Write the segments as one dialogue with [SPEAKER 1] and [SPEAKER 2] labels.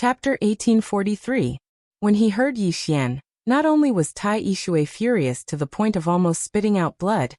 [SPEAKER 1] Chapter 1843. When he heard Yi Xian, not only was Tai Yishui furious to the point of almost spitting out blood,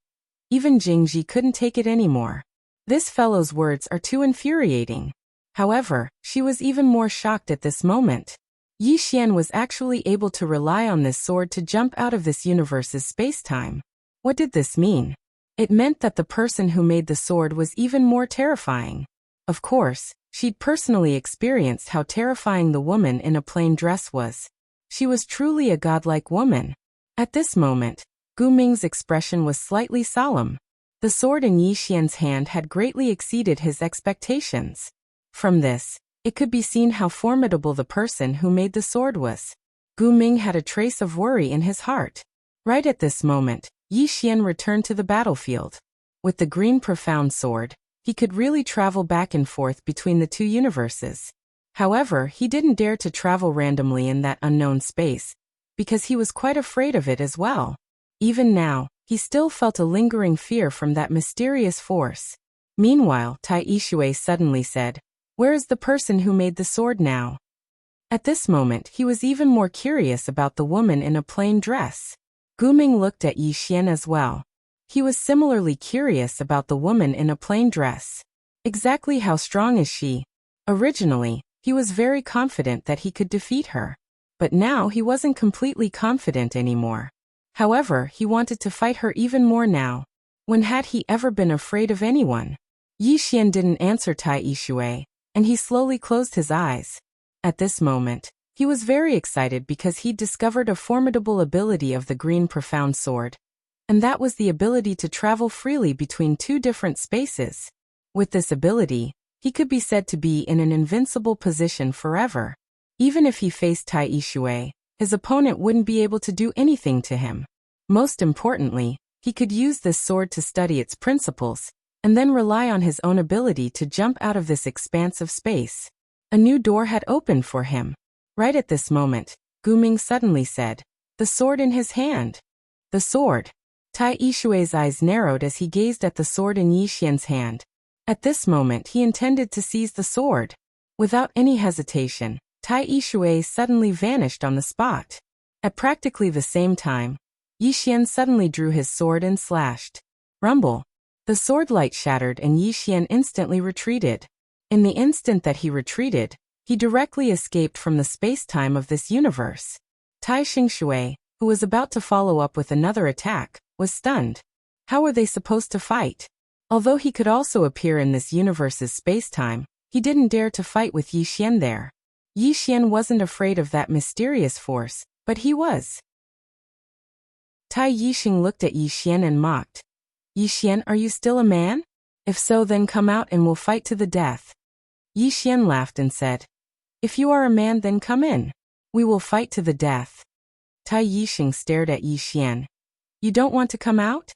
[SPEAKER 1] even Jingji couldn't take it anymore. This fellow's words are too infuriating. However, she was even more shocked at this moment. Yi Xian was actually able to rely on this sword to jump out of this universe's space-time. What did this mean? It meant that the person who made the sword was even more terrifying. Of course, she'd personally experienced how terrifying the woman in a plain dress was. She was truly a godlike woman. At this moment, Gu Ming's expression was slightly solemn. The sword in Yi Xian's hand had greatly exceeded his expectations. From this, it could be seen how formidable the person who made the sword was. Gu Ming had a trace of worry in his heart. Right at this moment, Yi Xian returned to the battlefield. With the green profound sword, he could really travel back and forth between the two universes. However, he didn't dare to travel randomly in that unknown space, because he was quite afraid of it as well. Even now, he still felt a lingering fear from that mysterious force. Meanwhile, Tai Yishui suddenly said, "Where is the person who made the sword now?" At this moment, he was even more curious about the woman in a plain dress. Gu Ming looked at Yi Xian as well. He was similarly curious about the woman in a plain dress. Exactly how strong is she? Originally, he was very confident that he could defeat her. But now he wasn't completely confident anymore. However, he wanted to fight her even more now. When had he ever been afraid of anyone? Yi Xian didn't answer Tai Yishui, and he slowly closed his eyes. At this moment, he was very excited because he'd discovered a formidable ability of the green profound sword. And that was the ability to travel freely between two different spaces. With this ability, he could be said to be in an invincible position forever. Even if he faced Tai Yishui, his opponent wouldn't be able to do anything to him. Most importantly, he could use this sword to study its principles, and then rely on his own ability to jump out of this expanse of space. A new door had opened for him. Right at this moment, Gu Ming suddenly said, "The sword in his hand." The sword. Tai Yishui's eyes narrowed as he gazed at the sword in Yi Xian's hand. At this moment he intended to seize the sword. Without any hesitation, Tai Yishui suddenly vanished on the spot. At practically the same time, Yi Xian suddenly drew his sword and slashed. Rumble. The sword light shattered and Yi Xian instantly retreated. In the instant that he retreated, he directly escaped from the space-time of this universe. Tai Xingshui, who was about to follow up with another attack, was stunned. How were they supposed to fight? Although he could also appear in this universe's space-time, he didn't dare to fight with Yi Xian there. Yi Xian wasn't afraid of that mysterious force, but he was. Tai Yixing looked at Yi Xian and mocked. "Yi Xian, are you still a man? If so, then come out and we'll fight to the death." Yi Xian laughed and said, "If you are a man, then come in. We will fight to the death." Tai Yixing stared at Yi Xian. "You don't want to come out?"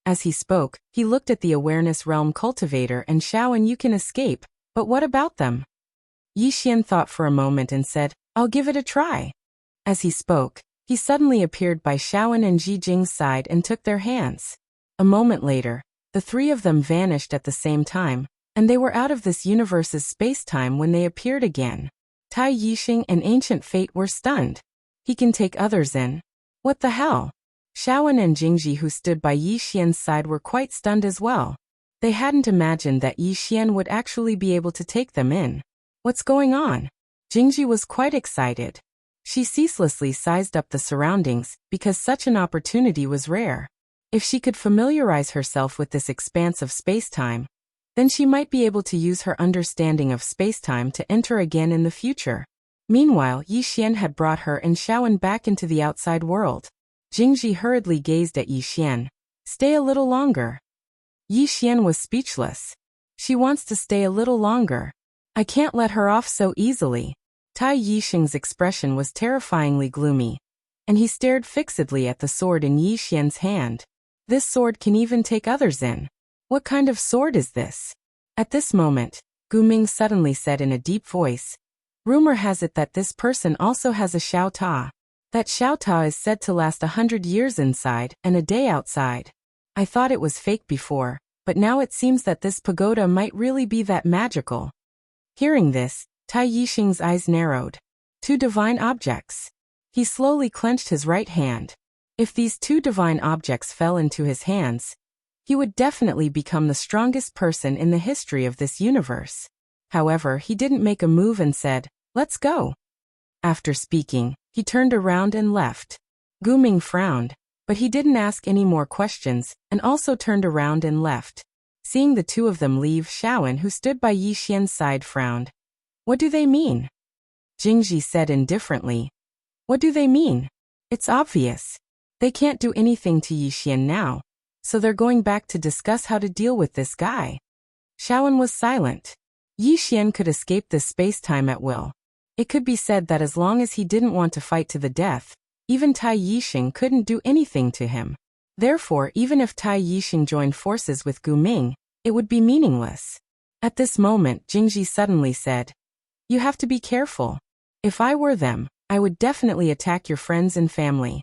[SPEAKER 1] As he spoke, he looked at the Awareness Realm Cultivator and Xiao and you can escape, but what about them? Yi Xian thought for a moment and said, "I'll give it a try." As he spoke, he suddenly appeared by Xiaoan and Ji Jing's side and took their hands. A moment later, the three of them vanished at the same time, and they were out of this universe's space-time when they appeared again. Tai Yixing and Ancient Fate were stunned. He can take others in. What the hell? Xiaoan and Jingji who stood by Yi Xian's side were quite stunned as well. They hadn't imagined that Yi Xian would actually be able to take them in. What's going on? Jingji was quite excited. She ceaselessly sized up the surroundings because such an opportunity was rare. If she could familiarize herself with this expanse of space-time, then she might be able to use her understanding of space-time to enter again in the future. Meanwhile, Yi Xian had brought her and Xiaoan back into the outside world. Jingji hurriedly gazed at Yi Xian. "Stay a little longer." Yi Xian was speechless. She wants to stay a little longer. I can't let her off so easily. Tai Yixing's expression was terrifyingly gloomy, and he stared fixedly at the sword in Yi Xian's hand. This sword can even take others in. What kind of sword is this? At this moment, Gu Ming suddenly said in a deep voice, "Rumor has it that this person also has a Xiao Ta. That Xiao Ta is said to last 100 years inside and a day outside. I thought it was fake before, but now it seems that this pagoda might really be that magical." Hearing this, Tai Yixing's eyes narrowed. 2 divine objects. He slowly clenched his right hand. If these 2 divine objects fell into his hands, he would definitely become the strongest person in the history of this universe. However, he didn't make a move and said, "Let's go." After speaking, he turned around and left. Gu Ming frowned, but he didn't ask any more questions and also turned around and left. Seeing the 2 of them leave, Xiaoan, who stood by Yi Xian's side, frowned. "What do they mean?" Jingji said indifferently. "What do they mean? It's obvious. They can't do anything to Yi Xian now, so they're going back to discuss how to deal with this guy." Xiaoan was silent. Yi Xian could escape this space-time at will. It could be said that as long as he didn't want to fight to the death, even Tai Yixing couldn't do anything to him. Therefore, even if Tai Yixing joined forces with Gu Ming, it would be meaningless. At this moment, Jingji suddenly said, "You have to be careful. If I were them, I would definitely attack your friends and family.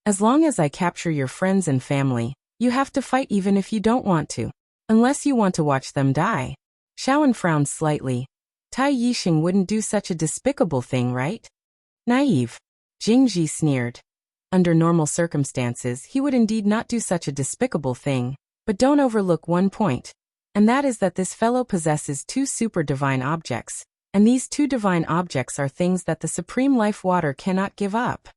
[SPEAKER 1] As long as I capture your friends and family, you have to fight even if you don't want to. Unless you want to watch them die." Xiaoan frowned slightly. Tai Yixing wouldn't do such a despicable thing, right? Naive. Jingji sneered. Under normal circumstances, he would indeed not do such a despicable thing, but don't overlook one point, and that is that this fellow possesses 2 super divine objects, and these 2 divine objects are things that the supreme life water cannot give up.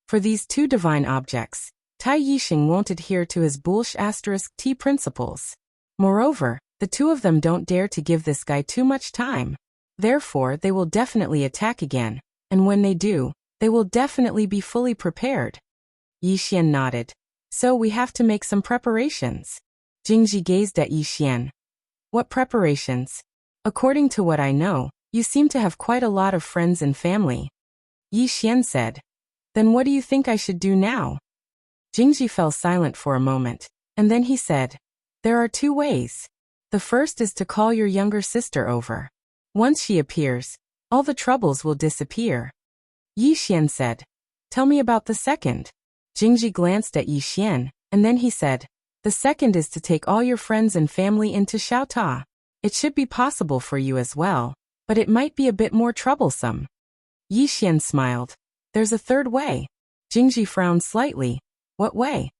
[SPEAKER 1] For these 2 divine objects, Tai Yixing won't adhere to his *T principles. Moreover, the 2 of them don't dare to give this guy too much time. Therefore, they will definitely attack again, and when they do, they will definitely be fully prepared. Yi Xian nodded. "So we have to make some preparations." Jingji gazed at Yi Xian. "What preparations? According to what I know, you seem to have quite a lot of friends and family." Yi Xian said. "Then what do you think I should do now?" Jingji fell silent for a moment, and then he said, "There are 2 ways. The first is to call your younger sister over. Once she appears, all the troubles will disappear." Yi Xian said, "Tell me about the second." Jingji glanced at Yi Xian, and then he said, "The second is to take all your friends and family into Xiaota. It should be possible for you as well, but it might be a bit more troublesome." Yi Xian smiled. "There's a third way." Jingji frowned slightly. "What way?"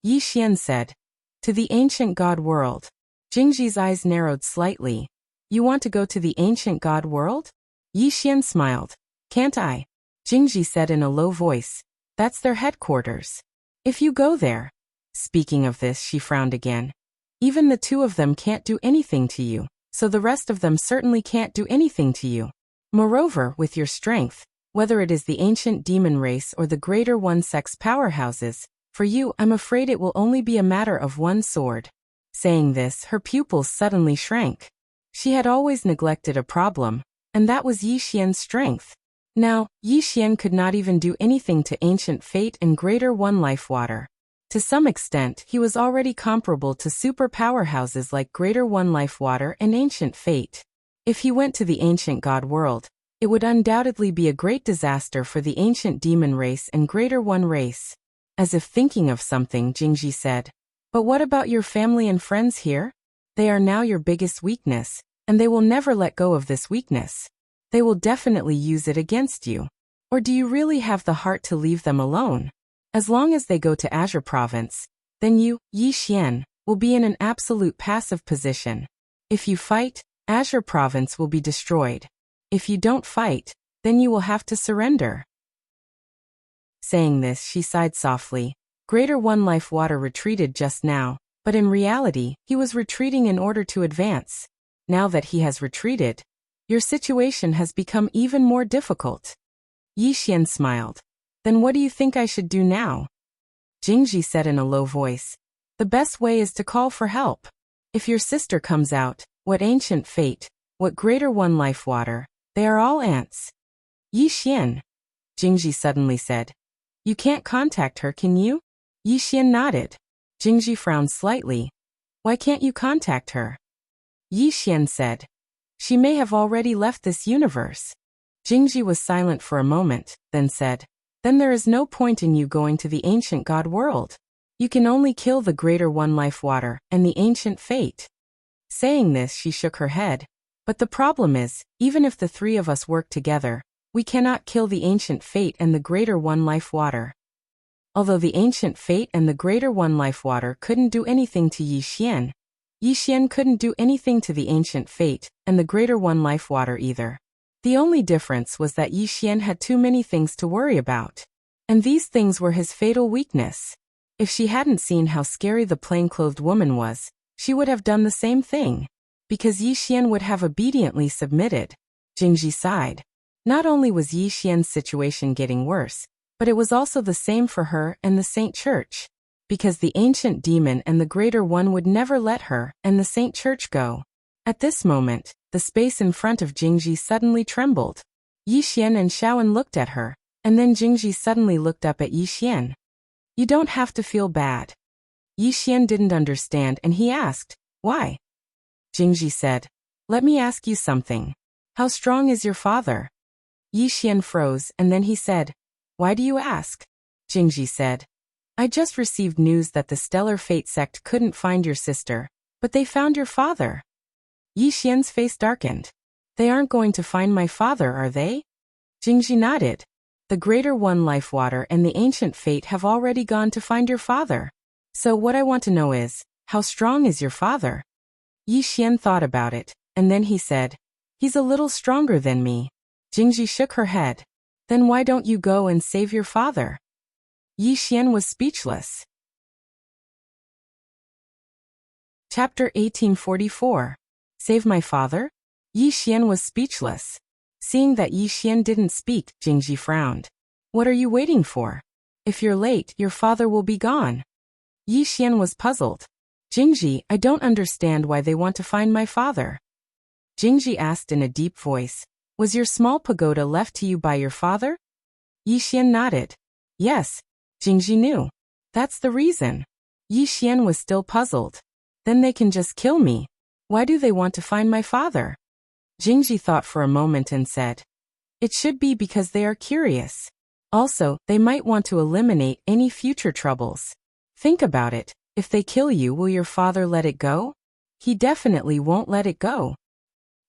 [SPEAKER 1] Yi Xian said, "To the ancient god world." Jingji's eyes narrowed slightly. "You want to go to the ancient god world?" Yi Xian smiled. "Can't I?" Jingji said in a low voice. "That's their headquarters. If you go there." Speaking of this, she frowned again. "Even the 2 of them can't do anything to you, so the rest of them certainly can't do anything to you. Moreover, with your strength, whether it is the ancient demon race or the greater one-sex powerhouses, for you, I'm afraid it will only be a matter of 1 sword." Saying this, her pupils suddenly shrank. She had always neglected a problem, and that was Yi Xian's strength. Now, Yi Xian could not even do anything to ancient fate and greater one life water. To some extent, he was already comparable to super powerhouses like greater one life water and ancient fate. If he went to the ancient god world, it would undoubtedly be a great disaster for the ancient demon race and greater one race. As if thinking of something, Jingji said, "But what about your family and friends here? They are now your biggest weakness, and they will never let go of this weakness. They will definitely use it against you. Or do you really have the heart to leave them alone? As long as they go to Azure Province, then you, Yi Xian, will be in an absolute passive position. If you fight, Azure Province will be destroyed. If you don't fight, then you will have to surrender." Saying this, she sighed softly. Greater One Life Water retreated just now, but in reality, he was retreating in order to advance. Now that he has retreated, your situation has become even more difficult. Yi Xian smiled. "Then what do you think I should do now?" Jingji said in a low voice. "The best way is to call for help. If your sister comes out, what ancient fate, what greater one life water, they are all ants." "Yi Xian," Jingji suddenly said. "You can't contact her, can you?" Yi Xian nodded. Jingji frowned slightly. "Why can't you contact her?" Yi Xian said. "She may have already left this universe." Jingji was silent for a moment, then said, "Then there is no point in you going to the ancient god world. You can only kill the greater one life water and the ancient fate." Saying this, she shook her head. But the problem is, even if the three of us work together, we cannot kill the ancient fate and the greater one life water. Although the ancient fate and the greater one life water couldn't do anything to Yi Xian couldn't do anything to the ancient fate and the greater one life water either. The only difference was that Yi Xian had too many things to worry about. And these things were his fatal weakness. If she hadn't seen how scary the plain-clothed woman was, she would have done the same thing. Because Yi Xian would have obediently submitted. Jingji sighed. Not only was Yi Xian's situation getting worse, but it was also the same for her and the Saint Church. Because the ancient demon and the greater one would never let her and the Saint Church go. At this moment, the space in front of Jingji suddenly trembled. Yi Xian and Xiaoan looked at her, and then Jingji suddenly looked up at Yi Xian. You don't have to feel bad. Yi Xian didn't understand and he asked, why? Jingji said, let me ask you something. How strong is your father? Yi Xian froze and then he said, why do you ask? Jingji said, I just received news that the Stellar Fate sect couldn't find your sister, but they found your father. Yi Xian's face darkened. They aren't going to find my father, are they? Jingji nodded. The Greater One Life Water and the Ancient Fate have already gone to find your father. So what I want to know is, how strong is your father? Yi Xian thought about it, and then he said, he's a little stronger than me. Jingji shook her head. Then why don't you go and save your father? Yi Xian was speechless. Chapter 1844. Save my father? Yi Xian was speechless. Seeing that Yi Xian didn't speak, Jingji frowned. What are you waiting for? If you're late, your father will be gone. Yi Xian was puzzled. Jingji, I don't understand why they want to find my father. Jingji asked in a deep voice. Was your small pagoda left to you by your father? Yi Xian nodded. Yes. Jingji knew. That's the reason. Yi Xian was still puzzled. Then they can just kill me. Why do they want to find my father? Jingji thought for a moment and said, it should be because they are curious. Also, they might want to eliminate any future troubles. Think about it. If they kill you, will your father let it go? He definitely won't let it go.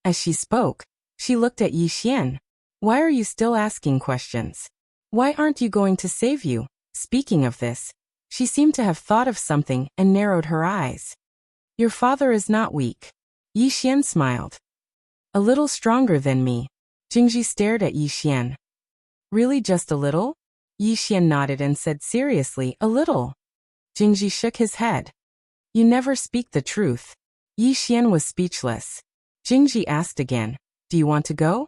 [SPEAKER 1] As she spoke, she looked at Yi Xian. Why are you still asking questions? Why aren't you going to save you? Speaking of this, she seemed to have thought of something and narrowed her eyes. Your father is not weak. Yi Xian smiled. A little stronger than me. Jingji stared at Yi Xian. Really just a little? Yi Xian nodded and said seriously, a little. Jingji shook his head. You never speak the truth. Yi Xian was speechless. Jingji asked again, do you want to go?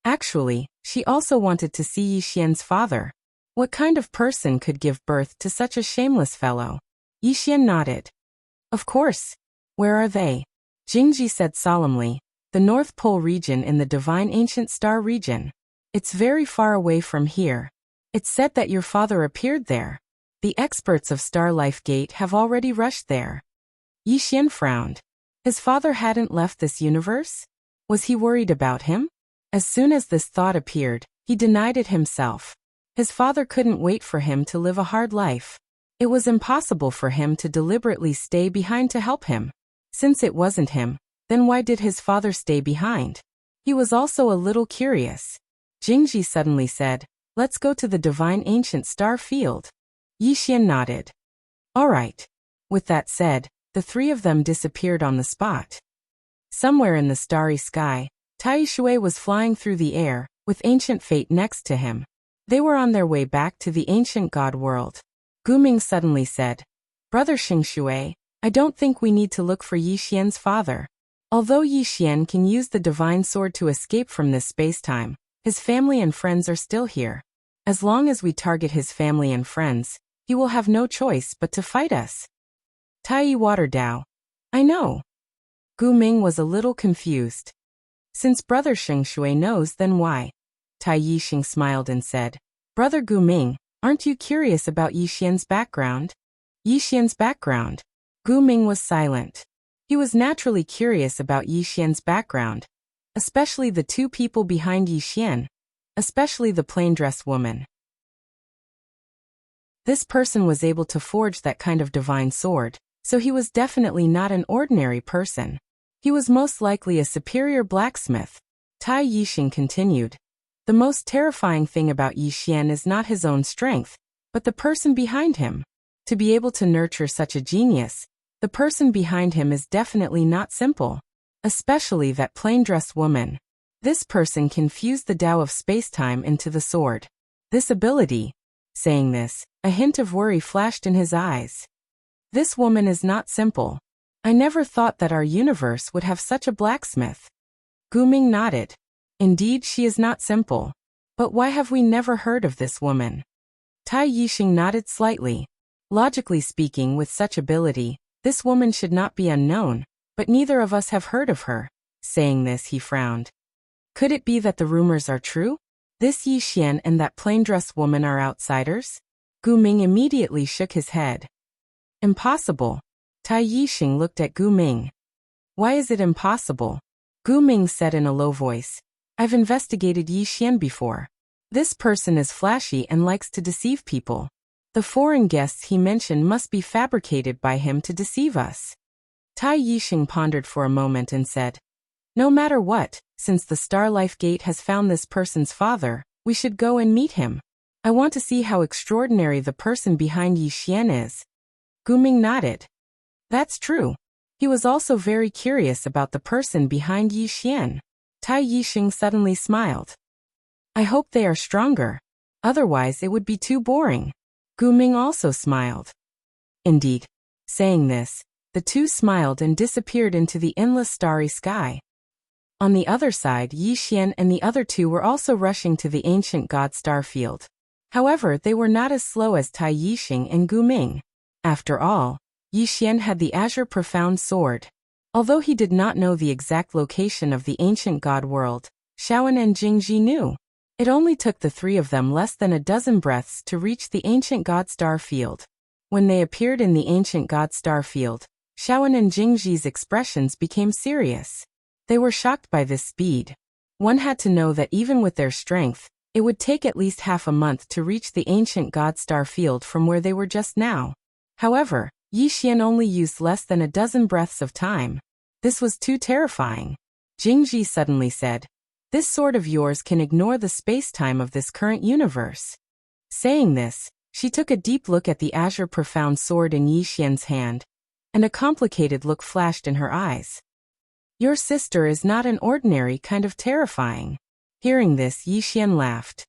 [SPEAKER 1] Actually, she also wanted to see Yi Xian's father. What kind of person could give birth to such a shameless fellow? Yi Xian nodded. Of course. Where are they? Jingji said solemnly, the North Pole region in the Divine Ancient Star region. It's very far away from here. It's said that your father appeared there. The experts of Star Life Gate have already rushed there. Yi Xian frowned. His father hadn't left this universe? Was he worried about him? As soon as this thought appeared, he denied it himself. His father couldn't wait for him to live a hard life. It was impossible for him to deliberately stay behind to help him. Since it wasn't him, then why did his father stay behind? He was also a little curious. Jingji suddenly said, let's go to the Divine Ancient Star Field. Yi Xian nodded. All right. With that said, the three of them disappeared on the spot. Somewhere in the starry sky, Tai Shui was flying through the air, with Ancient Fate next to him. They were on their way back to the ancient god world. Gu Ming suddenly said, Brother Xing Shui, I don't think we need to look for Yi Xian's father. Although Yi Xian can use the divine sword to escape from this space-time, his family and friends are still here. As long as we target his family and friends, he will have no choice but to fight us. Tai Water Dao. I know. Gu Ming was a little confused. Since Brother Xing Shui knows, then why? Tai Yixing smiled and said, Brother Gu Ming, aren't you curious about Yi Xian's background? Yi Xian's background. Gu Ming was silent. He was naturally curious about Yi Xian's background, especially the two people behind Yi Xian, especially the plain-dressed woman. This person was able to forge that kind of divine sword, so he was definitely not an ordinary person. He was most likely a superior blacksmith. Tai Yixing continued. The most terrifying thing about Yi Xian is not his own strength, but the person behind him. To be able to nurture such a genius, the person behind him is definitely not simple. Especially that plain-dressed woman. This person can fuse the Tao of space-time into the sword. This ability. Saying this, a hint of worry flashed in his eyes. This woman is not simple. I never thought that our universe would have such a blacksmith. Gu Ming nodded. Indeed, she is not simple. But why have we never heard of this woman? Tai Yixing nodded slightly. Logically speaking, with such ability, this woman should not be unknown, but neither of us have heard of her. Saying this, he frowned. Could it be that the rumors are true? This Yi Xian and that plain-dressed woman are outsiders? Gu Ming immediately shook his head. Impossible. Tai Yixing looked at Gu Ming. Why is it impossible? Gu Ming said in a low voice. I've investigated Yi Xian before. This person is flashy and likes to deceive people. The foreign guests he mentioned must be fabricated by him to deceive us. Tai Yixing pondered for a moment and said, no matter what, since the Star Life Gate has found this person's father, we should go and meet him. I want to see how extraordinary the person behind Yi Xian is. Gu Ming nodded. That's true. He was also very curious about the person behind Yi Xian. Tai Yixing suddenly smiled. I hope they are stronger. Otherwise it would be too boring. Gu Ming also smiled. Indeed. Saying this, the two smiled and disappeared into the endless starry sky. On the other side, Yi Xian and the other two were also rushing to the ancient god star field. However, they were not as slow as Tai Yixing and Gu Ming. After all, Yi Xian had the azure profound sword. Although he did not know the exact location of the ancient god world, Shaoan and Jingji knew. It only took the three of them less than a dozen breaths to reach the ancient god star field. When they appeared in the ancient god star field, Shaoan and Jingji's expressions became serious. They were shocked by this speed. One had to know that even with their strength, it would take at least half a month to reach the ancient god star field from where they were just now. However, Yi Xian only used less than a dozen breaths of time. This was too terrifying. Jingji suddenly said, this sword of yours can ignore the space-time of this current universe. Saying this, she took a deep look at the azure profound sword in Yi Xian's hand, and a complicated look flashed in her eyes. Your sister is not an ordinary kind of terrifying. Hearing this, Yi Xian laughed.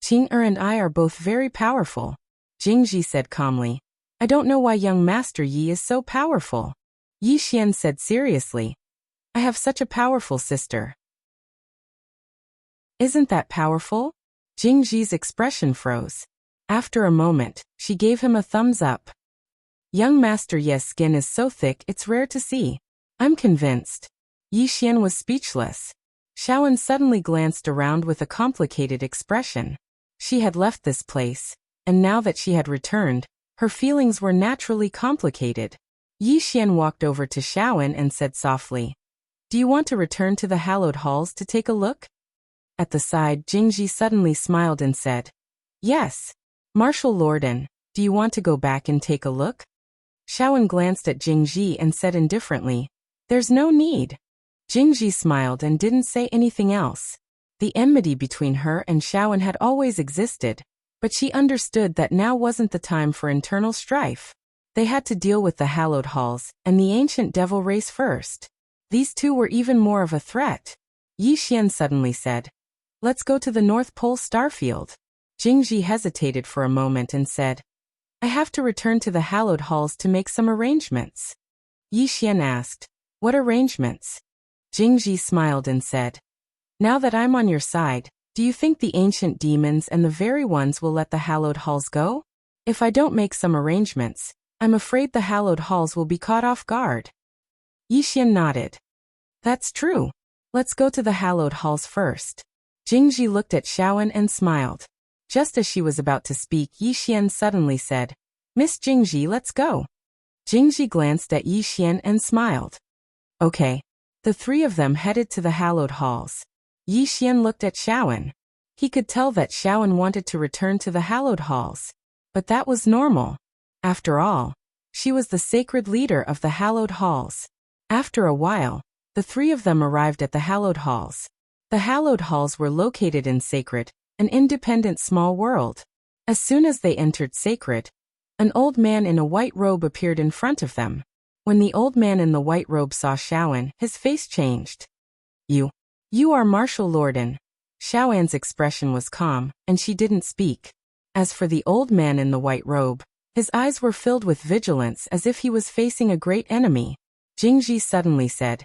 [SPEAKER 1] Qing and I are both very powerful. Jingji said calmly. I don't know why young Master Yi is so powerful. Yi Xian said seriously. I have such a powerful sister. Isn't that powerful? Jingji's expression froze. After a moment, she gave him a thumbs up. Young Master Yi's skin is so thick it's rare to see. I'm convinced. Yi Xian was speechless. Shaoan suddenly glanced around with a complicated expression. She had left this place, and now that she had returned, her feelings were naturally complicated. Yi Xian walked over to Shaoan and said softly, do you want to return to the hallowed halls to take a look? At the side, Jingji suddenly smiled and said, yes. Martial Lorden, do you want to go back and take a look? Shaoan glanced at Jingji and said indifferently, there's no need. Jingji smiled and didn't say anything else. The enmity between her and Shaoan had always existed, but she understood that now wasn't the time for internal strife. They had to deal with the hallowed halls and the ancient devil race first. These two were even more of a threat. Yi Xian suddenly said, let's go to the North Pole starfield. Jingji hesitated for a moment and said, I have to return to the hallowed halls to make some arrangements. Yi Xian asked, what arrangements? Jingji smiled and said, now that I'm on your side, do you think the ancient demons and the very ones will let the hallowed halls go? If I don't make some arrangements, I'm afraid the hallowed halls will be caught off guard. Yi Xian nodded. That's true. Let's go to the hallowed halls first. Jingji looked at Shaoan and smiled. Just as she was about to speak, Yi Xian suddenly said, Miss Jingji, let's go. Jingji glanced at Yi Xian and smiled. Okay. The three of them headed to the hallowed halls. Yi Xian looked at Shaoan. He could tell that Shaoan wanted to return to the hallowed halls. But that was normal. After all, she was the sacred leader of the hallowed halls. After a while, The three of them arrived at the hallowed halls. The hallowed halls were located in Sacred, an independent small world. As soon as they entered Sacred, an old man in a white robe appeared in front of them. When the old man in the white robe saw Xiaoan, his face changed. You are Martial Lorden. Xiaoan's expression was calm, and she didn't speak. As for the old man in the white robe, his eyes were filled with vigilance as if he was facing a great enemy. Jingji suddenly said,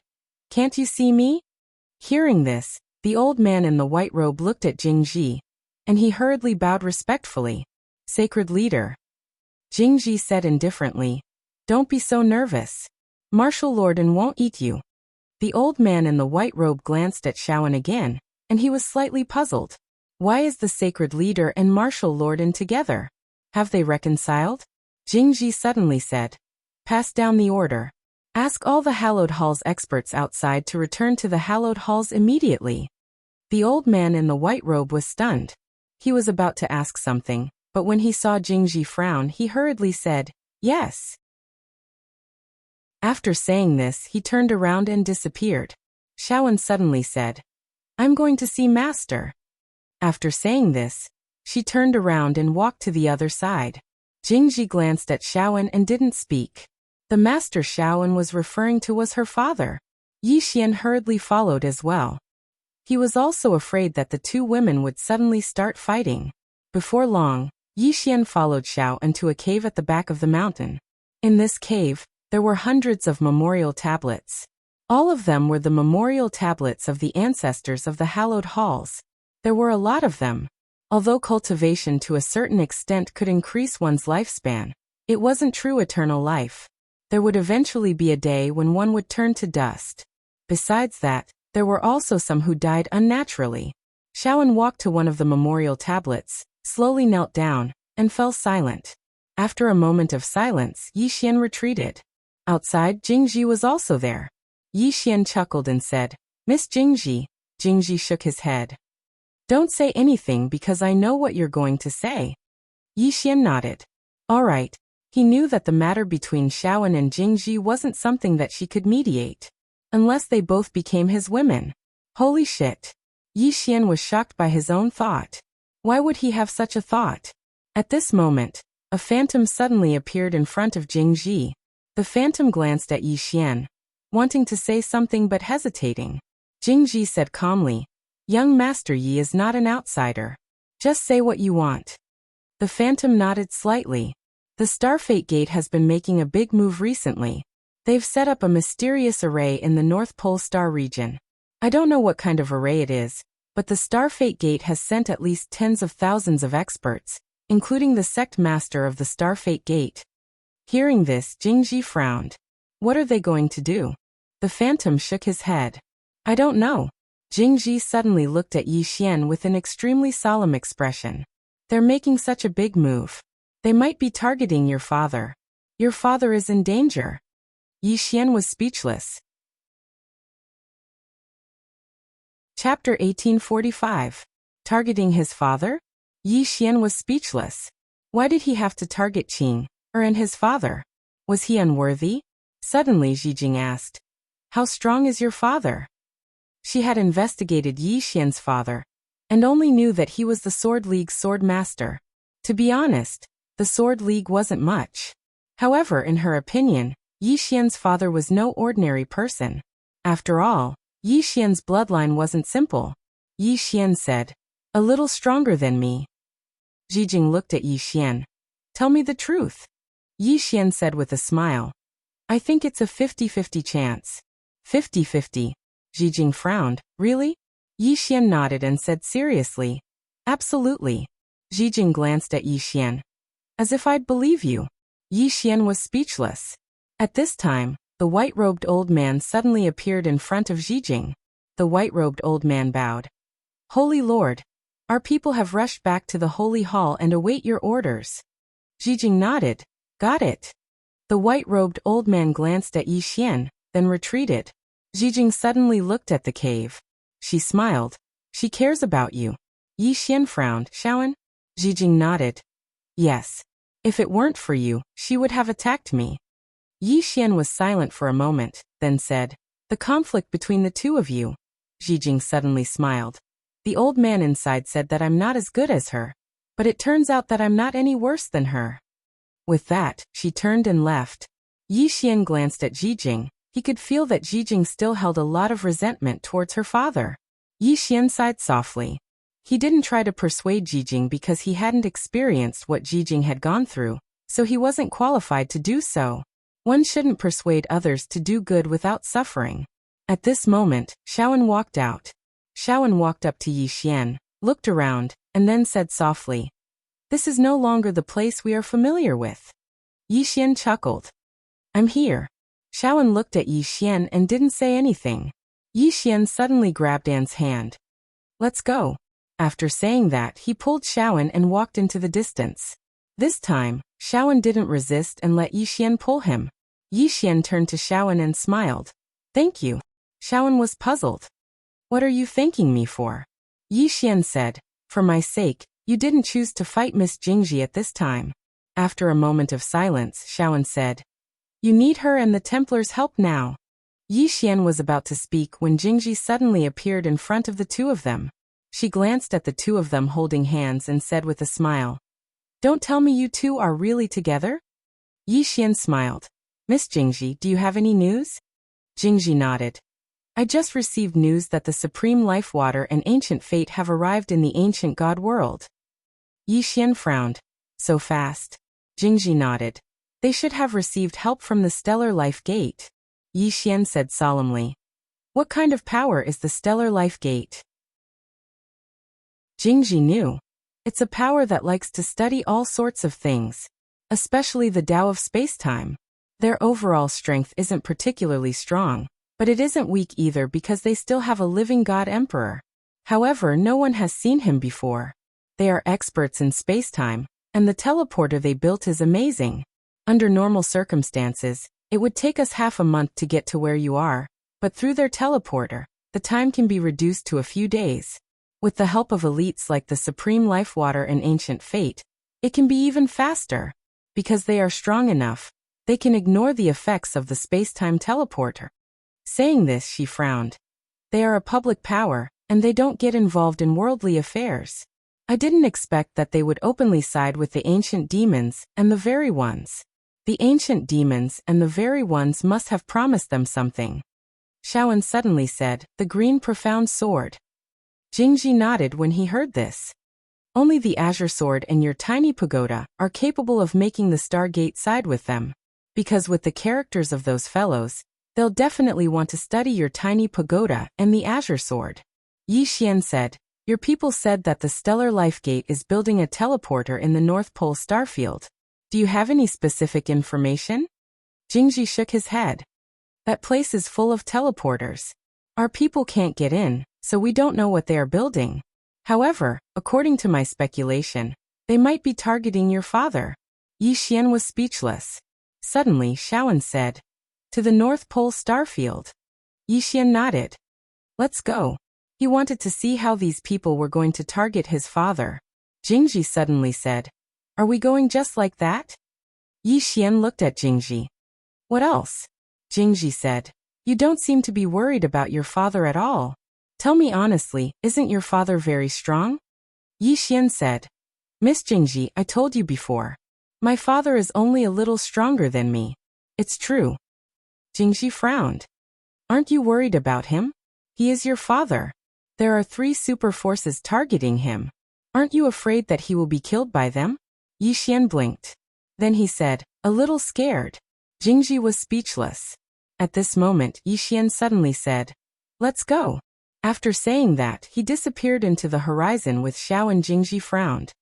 [SPEAKER 1] "Can't you see me?" Hearing this, the old man in the white robe looked at Jingji, and he hurriedly bowed respectfully. "Sacred leader." Jingji said indifferently, "Don't be so nervous. Martial Lorden won't eat you." The old man in the white robe glanced at Xiaoan again, and he was slightly puzzled. Why is the sacred leader and Martial Lorden together? Have they reconciled? Jingji suddenly said, "Pass down the order. Ask all the Hallowed Halls experts outside to return to the Hallowed Halls immediately." The old man in the white robe was stunned. He was about to ask something, but when he saw Jingji frown, he hurriedly said, "Yes." After saying this, he turned around and disappeared. Xiaoan suddenly said, "I'm going to see Master." After saying this, she turned around and walked to the other side. Jingji glanced at Xiaoan and didn't speak. The master Xiaoan was referring to was her father. Yi Xian hurriedly followed as well. He was also afraid that the two women would suddenly start fighting. Before long, Yi Xian followed Xiaoan to a cave at the back of the mountain. In this cave, there were hundreds of memorial tablets. All of them were the memorial tablets of the ancestors of the hallowed halls. There were a lot of them. Although cultivation to a certain extent could increase one's lifespan, it wasn't true eternal life. There would eventually be a day when one would turn to dust. Besides that, there were also some who died unnaturally. Xiaoan walked to one of the memorial tablets, slowly knelt down, and fell silent. After a moment of silence, Yi Xian retreated. Outside, Jingji was also there. Yi Xian chuckled and said, "Miss Jingji." Jingji shook his head. "Don't say anything because I know what you're going to say." Yi Xian nodded. All right. He knew that the matter between Xiaoan and Jingji wasn't something that she could mediate. Unless they both became his women. Holy shit. Yi Xian was shocked by his own thought. Why would he have such a thought? At this moment, a phantom suddenly appeared in front of Jingji. The phantom glanced at Yi Xian, wanting to say something but hesitating. Jingji said calmly, "Young Master Yi is not an outsider. Just say what you want." The phantom nodded slightly. The Starfate Gate has been making a big move recently. They've set up a mysterious array in the North Pole Star region. I don't know what kind of array it is, but the Starfate Gate has sent at least tens of thousands of experts, including the sect master of the Starfate Gate. Hearing this, Jingji frowned. What are they going to do? The phantom shook his head. I don't know. Jingji suddenly looked at Yi Xian with an extremely solemn expression. They're making such a big move. They might be targeting your father. Your father is in danger. Yi Xian was speechless. Chapter 1845. Targeting his father? Yi Xian was speechless. Why did he have to target Qing, and his father? Was he unworthy? Suddenly Jijing asked, "How strong is your father?" She had investigated Yi Xian's father, and only knew that he was the Sword League's Swordmaster. To be honest, the Sword League wasn't much. However, in her opinion, Yi Xian's father was no ordinary person. After all, Yi Xian's bloodline wasn't simple. Yi Xian said, "A little stronger than me." Jijing looked at Yi Xian. "Tell me the truth." Yi Xian said with a smile, "I think it's a 50-50 chance." 50-50. Jijing frowned. Really? Yi Xian nodded and said seriously, "Absolutely." Jijing glanced at Yi Xian. "As if I'd believe you." Yi Xian was speechless. At this time, the white-robed old man suddenly appeared in front of Jijing. The white-robed old man bowed. "Holy Lord, our people have rushed back to the Holy Hall and await your orders." Jijing nodded. "Got it." The white-robed old man glanced at Yi Xian, then retreated. Jijing suddenly looked at the cave. She smiled. "She cares about you." Yi Xian frowned. "Xiaoan?" Jijing nodded. "Yes. If it weren't for you, she would have attacked me." Yi Xian was silent for a moment, then said, The conflict between the two of you. Jijing suddenly smiled. The old man inside said that I'm not as good as her. But it turns out that I'm not any worse than her. With that, she turned and left. Yi Xian glanced at Jijing. He could feel that Jijing still held a lot of resentment towards her father. Yi Xian sighed softly. He didn't try to persuade Jijing because he hadn't experienced what Jijing had gone through, so he wasn't qualified to do so. One shouldn't persuade others to do good without suffering. At this moment, Shaoan walked out. Shaoan walked up to Yi Xian, looked around, and then said softly, "This is no longer the place we are familiar with." Yi Xian chuckled. "I'm here." Shaoan looked at Yi Xian and didn't say anything. Yi Xian suddenly grabbed Anne's hand. "Let's go." After saying that, he pulled Shaoan and walked into the distance. This time, Shaoan didn't resist and let Yi Xian pull him. Yi Xian turned to Shaoan and smiled. "Thank you." Shaoan was puzzled. "What are you thanking me for?" Yi Xian said, "For my sake, you didn't choose to fight Miss Jingji at this time." After a moment of silence, Shaoan said, "You need her and the Templars' help now." Yi Xian was about to speak when Jingji suddenly appeared in front of the two of them. She glanced at the two of them holding hands and said with a smile, "Don't tell me you two are really together?" Yi Xian smiled. "Miss Jingji, do you have any news?" Jingji nodded. "I just received news that the Supreme Life Water and Ancient Fate have arrived in the Ancient God World." Yi Xian frowned. "So fast?" Jingji nodded. "They should have received help from the Stellar Life Gate." Yi Xian said solemnly. "What kind of power is the Stellar Life Gate?" Jingji knew. It's a power that likes to study all sorts of things, especially the Tao of spacetime. Their overall strength isn't particularly strong, but it isn't weak either because they still have a living God Emperor. However, no one has seen him before. They are experts in spacetime, and the teleporter they built is amazing. Under normal circumstances, it would take us half a month to get to where you are, but through their teleporter, the time can be reduced to a few days. With the help of elites like the Supreme Life Water and Ancient Fate, it can be even faster. Because they are strong enough, they can ignore the effects of the spacetime teleporter. Saying this, she frowned. They are a public power, and they don't get involved in worldly affairs. I didn't expect that they would openly side with the ancient demons and the very ones. The ancient demons and the very ones must have promised them something. Shaoan suddenly said, "The green profound sword." Jingji nodded when he heard this. Only the Azure Sword and your tiny pagoda are capable of making the Stargate side with them. Because with the characters of those fellows, they'll definitely want to study your tiny pagoda and the Azure Sword. Yi Xian said, "Your people said that the Stellar Life Gate is building a teleporter in the North Pole starfield. Do you have any specific information?" Jingji shook his head. "That place is full of teleporters. Our people can't get in, so we don't know what they are building. However, according to my speculation, they might be targeting your father." Yi Xian was speechless. Suddenly, Shaoan said, "To the North Pole starfield." Yi Xian nodded. "Let's go." He wanted to see how these people were going to target his father. Jingji suddenly said, "Are we going just like that?" Yi Xian looked at Jingji. "What else?" Jingji said, "You don't seem to be worried about your father at all. Tell me honestly, isn't your father very strong?" Yi Xian said, "Miss Jingji, I told you before. My father is only a little stronger than me. It's true." Jingji frowned. "Aren't you worried about him? He is your father. There are 3 super forces targeting him. Aren't you afraid that he will be killed by them?" Yi Xian blinked. Then he said, "A little scared." Jingji was speechless. At this moment, Yi Xian suddenly said, "Let's go." After saying that, he disappeared into the horizon with Xiao, and Jingji frowned.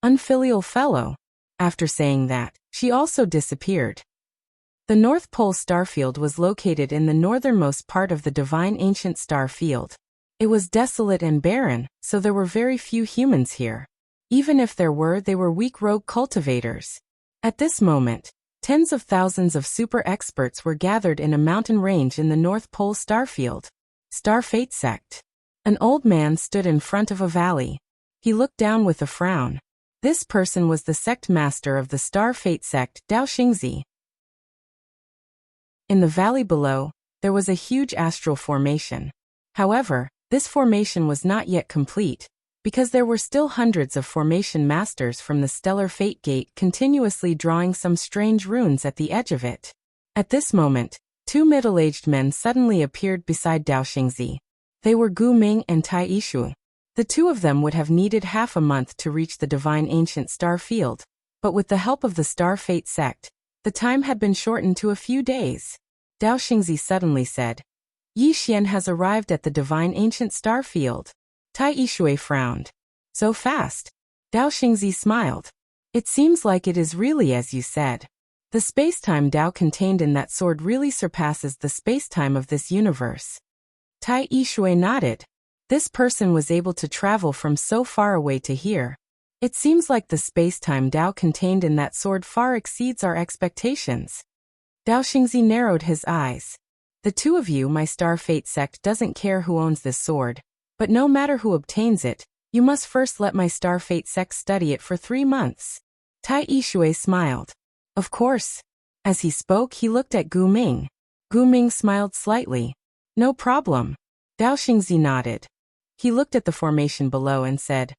[SPEAKER 1] "Unfilial fellow." After saying that, she also disappeared. The North Pole starfield was located in the northernmost part of the divine ancient star field. It was desolate and barren, so there were very few humans here. Even if there were, they were weak rogue cultivators. At this moment, tens of thousands of super experts were gathered in a mountain range in the North Pole starfield. Star Fate Sect. An old man stood in front of a valley. He looked down with a frown. This person was the sect master of the Star Fate Sect, Dao Xingzi. In the valley below, there was a huge astral formation. However, this formation was not yet complete, because there were still hundreds of formation masters from the stellar fate gate continuously drawing some strange runes at the edge of it. At this moment, two middle-aged men suddenly appeared beside Dao Xingzi. They were Gu Ming and Tai Yishu. The two of them would have needed half a month to reach the divine ancient star field, but with the help of the Star Fate sect, the time had been shortened to a few days. Dao Xingzi suddenly said, Yi Xian has arrived at the divine ancient star field. Tai Yishui frowned. So fast? Dao Xingzi smiled. It seems like it is really as you said. The space-time Dao contained in that sword really surpasses the space-time of this universe. Tai Yishui nodded. This person was able to travel from so far away to here. It seems like the space-time Dao contained in that sword far exceeds our expectations. Dao Xingzi narrowed his eyes. The two of you, my Star Fate sect doesn't care who owns this sword, but no matter who obtains it, you must first let my Star Fate sect study it for 3 months. Tai Yishui smiled. Of course. As he spoke, he looked at Gu Ming. Gu Ming smiled slightly. No problem. Dao Xingzi nodded. He looked at the formation below and said,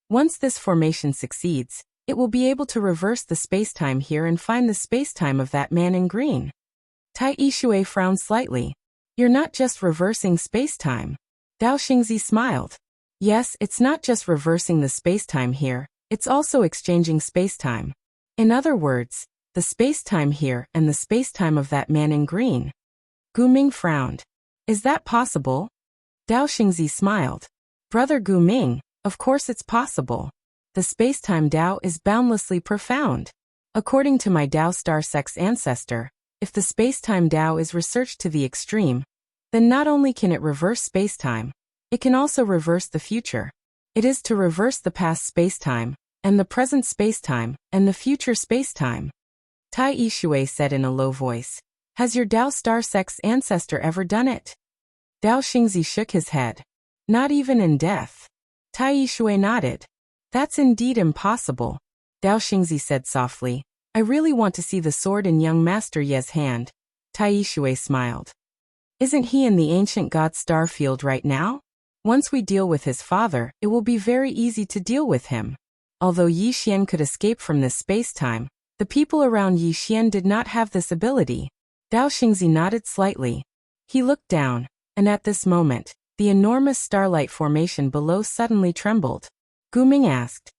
[SPEAKER 1] once this formation succeeds, it will be able to reverse the space-time here and find the space-time of that man in green. Tai Yishui frowned slightly. You're not just reversing space-time. Dao Xingzi smiled. Yes, it's not just reversing the space-time here, it's also exchanging space-time. In other words, the space-time here and the space-time of that man in green. Gu Ming frowned. Is that possible? Dao Xingzi smiled. Brother Gu Ming, of course it's possible. The space-time Dao is boundlessly profound. According to my Dao Star Sect's ancestor, if the space-time Dao is researched to the extreme, then not only can it reverse space-time, it can also reverse the future. It is to reverse the past space-time, and the present space-time, and the future space-time. Tai Yishui said in a low voice, has your Dao Star Sect's ancestor ever done it? Dao Xingzi shook his head. Not even in death. Tai Yishui nodded. That's indeed impossible. Dao Xingzi said softly, I really want to see the sword in young Master Ye's hand. Tai Yishui smiled. Isn't he in the ancient god star field right now? Once we deal with his father, it will be very easy to deal with him. Although Yi Xian could escape from this space-time, the people around Yi Xian did not have this ability. Dao Xingzi nodded slightly. He looked down, and at this moment, the enormous starlight formation below suddenly trembled. Gu Ming asked,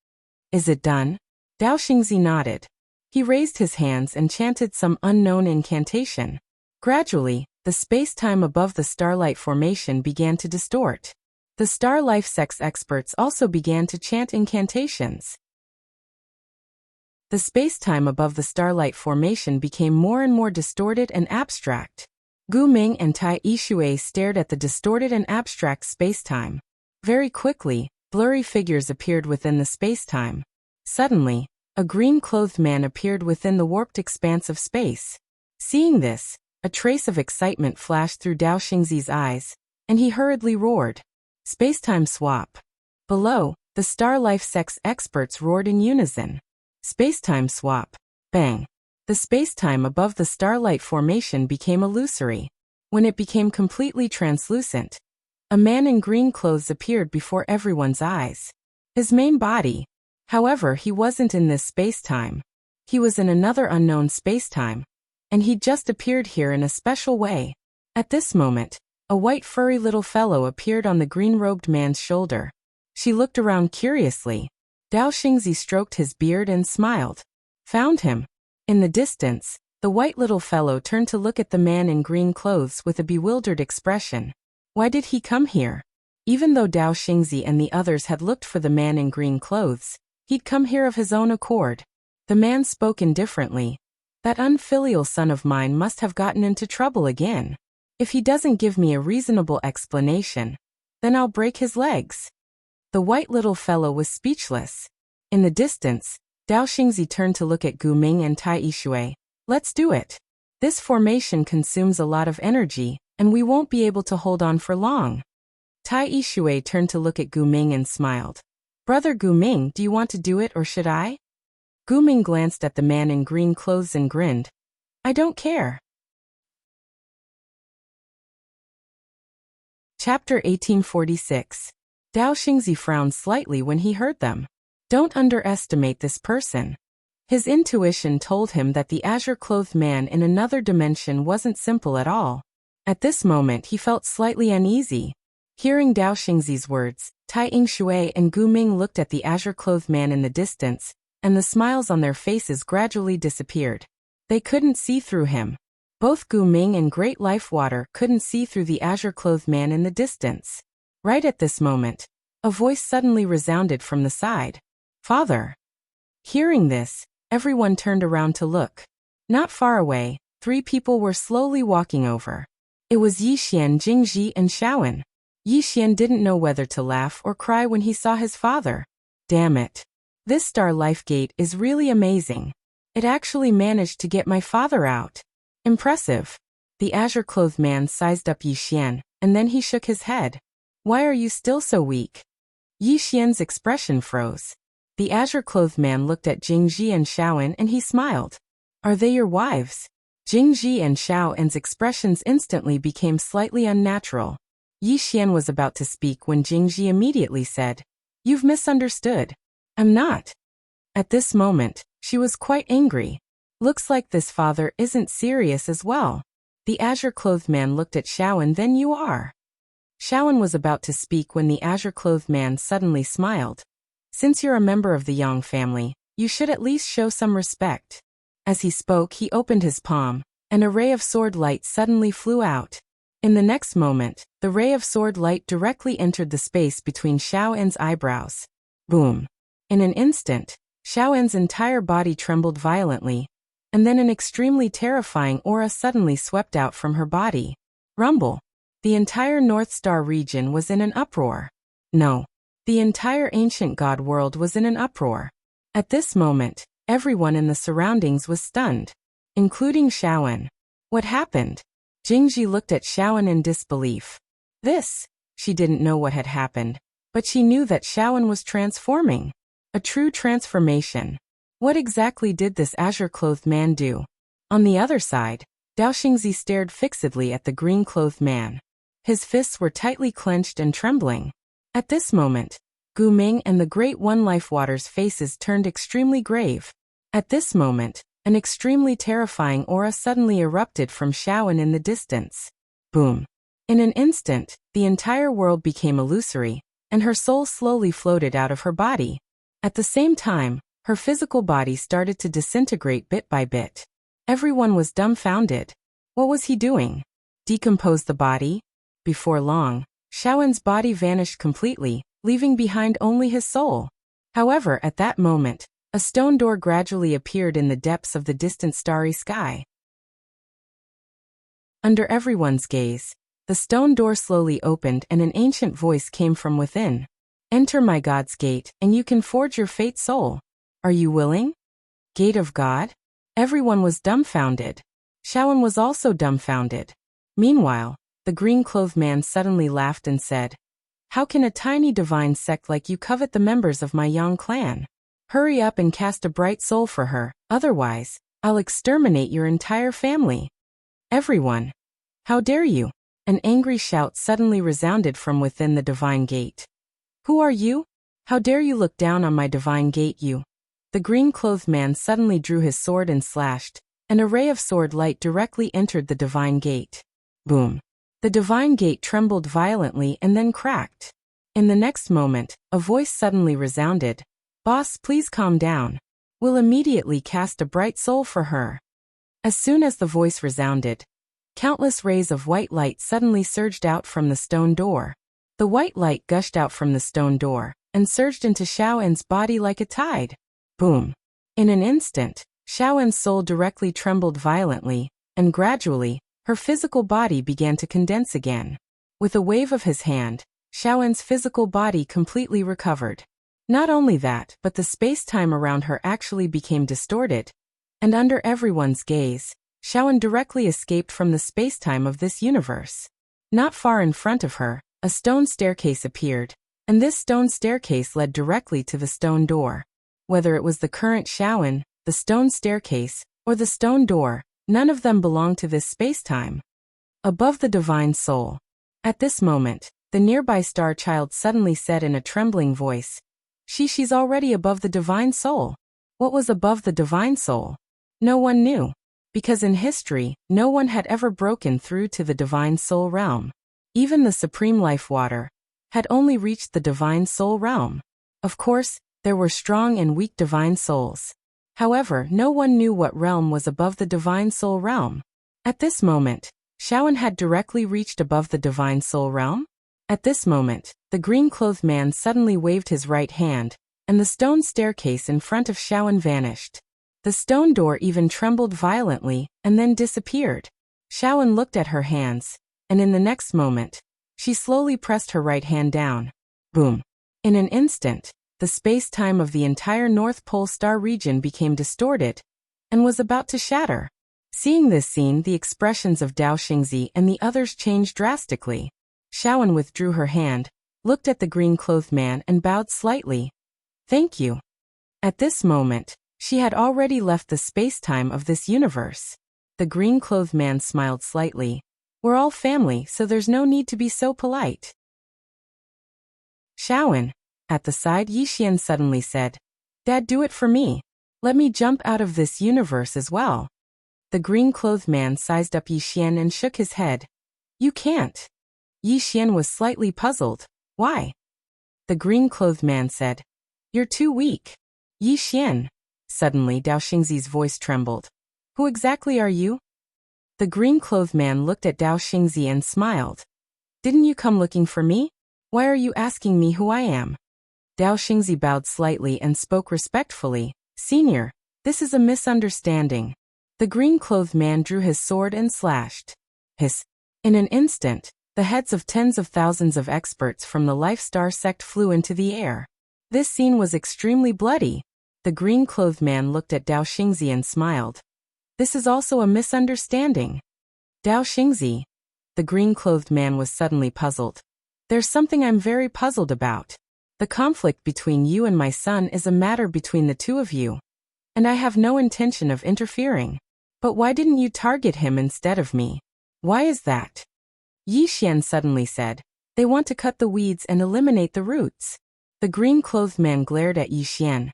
[SPEAKER 1] is it done? Dao Xingzi nodded. He raised his hands and chanted some unknown incantation. Gradually, the space-time above the starlight formation began to distort. The Star Life Sect's experts also began to chant incantations. The space-time above the starlight formation became more and more distorted and abstract. Gu Ming and Tai Yishui stared at the distorted and abstract space-time. Very quickly, blurry figures appeared within the space-time. Suddenly, a green-clothed man appeared within the warped expanse of space. Seeing this, a trace of excitement flashed through Dao Xingzi's eyes, and he hurriedly roared. Space-time swap. Below, the Star Life Sect's experts roared in unison. Space-time swap. Bang. The space-time above the starlight formation became illusory. When it became completely translucent, a man in green clothes appeared before everyone's eyes. His main body. However, he wasn't in this space-time. He was in another unknown space-time, and he'd just appeared here in a special way. At this moment, a white furry little fellow appeared on the green-robed man's shoulder. She looked around curiously. Dao Xingzi stroked his beard and smiled. Found him. In the distance, the white little fellow turned to look at the man in green clothes with a bewildered expression. Why did he come here? Even though Dao Xingzi and the others had looked for the man in green clothes, he'd come here of his own accord. The man spoke indifferently. That unfilial son of mine must have gotten into trouble again. If he doesn't give me a reasonable explanation, then I'll break his legs. The white little fellow was speechless. In the distance, Dao Xingzi turned to look at Gu Ming and Tai Yishui. Let's do it. This formation consumes a lot of energy, and we won't be able to hold on for long. Tai Yishui turned to look at Gu Ming and smiled. Brother Gu Ming, do you want to do it or should I? Gu Ming glanced at the man in green clothes and grinned. I don't care. Chapter 1846. Dao Xingzi frowned slightly when he heard them. Don't underestimate this person. His intuition told him that the azure-clothed man in another dimension wasn't simple at all. At this moment he felt slightly uneasy. Hearing Dao Xingzi's words, Tai Yingshui and Gu Ming looked at the azure-clothed man in the distance, and the smiles on their faces gradually disappeared. They couldn't see through him. Both Gu Ming and Great Life Water couldn't see through the azure-clothed man in the distance. Right at this moment, a voice suddenly resounded from the side. Father! Hearing this, everyone turned around to look. Not far away, 3 people were slowly walking over. It was Yixian, Jingji, and Shaoan. Yixian didn't know whether to laugh or cry when he saw his father. Damn it. This Star Life Gate is really amazing. It actually managed to get my father out. Impressive. The azure-clothed man sized up Yixian, and then he shook his head. Why are you still so weak? Yixian's expression froze. The azure-clothed man looked at Jingji and Shaoan and he smiled. Are they your wives? Jingji and Shaoan's expressions instantly became slightly unnatural. Yixian was about to speak when Jingji immediately said, You've misunderstood. I'm not. At this moment, she was quite angry. Looks like this father isn't serious as well. The azure-clothed man looked at Shaoan. Then you are. Shaoan was about to speak when the azure-clothed man suddenly smiled. Since you're a member of the Yang family, you should at least show some respect. As he spoke, he opened his palm. An array of sword light suddenly flew out. In the next moment, the ray of sword light directly entered the space between Shaoan's eyebrows. Boom. In an instant, Shaoan's entire body trembled violently, and then an extremely terrifying aura suddenly swept out from her body. Rumble. The entire North Star region was in an uproar. No. The entire ancient god world was in an uproar. At this moment, everyone in the surroundings was stunned, including Shaoan. What happened? Jingji looked at Shaoan in disbelief. She didn't know what had happened, but she knew that Shaoan was transforming. A true transformation. What exactly did this azure-clothed man do? On the other side, Dao Xingzi stared fixedly at the green-clothed man. His fists were tightly clenched and trembling. At this moment, Gu Ming and the Great One Life Water's faces turned extremely grave. At this moment, an extremely terrifying aura suddenly erupted from Shaoan in the distance. Boom. In an instant, the entire world became illusory, and her soul slowly floated out of her body. At the same time, her physical body started to disintegrate bit by bit. Everyone was dumbfounded. What was he doing? Decompose the body? Before long, Shaoan's body vanished completely, leaving behind only his soul. However, at that moment, a stone door gradually appeared in the depths of the distant starry sky. Under everyone's gaze, the stone door slowly opened and an ancient voice came from within. Enter my God's gate, and you can forge your fate soul. Are you willing? Gate of God? Everyone was dumbfounded. Shaoan was also dumbfounded. Meanwhile, the green-clothed man suddenly laughed and said, How can a tiny divine sect like you covet the members of my Yang clan? Hurry up and cast a bright soul for her, otherwise, I'll exterminate your entire family. Everyone. How dare you? An angry shout suddenly resounded from within the divine gate. Who are you? How dare you look down on my divine gate, you? The green-clothed man suddenly drew his sword and slashed. An array of sword light directly entered the divine gate. Boom. The divine gate trembled violently and then cracked. In the next moment, a voice suddenly resounded. Boss, please calm down. We'll immediately cast a bright soul for her. As soon as the voice resounded, countless rays of white light suddenly surged out from the stone door. The white light gushed out from the stone door and surged into Shaoan's body like a tide. Boom. In an instant, Shaoan's soul directly trembled violently, and gradually, her physical body began to condense again. With a wave of his hand, Shaoan's physical body completely recovered. Not only that, but the space-time around her actually became distorted, and under everyone's gaze, Shaoan directly escaped from the space-time of this universe. Not far in front of her, a stone staircase appeared, and this stone staircase led directly to the stone door. Whether it was the current Shaoan, the stone staircase, or the stone door, none of them belonged to this space-time. Above the divine soul, At this moment, the nearby star child suddenly said in a trembling voice, She's already above the divine soul. What was above the divine soul? No one knew. Because in history, no one had ever broken through to the divine soul realm. Even the supreme life water had only reached the divine soul realm. Of course, there were strong and weak divine souls. However, no one knew what realm was above the divine soul realm. At this moment, Shawan had directly reached above the divine soul realm. At this moment, the green-clothed man suddenly waved his right hand, and the stone staircase in front of Shawan vanished. The stone door even trembled violently, and then disappeared. Shawan looked at her hands, and in the next moment, she slowly pressed her right hand down. Boom! In an instant, the space-time of the entire North Pole star region became distorted, and was about to shatter. Seeing this scene, the expressions of Dao Xingzi and the others changed drastically. Shawan withdrew her hand, looked at the green-clothed man and bowed slightly. Thank you. At this moment, she had already left the space-time of this universe. The green-clothed man smiled slightly. We're all family, so there's no need to be so polite. Shawan. At the side, Yixian suddenly said, Dad, do it for me. Let me jump out of this universe as well. The green-clothed man sized up Yixian and shook his head. You can't. Yixian was slightly puzzled. Why? The green-clothed man said, You're too weak. Yixian. Suddenly, Dao Xingzi's voice trembled. Who exactly are you? The green-clothed man looked at Dao Xingzi and smiled. Didn't you come looking for me? Why are you asking me who I am? Dao Xingzi bowed slightly and spoke respectfully. Senior, this is a misunderstanding. The green-clothed man drew his sword and slashed. Hiss. In an instant, the heads of tens of thousands of experts from the Life Star sect flew into the air. This scene was extremely bloody. The green-clothed man looked at Dao Xingzi and smiled. This is also a misunderstanding. Dao Xingzi. The green-clothed man was suddenly puzzled. There's something I'm very puzzled about. The conflict between you and my son is a matter between the two of you. And I have no intention of interfering. But why didn't you target him instead of me? Why is that? Yixian suddenly said, They want to cut the weeds and eliminate the roots. The green-clothed man glared at Yixian.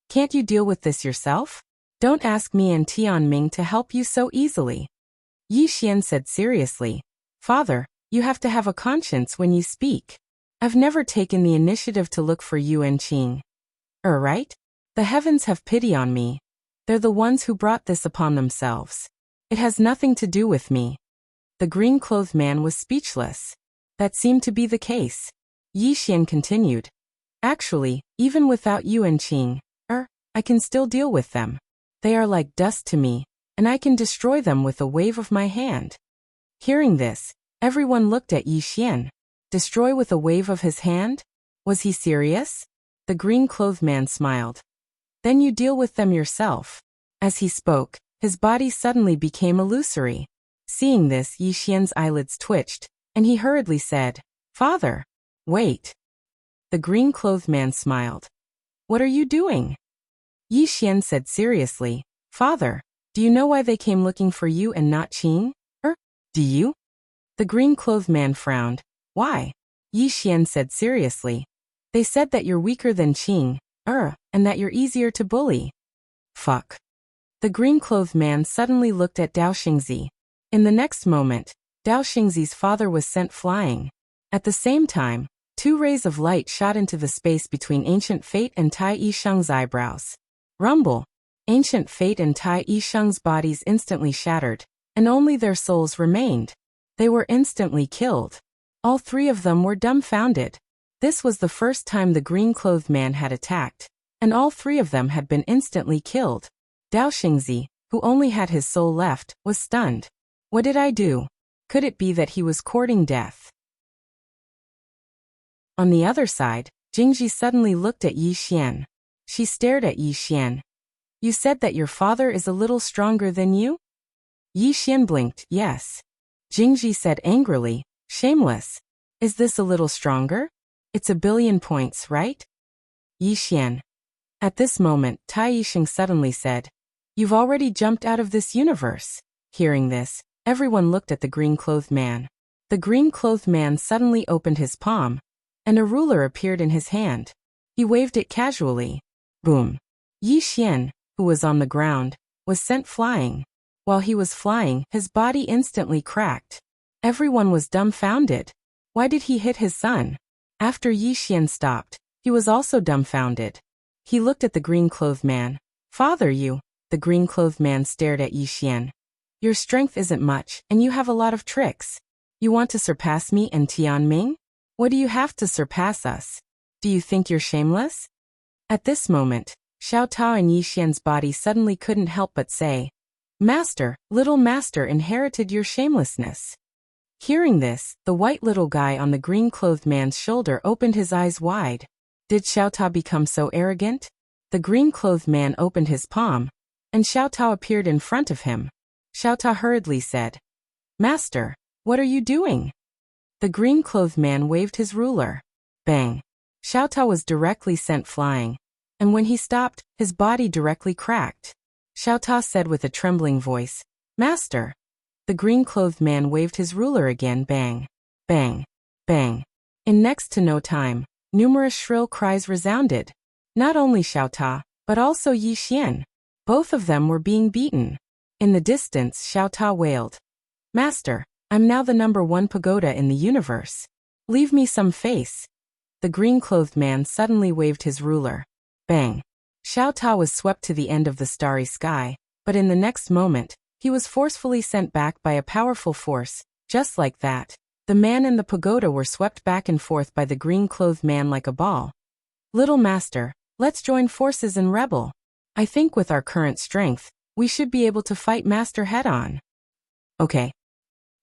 [SPEAKER 1] Can't you deal with this yourself? Don't ask me and Tianming to help you so easily. Yixian said seriously, Father, you have to have a conscience when you speak. I've never taken the initiative to look for Yuan Qing. Right? The heavens have pity on me. They're the ones who brought this upon themselves. It has nothing to do with me. The green-clothed man was speechless. That seemed to be the case. Yixian continued. Actually, even without Yuan Qing, I can still deal with them. They are like dust to me, and I can destroy them with a wave of my hand. Hearing this, everyone looked at Yixian. Destroy with a wave of his hand? Was he serious? The green-clothed man smiled. Then you deal with them yourself. As he spoke, his body suddenly became illusory. Seeing this, Yixian's eyelids twitched, and he hurriedly said, Father, wait. The green-clothed man smiled. What are you doing? Yixian said seriously, Father, do you know why they came looking for you and not Qing? Do you? The green-clothed man frowned. Why? Yixian said seriously. They said that you're weaker than Qing, and that you're easier to bully. Fuck. The green-clothed man suddenly looked at Dao Xingzi. In the next moment, Dao Xingzi's father was sent flying. At the same time, two rays of light shot into the space between Ancient Fate and Tai Yisheng's eyebrows. Rumble. Ancient Fate and Tai Yisheng's bodies instantly shattered, and only their souls remained. They were instantly killed. All three of them were dumbfounded. This was the first time the green-clothed man had attacked, and all three of them had been instantly killed. Dao Xingzi, who only had his soul left, was stunned. What did I do? Could it be that he was courting death? On the other side, Jingji suddenly looked at Yixian. She stared at Yixian. You said that your father is a little stronger than you? Yixian blinked, yes. Jingji said angrily, shameless. Is this a little stronger? It's 1 billion points, right? Yixian. At this moment, Tai Yisheng suddenly said, You've already jumped out of this universe. Hearing this, everyone looked at the green-clothed man. The green-clothed man suddenly opened his palm, and a ruler appeared in his hand. He waved it casually. Boom. Yi Xian, who was on the ground, was sent flying. While he was flying, his body instantly cracked. Everyone was dumbfounded. Why did he hit his son? After Yi Xian stopped, he was also dumbfounded. He looked at the green-clothed man. Father, you. The green-clothed man stared at Yi Xian. Your strength isn't much, and you have a lot of tricks. You want to surpass me and Tianming? What do you have to surpass us? Do you think you're shameless? At this moment, Xiao Tao and Yi Xian's body suddenly couldn't help but say, Master, little master inherited your shamelessness. Hearing this, the white little guy on the green-clothed man's shoulder opened his eyes wide. Did Xiao Tao become so arrogant? The green-clothed man opened his palm, and Xiao Tao appeared in front of him. Xiao Tao hurriedly said, Master, what are you doing? The green-clothed man waved his ruler. Bang! Xiao Tao was directly sent flying, and when he stopped, his body directly cracked. Xiao Tao said with a trembling voice, Master. The green-clothed man waved his ruler again. Bang! Bang! Bang! In next to no time, numerous shrill cries resounded. Not only Xiao Tao, but also Yi Xian. Both of them were being beaten. In the distance, Xiao Tao wailed, Master, I'm now the #1 pagoda in the universe. Leave me some face. The green-clothed man suddenly waved his ruler. Bang! Xiao Tao was swept to the end of the starry sky, but in the next moment, he was forcefully sent back by a powerful force. Just like that, the man and the pagoda were swept back and forth by the green-clothed man like a ball. Little master, let's join forces and rebel. I think with our current strength, we should be able to fight master head-on. Okay.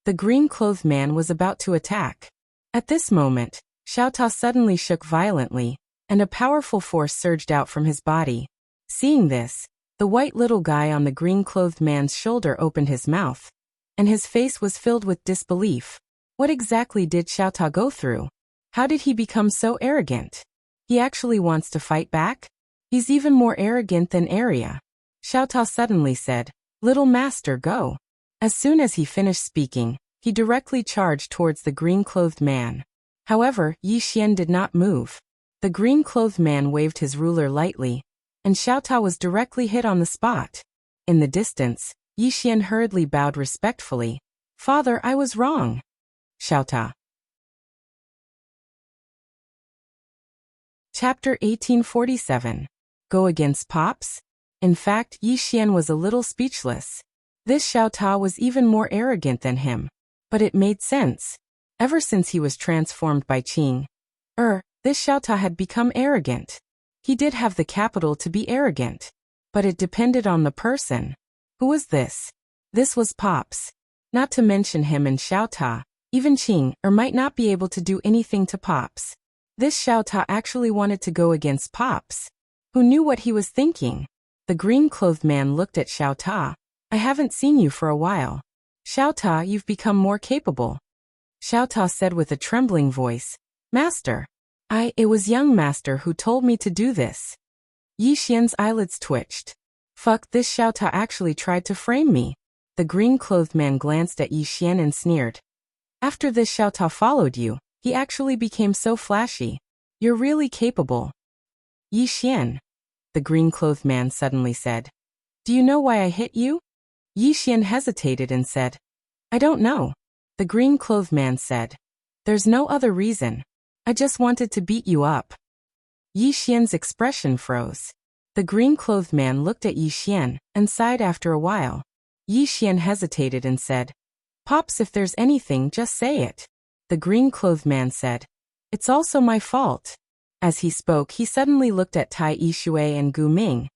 [SPEAKER 1] The green-clothed man was about to attack. At this moment, Xiao Tao suddenly shook violently, and a powerful force surged out from his body. Seeing this, the white little guy on the green-clothed man's shoulder opened his mouth, and his face was filled with disbelief. What exactly did Xiao Tao go through? How did he become so arrogant? He actually wants to fight back? He's even more arrogant than Arya. Xiao Tao suddenly said, Little master, go. As soon as he finished speaking, he directly charged towards the green-clothed man. However, Yi Xian did not move. The green-clothed man waved his ruler lightly, and Xiao Tao was directly hit on the spot. In the distance, Yi Xian hurriedly bowed respectfully. Father, I was wrong. Xiao Tao. Chapter 1847. Go against Pops? In fact, Yi Xian was a little speechless. This Xiao Tao was even more arrogant than him. But it made sense. Ever since he was transformed by Qing, this Xiao Tao had become arrogant. He did have the capital to be arrogant, but it depended on the person. Who was this? This was Pops. Not to mention him and Xiao Tao, even Qing might not be able to do anything to Pops. This Xiao Tao actually wanted to go against Pops. Who knew what he was thinking? The green-clothed man looked at Xiao Tao. I haven't seen you for a while. Xiao Tao, you've become more capable. Xiao Tao said with a trembling voice, Master. It was young master who told me to do this. Yi Xian's eyelids twitched. Fuck, this Xiao Tao actually tried to frame me. The green-clothed man glanced at Yi Xian and sneered. After this Xiao Tao followed you, he actually became so flashy. You're really capable. Yi Xian. The green-clothed man suddenly said. Do you know why I hit you? Yi Xian hesitated and said, I don't know. The green-clothed man said, There's no other reason. I just wanted to beat you up. Yi Xian's expression froze. The green-clothed man looked at Yi Xian and sighed after a while. Yi Xian hesitated and said, Pops, if there's anything, just say it. The green-clothed man said, It's also my fault. As he spoke, he suddenly looked at Tai Yishui and Gu Ming.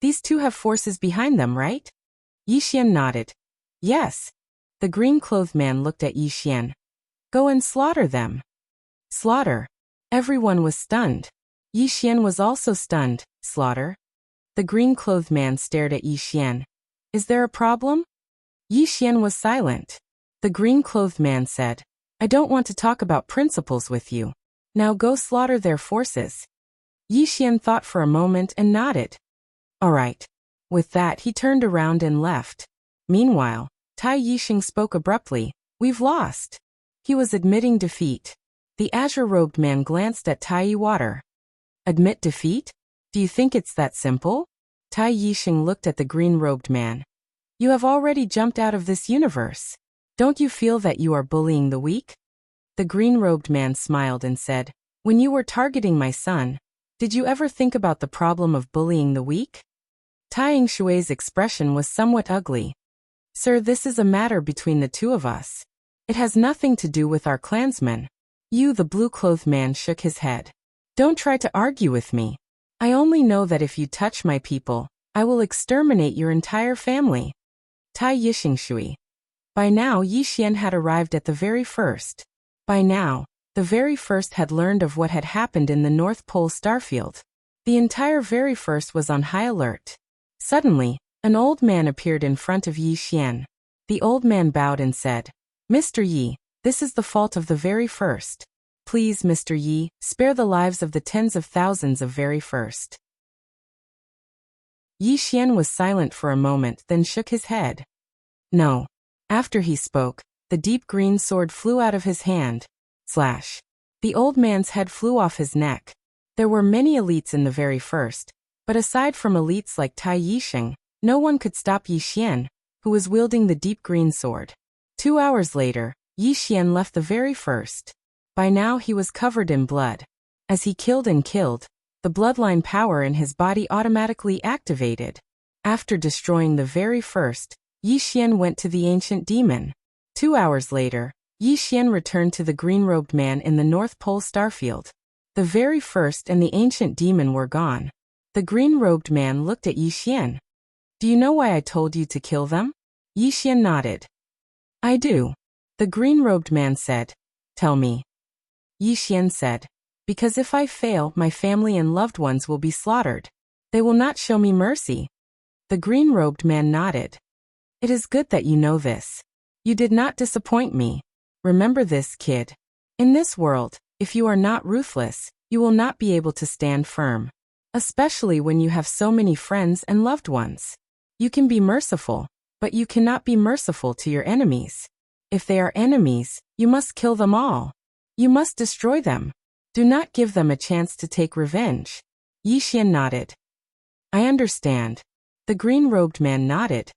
[SPEAKER 1] These two have forces behind them, right? Yi Xian nodded. Yes. The green-clothed man looked at Yi Xian. Go and slaughter them. Slaughter. Everyone was stunned. Yi Xian was also stunned. Slaughter? The green-clothed man stared at Yi Xian. Is there a problem? Yi Xian was silent. The green-clothed man said, I don't want to talk about principles with you. Now go slaughter their forces. Yi Xian thought for a moment and nodded. All right. With that, he turned around and left. Meanwhile, Tai Yixing spoke abruptly. We've lost. He was admitting defeat. The azure-robed man glanced at Tai Water. Admit defeat? Do you think it's that simple? Tai Yixing looked at the green-robed man. You have already jumped out of this universe. Don't you feel that you are bullying the weak? The green-robed man smiled and said, when you were targeting my son, did you ever think about the problem of bullying the weak? Tai Yingshui's expression was somewhat ugly. Sir, this is a matter between the two of us. It has nothing to do with our clansmen. You, the blue-clothed man, shook his head. Don't try to argue with me. I only know that if you touch my people, I will exterminate your entire family. Tai Yixingshui. By now Yi Xian had arrived at the very first. By now, the very first had learned of what had happened in the North Pole starfield. The entire very first was on high alert. Suddenly, an old man appeared in front of Yi Xian. The old man bowed and said, Mr. Yi, this is the fault of the very first. Please, Mr. Yi, spare the lives of the tens of thousands of very first. Yi Xian was silent for a moment, then shook his head. No. After he spoke, the deep green sword flew out of his hand. Slash. The old man's head flew off his neck. There were many elites in the very first, but aside from elites like Tai Yixing, no one could stop Yi Xian, who was wielding the deep green sword. 2 hours later, Yi Xian left the very first. By now he was covered in blood. As he killed and killed, the bloodline power in his body automatically activated. After destroying the very first, Yi Xian went to the ancient demon. 2 hours later, Yi Xian returned to the green-robed man in the North Pole starfield. The very first and the ancient demon were gone. The green-robed man looked at Yi Xian. Do you know why I told you to kill them? Yi Xian nodded. I do. The green-robed man said. Tell me. Yi Xian said. Because if I fail, my family and loved ones will be slaughtered. They will not show me mercy. The green-robed man nodded. It is good that you know this. You did not disappoint me. Remember this, kid. In this world, if you are not ruthless, you will not be able to stand firm. Especially when you have so many friends and loved ones. You can be merciful, but you cannot be merciful to your enemies. If they are enemies, you must kill them all. You must destroy them. Do not give them a chance to take revenge. Yi Xian nodded. I understand. The green-robed man nodded.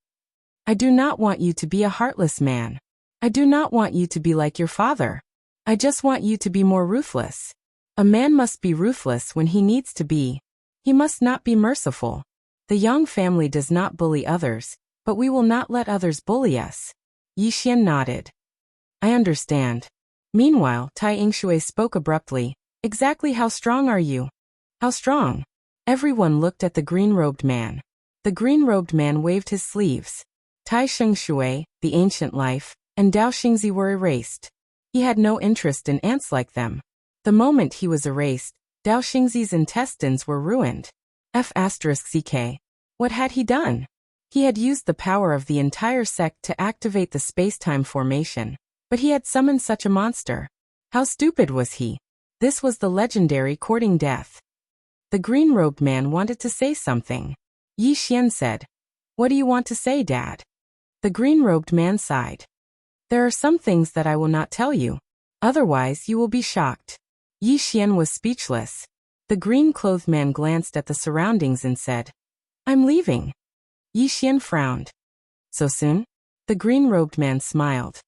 [SPEAKER 1] I do not want you to be a heartless man. I do not want you to be like your father. I just want you to be more ruthless. A man must be ruthless when he needs to be. He must not be merciful. The Yang family does not bully others, but we will not let others bully us. Yi Xian nodded. I understand. Meanwhile, Tai Yingshui spoke abruptly. Exactly how strong are you? How strong? Everyone looked at the green-robed man. The green-robed man waved his sleeves. Tai Yingshui, the ancient life, and Dao Xingzi were erased. He had no interest in ants like them. The moment he was erased, Dao Xingzi's intestines were ruined. F***ck. What had he done? He had used the power of the entire sect to activate the space-time formation, but he had summoned such a monster. How stupid was he? This was the legendary courting death. The green-robed man wanted to say something. Yi Xian said, What do you want to say, Dad? The green-robed man sighed. There are some things that I will not tell you. Otherwise you will be shocked. Yi Xian was speechless. The green-clothed man glanced at the surroundings and said, I'm leaving. Yi Xian frowned. So soon? The green-robed man smiled.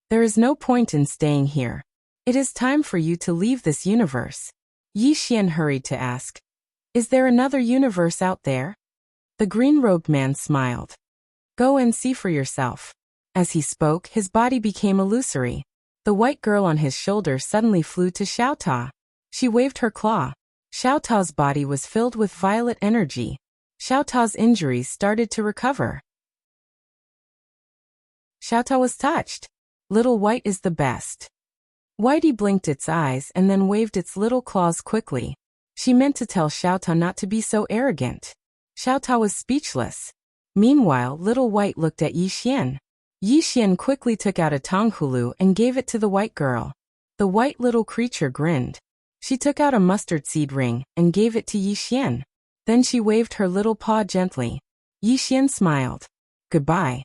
[SPEAKER 1] There is no point in staying here. It is time for you to leave this universe. Yi Xian hurried to ask, Is there another universe out there? The green-robed man smiled. Go and see for yourself. As he spoke, his body became illusory. The white girl on his shoulder suddenly flew to Xiao Ta. She waved her claw. Xiao Ta's body was filled with violet energy. Xiao Ta's injuries started to recover. Xiao Ta was touched. Little White is the best. Whitey blinked its eyes and then waved its little claws quickly. She meant to tell Xiao Ta not to be so arrogant. Xiao Ta was speechless. Meanwhile, Little White looked at Yi Xian. Yi Xian quickly took out a tonghulu and gave it to the white girl. The white little creature grinned. She took out a mustard seed ring and gave it to Yi Xian. Then she waved her little paw gently. Yi Xian smiled. Goodbye.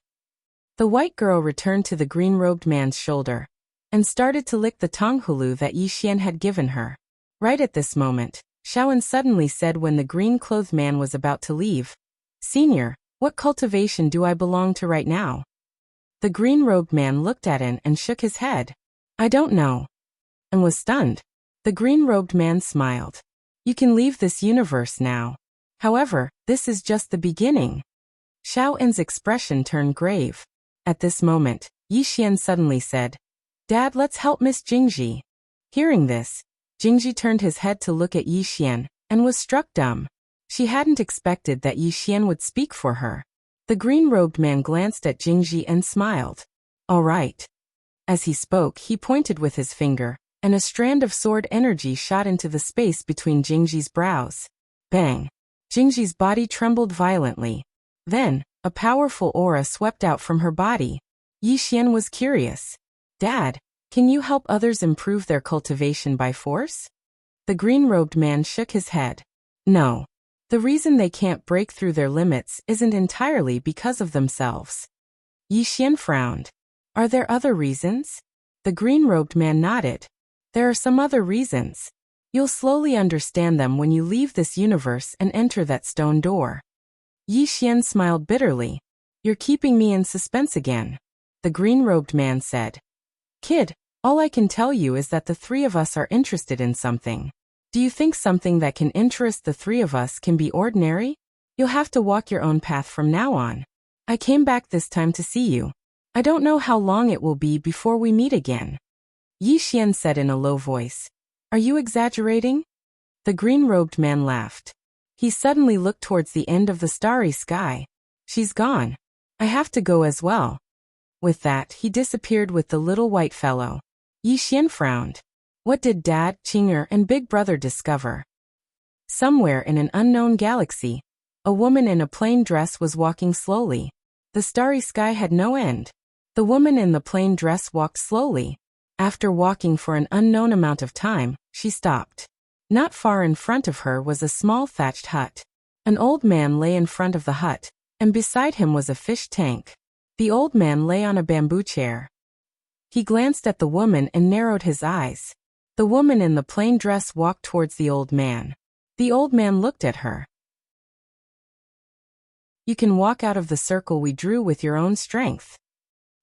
[SPEAKER 1] The white girl returned to the green-robed man's shoulder. and started to lick the tonghulu that Yi Xian had given her. Right at this moment, Shaoan suddenly said when the green-clothed man was about to leave, "Senior, what cultivation do I belong to right now?" The green-robed man looked at An and shook his head. "I don't know," and was stunned. The green-robed man smiled. "You can leave this universe now. However, this is just the beginning." Xiao An's expression turned grave. At this moment, Yi Xian suddenly said, "Dad, let's help Miss Jingji." Hearing this, Jingji turned his head to look at Yi Xian, and was struck dumb. She hadn't expected that Yi Xian would speak for her. The green-robed man glanced at Jingji and smiled. "All right." As he spoke, he pointed with his finger, and a strand of sword energy shot into the space between Jingji's brows. Bang! Jingji's body trembled violently. Then, a powerful aura swept out from her body. Yi Xian was curious. "Dad, can you help others improve their cultivation by force?" The green-robed man shook his head. "No. The reason they can't break through their limits isn't entirely because of themselves." Yi Xian frowned. "Are there other reasons?" The green-robed man nodded. "There are some other reasons. You'll slowly understand them when you leave this universe and enter that stone door." Yi Xian smiled bitterly. "You're keeping me in suspense again," the green-robed man said. "Kid, all I can tell you is that the three of us are interested in something. Do you think something that can interest the three of us can be ordinary? You'll have to walk your own path from now on. I came back this time to see you. I don't know how long it will be before we meet again." Yi Xian said in a low voice. "Are you exaggerating?" The green-robed man laughed. He suddenly looked towards the end of the starry sky. "She's gone. I have to go as well." With that, he disappeared with the little white fellow. Yi Xian frowned. What did Dad, Qinger, and Big Brother discover? Somewhere in an unknown galaxy, a woman in a plain dress was walking slowly. The starry sky had no end. The woman in the plain dress walked slowly. After walking for an unknown amount of time, she stopped. Not far in front of her was a small thatched hut. An old man lay in front of the hut, and beside him was a fish tank. The old man lay on a bamboo chair. He glanced at the woman and narrowed his eyes. The woman in the plain dress walked towards the old man. The old man looked at her. "You can walk out of the circle we drew with your own strength."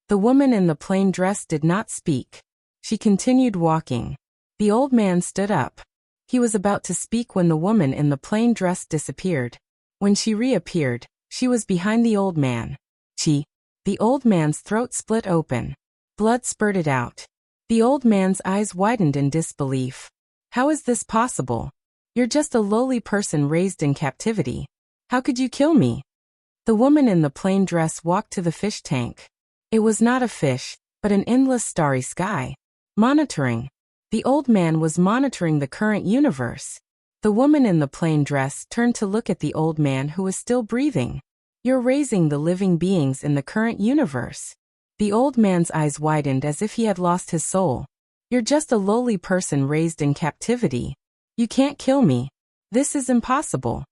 [SPEAKER 1] The woman in the plain dress did not speak. She continued walking. The old man stood up. He was about to speak when the woman in the plain dress disappeared. When she reappeared, she was behind the old man. The old man's throat split open. Blood spurted out. The old man's eyes widened in disbelief. "How is this possible? You're just a lowly person raised in captivity. How could you kill me?" The woman in the plain dress walked to the fish tank. It was not a fish, but an endless starry sky. Monitoring. The old man was monitoring the current universe. The woman in the plain dress turned to look at the old man who was still breathing. "You're raising the living beings in the current universe." The old man's eyes widened as if he had lost his soul. "You're just a lowly person raised in captivity. You can't kill me. This is impossible."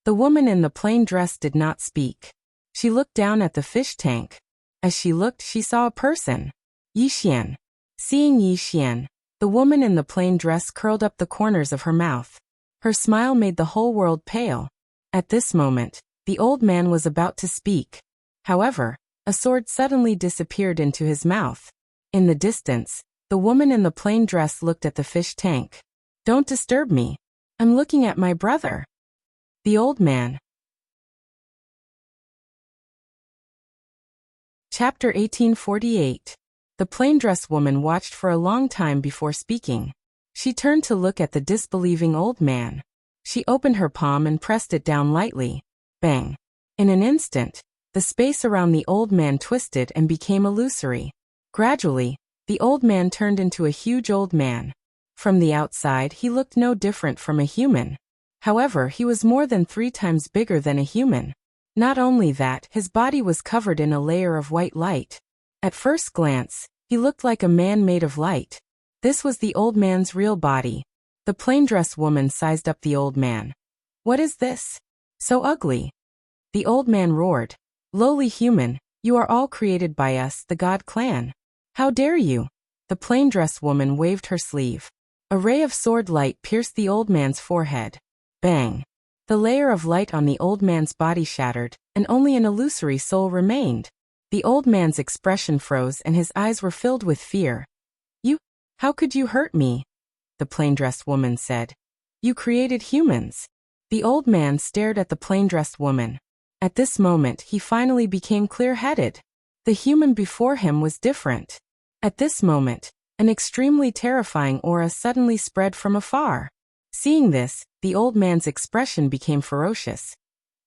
[SPEAKER 1] The woman in the plain dress did not speak. She looked down at the fish tank. As she looked, she saw a person. Yi Xian. Seeing Yi Xian, the woman in the plain dress curled up the corners of her mouth. Her smile made the whole world pale. At this moment, the old man was about to speak. However, a sword suddenly disappeared into his mouth. In the distance, the woman in the plain dress looked at the fish tank. "Don't disturb me. I'm looking at my brother." The old man. Chapter 1848. The plain dress woman watched for a long time before speaking. She turned to look at the disbelieving old man. She opened her palm and pressed it down lightly. Bang! In an instant, the space around the old man twisted and became illusory. Gradually, the old man turned into a huge old man. From the outside, he looked no different from a human. However, he was more than 3 times bigger than a human. Not only that, his body was covered in a layer of white light. At first glance, he looked like a man made of light. This was the old man's real body. The plain dress woman sized up the old man. "What is this? So ugly?" The old man roared. "Lowly human, you are all created by us, the God clan. How dare you? The plain-dressed woman waved her sleeve. A ray of sword light pierced the old man's forehead. Bang! The layer of light on the old man's body shattered, and only an illusory soul remained. The old man's expression froze and his eyes were filled with fear. "You? How could you hurt me?" the plain-dressed woman said. "You created humans." The old man stared at the plain-dressed woman. At this moment he finally became clear-headed. The human before him was different. At this moment, an extremely terrifying aura suddenly spread from afar. Seeing this, the old man's expression became ferocious.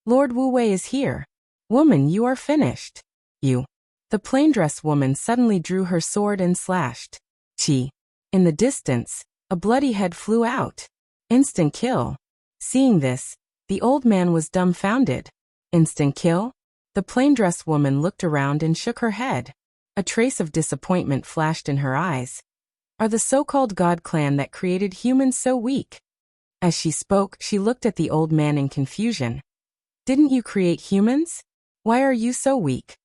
[SPEAKER 1] "Lord Wu Wei is here. Woman, you are finished. You." The plain-dressed woman suddenly drew her sword and slashed. Chi. In the distance, a bloody head flew out. Instant kill. Seeing this, the old man was dumbfounded. Instant kill? The plain-dressed woman looked around and shook her head. A trace of disappointment flashed in her eyes. Are the so-called God clan that created humans so weak? As she spoke, she looked at the old man in confusion. Didn't you create humans? Why are you so weak?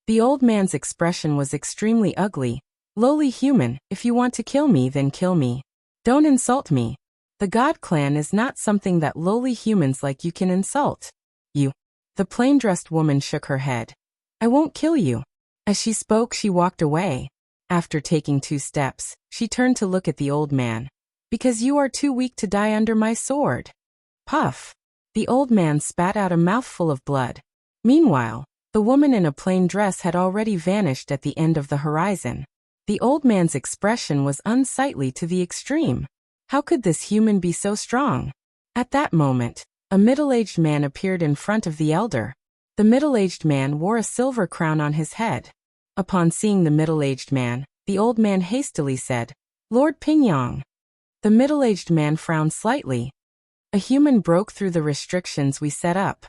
[SPEAKER 1] The old man's expression was extremely ugly. Lowly human, if you want to kill me, then kill me. Don't insult me. The God clan is not something that lowly humans like you can insult. You. The plain-dressed woman shook her head. I won't kill you. As she spoke, she walked away. After taking 2 steps, she turned to look at the old man. Because you are too weak to die under my sword. Puff. The old man spat out a mouthful of blood. Meanwhile, the woman in a plain dress had already vanished at the end of the horizon. The old man's expression was unsightly to the extreme. How could this human be so strong? At that moment, a middle-aged man appeared in front of the elder. The middle-aged man wore a silver crown on his head. Upon seeing the middle-aged man, the old man hastily said, Lord Pingyang. The middle-aged man frowned slightly. A human broke through the restrictions we set up.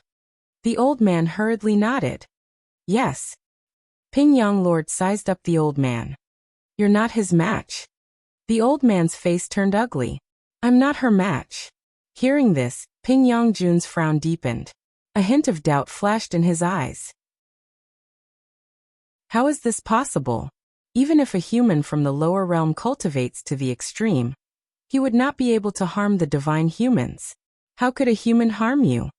[SPEAKER 1] The old man hurriedly nodded. Yes. Pingyang Lord sized up the old man. You're not his match. The old man's face turned ugly. I'm not her match. Hearing this, Pingyang Jun's frown deepened. A hint of doubt flashed in his eyes. How is this possible? Even if a human from the lower realm cultivates to the extreme, he would not be able to harm the divine humans. How could a human harm you?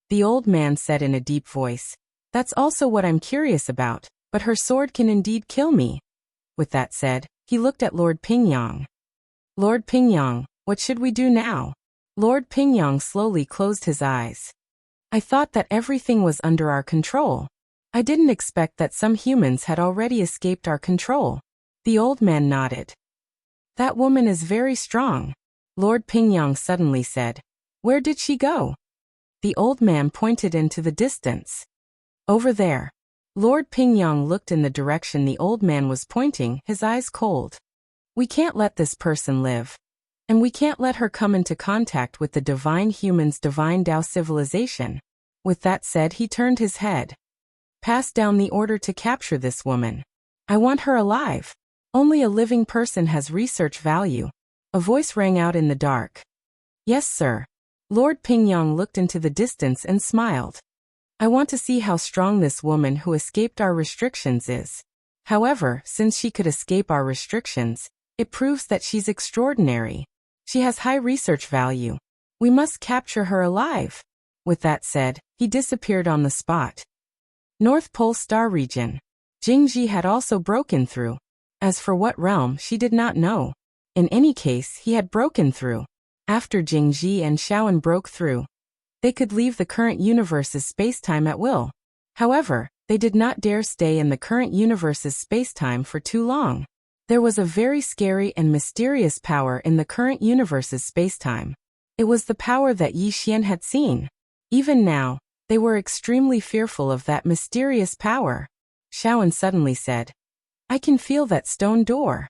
[SPEAKER 1] The old man said in a deep voice. That's also what I'm curious about, but her sword can indeed kill me. With that said, he looked at Lord Pingyang. Lord Pingyang, what should we do now? Lord Pingyang slowly closed his eyes. I thought that everything was under our control. I didn't expect that some humans had already escaped our control. The old man nodded. That woman is very strong. Lord Pingyang suddenly said. Where did she go? The old man pointed into the distance. Over there. Lord Pingyang looked in the direction the old man was pointing, his eyes cold. We can't let this person live. And we can't let her come into contact with the divine human's divine Tao civilization. With that said, he turned his head. Pass down the order to capture this woman. I want her alive. Only a living person has research value. A voice rang out in the dark. Yes, sir. Lord Pingyang looked into the distance and smiled. I want to see how strong this woman who escaped our restrictions is. However, since she could escape our restrictions, it proves that she's extraordinary. She has high research value. We must capture her alive. With that said, he disappeared on the spot. North Pole Star Region. Jingji had also broken through. As for what realm, she did not know. In any case, he had broken through. After Jingji and Shaoan broke through, they could leave the current universe's spacetime at will. However, they did not dare stay in the current universe's spacetime for too long. There was a very scary and mysterious power in the current universe's spacetime. It was the power that Yi Xian had seen. Even now, they were extremely fearful of that mysterious power. Shaoan suddenly said, I can feel that stone door.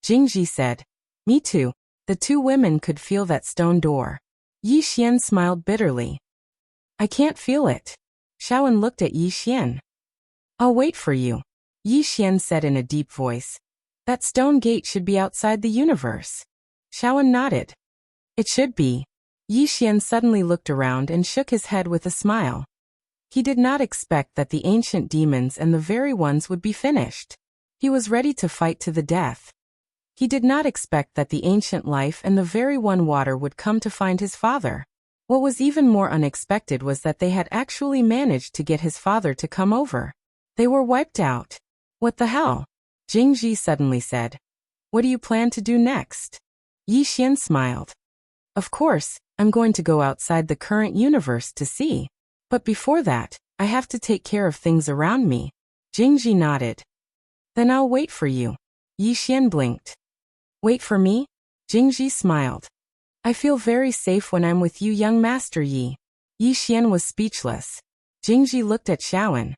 [SPEAKER 1] Jingji said, Me too. The two women could feel that stone door. Yi Xian smiled bitterly. I can't feel it. Shaoan looked at Yi Xian. I'll wait for you. Yi Xian said in a deep voice. That stone gate should be outside the universe. Shaoan nodded. It should be. Yi Xian suddenly looked around and shook his head with a smile. He did not expect that the ancient demons and the very ones would be finished. He was ready to fight to the death. He did not expect that the ancient life and the very one water would come to find his father. What was even more unexpected was that they had actually managed to get his father to come over. They were wiped out. What the hell? Jingji suddenly said. What do you plan to do next? Yi Xian smiled. Of course, I'm going to go outside the current universe to see. But before that, I have to take care of things around me. Jingji nodded. Then I'll wait for you. Yi Xian blinked. Wait for me? Jingji smiled. I feel very safe when I'm with you, young Master Yi. Yi Xian was speechless. Jingji looked at Xiaoan.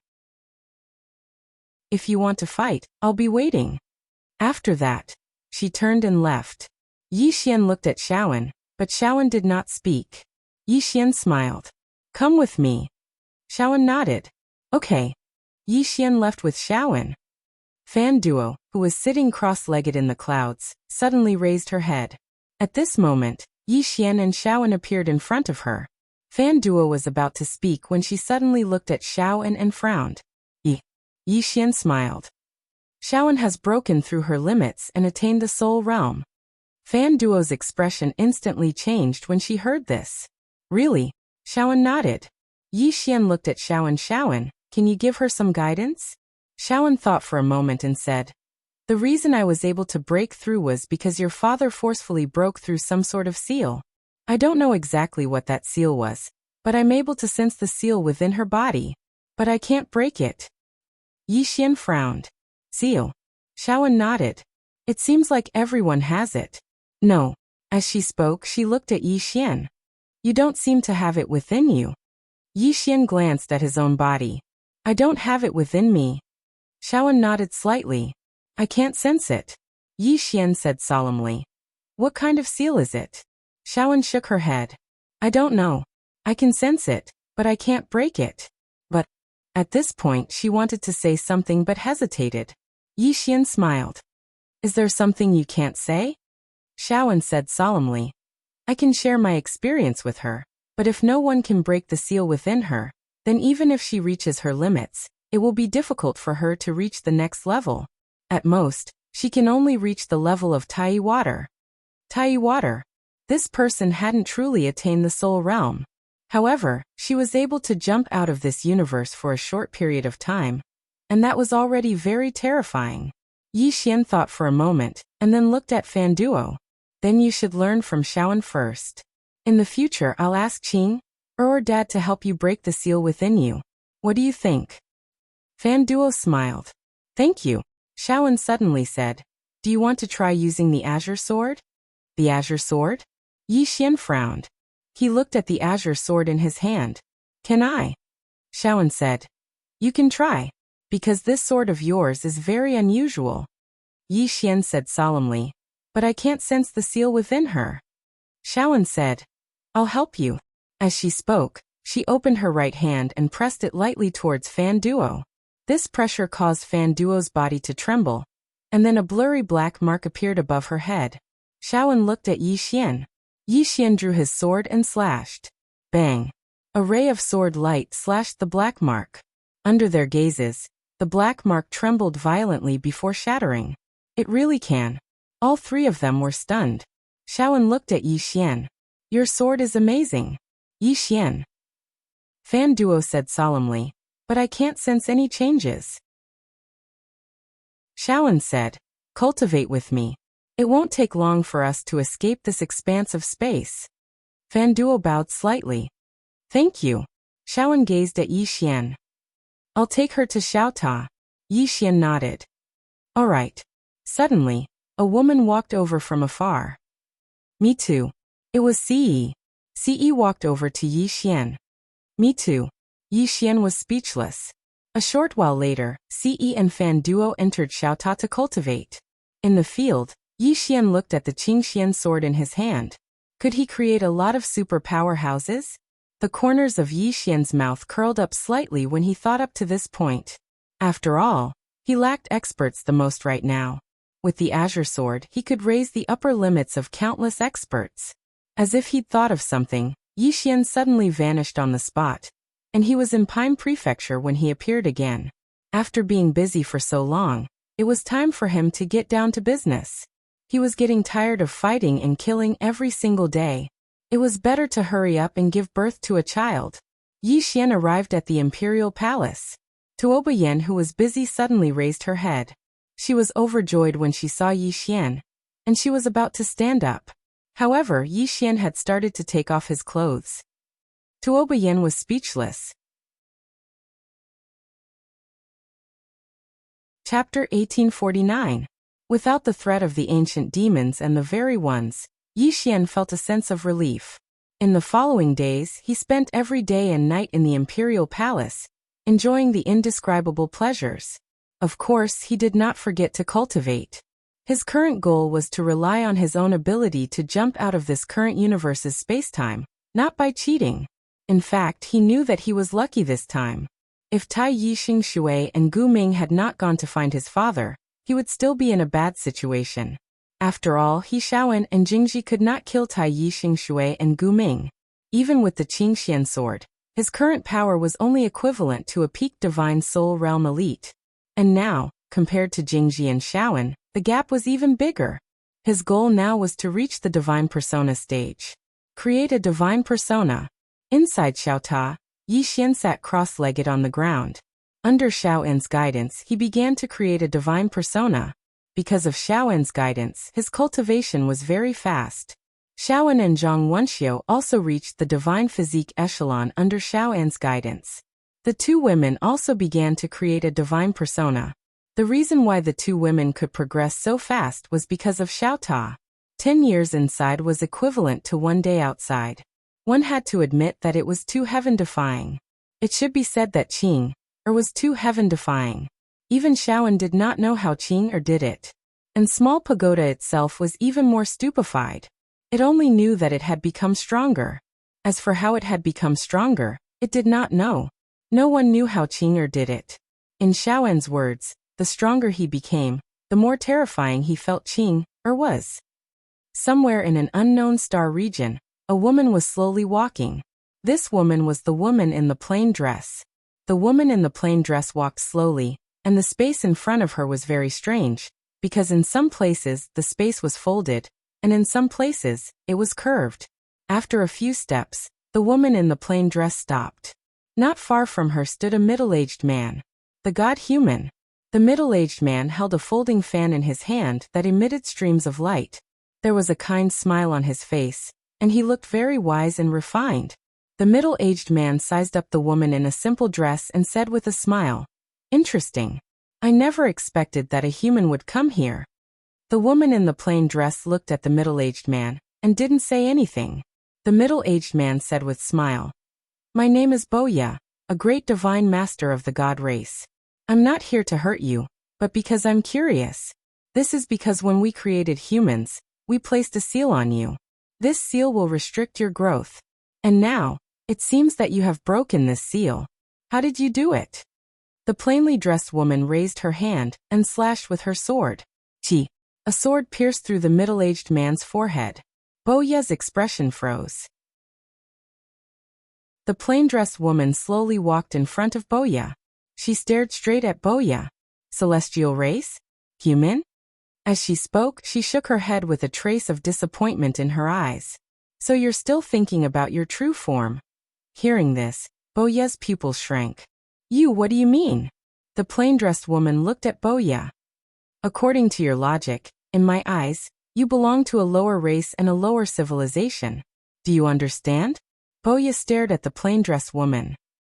[SPEAKER 1] If you want to fight, I'll be waiting. After that, she turned and left. Yi Xian looked at Xiaoan, but Xiaoan did not speak. Yi Xian smiled. Come with me. Xiaoan nodded. Okay. Yi Xian left with Xiaoan. Fan Duo, who was sitting cross-legged in the clouds, suddenly raised her head. At this moment, Yi Xian and Xiaoan appeared in front of her. Fan Duo was about to speak when she suddenly looked at Xiaoan and frowned. Yi Xian smiled. Xiaoan has broken through her limits and attained the soul realm. Fan Duo's expression instantly changed when she heard this. Really? Xiaoan nodded. Yi Xian looked at Xiaoan. Xiaoan, can you give her some guidance? Xiaoan thought for a moment and said, the reason I was able to break through was because your father forcefully broke through some sort of seal. I don't know exactly what that seal was, but I'm able to sense the seal within her body. But I can't break it. Yi Xian frowned. Seal. Xiaoan nodded. It seems like everyone has it. No. As she spoke, she looked at Yi Xian. You don't seem to have it within you. Yi Xian glanced at his own body. I don't have it within me. Xiaoan nodded slightly. I can't sense it. Yi Xian said solemnly. What kind of seal is it? Xiaoan shook her head. I don't know. I can sense it, but I can't break it. But, at this point she wanted to say something but hesitated. Yi Xian smiled. Is there something you can't say? Xiaoan said solemnly. I can share my experience with her, but if no one can break the seal within her, then even if she reaches her limits, it will be difficult for her to reach the next level. At most, she can only reach the level of Tai Water. Tai Water. This person hadn't truly attained the soul realm. However, she was able to jump out of this universe for a short period of time, and that was already very terrifying. Yi Xian thought for a moment, and then looked at Fan Duo. Then you should learn from Xiaoan first. In the future I'll ask Qing or Dad to help you break the seal within you. What do you think? Fan Duo smiled. Thank you. Xiaoan suddenly said, do you want to try using the Azure Sword? The Azure Sword? Yi Xian frowned. He looked at the Azure Sword in his hand. Can I? Xiaoan said. You can try, because this sword of yours is very unusual. Yi Xian said solemnly. But I can't sense the seal within her. Xiaoan said, I'll help you. As she spoke, she opened her right hand and pressed it lightly towards Fan Duo. This pressure caused Fan Duo's body to tremble, and then a blurry black mark appeared above her head. Xiaoan looked at Yi Xian. Yi Xian drew his sword and slashed. Bang! A ray of sword light slashed the black mark. Under their gazes, the black mark trembled violently before shattering. It really can. All three of them were stunned. Xiaoan looked at Yi Xian. Your sword is amazing. Yi Xian. Fan Duo said solemnly, but I can't sense any changes. Xiaoan said, cultivate with me. It won't take long for us to escape this expanse of space. Fan Duo bowed slightly. Thank you. Xiaoan gazed at Yi Xian. I'll take her to Xiaota. Yi Xian nodded. All right. Suddenly, a woman walked over from afar. Me too. It was Ce. Ce walked over to Yi Xian. Me too. Yi Xian was speechless. A short while later, Ce and Fan Duo entered Xiaota to cultivate. In the field, Yi Xian looked at the Qingxian sword in his hand. Could he create a lot of super powerhouses? The corners of Yi Xian's mouth curled up slightly when he thought up to this point. After all, he lacked experts the most right now. With the Azure Sword, he could raise the upper limits of countless experts. As if he'd thought of something, Yi Xian suddenly vanished on the spot, and he was in Pine Prefecture when he appeared again. After being busy for so long, It was time for him to get down to business. He was getting tired of fighting and killing every single day. It was better to hurry up and give birth to a child. Yi Xian arrived at the imperial palace. Tuoba Yen, who was busy, suddenly raised her head. She was overjoyed when she saw Yi Xian, and she was about to stand up. However, Yi Xian had started to take off his clothes. Tuoba Yen was speechless. Chapter 1849. Without the threat of the ancient demons and the very ones, Yi Xian felt a sense of relief. In the following days, he spent every day and night in the imperial palace, enjoying the indescribable pleasures. Of course, he did not forget to cultivate. His current goal was to rely on his own ability to jump out of this current universe's spacetime, not by cheating. In fact, he knew that he was lucky this time. If Tai Yixing Shui and Gu Ming had not gone to find his father, he would still be in a bad situation. After all, He Xiaoan and Jingji could not kill Tai Yixing Shui and Gu Ming. Even with the Qingxian sword, his current power was only equivalent to a peak divine soul realm elite. And now, compared to Jingji and Xiaoan, the gap was even bigger. His goal now was to reach the divine persona stage. Create a divine persona. Inside Xiaota, Yi Xian sat cross-legged on the ground. Under Xiaoan's guidance, he began to create a divine persona. Because of Xiaoan's guidance, his cultivation was very fast. Xiaoan and Zhang Wenxiu also reached the divine physique echelon under Xiaoan's guidance. The two women also began to create a divine persona. The reason why the two women could progress so fast was because of Xiaota. 10 years inside was equivalent to 1 day outside. One had to admit that it was too heaven-defying. It should be said that Qing was too heaven-defying. Even Xiaoan did not know how Qing did it. And Small Pagoda itself was even more stupefied. It only knew that it had become stronger. As for how it had become stronger, it did not know. No one knew how Qing did it. In Xiaoan's words, the stronger he became, the more terrifying he felt Qing was. Somewhere in an unknown star region, a woman was slowly walking. This woman was the woman in the plain dress. The woman in the plain dress walked slowly, and the space in front of her was very strange, because in some places the space was folded, and in some places it was curved. After a few steps, the woman in the plain dress stopped. Not far from her stood a middle-aged man. The god human. The middle-aged man held a folding fan in his hand that emitted streams of light. There was a kind smile on his face, and he looked very wise and refined. The middle-aged man sized up the woman in a simple dress and said with a smile, "Interesting. I never expected that a human would come here." The woman in the plain dress looked at the middle-aged man and didn't say anything. The middle-aged man said with smile, "My name is Boya, a great divine master of the god race. I'm not here to hurt you, but because I'm curious. This is because when we created humans, we placed a seal on you. This seal will restrict your growth. And now, it seems that you have broken this seal. How did you do it?" The plainly dressed woman raised her hand and slashed with her sword. Chi. A sword pierced through the middle-aged man's forehead. Boya's expression froze. The plain-dressed woman slowly walked in front of Boya. She stared straight at Boya. Celestial race? Human? As she spoke, she shook her head with a trace of disappointment in her eyes. "So you're still thinking about your true form?" Hearing this, Boya's pupils shrank. "You, what do you mean?" The plain-dressed woman looked at Boya. "According to your logic, in my eyes, you belong to a lower race and a lower civilization. Do you understand?" Boya stared at the plain-dressed woman.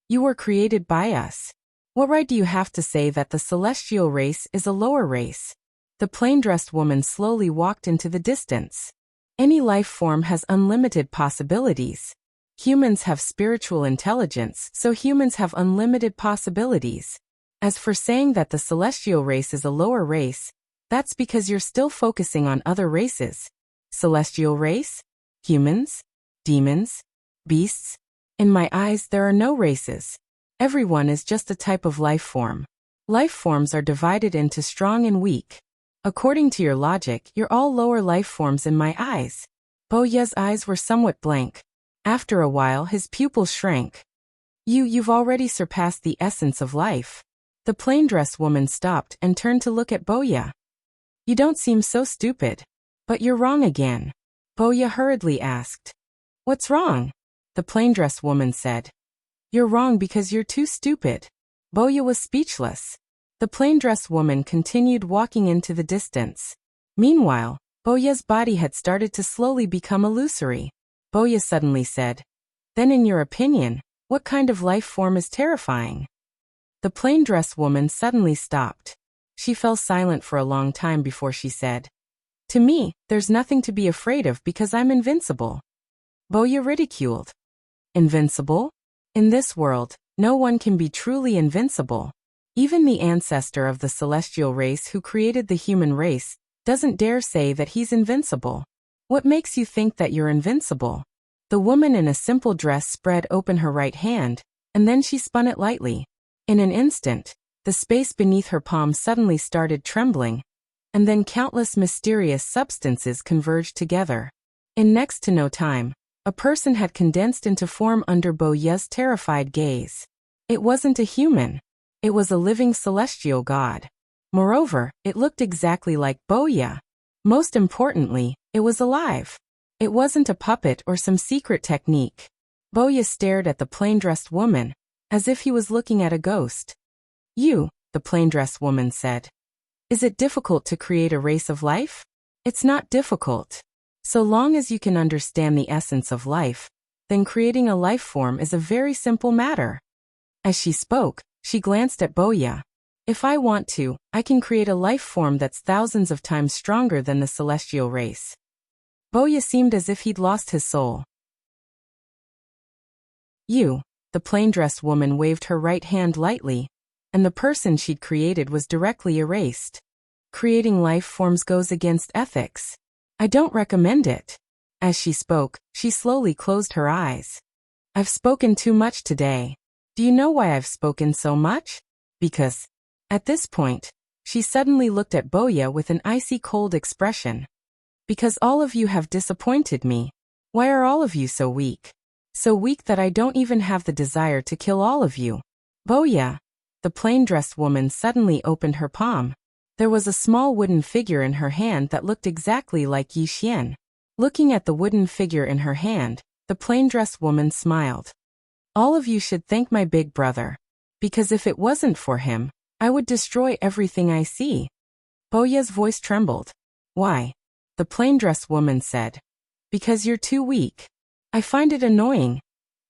[SPEAKER 1] "You were created by us. What right do you have to say that the celestial race is a lower race?" The plain-dressed woman slowly walked into the distance. Any life form has unlimited possibilities. Humans have spiritual intelligence, so humans have unlimited possibilities. As for saying that the celestial race is a lower race, that's because you're still focusing on other races. Celestial race? Humans? Demons? Beasts? In my eyes, there are no races. Everyone is just a type of life form. Life forms are divided into strong and weak. According to your logic, you're all lower life forms in my eyes. Boya's eyes were somewhat blank. After a while, his pupils shrank. You've already surpassed the essence of life. The plain dress woman stopped and turned to look at Boya. You don't seem so stupid. But you're wrong again. Boya hurriedly asked. What's wrong? The plain dress woman said. You're wrong because you're too stupid. Boya was speechless. The plain dress woman continued walking into the distance. Meanwhile, Boya's body had started to slowly become illusory. Boya suddenly said, Then in your opinion, what kind of life form is terrifying? The plain dress woman suddenly stopped. She fell silent for a long time before she said, To me, there's nothing to be afraid of because I'm invincible. Boya ridiculed. Invincible? In this world, no one can be truly invincible. Even the ancestor of the celestial race who created the human race doesn't dare say that he's invincible. What makes you think that you're invincible? The woman in a simple dress spread open her right hand, and then she spun it lightly. In an instant, the space beneath her palm suddenly started trembling, and then countless mysterious substances converged together. In next to no time, a person had condensed into form under Boya's terrified gaze. It wasn't a human. It was a living celestial god. Moreover, it looked exactly like Boya. Most importantly, it was alive. It wasn't a puppet or some secret technique. Boya stared at the plain-dressed woman, as if he was looking at a ghost. You, the plain-dressed woman said. Is it difficult to create a race of life? It's not difficult. So long as you can understand the essence of life, then creating a life form is a very simple matter. As she spoke, she glanced at Boya. If I want to, I can create a life form that's thousands of times stronger than the celestial race. Boya seemed as if he'd lost his soul. You, the plain-dressed woman waved her right hand lightly, and the person she'd created was directly erased. Creating life forms goes against ethics. I don't recommend it. As she spoke, she slowly closed her eyes. I've spoken too much today. Do you know why I've spoken so much? Because, at this point, she suddenly looked at Boya with an icy cold expression. Because all of you have disappointed me. Why are all of you so weak? So weak that I don't even have the desire to kill all of you. Boya. The plain-dressed woman suddenly opened her palm. There was a small wooden figure in her hand that looked exactly like Yi Xian. Looking at the wooden figure in her hand, the plain-dressed woman smiled. All of you should thank my big brother. Because if it wasn't for him, I would destroy everything I see. Boya's voice trembled. Why? The plain-dressed woman said. Because you're too weak. I find it annoying.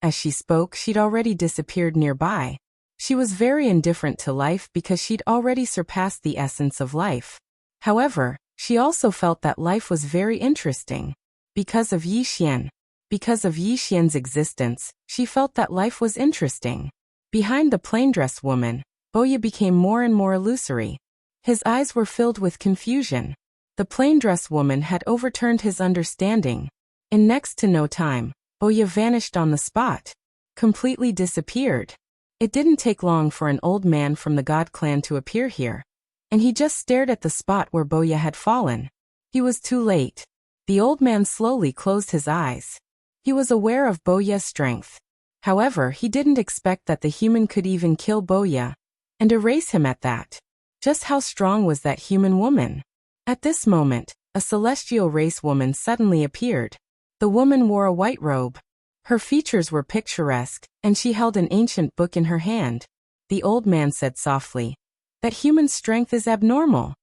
[SPEAKER 1] As she spoke, she'd already disappeared nearby. She was very indifferent to life because she'd already surpassed the essence of life. However, she also felt that life was very interesting. Because of Yi Xian. Because of Yi Xian's existence, she felt that life was interesting. Behind the plain-dressed woman, Boya became more and more illusory. His eyes were filled with confusion. The plain-dressed woman had overturned his understanding. In next to no time, Boya vanished on the spot. Completely disappeared. It didn't take long for an old man from the God clan to appear here. And he just stared at the spot where Boya had fallen. He was too late. The old man slowly closed his eyes. He was aware of Boya's strength. However, he didn't expect that the human could even kill Boya and erase him at that. Just how strong was that human woman? At this moment, a celestial race woman suddenly appeared. The woman wore a white robe. Her features were picturesque, and she held an ancient book in her hand. The old man said softly, that human strength is abnormal.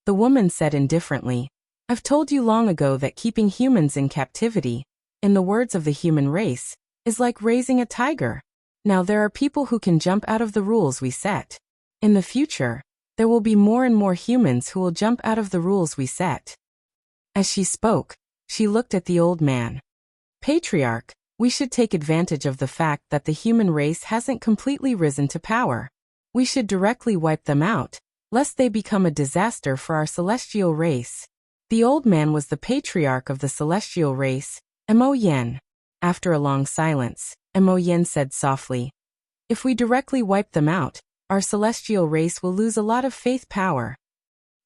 [SPEAKER 1] The woman said indifferently, I've told you long ago that keeping humans in captivity, in the words of the human race, is like raising a tiger. Now there are people who can jump out of the rules we set. In the future, there will be more and more humans who will jump out of the rules we set. As she spoke, she looked at the old man. Patriarch, we should take advantage of the fact that the human race hasn't completely risen to power. We should directly wipe them out, lest they become a disaster for our celestial race. The old man was the patriarch of the celestial race, Mo Yen. After a long silence, Mo Yen said softly, if we directly wipe them out, our celestial race will lose a lot of faith power.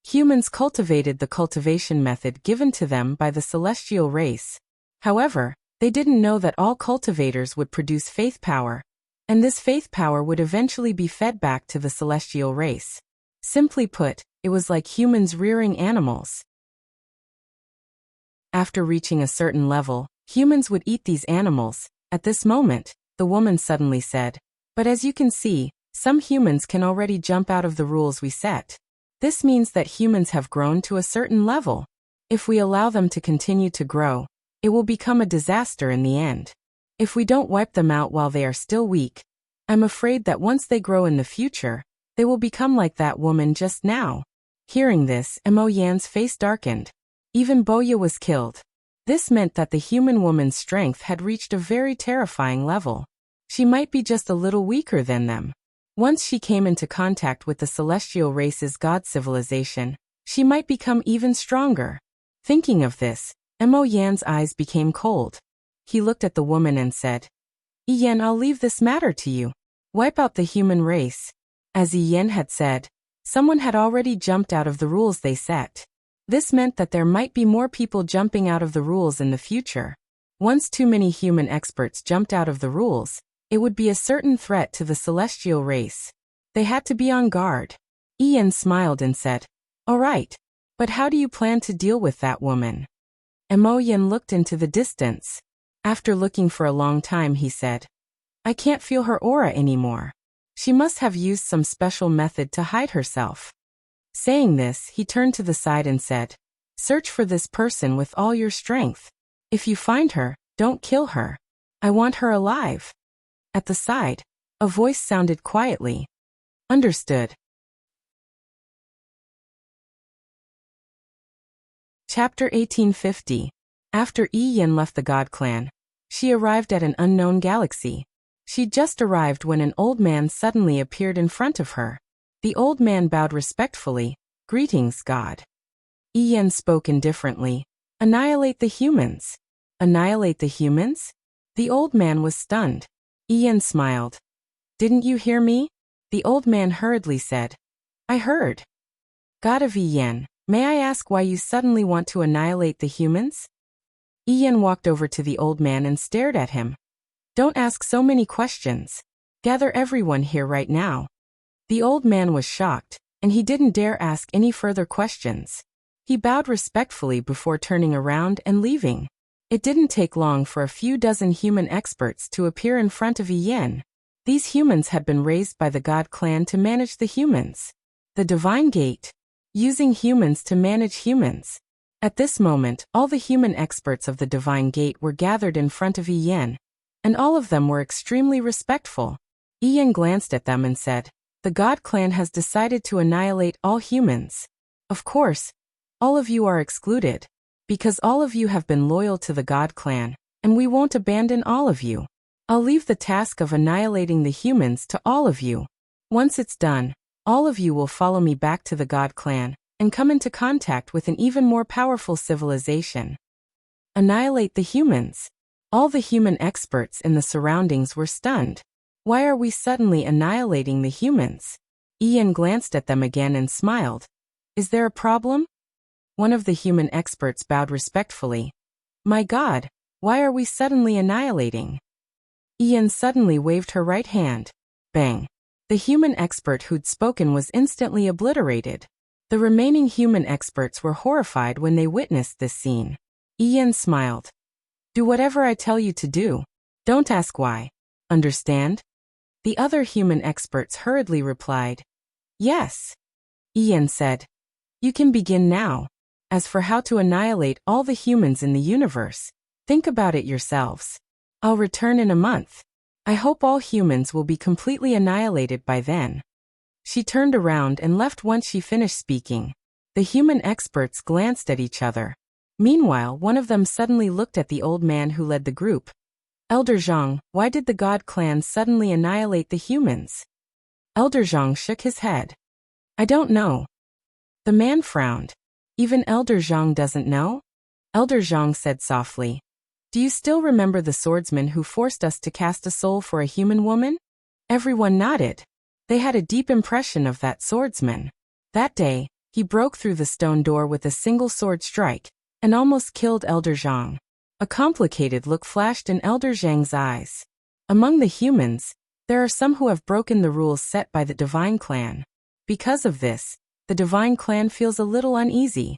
[SPEAKER 1] Humans cultivated the cultivation method given to them by the celestial race. However, they didn't know that all cultivators would produce faith power, And this faith power would eventually be fed back to the celestial race. Simply put, it was like humans rearing animals. After reaching a certain level, humans would eat these animals. At this moment, the woman suddenly said, "But as you can see, some humans can already jump out of the rules we set. This means that humans have grown to a certain level. If we allow them to continue to grow, it will become a disaster in the end. If we don't wipe them out while they are still weak, I'm afraid that once they grow in the future, they will become like that woman just now." Hearing this, Mo Yan's face darkened. Even Boya was killed. This meant that the human woman's strength had reached a very terrifying level. She might be just a little weaker than them. Once she came into contact with the celestial race's god civilization, she might become even stronger. Thinking of this, Mo Yan's eyes became cold. He looked at the woman and said, "Yan, I'll leave this matter to you. Wipe out the human race." As Yan had said, someone had already jumped out of the rules they set. This meant that there might be more people jumping out of the rules in the future. Once too many human experts jumped out of the rules, it would be a certain threat to the celestial race. They had to be on guard. Ian smiled and said, "All right, but how do you plan to deal with that woman?" Mo Yan looked into the distance. After looking for a long time, he said, "I can't feel her aura anymore. She must have used some special method to hide herself." Saying this, he turned to the side and said, "Search for this person with all your strength. If you find her, don't kill her. I want her alive." At the side, a voice sounded quietly. "Understood." Chapter 1850. After Yin left the God Clan, she arrived at an unknown galaxy. She'd just arrived when an old man suddenly appeared in front of her. The old man bowed respectfully. "Greetings, God." Yin spoke indifferently. "Annihilate the humans." "Annihilate the humans?" The old man was stunned. Yin smiled. "Didn't you hear me?" The old man hurriedly said, "I heard." "God of Yin, may I ask why you suddenly want to annihilate the humans?" Yin walked over to the old man and stared at him. "Don't ask so many questions. Gather everyone here right now." The old man was shocked, and he didn't dare ask any further questions. He bowed respectfully before turning around and leaving. It didn't take long for a few dozen human experts to appear in front of Yin. These humans had been raised by the God Clan to manage the humans. The Divine Gate. Using humans to manage humans. At this moment, all the human experts of the Divine Gate were gathered in front of Yin, and all of them were extremely respectful. Yin glanced at them and said, "The God Clan has decided to annihilate all humans. Of course, all of you are excluded, because all of you have been loyal to the God Clan, and we won't abandon all of you. I'll leave the task of annihilating the humans to all of you. Once it's done, all of you will follow me back to the God Clan and come into contact with an even more powerful civilization." Annihilate the humans. All the human experts in the surroundings were stunned. Why are we suddenly annihilating the humans? Ian glanced at them again and smiled. "Is there a problem?" One of the human experts bowed respectfully. "My God, why are we suddenly annihilating?" Ian suddenly waved her right hand. Bang! The human expert who'd spoken was instantly obliterated. The remaining human experts were horrified when they witnessed this scene. Ian smiled. "Do whatever I tell you to do. Don't ask why. Understand?" The other human experts hurriedly replied, "Yes." Ian said, "You can begin now. As for how to annihilate all the humans in the universe, think about it yourselves. I'll return in a month. I hope all humans will be completely annihilated by then." She turned around and left once she finished speaking. The human experts glanced at each other. Meanwhile, one of them suddenly looked at the old man who led the group. "Elder Zhang, why did the God Clan suddenly annihilate the humans?" Elder Zhang shook his head. "I don't know." The man frowned. "Even Elder Zhang doesn't know?" Elder Zhang said softly, "Do you still remember the swordsman who forced us to cast a soul for a human woman?" Everyone nodded. They had a deep impression of that swordsman. That day, he broke through the stone door with a single sword strike and almost killed Elder Zhang. A complicated look flashed in Elder Zhang's eyes. Among the humans, There are some who have broken the rules set by the divine clan. Because of this, the divine clan feels a little uneasy.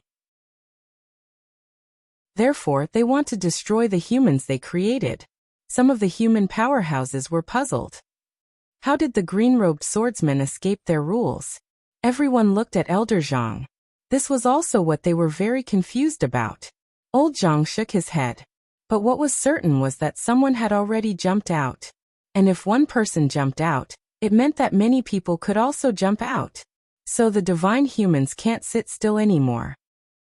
[SPEAKER 1] Therefore, they want to destroy the humans they created. Some of the human powerhouses were puzzled. How did the green-robed swordsmen escape their rules? Everyone looked at Elder Zhang. This was also what they were very confused about. Old Zhang shook his head. But what was certain was that someone had already jumped out. And if one person jumped out, it meant that many people could also jump out. So the divine humans can't sit still anymore.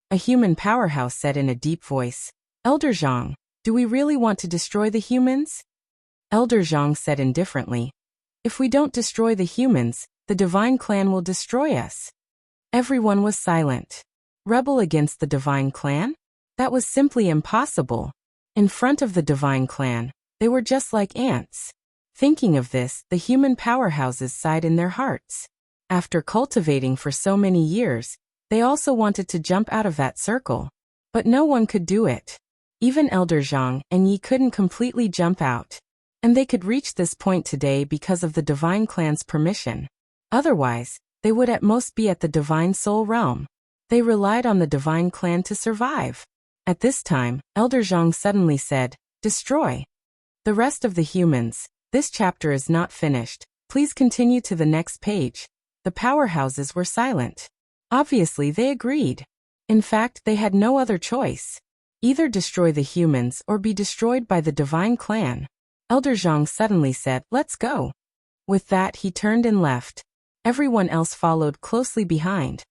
[SPEAKER 1] A human powerhouse said in a deep voice, Elder Zhang, do we really want to destroy the humans? Elder Zhang said indifferently, if we don't destroy the humans, the divine clan will destroy us. Everyone was silent. Rebel against the divine clan? That was simply impossible. In front of the divine clan, they were just like ants. Thinking of this, the human powerhouses sighed in their hearts. After cultivating for so many years, they also wanted to jump out of that circle. But no one could do it. Even Elder Zhang and Yi couldn't completely jump out. And they could reach this point today because of the divine clan's permission. Otherwise, they would at most be at the divine soul realm. They relied on the divine clan to survive. At this time, Elder Zhang suddenly said, destroy. The rest of the humans, this chapter is not finished. Please continue to the next page. The powerhouses were silent. Obviously, they agreed. In fact, they had no other choice. Either destroy the humans or be destroyed by the divine clan. Elder Zhang suddenly said, let's go. With that, he turned and left. Everyone else followed closely behind.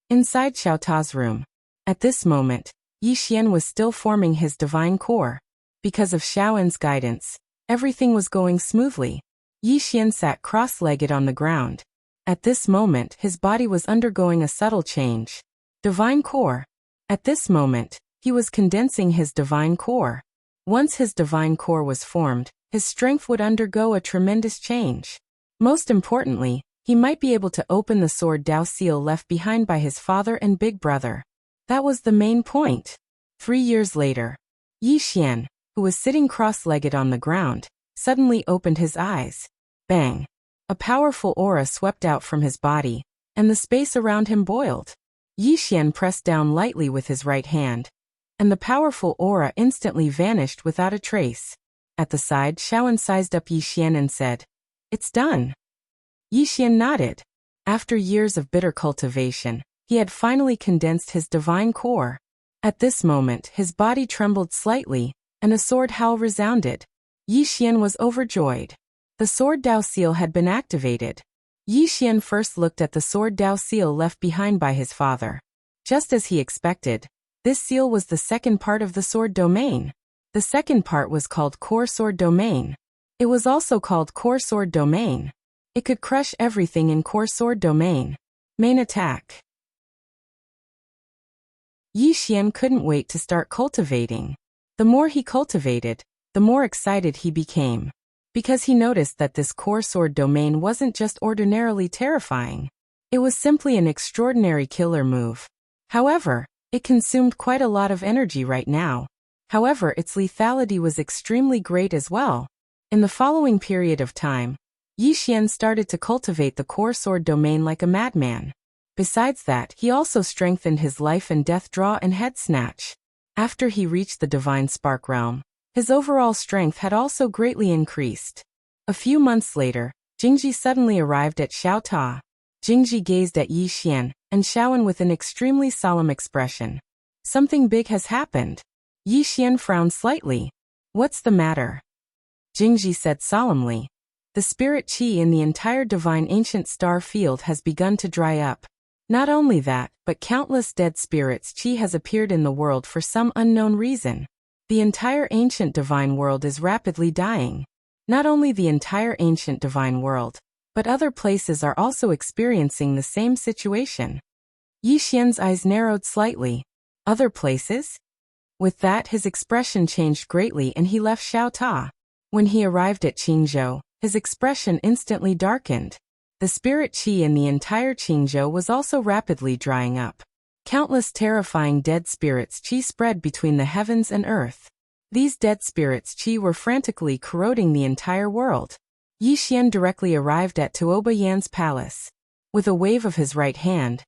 [SPEAKER 1] Inside Xiao Ta's room. At this moment, Yi Xian was still forming his divine core. Because of Xiaoan's guidance, everything was going smoothly. Yi Xian sat cross-legged on the ground. At this moment, his body was undergoing a subtle change. Divine core. At this moment, he was condensing his divine core. Once his divine core was formed, his strength would undergo a tremendous change. Most importantly, he might be able to open the sword Dao seal left behind by his father and big brother. That was the main point. 3 years later, Yi Xian, who was sitting cross-legged on the ground, suddenly opened his eyes. Bang! A powerful aura swept out from his body, and the space around him boiled. Yi Xian pressed down lightly with his right hand, and the powerful aura instantly vanished without a trace. At the side, Xiaoan sized up Yi Xian and said, it's done. Yi Xian nodded. After years of bitter cultivation, he had finally condensed his divine core. At this moment, his body trembled slightly, and a sword howl resounded. Yi Xian was overjoyed. The sword Dao seal had been activated. Yi Xian first looked at the sword Dao seal left behind by his father. Just as he expected, this seal was the second part of the sword domain. The second part was called Core Sword Domain. It was also called Core Sword Domain. It could crush everything in Core Sword Domain. Main attack. Yi Xian couldn't wait to start cultivating. The more he cultivated, the more excited he became. Because he noticed that this Core Sword Domain wasn't just ordinarily terrifying. It was simply an extraordinary killer move. However, it consumed quite a lot of energy right now. However, its lethality was extremely great as well. In the following period of time, Yi Xian started to cultivate the Core Sword Domain like a madman. Besides that, he also strengthened his life and death draw and head snatch. After he reached the Divine Spark realm, his overall strength had also greatly increased. A few months later, Jingji suddenly arrived at Xiao Ta. Jingji gazed at Yi Xian and Xiaoan with an extremely solemn expression. Something big has happened. Yi Xian frowned slightly. What's the matter? Jingji said solemnly. The spirit qi in the entire divine ancient star field has begun to dry up. Not only that, but countless dead spirits qi has appeared in the world for some unknown reason. The entire ancient divine world is rapidly dying. Not only the entire ancient divine world, but other places are also experiencing the same situation. Yi Xian's eyes narrowed slightly. Other places? With that, his expression changed greatly and he left Xiao Ta. When he arrived at Qingzhou, his expression instantly darkened. The spirit qi in the entire Qingzhou was also rapidly drying up. Countless terrifying dead spirits qi spread between the heavens and earth. These dead spirits qi were frantically corroding the entire world. Yi Xian directly arrived at Tuoba Yan's palace. With a wave of his right hand,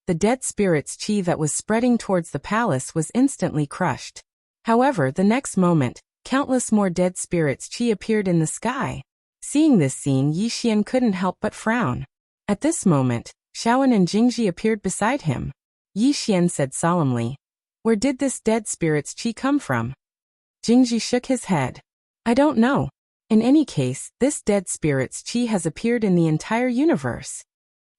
[SPEAKER 1] the dead spirit's qi that was spreading towards the palace was instantly crushed. However, the next moment, countless more dead spirits' qi appeared in the sky. Seeing this scene, Yi Xian couldn't help but frown. At this moment, Shaoan and Jingji appeared beside him. Yi Xian said solemnly, "Where did this dead spirit's qi come from?" Jingji shook his head. "I don't know. In any case, this dead spirit's qi has appeared in the entire universe."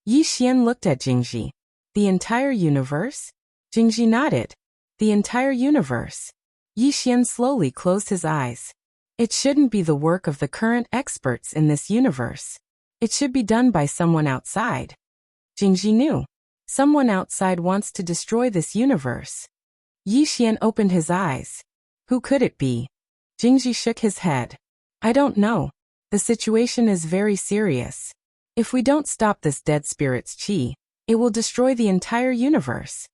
[SPEAKER 1] Yi Xian looked at Jingji. "The entire universe?" Jingji nodded. "The entire universe." Yi Xian slowly closed his eyes. "It shouldn't be the work of the current experts in this universe. It should be done by someone outside." Jingji knew. Someone outside wants to destroy this universe. Yi Xian opened his eyes. Who could it be? Jingji shook his head. "I don't know. The situation is very serious. If we don't stop this dead spirit's qi, it will destroy the entire universe."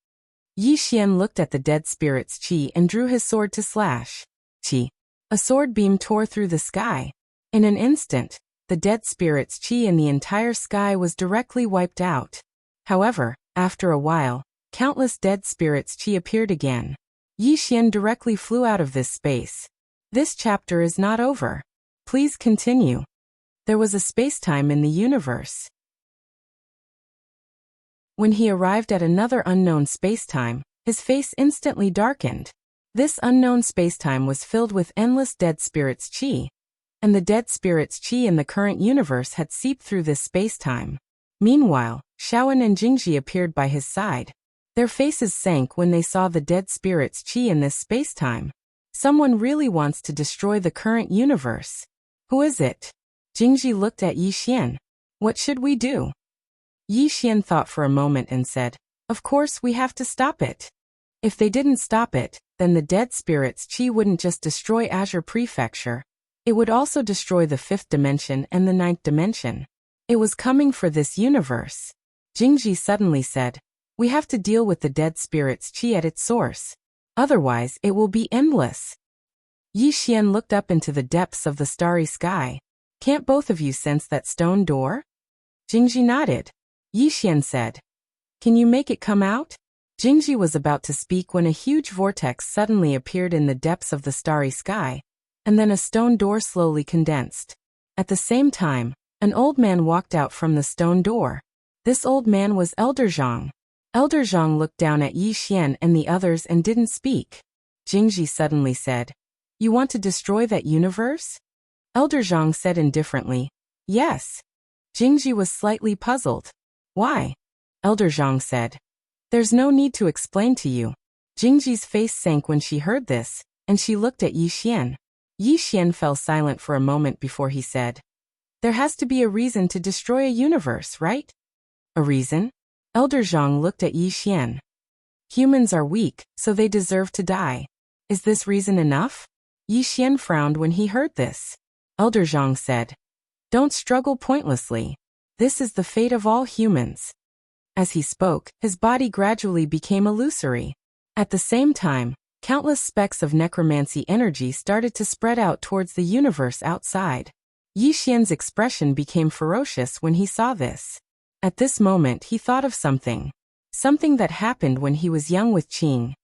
[SPEAKER 1] Yi Xian looked at the dead spirit's qi and drew his sword to slash. Qi. A sword beam tore through the sky. In an instant, the dead spirit's qi in the entire sky was directly wiped out. However, after a while, countless dead spirits' qi appeared again. Yi Xian directly flew out of this space. This chapter is not over. Please continue. There was a space-time in the universe. When he arrived at another unknown space-time, his face instantly darkened. This unknown space-time was filled with endless dead spirits' qi, and the dead spirits' qi in the current universe had seeped through this space-time. Meanwhile, Shaoan and Jingji appeared by his side. Their faces sank when they saw the dead spirits' qi in this space-time. Someone really wants to destroy the current universe. Who is it? Jingji looked at Yi Xian. What should we do? Yi Xian thought for a moment and said, "Of course we have to stop it. If they didn't stop it, then the dead spirit's qi wouldn't just destroy Azure Prefecture. It would also destroy the 5th dimension and the 9th dimension. It was coming for this universe." Jingji suddenly said, "We have to deal with the dead spirit's qi at its source. Otherwise, it will be endless." Yi Xian looked up into the depths of the starry sky. "Can't both of you sense that stone door?" Jingji nodded. Yi Xian said, "Can you make it come out?" Jingji was about to speak when a huge vortex suddenly appeared in the depths of the starry sky, and then a stone door slowly condensed. At the same time, an old man walked out from the stone door. This old man was Elder Zhang. Elder Zhang looked down at Yi Xian and the others and didn't speak. Jingji suddenly said, "You want to destroy that universe?" Elder Zhang said indifferently, "Yes." Jingji was slightly puzzled. "Why?" Elder Zhang said, "There's no need to explain to you." Jingji's face sank when she heard this, and she looked at Yi Xian. Yi Xian fell silent for a moment before he said, "There has to be a reason to destroy a universe, right?" "A reason?" Elder Zhang looked at Yi Xian. "Humans are weak, so they deserve to die. Is this reason enough?" Yi Xian frowned when he heard this. Elder Zhang said, "Don't struggle pointlessly. This is the fate of all humans." As he spoke, his body gradually became illusory. At the same time, countless specks of necromancy energy started to spread out towards the universe outside. Yi Xian's expression became ferocious when he saw this. At this moment he thought of something. Something that happened when he was young with Qing.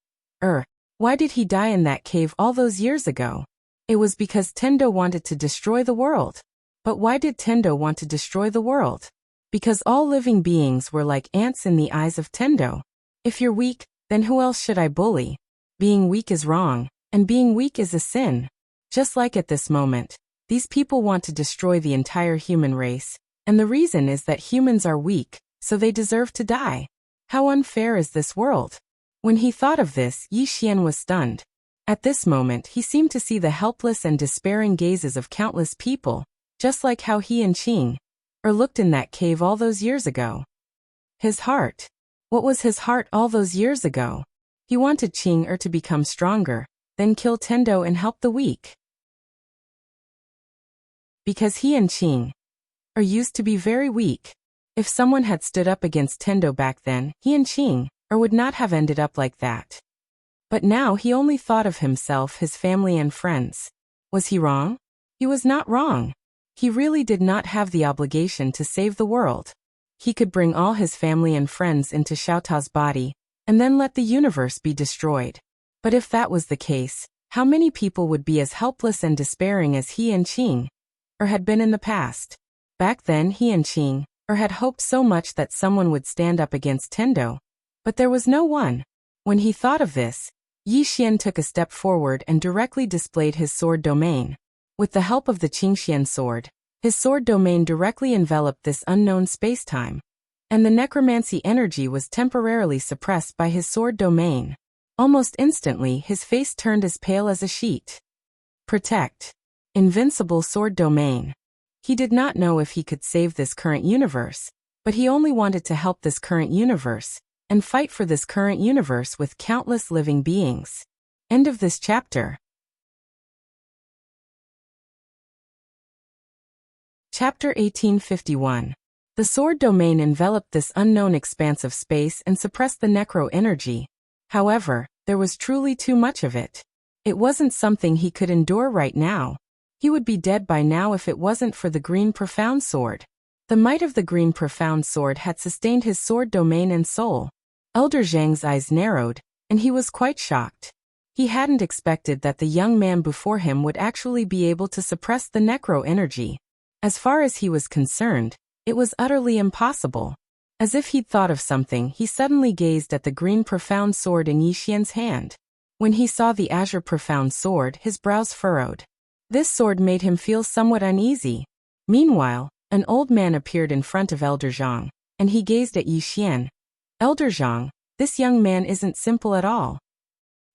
[SPEAKER 1] Why did he die in that cave all those years ago? It was because Tendo wanted to destroy the world. But why did Tendo want to destroy the world? Because all living beings were like ants in the eyes of Tendo. If you're weak, then who else should I bully? Being weak is wrong, and being weak is a sin. Just like at this moment, these people want to destroy the entire human race, and the reason is that humans are weak, so they deserve to die. How unfair is this world? When he thought of this, Yi Xian was stunned. At this moment he seemed to see the helpless and despairing gazes of countless people, just like how he and Qing looked in that cave all those years ago. His heart. What was his heart all those years ago? He wanted Qing to become stronger, then kill Tendo and help the weak. Because he and Qing used to be very weak. If someone had stood up against Tendo back then, he and Qing would not have ended up like that. But now he only thought of himself, his family and friends. Was he wrong? He was not wrong. He really did not have the obligation to save the world. He could bring all his family and friends into Xiao Tao's body, and then let the universe be destroyed. But if that was the case, how many people would be as helpless and despairing as he and Qing, or had been in the past? Back then he and Qing, had hoped so much that someone would stand up against Tendo. But there was no one. When he thought of this, Yi Xian took a step forward and directly displayed his sword domain. With the help of the Qingxian sword, his sword domain directly enveloped this unknown space-time, and the necromancy energy was temporarily suppressed by his sword domain. Almost instantly his face turned as pale as a sheet. Protect. Invincible sword domain. He did not know if he could save this current universe, but he only wanted to help this current universe, and fight for this current universe with countless living beings. End of this chapter. Chapter 1851. The sword domain enveloped this unknown expanse of space and suppressed the necro energy. However, there was truly too much of it. It wasn't something he could endure right now. He would be dead by now if it wasn't for the green profound sword. The might of the green profound sword had sustained his sword domain and soul. Elder Zhang's eyes narrowed, and he was quite shocked. He hadn't expected that the young man before him would actually be able to suppress the necro energy. As far as he was concerned, it was utterly impossible. As if he'd thought of something, he suddenly gazed at the green profound sword in Yi Xian's hand. When he saw the azure profound sword, his brows furrowed. This sword made him feel somewhat uneasy. Meanwhile, an old man appeared in front of Elder Zhang, and he gazed at Yi Xian. Elder Zhang, this young man isn't simple at all.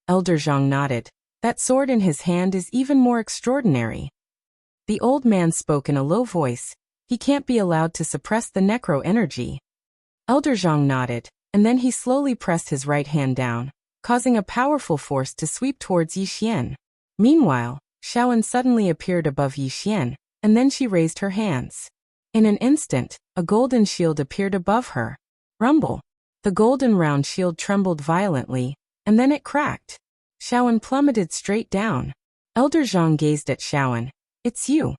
[SPEAKER 1] Elder Zhang nodded. That sword in his hand is even more extraordinary. The old man spoke in a low voice. He can't be allowed to suppress the necro energy. Elder Zhang nodded, and then he slowly pressed his right hand down, causing a powerful force to sweep towards Yi Xian. Meanwhile, Xiaoan suddenly appeared above Yi Xian, and then she raised her hands. In an instant, a golden shield appeared above her. Rumble. The golden round shield trembled violently, and then it cracked. Xiaoan plummeted straight down. Elder Zhang gazed at Xiaoan. It's you.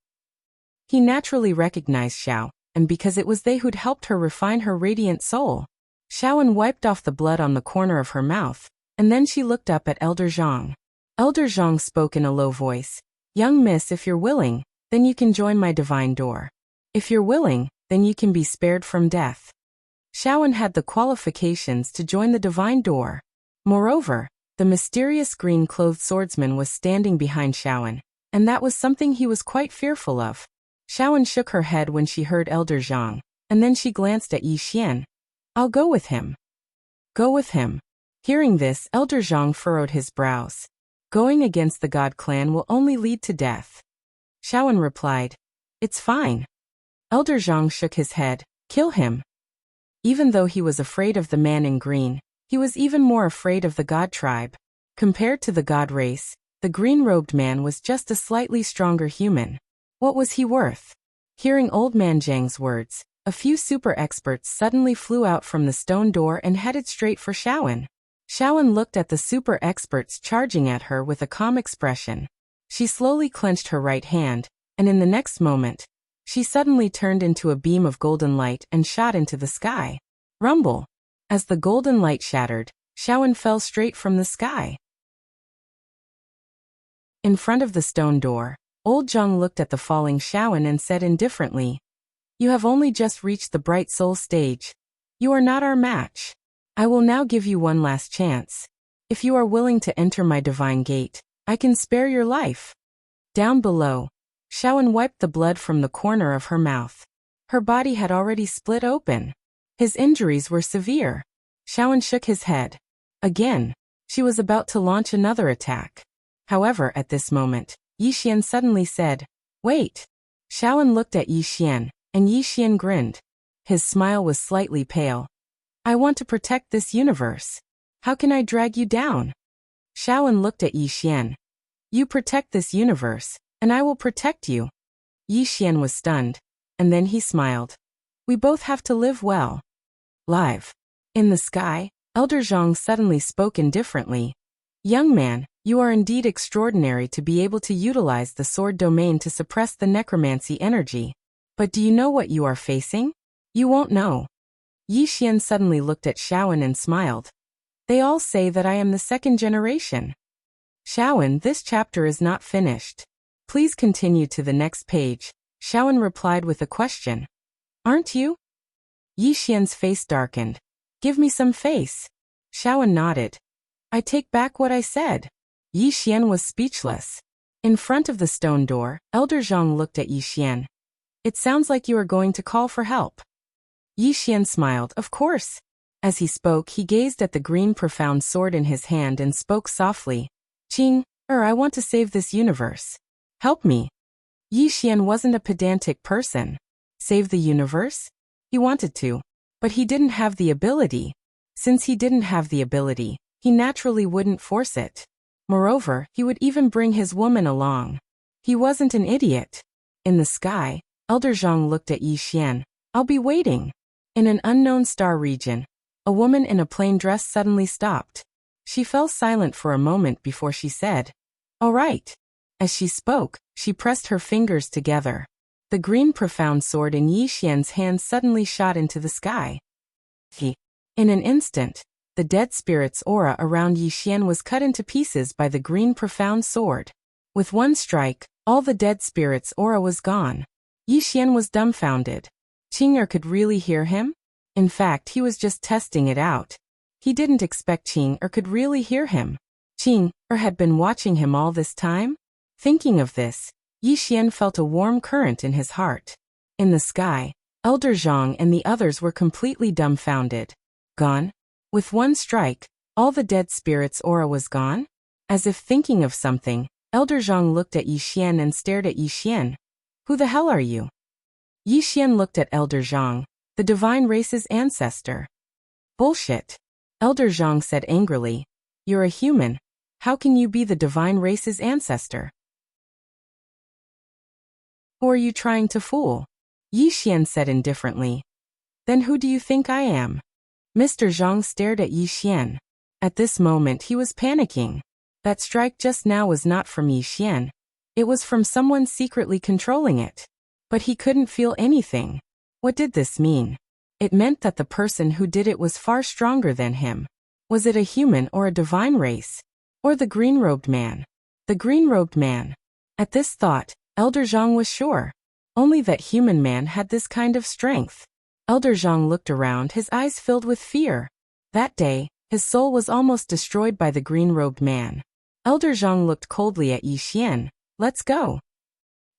[SPEAKER 1] He naturally recognized Xiao, and because it was they who'd helped her refine her radiant soul. Xiaoan wiped off the blood on the corner of her mouth, and then she looked up at Elder Zhang. Elder Zhang spoke in a low voice. Young miss, if you're willing, then you can join my divine door. If you're willing, then you can be spared from death. Xiaoan had the qualifications to join the divine door. Moreover, the mysterious green-clothed swordsman was standing behind Xiaoan, and that was something he was quite fearful of. Xiaoan shook her head when she heard Elder Zhang, and then she glanced at Yi Xian. I'll go with him. Go with him. Hearing this, Elder Zhang furrowed his brows. Going against the God clan will only lead to death. Xiaoan replied. It's fine. Elder Zhang shook his head. Kill him. Even though he was afraid of the man in green, he was even more afraid of the God tribe. Compared to the God race, the green-robed man was just a slightly stronger human. What was he worth? Hearing Old Man Zhang's words, a few super experts suddenly flew out from the stone door and headed straight for Xiaoan. Xiaoan looked at the super experts charging at her with a calm expression. She slowly clenched her right hand, and in the next moment, she suddenly turned into a beam of golden light and shot into the sky. Rumble. As the golden light shattered, Xiaoan fell straight from the sky. In front of the stone door, Old Zhang looked at the falling Xiaoan and said indifferently, You have only just reached the bright soul stage. You are not our match. I will now give you one last chance. If you are willing to enter my divine gate, I can spare your life. Down below, Xiaoan wiped the blood from the corner of her mouth. Her body had already split open. His injuries were severe. Xiaoan shook his head. Again, she was about to launch another attack. However, at this moment, Yi Xian suddenly said, Wait. Xiaoan looked at Yi Xian, and Yi Xian grinned. His smile was slightly pale. I want to protect this universe. How can I drag you down? Xiaoan looked at Yi Xian. You protect this universe, and I will protect you. Yi Xian was stunned, and then he smiled. We both have to live well. Live. In the sky, Elder Zhang suddenly spoke indifferently. Young man, You are indeed extraordinary to be able to utilize the sword domain to suppress the necromancy energy. But do you know what you are facing? You won't know. Yi Xian suddenly looked at Shaowen and smiled. They all say that I am the second generation. Shaowen, this chapter is not finished. Please continue to the next page. Shaowen replied with a question. Aren't you? Yi Xian's face darkened. Give me some face. Shaowen nodded. I take back what I said. Yi Xian was speechless. In front of the stone door, Elder Zhang looked at Yi Xian. It sounds like you are going to call for help. Yi Xian smiled, of course. As he spoke, he gazed at the green profound sword in his hand and spoke softly. Qing, I want to save this universe. Help me. Yi Xian wasn't a pedantic person. Save the universe? He wanted to. But he didn't have the ability. Since he didn't have the ability, he naturally wouldn't force it. Moreover, he would even bring his woman along. He wasn't an idiot. In the sky, Elder Zhang looked at Yi Xian. I'll be waiting. In an unknown star region, a woman in a plain dress suddenly stopped. She fell silent for a moment before she said, All right. As she spoke, she pressed her fingers together. The green profound sword in Yi Xian's hand suddenly shot into the sky. In an instant, the dead spirit's aura around Yi Xian was cut into pieces by the green profound sword. With one strike, all the dead spirit's aura was gone. Yi Xian was dumbfounded. Qing could really hear him? In fact, he was just testing it out. He didn't expect Qing could really hear him. Qing had been watching him all this time? Thinking of this, Yi Xian felt a warm current in his heart. In the sky, Elder Zhang and the others were completely dumbfounded. Gone? With one strike, all the dead spirit's aura was gone? As if thinking of something, Elder Zhang looked at Yi Xian and stared at Yi Xian. Who the hell are you? Yi Xian looked at Elder Zhang, the divine race's ancestor. Bullshit. Elder Zhang said angrily. You're a human. How can you be the divine race's ancestor? Who are you trying to fool? Yi Xian said indifferently. Then who do you think I am? Mr. Zhang stared at Yi Xian. At this moment he was panicking. That strike just now was not from Yi Xian. It was from someone secretly controlling it. But he couldn't feel anything. What did this mean? It meant that the person who did it was far stronger than him. Was it a human or a divine race? Or the green-robed man? The green-robed man. At this thought, Elder Zhang was sure. Only that human man had this kind of strength. Elder Zhang looked around, his eyes filled with fear. That day, his soul was almost destroyed by the green-robed man. Elder Zhang looked coldly at Yi Xian. Let's go.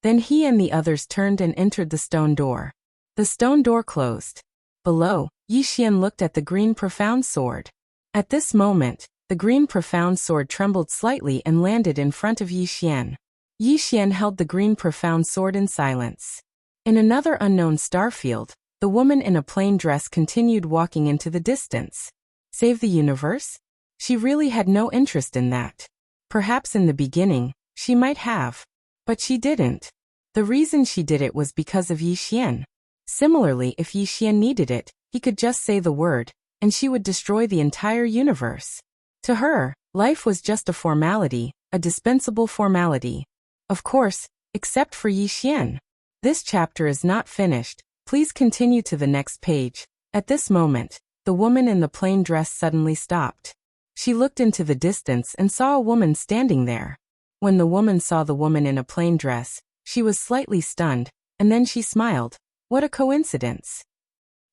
[SPEAKER 1] Then he and the others turned and entered the stone door. The stone door closed. Below, Yi Xian looked at the green profound sword. At this moment, the green profound sword trembled slightly and landed in front of Yi Xian. Yi Xian held the green profound sword in silence. In another unknown starfield, the woman in a plain dress continued walking into the distance. Save the universe? She really had no interest in that. Perhaps in the beginning, she might have. But she didn't. The reason she did it was because of Yi Xian. Similarly, if Yi Xian needed it, he could just say the word, and she would destroy the entire universe. To her, life was just a formality, a dispensable formality. Of course, except for Yi Xian. This chapter is not finished. Please continue to the next page. At this moment, the woman in the plain dress suddenly stopped. She looked into the distance and saw a woman standing there. When the woman saw the woman in a plain dress, she was slightly stunned, and then she smiled. What a coincidence.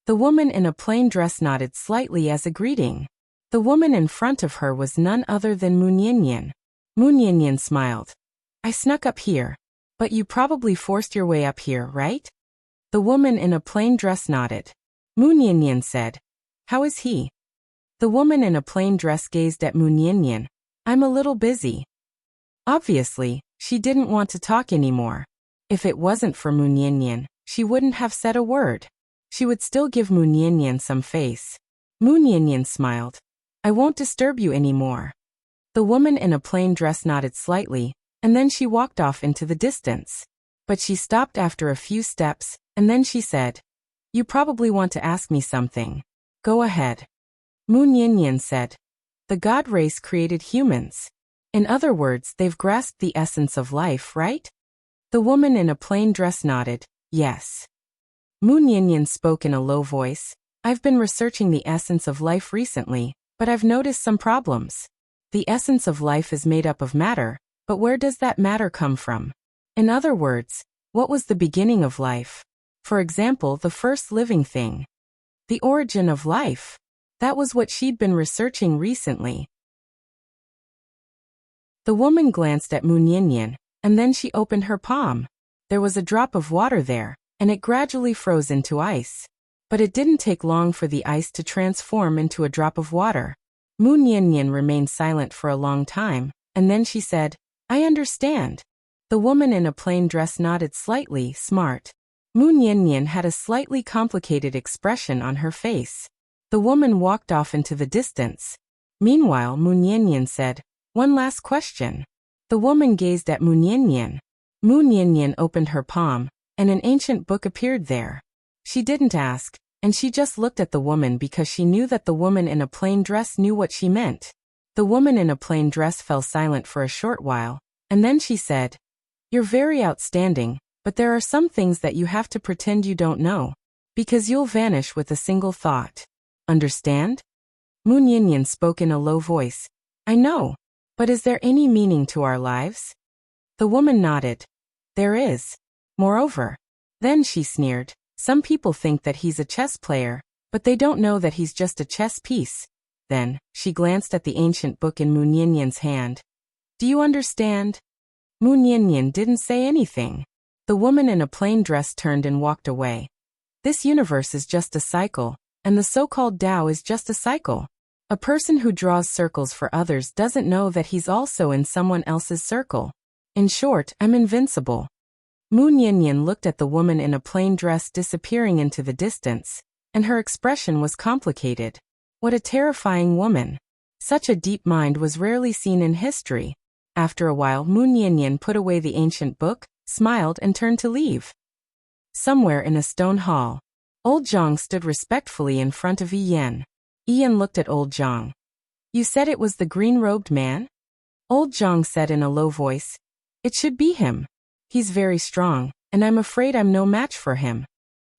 [SPEAKER 1] The woman in a plain dress nodded slightly as a greeting. The woman in front of her was none other than Mu Niannian. Mu Niannian smiled. I snuck up here. But you probably forced your way up here, right? The woman in a plain dress nodded. Mu Niannian said. How is he? The woman in a plain dress gazed at Mu Niannian. I'm a little busy. Obviously, she didn't want to talk anymore. If it wasn't for Mu Niannian, she wouldn't have said a word. She would still give Mu Niannian some face. Mu Niannian smiled. I won't disturb you anymore. The woman in a plain dress nodded slightly, and then she walked off into the distance. But she stopped after a few steps, and then she said, You probably want to ask me something. Go ahead. Mu Niannian said. The god race created humans. In other words, they've grasped the essence of life, right? The woman in a plain dress nodded, yes. Mu Nianyan spoke in a low voice. I've been researching the essence of life recently, but I've noticed some problems. The essence of life is made up of matter, but where does that matter come from? In other words, what was the beginning of life? For example, the first living thing. The origin of life. That was what she'd been researching recently. The woman glanced at Mu Nianyan, and then she opened her palm. There was a drop of water there, and it gradually froze into ice. But it didn't take long for the ice to transform into a drop of water. Mu Nianyan remained silent for a long time, and then she said, I understand. The woman in a plain dress nodded slightly, smart. Mu Nianyan had a slightly complicated expression on her face. The woman walked off into the distance. Meanwhile, Mu Nianyan said, one last question. The woman gazed at Mu Nianyan. Mu Nianyan opened her palm, and an ancient book appeared there. She didn't ask, and she just looked at the woman because she knew that the woman in a plain dress knew what she meant. The woman in a plain dress fell silent for a short while, and then she said, You're very outstanding, but there are some things that you have to pretend you don't know, because you'll vanish with a single thought. Understand? Mu Nianyan spoke in a low voice. I know, but is there any meaning to our lives? The woman nodded. There is. Moreover. Then she sneered. Some people think that he's a chess player, but they don't know that he's just a chess piece. Then, she glanced at the ancient book in Mu Nianyan's hand. Do you understand? Mu Nianyan didn't say anything. The woman in a plain dress turned and walked away. This universe is just a cycle, and the so-called Tao is just a cycle. A person who draws circles for others doesn't know that he's also in someone else's circle. In short, I'm invincible. Mu Nianyan looked at the woman in a plain dress disappearing into the distance, and her expression was complicated. What a terrifying woman. Such a deep mind was rarely seen in history. After a while, Mu Nianyan put away the ancient book, smiled and turned to leave. Somewhere in a stone hall, Old Zhang stood respectfully in front of Yi Yan. Yi Yan looked at Old Zhang. You said it was the green-robed man? Old Zhang said in a low voice. It should be him. He's very strong, and I'm afraid I'm no match for him.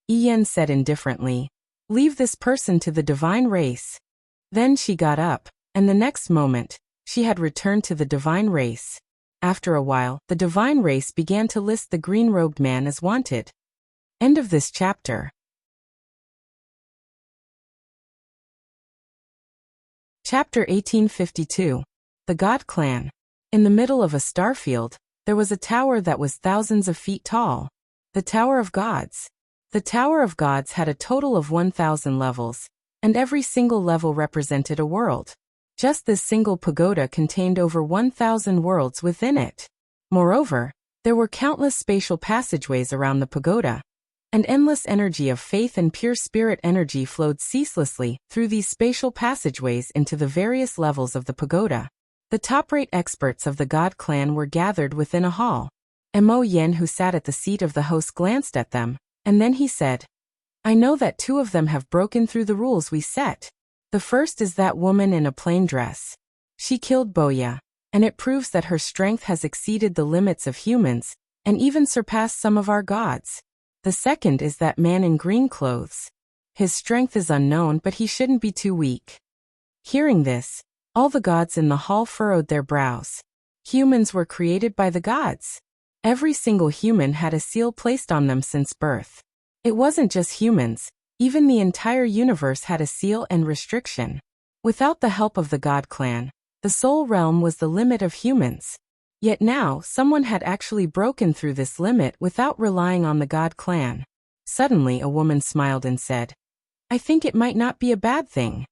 [SPEAKER 1] Yi Yan said indifferently. Leave this person to the divine race. Then she got up, and the next moment, she had returned to the divine race. After a while, the divine race began to list the green-robed man as wanted. End of this chapter. Chapter 1852. The God Clan. In the middle of a starfield, there was a tower that was thousands of feet tall. The Tower of Gods. The Tower of Gods had a total of 1,000 levels, and every single level represented a world. Just this single pagoda contained over 1,000 worlds within it. Moreover, there were countless spatial passageways around the pagoda. An endless energy of faith and pure spirit energy flowed ceaselessly through these spatial passageways into the various levels of the pagoda. The top-rate experts of the God Clan were gathered within a hall. Mo Yen, who sat at the seat of the host, glanced at them, and then he said, I know that two of them have broken through the rules we set. The first is that woman in a plain dress. She killed Boya, and it proves that her strength has exceeded the limits of humans, and even surpassed some of our gods. The second is that man in green clothes. His strength is unknown, but he shouldn't be too weak. Hearing this, all the gods in the hall furrowed their brows. Humans were created by the gods. Every single human had a seal placed on them since birth. It wasn't just humans, even the entire universe had a seal and restriction. Without the help of the God Clan, the soul realm was the limit of humans. Yet now, someone had actually broken through this limit without relying on the God Clan. Suddenly a woman smiled and said, I think it might not be a bad thing.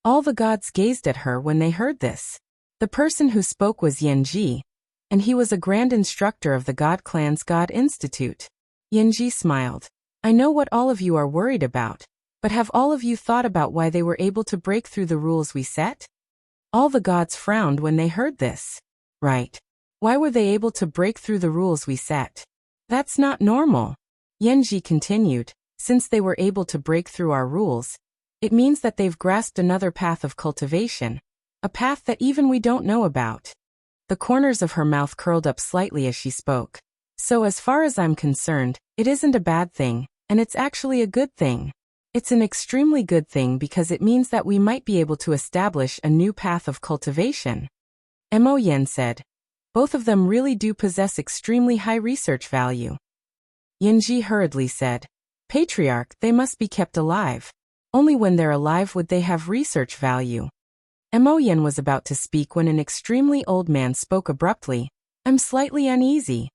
[SPEAKER 1] All the gods gazed at her when they heard this. The person who spoke was Yanji, and he was a grand instructor of the God Clan's God Institute. Yanji smiled. I know what all of you are worried about, but have all of you thought about why they were able to break through the rules we set? All the gods frowned when they heard this. Right. Why were they able to break through the rules we set? That's not normal. Yanji continued. Since they were able to break through our rules, it means that they've grasped another path of cultivation, a path that even we don't know about. The corners of her mouth curled up slightly as she spoke. So as far as I'm concerned, it isn't a bad thing, and it's actually a good thing. It's an extremely good thing because it means that we might be able to establish a new path of cultivation. Mo Yen said. Both of them really do possess extremely high research value. Yanji hurriedly said. Patriarch, they must be kept alive. Only when they're alive would they have research value. Mo Yen was about to speak when an extremely old man spoke abruptly. I'm slightly uneasy.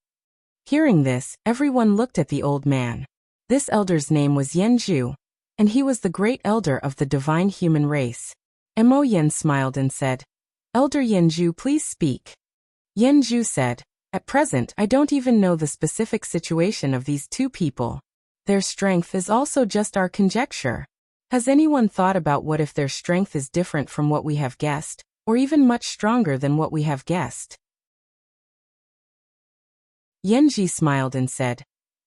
[SPEAKER 1] Hearing this, everyone looked at the old man. This elder's name was Yanju, and he was the great elder of the divine human race. Mo Yen smiled and said, Elder Yanju, please speak. Yanju said, At present I don't even know the specific situation of these two people. Their strength is also just our conjecture. Has anyone thought about what if their strength is different from what we have guessed, or even much stronger than what we have guessed? Yanji smiled and said,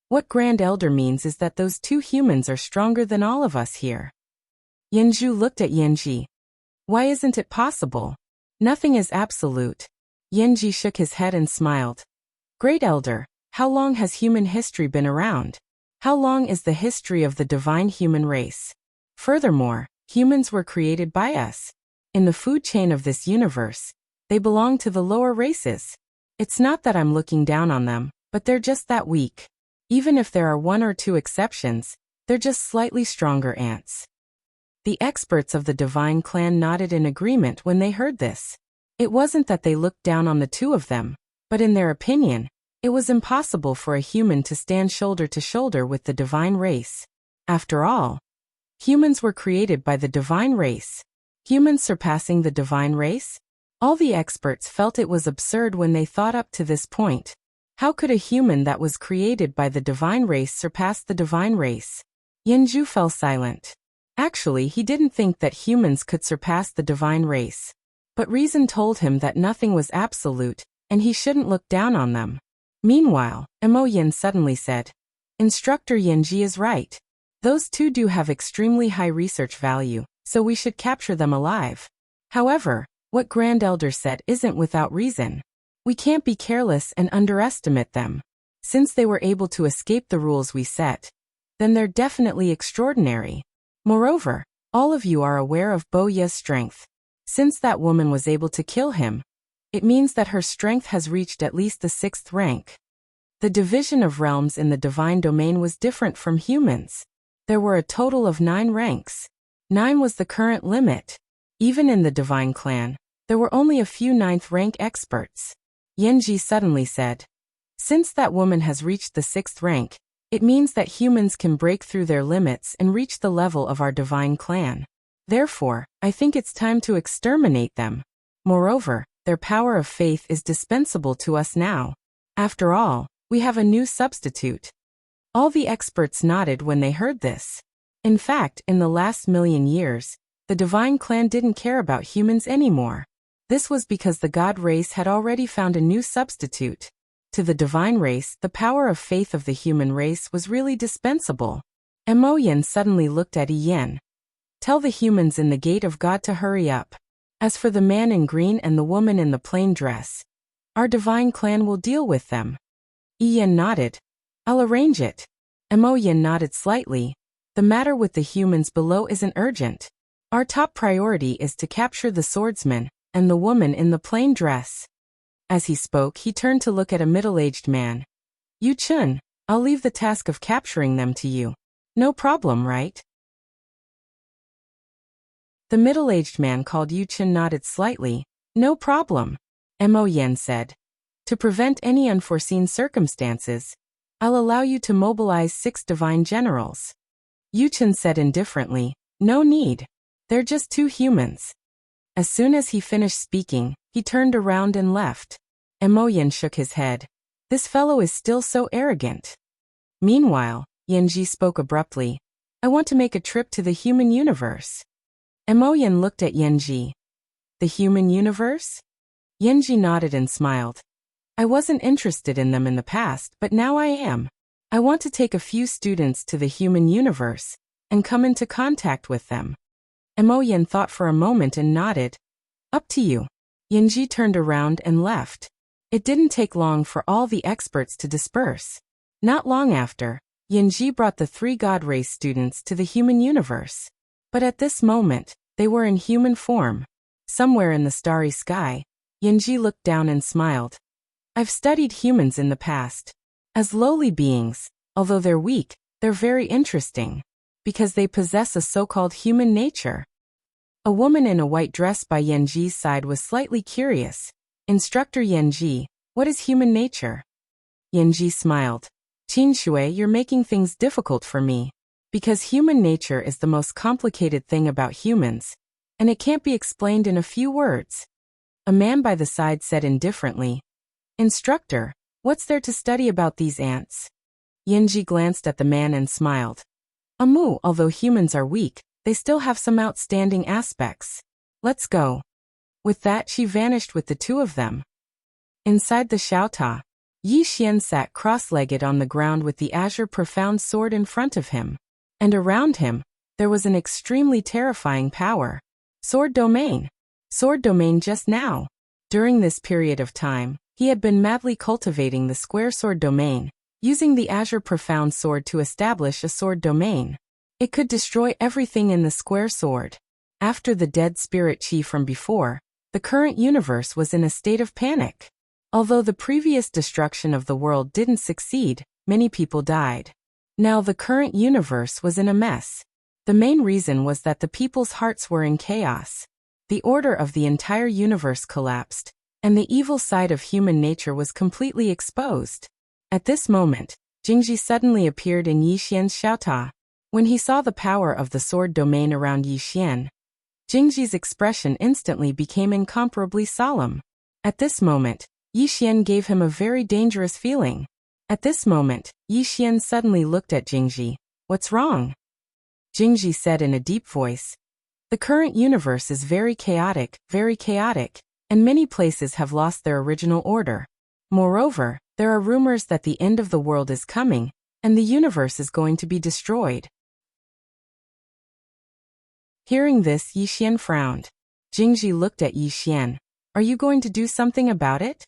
[SPEAKER 1] What Grand Elder means is that those two humans are stronger than all of us here. Yanju looked at Yanji. Why isn't it possible? Nothing is absolute. Yanji shook his head and smiled. Great Elder, how long has human history been around? How long is the history of the divine human race? Furthermore, humans were created by us. In the food chain of this universe, they belong to the lower races. It's not that I'm looking down on them, but they're just that weak. Even if there are one or two exceptions, they're just slightly stronger ants. The experts of the divine clan nodded in agreement when they heard this. It wasn't that they looked down on the two of them, but in their opinion, it was impossible for a human to stand shoulder to shoulder with the divine race. After all, humans were created by the divine race. Humans surpassing the divine race? All the experts felt it was absurd when they thought up to this point. How could a human that was created by the divine race surpass the divine race? Yanju fell silent. Actually, he didn't think that humans could surpass the divine race. But reason told him that nothing was absolute, and he shouldn't look down on them. Meanwhile, Mo Yen suddenly said, Instructor Yanji is right. Those two do have extremely high research value, so we should capture them alive. However, what Grand Elder said isn't without reason. We can't be careless and underestimate them. Since they were able to escape the rules we set, then they're definitely extraordinary. Moreover, all of you are aware of Bo Ye's strength. Since that woman was able to kill him, it means that her strength has reached at least the 6th rank. The division of realms in the divine domain was different from humans. There were a total of 9 ranks. 9 was the current limit. Even in the divine clan, there were only a few 9th rank experts. Yanji suddenly said, Since that woman has reached the 6th rank, it means that humans can break through their limits and reach the level of our divine clan. Therefore, I think it's time to exterminate them. Moreover, their power of faith is dispensable to us now. After all, we have a new substitute. All the experts nodded when they heard this. In fact, in the last million years, the divine clan didn't care about humans anymore. This was because the god race had already found a new substitute. To the divine race, the power of faith of the human race was really dispensable. Mo Yen suddenly looked at Yen. Tell the humans in the gate of God to hurry up. As for the man in green and the woman in the plain dress, our divine clan will deal with them. Yen nodded. I'll arrange it. Mo Yen nodded slightly. The matter with the humans below isn't urgent. Our top priority is to capture the swordsman and the woman in the plain dress. As he spoke, he turned to look at a middle-aged man. Yu Chun, I'll leave the task of capturing them to you. No problem, right? The middle-aged man called Yu Chun nodded slightly. No problem, Mo Yen said. To prevent any unforeseen circumstances, I'll allow you to mobilize 6 divine generals. Yu Chun said indifferently, No need. They're just 2 humans. As soon as he finished speaking, he turned around and left. Mo Yen shook his head. This fellow is still so arrogant. Meanwhile, Yanji spoke abruptly. I want to make a trip to the human universe. Mo Yen looked at Yanji. The human universe? Yanji nodded and smiled. I wasn't interested in them in the past, but now I am. I want to take a few students to the human universe and come into contact with them. Mo Yen thought for a moment and nodded. Up to you. Yanji turned around and left. It didn't take long for all the experts to disperse. Not long after, Yanji brought the 3 God Race students to the human universe. But at this moment, they were in human form. Somewhere in the starry sky, Yanji looked down and smiled. I've studied humans in the past. As lowly beings, although they're weak, they're very interesting. Because they possess a so-called human nature. A woman in a white dress by Yanji's side was slightly curious. Instructor Yanji, what is human nature? Yanji smiled. Qinshui, you're making things difficult for me. Because human nature is the most complicated thing about humans, and it can't be explained in a few words. A man by the side said indifferently, Instructor, what's there to study about these ants? Yanji glanced at the man and smiled. Although humans are weak, they still have some outstanding aspects. Let's go. With that, she vanished with the 2 of them. Inside the Xiaota, Yi Xian sat cross-legged on the ground with the azure profound sword in front of him. And around him, there was an extremely terrifying power. Sword domain. Sword domain just now. During this period of time, he had been madly cultivating the square sword domain, using the azure profound sword to establish a sword domain. It could destroy everything in the square sword. After the dead spirit chi from before, the current universe was in a state of panic. Although the previous destruction of the world didn't succeed, many people died. Now the current universe was in a mess. The main reason was that the people's hearts were in chaos. The order of the entire universe collapsed, and the evil side of human nature was completely exposed. At this moment, Jingji suddenly appeared in Yi Xian's Xiaota. When he saw the power of the sword domain around Yi Xian, Jingji's expression instantly became incomparably solemn. At this moment, Yi Xian gave him a very dangerous feeling. At this moment, Yi Xian suddenly looked at Jingji. What's wrong? Jingji said in a deep voice. The current universe is very chaotic, and many places have lost their original order. Moreover, there are rumors that the end of the world is coming, and the universe is going to be destroyed. Hearing this, Yi Xian frowned. Jingji looked at Yi Xian. Are you going to do something about it?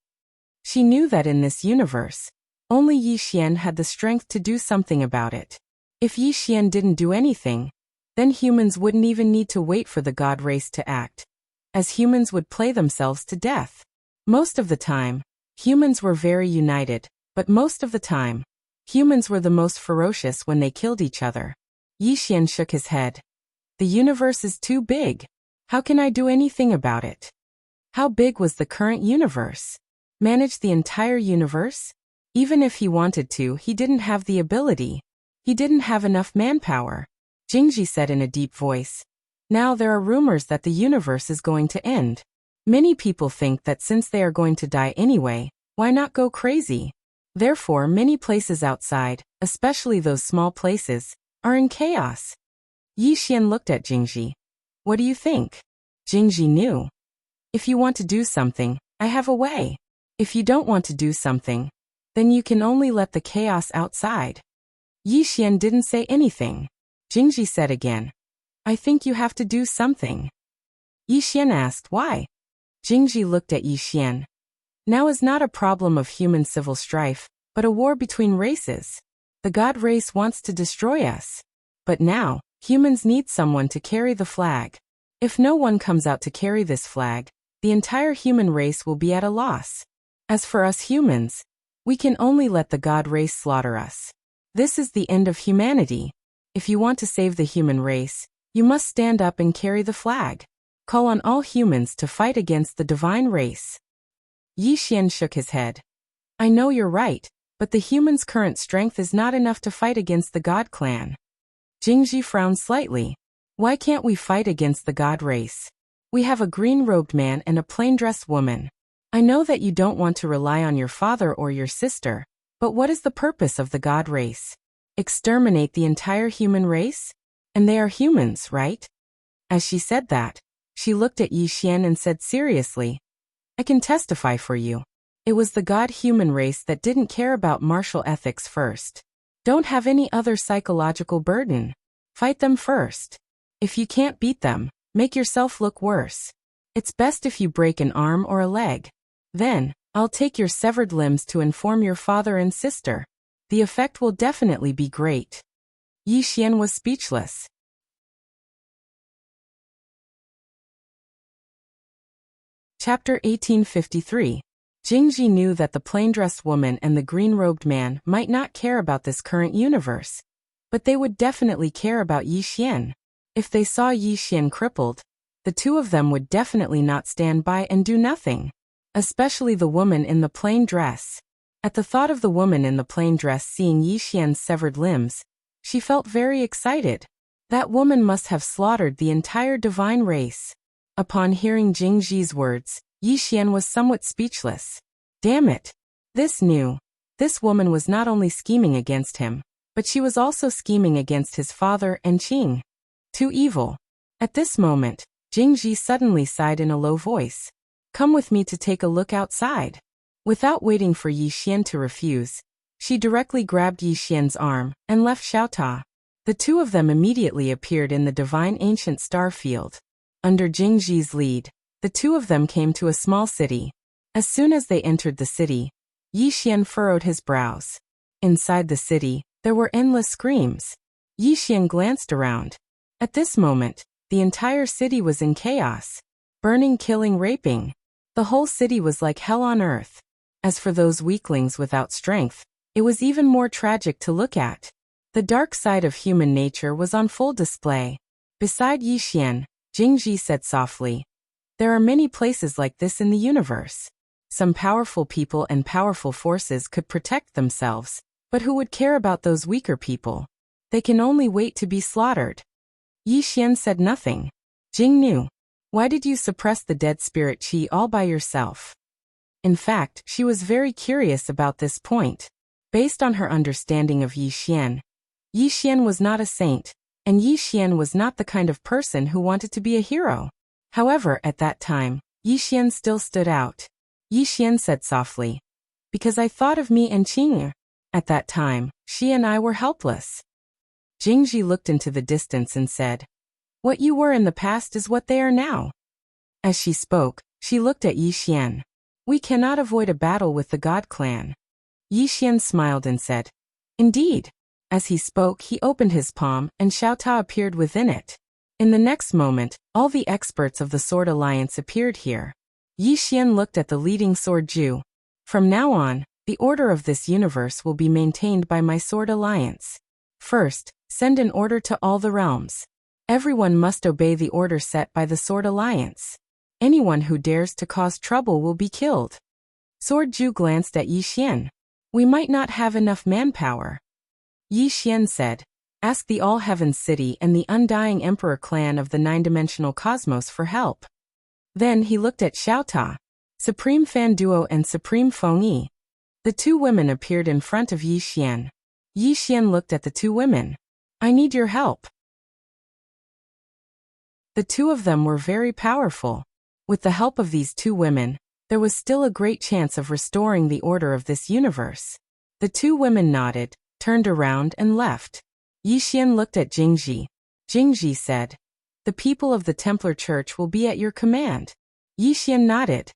[SPEAKER 1] She knew that in this universe, only Yi Xian had the strength to do something about it. If Yi Xian didn't do anything, then humans wouldn't even need to wait for the God race to act, as humans would play themselves to death. Most of the time, humans were very united, but most of the time, humans were the most ferocious when they killed each other. Yi Xian shook his head. The universe is too big. How can I do anything about it? How big was the current universe? Manage the entire universe? Even if he wanted to, he didn't have the ability. He didn't have enough manpower. Jingji said in a deep voice. Now there are rumors that the universe is going to end. Many people think that since they are going to die anyway, why not go crazy? Therefore, many places outside, especially those small places, are in chaos. Yi Xian looked at Jingji. What do you think? Jingji knew. If you want to do something, I have a way. If you don't want to do something, then you can only let the chaos outside. Yi Xian didn't say anything. Jingji said again. I think you have to do something. Yi Xian asked why. Jingji looked at Yi Xian. Now is not a problem of human civil strife, but a war between races. The God race wants to destroy us. But now, humans need someone to carry the flag. If no one comes out to carry this flag, the entire human race will be at a loss. As for us humans, we can only let the God race slaughter us. This is the end of humanity. If you want to save the human race, you must stand up and carry the flag. Call on all humans to fight against the divine race. Yi Xian shook his head. I know you're right, but the humans' current strength is not enough to fight against the God clan. Jingji frowned slightly. Why can't we fight against the God race? We have a green-robed man and a plain-dressed woman. I know that you don't want to rely on your father or your sister, but what is the purpose of the God race? Exterminate the entire human race? And they are humans, right? As she said that, she looked at Yi Xian and said seriously, I can testify for you. It was the God-human race that didn't care about martial ethics first. Don't have any other psychological burden. Fight them first. If you can't beat them, make yourself look worse. It's best if you break an arm or a leg. Then, I'll take your severed limbs to inform your father and sister. The effect will definitely be great. Yi Xian was speechless. Chapter 1853. Jingji knew that the plain-dressed woman and the green-robed man might not care about this current universe, but they would definitely care about Yi Xian. If they saw Yi Xian crippled, the two of them would definitely not stand by and do nothing. Especially the woman in the plain dress. At the thought of the woman in the plain dress seeing Yi Xian's severed limbs, she felt very excited. That woman must have slaughtered the entire divine race. Upon hearing Jingji's words, Yi Xian was somewhat speechless. Damn it! This woman was not only scheming against him, but she was also scheming against his father and Qing. Too evil. At this moment, Jingji suddenly sighed in a low voice. Come with me to take a look outside. Without waiting for Yi Xian to refuse, she directly grabbed Yi Xian's arm and left Xiaota. The two of them immediately appeared in the divine ancient star field. Under Jingji's lead, the two of them came to a small city. As soon as they entered the city, Yi Xian furrowed his brows. Inside the city, there were endless screams. Yi Xian glanced around. At this moment, the entire city was in chaos. Burning, killing, raping. The whole city was like hell on earth. As for those weaklings without strength, it was even more tragic to look at. The dark side of human nature was on full display. Beside Yi Xian, Jingji said softly, there are many places like this in the universe. Some powerful people and powerful forces could protect themselves, but who would care about those weaker people? They can only wait to be slaughtered. Yi Xian said nothing. Jing knew. Why did you suppress the dead spirit qi all by yourself? In fact, she was very curious about this point. Based on her understanding of Yi Xian was not a saint, and Yi Xian was not the kind of person who wanted to be a hero. However, at that time, Yi Xian still stood out. Yi Xian said softly, because I thought of me and Qing. At that time, she and I were helpless. Jingji looked into the distance and said, what you were in the past is what they are now. As she spoke, she looked at Yi Xian. We cannot avoid a battle with the God clan. Yi Xian smiled and said, indeed. As he spoke, he opened his palm, and Xiaota appeared within it. In the next moment, all the experts of the Sword Alliance appeared here. Yi Xian looked at the leading sword Ju. From now on, the order of this universe will be maintained by my Sword Alliance. First, send an order to all the realms. Everyone must obey the order set by the Sword Alliance. Anyone who dares to cause trouble will be killed. Sword Ju glanced at Yi Xian. We might not have enough manpower. Yi Xian said, ask the All Heavens City and the Undying Emperor clan of the nine-dimensional cosmos for help. Then he looked at Xiaota, Supreme Fan Duo and Supreme Feng Yi. The two women appeared in front of Yi Xian. Yi Xian looked at the two women. I need your help. The two of them were very powerful. With the help of these two women, there was still a great chance of restoring the order of this universe. The two women nodded, turned around and left. Yi Xian looked at Jingji. Jingji said, the people of the Templar Church will be at your command. Yi Xian nodded.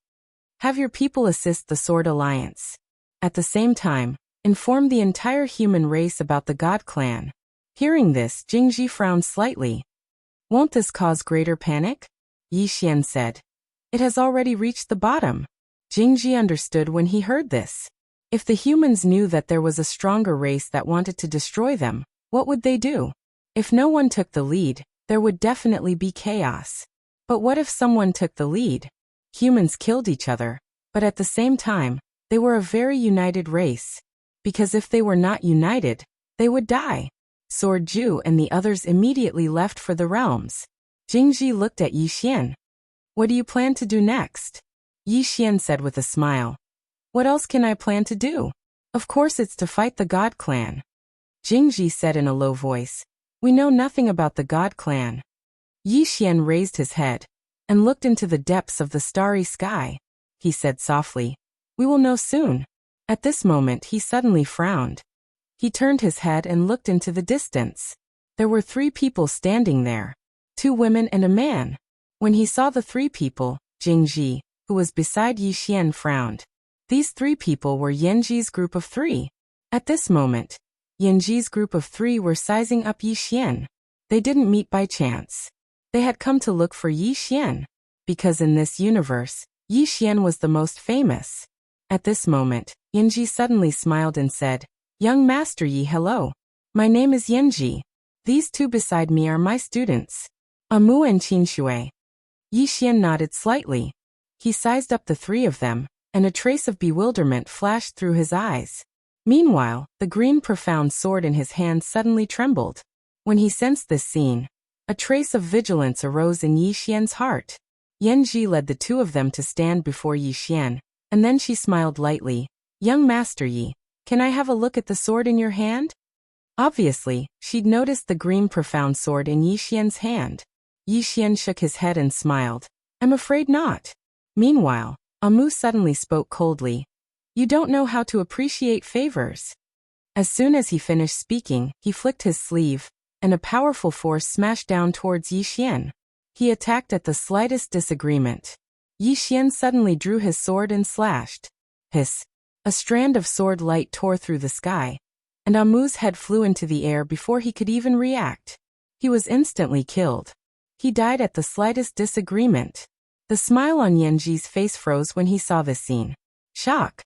[SPEAKER 1] Have your people assist the Sword Alliance. At the same time, inform the entire human race about the God clan. Hearing this, Jingji frowned slightly. Won't this cause greater panic? Yi Xian said. It has already reached the bottom. Jingji understood when he heard this. If the humans knew that there was a stronger race that wanted to destroy them, what would they do? If no one took the lead, there would definitely be chaos. But what if someone took the lead? Humans killed each other, but at the same time, they were a very united race. Because if they were not united, they would die. Sword Ju and the others immediately left for the realms. Jingji looked at Yi Xian. What do you plan to do next? Yi Xian said with a smile. What else can I plan to do? Of course it's to fight the God clan. Jingji said in a low voice. We know nothing about the God clan. Yi Xian raised his head and looked into the depths of the starry sky. He said softly, we will know soon. At this moment he suddenly frowned. He turned his head and looked into the distance. There were 3 people standing there. 2 women and a man. When he saw the 3 people, Jingji, who was beside Yi Xian, frowned. These 3 people were Yanji's group of 3. At this moment, Yanji's group of 3 were sizing up Yi Xian. They didn't meet by chance. They had come to look for Yi Xian, because in this universe, Yi Xian was the most famous. At this moment, Yanji suddenly smiled and said, "Young Master Yi, hello. My name is Yanji. These 2 beside me are my students, Amu and Qinshui." Yi Xian nodded slightly. He sized up the 3 of them, and a trace of bewilderment flashed through his eyes. Meanwhile, the green profound sword in his hand suddenly trembled. When he sensed this scene, a trace of vigilance arose in Yi Xian's heart. Yanji led the 2 of them to stand before Yi Xian, and then she smiled lightly. "Young Master Yi, can I have a look at the sword in your hand?" Obviously, she'd noticed the green profound sword in Yi Xian's hand. Yi Xian shook his head and smiled. "I'm afraid not." Meanwhile, Amu suddenly spoke coldly. "You don't know how to appreciate favors." As soon as he finished speaking, he flicked his sleeve, and a powerful force smashed down towards Yi Xian. He attacked at the slightest disagreement. Yi Xian suddenly drew his sword and slashed. Hiss! A strand of sword light tore through the sky, and Amu's head flew into the air before he could even react. He was instantly killed. He died at the slightest disagreement. The smile on Yanji's face froze when he saw this scene. Shock!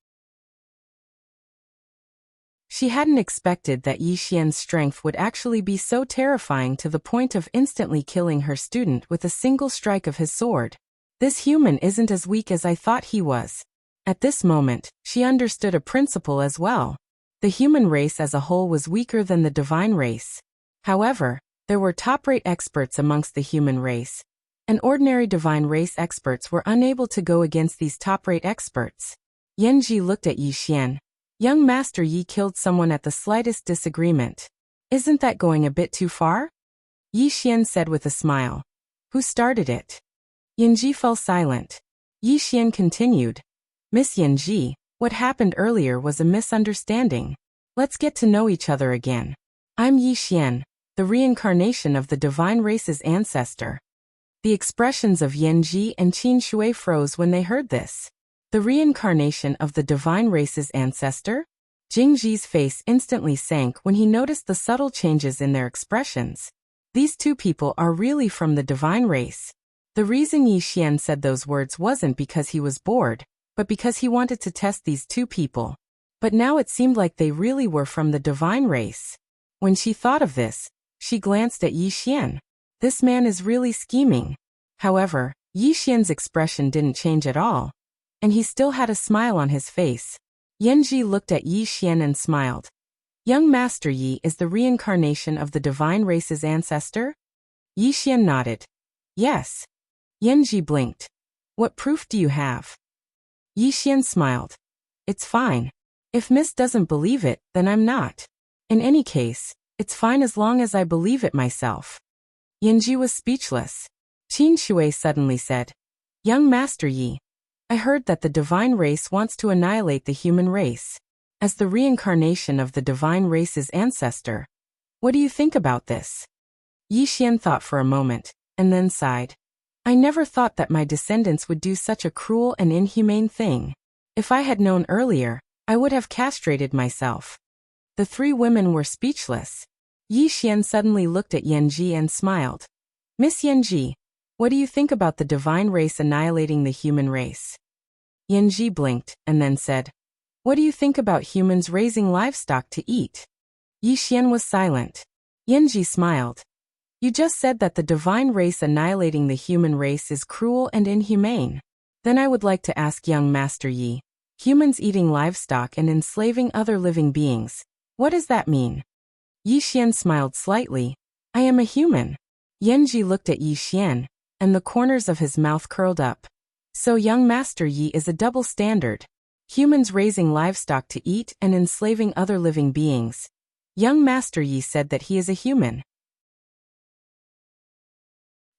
[SPEAKER 1] She hadn't expected that Yi Xian's strength would actually be so terrifying to the point of instantly killing her student with a single strike of his sword. This human isn't as weak as I thought he was. At this moment, she understood a principle as well. The human race as a whole was weaker than the divine race. However, there were top-rate experts amongst the human race, and ordinary divine race experts were unable to go against these top-rate experts. Yanji looked at Yi Xian. "Young Master Yi killed someone at the slightest disagreement. Isn't that going a bit too far?" Yi Xian said with a smile. "Who started it?" Yanji fell silent. Yi Xian continued. "Miss Yanji, what happened earlier was a misunderstanding. Let's get to know each other again. I'm Yi Xian, the reincarnation of the divine race's ancestor." The expressions of Yanji and Qin Shui froze when they heard this. The reincarnation of the divine race's ancestor? Jingji's face instantly sank when he noticed the subtle changes in their expressions. These 2 people are really from the divine race. The reason Yi Xian said those words wasn't because he was bored, but because he wanted to test these 2 people. But now it seemed like they really were from the divine race. When she thought of this, she glanced at Yi Xian. This man is really scheming. However, Yi Xian's expression didn't change at all, and he still had a smile on his face. Yanji looked at Yi Xian and smiled. "Young Master Yi is the reincarnation of the divine race's ancestor?" Yi Xian nodded. "Yes." Yanji blinked. "What proof do you have?" Yi Xian smiled. "It's fine. If Miss doesn't believe it, then I'm not. In any case, it's fine as long as I believe it myself." Yanji was speechless. Qin Shui suddenly said, "Young Master Yi, I heard that the divine race wants to annihilate the human race. As the reincarnation of the divine race's ancestor, what do you think about this?" Yi Xian thought for a moment, and then sighed. "I never thought that my descendants would do such a cruel and inhumane thing. If I had known earlier, I would have castrated myself." The 3 women were speechless. Yi Xian suddenly looked at Yanji and smiled. "Miss Yanji, what do you think about the divine race annihilating the human race?" Yanji blinked, and then said, "What do you think about humans raising livestock to eat?" Yi Xian was silent. Yanji smiled. "You just said that the divine race annihilating the human race is cruel and inhumane. Then I would like to ask young Master Yi, humans eating livestock and enslaving other living beings, what does that mean?" Yi Xian smiled slightly. "I am a human." Yanji looked at Yi Xian, and the corners of his mouth curled up. "So young Master Yi is a double standard. Humans raising livestock to eat and enslaving other living beings. Young Master Yi said that he is a human.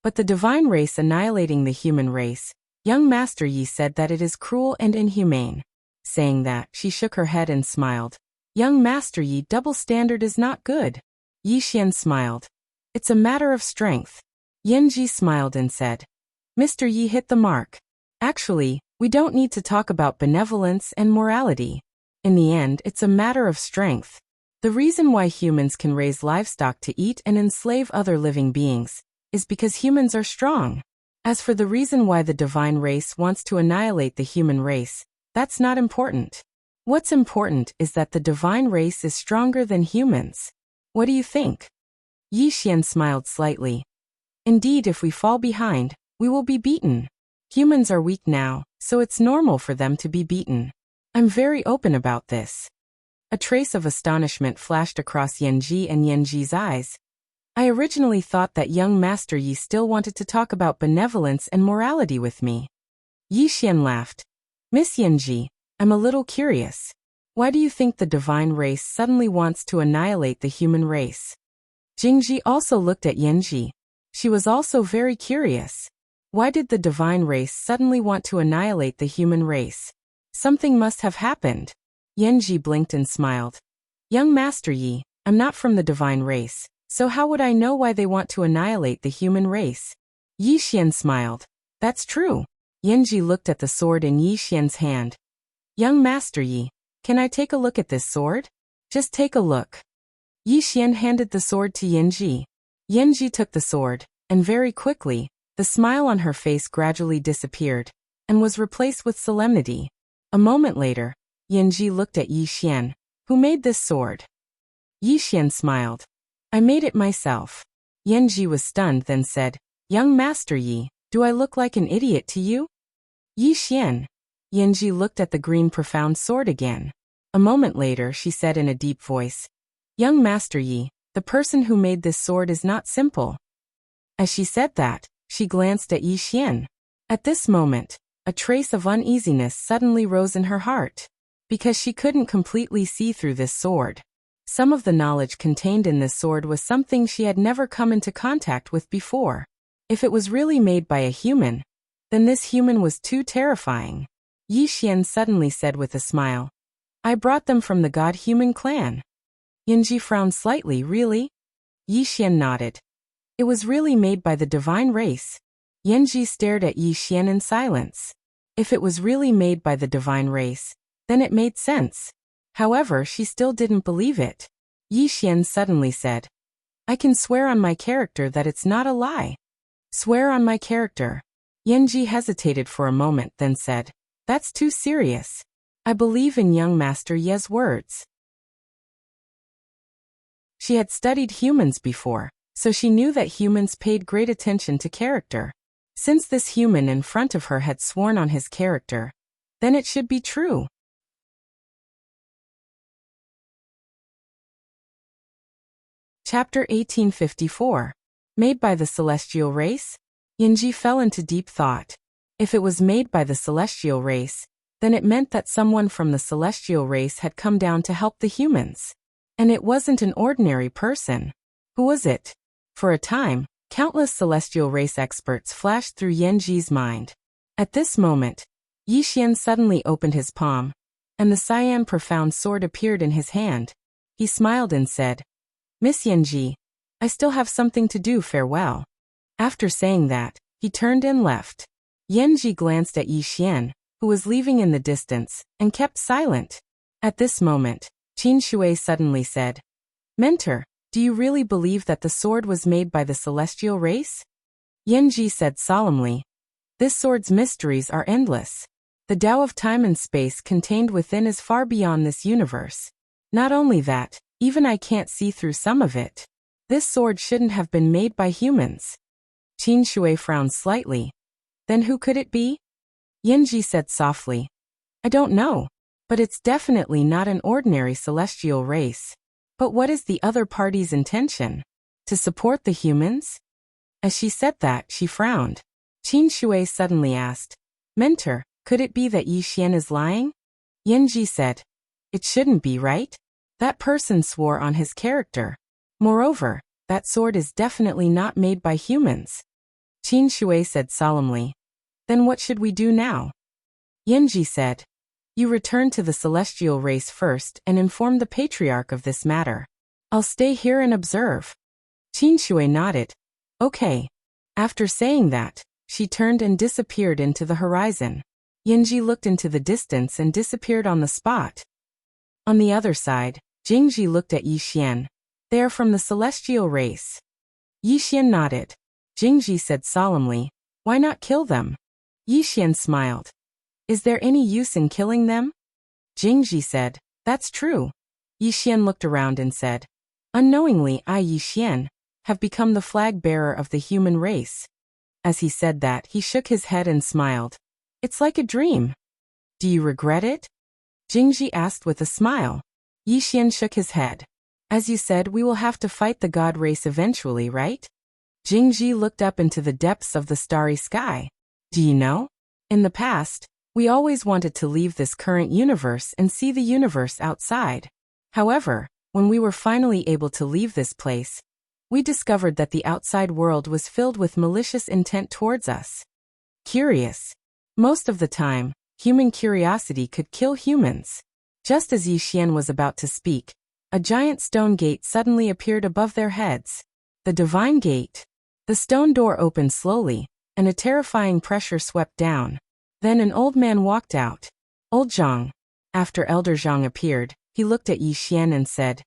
[SPEAKER 1] But the divine race annihilating the human race, young Master Yi said that it is cruel and inhumane." Saying that, she shook her head and smiled. "Young Master Yi, double standard is not good." Yi Xian smiled. "It's a matter of strength." Yanji smiled and said, "Mr. Yi hit the mark. Actually, we don't need to talk about benevolence and morality. In the end, it's a matter of strength. The reason why humans can raise livestock to eat and enslave other living beings is because humans are strong. As for the reason why the divine race wants to annihilate the human race, that's not important. What's important is that the divine race is stronger than humans. What do you think? Yi Xian smiled slightly. Indeed, if we fall behind, we will be beaten. Humans are weak now, so it's normal for them to be beaten. I'm very open about this. A trace of astonishment flashed across Yanji and Yanji's eyes. I originally thought that young Master Yi still wanted to talk about benevolence and morality with me. Yi Xian laughed. Miss Yanji, I'm a little curious. Why do you think the divine race suddenly wants to annihilate the human race? Jingji also looked at Yanji. She was also very curious. Why did the divine race suddenly want to annihilate the human race? Something must have happened. Yanji blinked and smiled. Young Master Yi, I'm not from the divine race, so how would I know why they want to annihilate the human race? Yi Xian smiled. That's true. Yanji looked at the sword in Yi Xian's hand. Young Master Yi, can I take a look at this sword? Just take a look. Yi Xian handed the sword to Yanji. Yanji took the sword, and very quickly, the smile on her face gradually disappeared, and was replaced with solemnity. A moment later, Yanji looked at Yi Xian. Who made this sword? Yi Xian smiled. I made it myself. Yanji was stunned, then said, Young Master Yi, do I look like an idiot to you? Yi Xian. Yanji looked at the green profound sword again. A moment later she said in a deep voice, Young Master Yi, the person who made this sword is not simple. As she said that, she glanced at Yi Xian. At this moment, a trace of uneasiness suddenly rose in her heart. Because she couldn't completely see through this sword. Some of the knowledge contained in this sword was something she had never come into contact with before. If it was really made by a human, then this human was too terrifying. Yi Xian suddenly said with a smile, I brought them from the god-human clan. Yanji frowned slightly. Really? Yi Xian nodded. It was really made by the divine race. Yanji stared at Yi Xian in silence. If it was really made by the divine race, then it made sense. However, she still didn't believe it. Yi Xian suddenly said, I can swear on my character that it's not a lie. Swear on my character. Yanji hesitated for a moment, then said, That's too serious. I believe in young Master Ye's words. She had studied humans before, so she knew that humans paid great attention to character. Since this human in front of her had sworn on his character, then it should be true. Chapter 1854. Made by the celestial race? Yanji fell into deep thought. If it was made by the celestial race, then it meant that someone from the celestial race had come down to help the humans. And it wasn't an ordinary person. Who was it? For a time, countless celestial race experts flashed through Yanji's mind. At this moment, Yi Xian suddenly opened his palm, and the cyan profound sword appeared in his hand. He smiled and said, Miss Yanji, I still have something to do, farewell. After saying that, he turned and left. Yanji glanced at Yi Xian, who was leaving in the distance, and kept silent. At this moment, Qin Shui suddenly said, Mentor, do you really believe that the sword was made by the celestial race? Yanji said solemnly, This sword's mysteries are endless. The Tao of time and space contained within is far beyond this universe. Not only that, even I can't see through some of it. This sword shouldn't have been made by humans. Qin Shui frowned slightly. Then who could it be? Yanji said softly, I don't know, but it's definitely not an ordinary celestial race. But what is the other party's intention? To support the humans? As she said that, she frowned. Qin Shui suddenly asked, Mentor, could it be that Yi Xian is lying? Yanji said, It shouldn't be, right? That person swore on his character. Moreover, that sword is definitely not made by humans. Qin Shui said solemnly, Then what should we do now? Yanji said, You return to the celestial race first and inform the patriarch of this matter. I'll stay here and observe. Qin Shui nodded. Okay. After saying that, She turned and disappeared into the horizon. Yinji looked into the distance and disappeared on the spot. On the other side, Jingji looked at Yixian. They are from the celestial race. Yixian nodded. Jingji said solemnly, "Why not kill them?" Yixian smiled. "Is there any use in killing them?" Jingji said, "That's true." Yixian looked around and said, "Unknowingly I, Yixian, have become the flag bearer of the human race." As he said that, he shook his head and smiled. "It's like a dream." "Do you regret it?" Jingji asked with a smile. Yixian shook his head. "As you said, we will have to fight the god race eventually, right?" Jingji looked up into the depths of the starry sky. "Do you know? In the past, we always wanted to leave this current universe and see the universe outside. However, when we were finally able to leave this place, we discovered that the outside world was filled with malicious intent towards us. Curious. Most of the time, human curiosity could kill humans." Just as Yixian was about to speak, a giant stone gate suddenly appeared above their heads. The divine gate. The stone door opened slowly, and a terrifying pressure swept down. Then an old man walked out. Old Zhang. After Elder Zhang appeared, he looked at Yixian and said,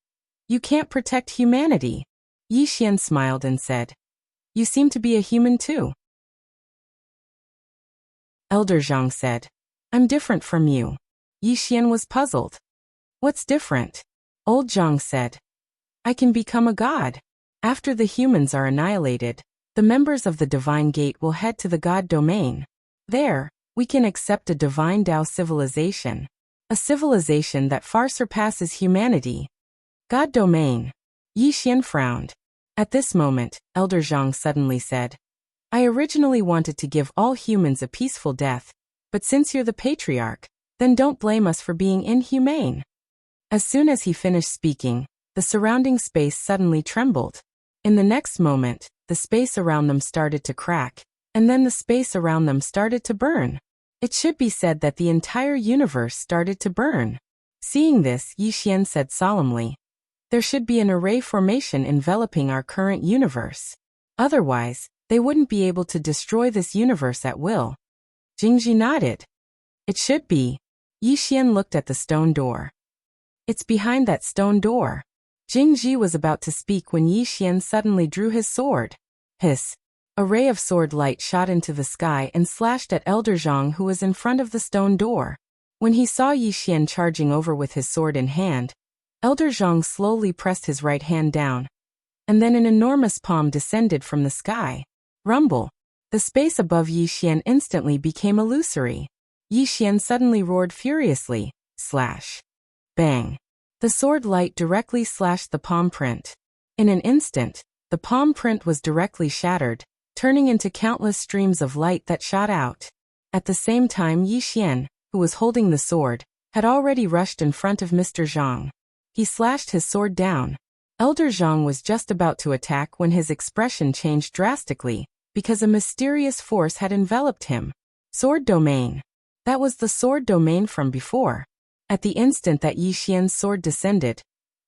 [SPEAKER 1] "You can't protect humanity." Yixian smiled and said, "You seem to be a human too." Elder Zhang said, "I'm different from you." Yixian was puzzled. "What's different?" Old Zhang said, "I can become a god. After the humans are annihilated, the members of the divine gate will head to the god domain. There, we can accept a divine Tao civilization. A civilization that far surpasses humanity." God domain. Yixian frowned. At this moment, Elder Zhang suddenly said, "I originally wanted to give all humans a peaceful death, but since you're the patriarch, then don't blame us for being inhumane." As soon as he finished speaking, the surrounding space suddenly trembled. In the next moment, the space around them started to crack, and then the space around them started to burn. It should be said that the entire universe started to burn. Seeing this, Yixian said solemnly, "There should be an array formation enveloping our current universe. Otherwise, they wouldn't be able to destroy this universe at will." Jingji nodded. "It should be." Yixian looked at the stone door. "It's behind that stone door." Jingji was about to speak when Yixian suddenly drew his sword. Hiss. A ray of sword light shot into the sky and slashed at Elder Zhang, who was in front of the stone door. When he saw Yixian charging over with his sword in hand, Elder Zhang slowly pressed his right hand down, and then an enormous palm descended from the sky. Rumble. The space above Yixian instantly became illusory. Yixian suddenly roared furiously. Slash. Bang. The sword light directly slashed the palm print. In an instant, the palm print was directly shattered, turning into countless streams of light that shot out. At the same time, Yixian, who was holding the sword, had already rushed in front of Mr. Zhang. He slashed his sword down. Elder Zhang was just about to attack when his expression changed drastically, because a mysterious force had enveloped him. Sword domain. That was the sword domain from before. At the instant that Yixian's sword descended,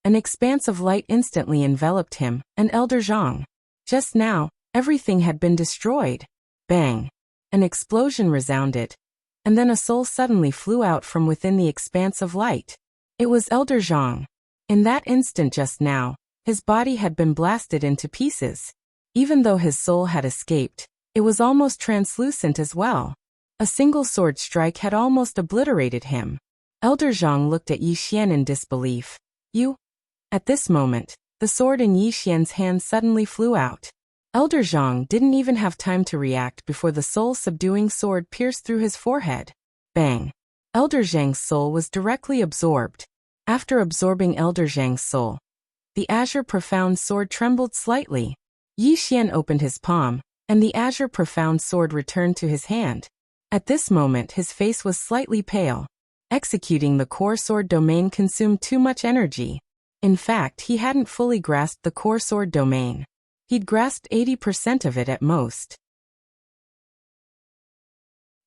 [SPEAKER 1] an expanse of light instantly enveloped him and Elder Zhang. Just now, everything had been destroyed. Bang. An explosion resounded, and then a soul suddenly flew out from within the expanse of light. It was Elder Zhang. In that instant just now, his body had been blasted into pieces. Even though his soul had escaped, it was almost translucent as well. A single sword strike had almost obliterated him. Elder Zhang looked at Yixian in disbelief. "You?" At this moment, the sword in Yixian's hand suddenly flew out. Elder Zhang didn't even have time to react before the soul-subduing sword pierced through his forehead. Bang. Elder Zhang's soul was directly absorbed. After absorbing Elder Zhang's soul, the azure profound sword trembled slightly. Yixian opened his palm, and the azure profound sword returned to his hand. At this moment his face was slightly pale. Executing the core sword domain consumed too much energy. In fact, he hadn't fully grasped the core sword domain. He'd grasped 80% of it at most.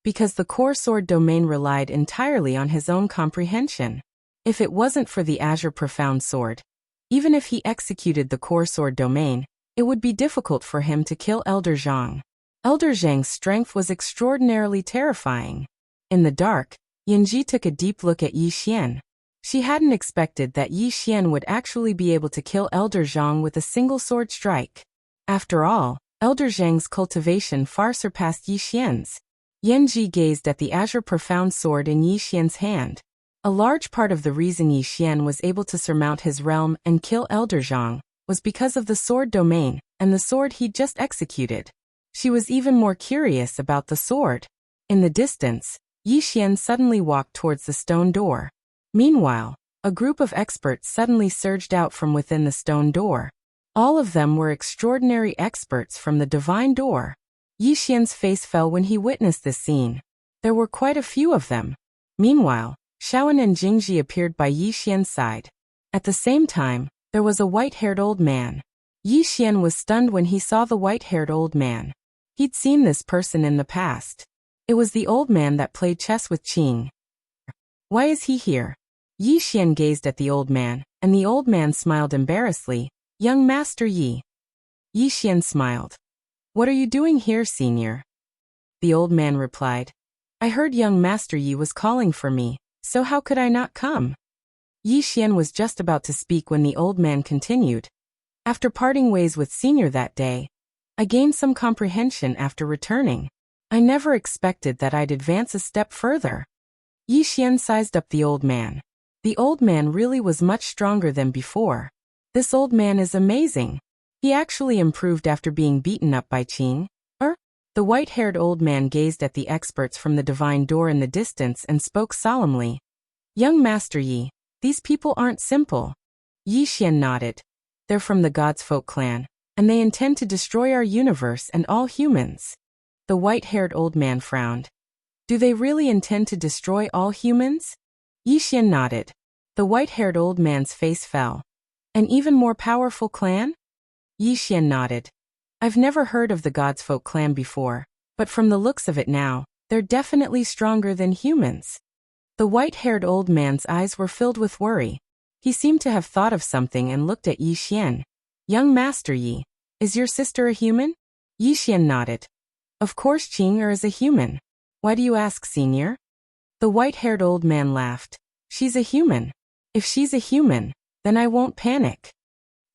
[SPEAKER 1] Because the core sword domain relied entirely on his own comprehension. If it wasn't for the azure profound sword, even if he executed the core sword domain, it would be difficult for him to kill Elder Zhang. Elder Zhang's strength was extraordinarily terrifying. In the dark, Yanji took a deep look at Yi Xian. She hadn't expected that Yi Xian would actually be able to kill Elder Zhang with a single sword strike. After all, Elder Zhang's cultivation far surpassed Yi Xian's. Yanji gazed at the azure profound sword in Yi Xian's hand. A large part of the reason Yi Xian was able to surmount his realm and kill Elder Zhang was because of the sword domain and the sword he'd just executed. She was even more curious about the sword. In the distance, Yi Xian suddenly walked towards the stone door. Meanwhile, a group of experts suddenly surged out from within the stone door. All of them were extraordinary experts from the divine door. Yi Xian's face fell when he witnessed this scene. There were quite a few of them. Meanwhile, Shaoan and Jingji appeared by Yi Xian's side. At the same time, there was a white-haired old man. Yi Xian was stunned when he saw the white-haired old man. He'd seen this person in the past. It was the old man that played chess with Qing. Why is he here? Yi Xian gazed at the old man, and the old man smiled embarrassedly. Young Master Yi. Yi Xian smiled. What are you doing here, senior? The old man replied. I heard young Master Yi was calling for me, so how could I not come? Yi Xian was just about to speak when the old man continued. After parting ways with senior that day, I gained some comprehension after returning. I never expected that I'd advance a step further. Yi Xian sized up the old man. The old man really was much stronger than before. This old man is amazing. He actually improved after being beaten up by Qing. The white-haired old man gazed at the experts from the divine door in the distance and spoke solemnly. Young Master Yi, these people aren't simple. Yi Xian nodded. They're from the God's Folk clan, and they intend to destroy our universe and all humans. The white-haired old man frowned. Do they really intend to destroy all humans? Yi Xian nodded. The white-haired old man's face fell. An even more powerful clan? Yi Xian nodded. I've never heard of the God's Folk clan before, but from the looks of it now, they're definitely stronger than humans. The white-haired old man's eyes were filled with worry. He seemed to have thought of something and looked at Yi Xian. Young Master Yi, is your sister a human? Yi Xian nodded. Of course Qing is a human. Why do you ask, senior? The white-haired old man laughed. She's a human. If she's a human, then I won't panic.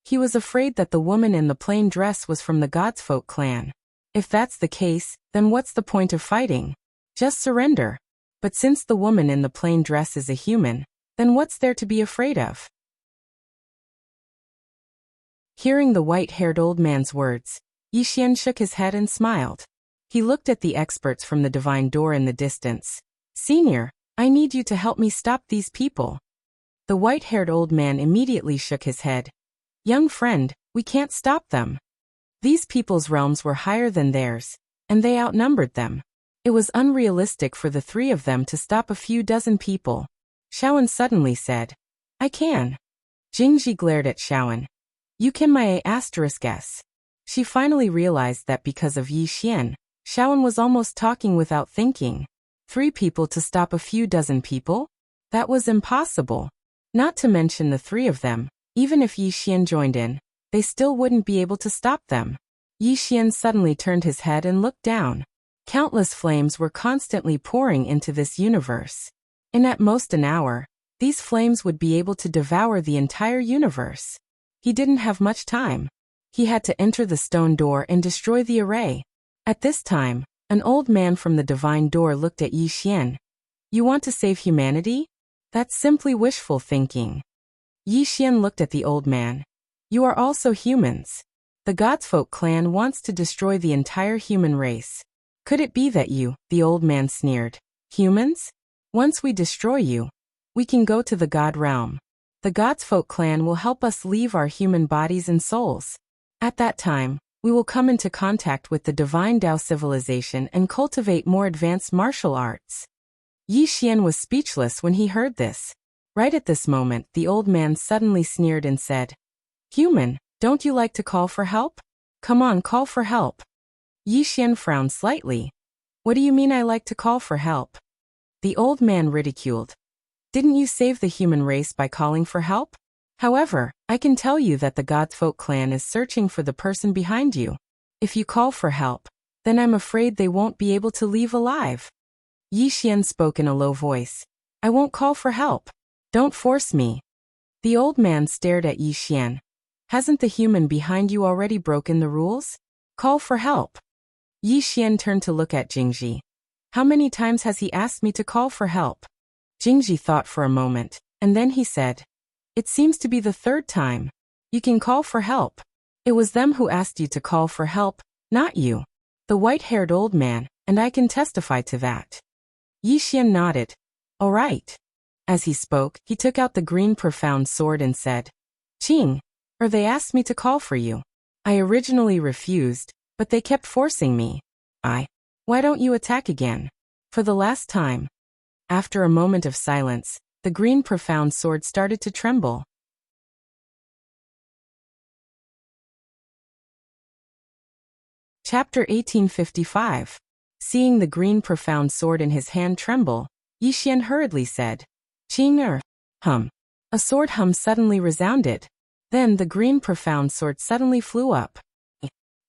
[SPEAKER 1] He was afraid that the woman in the plain dress was from the God's Folk clan. If that's the case, then what's the point of fighting? Just surrender. But since the woman in the plain dress is a human, then what's there to be afraid of? Hearing the white-haired old man's words, Yi Xian shook his head and smiled. He looked at the experts from the divine door in the distance. Senior, I need you to help me stop these people. The white-haired old man immediately shook his head. Young friend, we can't stop them. These people's realms were higher than theirs, and they outnumbered them. It was unrealistic for the three of them to stop a few dozen people. Shaoan suddenly said, I can. Jingji glared at Shaoan. You can my *s. She finally realized that because of Yi Xian, Shaoan was almost talking without thinking. 3 people to stop a few dozen people? That was impossible. Not to mention the 3 of them. Even if Yi Xian joined in, they still wouldn't be able to stop them. Yi Xian suddenly turned his head and looked down. Countless flames were constantly pouring into this universe. In at most an hour, these flames would be able to devour the entire universe. He didn't have much time. He had to enter the stone door and destroy the array. At this time, an old man from the divine door looked at Yi Xian. You want to save humanity? That's simply wishful thinking. Yi Xian looked at the old man. You are also humans. The God's Folk clan wants to destroy the entire human race. Could it be that you, the old man sneered, humans? Once we destroy you, we can go to the God realm. The God's Folk clan will help us leave our human bodies and souls. At that time, we will come into contact with the divine Tao civilization and cultivate more advanced martial arts. Yi Xian was speechless when he heard this. Right at this moment, the old man suddenly sneered and said, Human, don't you like to call for help? Come on, call for help. Yi Xian frowned slightly. What do you mean I like to call for help? The old man ridiculed. Didn't you save the human race by calling for help? However, I can tell you that the God's Folk clan is searching for the person behind you. If you call for help, then I'm afraid they won't be able to leave alive. Yi Xian spoke in a low voice. I won't call for help. Don't force me. The old man stared at Yi Xian. Hasn't the human behind you already broken the rules? Call for help. Yi Xian turned to look at Jingji. How many times has he asked me to call for help? Jingji thought for a moment, and then he said, It seems to be the third time. You can call for help. It was them who asked you to call for help, not you. The white-haired old man, and I can testify to that. Yi Xian nodded. All right. As he spoke, he took out the green profound sword and said, Qing, they asked me to call for you. I originally refused, but they kept forcing me. Why don't you attack again? For the last time. After a moment of silence, the green profound sword started to tremble. Chapter 1855. Seeing the green profound sword in his hand tremble, Yi Xian hurriedly said, Qing hum. A sword hum suddenly resounded. Then the green profound sword suddenly flew up.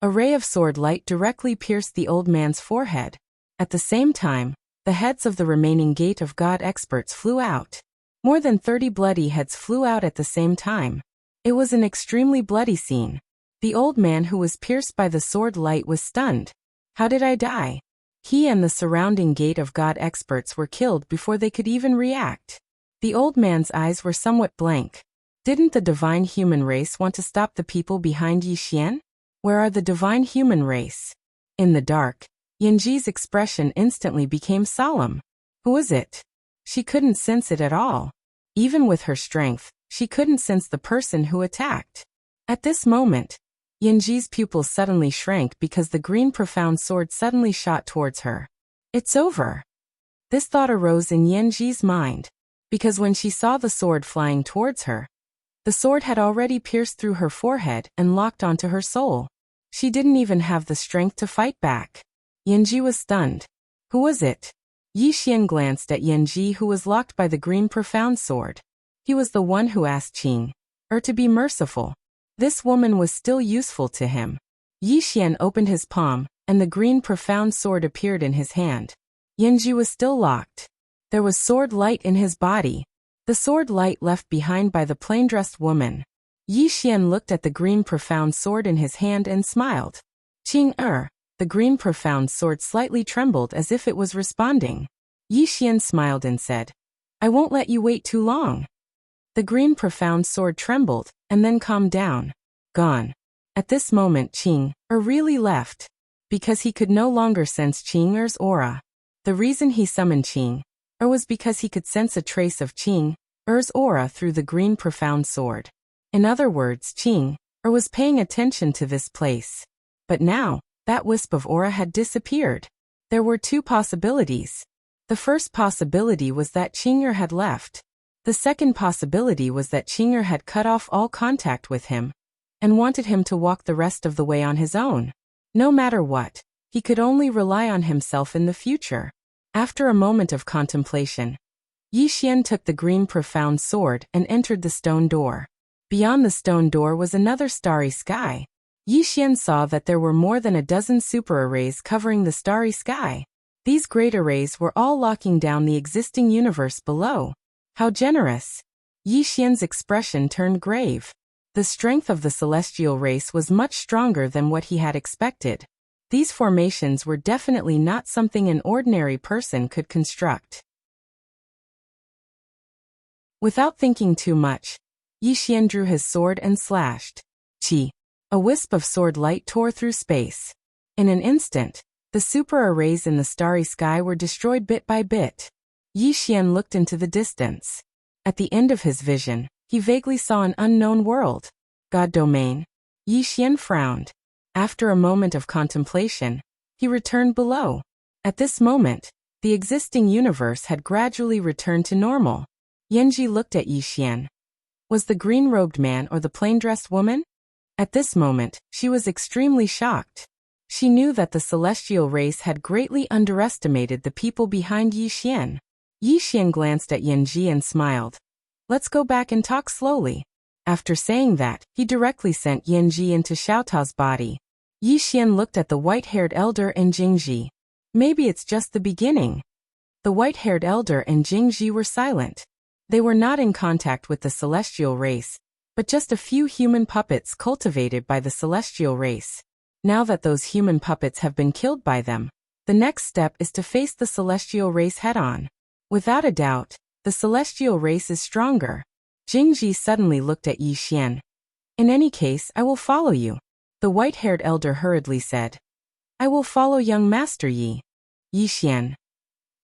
[SPEAKER 1] A ray of sword light directly pierced the old man's forehead. At the same time, the heads of the remaining Gate of God experts flew out. More than 30 bloody heads flew out at the same time. It was an extremely bloody scene. The old man who was pierced by the sword light was stunned. How did I die? He and the surrounding Gate of God experts were killed before they could even react. The old man's eyes were somewhat blank. Didn't the divine human race want to stop the people behind Yi Xian? Where are the divine human race? In the dark, Yanji's expression instantly became solemn. Who is it? She couldn't sense it at all. Even with her strength, she couldn't sense the person who attacked. At this moment, Yanji's pupils suddenly shrank because the green profound sword suddenly shot towards her. It's over. This thought arose in Yanji's mind, because when she saw the sword flying towards her, the sword had already pierced through her forehead and locked onto her soul. She didn't even have the strength to fight back. Yanji was stunned. Who was it? Yi Xian glanced at Yanji, who was locked by the green profound sword. He was the one who asked Qing to be merciful. This woman was still useful to him. Yi Xian opened his palm, and the green profound sword appeared in his hand. Yanji was still locked. There was sword light in his body. The sword light left behind by the plain-dressed woman. Yi Xian looked at the green profound sword in his hand and smiled. Qing the green profound sword slightly trembled as if it was responding. Yi Xian smiled and said, I won't let you wait too long. The green profound sword trembled, and then calmed down. Gone. At this moment Qing really left. Because he could no longer sense Qing aura. The reason he summoned Qing was because he could sense a trace of Qing aura through the green profound sword. In other words, Qing was paying attention to this place. But now, that wisp of aura had disappeared. There were two possibilities. The first possibility was that Qing had left. The second possibility was that Qing had cut off all contact with him and wanted him to walk the rest of the way on his own. No matter what, he could only rely on himself in the future. After a moment of contemplation, Yi Xian took the green profound sword and entered the stone door. Beyond the stone door was another starry sky. Yi Xian saw that there were more than a dozen super arrays covering the starry sky. These great arrays were all locking down the existing universe below. How generous! Yi Xian's expression turned grave. The strength of the celestial race was much stronger than what he had expected. These formations were definitely not something an ordinary person could construct. Without thinking too much, Yi Xian drew his sword and slashed. Chi! A wisp of sword light tore through space. In an instant, the super arrays in the starry sky were destroyed bit by bit. Yi Xian looked into the distance. At the end of his vision, he vaguely saw an unknown world. God domain. Yi Xian frowned. After a moment of contemplation, he returned below. At this moment, the existing universe had gradually returned to normal. Yanji looked at Yi Xian. Was the green-robed man or the plain-dressed woman? At this moment, she was extremely shocked. She knew that the celestial race had greatly underestimated the people behind Yi Xian. Yi Xian glanced at Yanji and smiled. Let's go back and talk slowly. After saying that, he directly sent Yanji into Xiaotao's body. Yi Xian looked at the white-haired elder and Jingji. Maybe it's just the beginning. The white-haired elder and Jingji were silent. They were not in contact with the celestial race, but just a few human puppets cultivated by the celestial race. Now that those human puppets have been killed by them, the next step is to face the celestial race head-on. Without a doubt, the celestial race is stronger. Jingji suddenly looked at Yi Xian. In any case, I will follow you. The white-haired elder hurriedly said. I will follow young Master Yi. Yi Xian.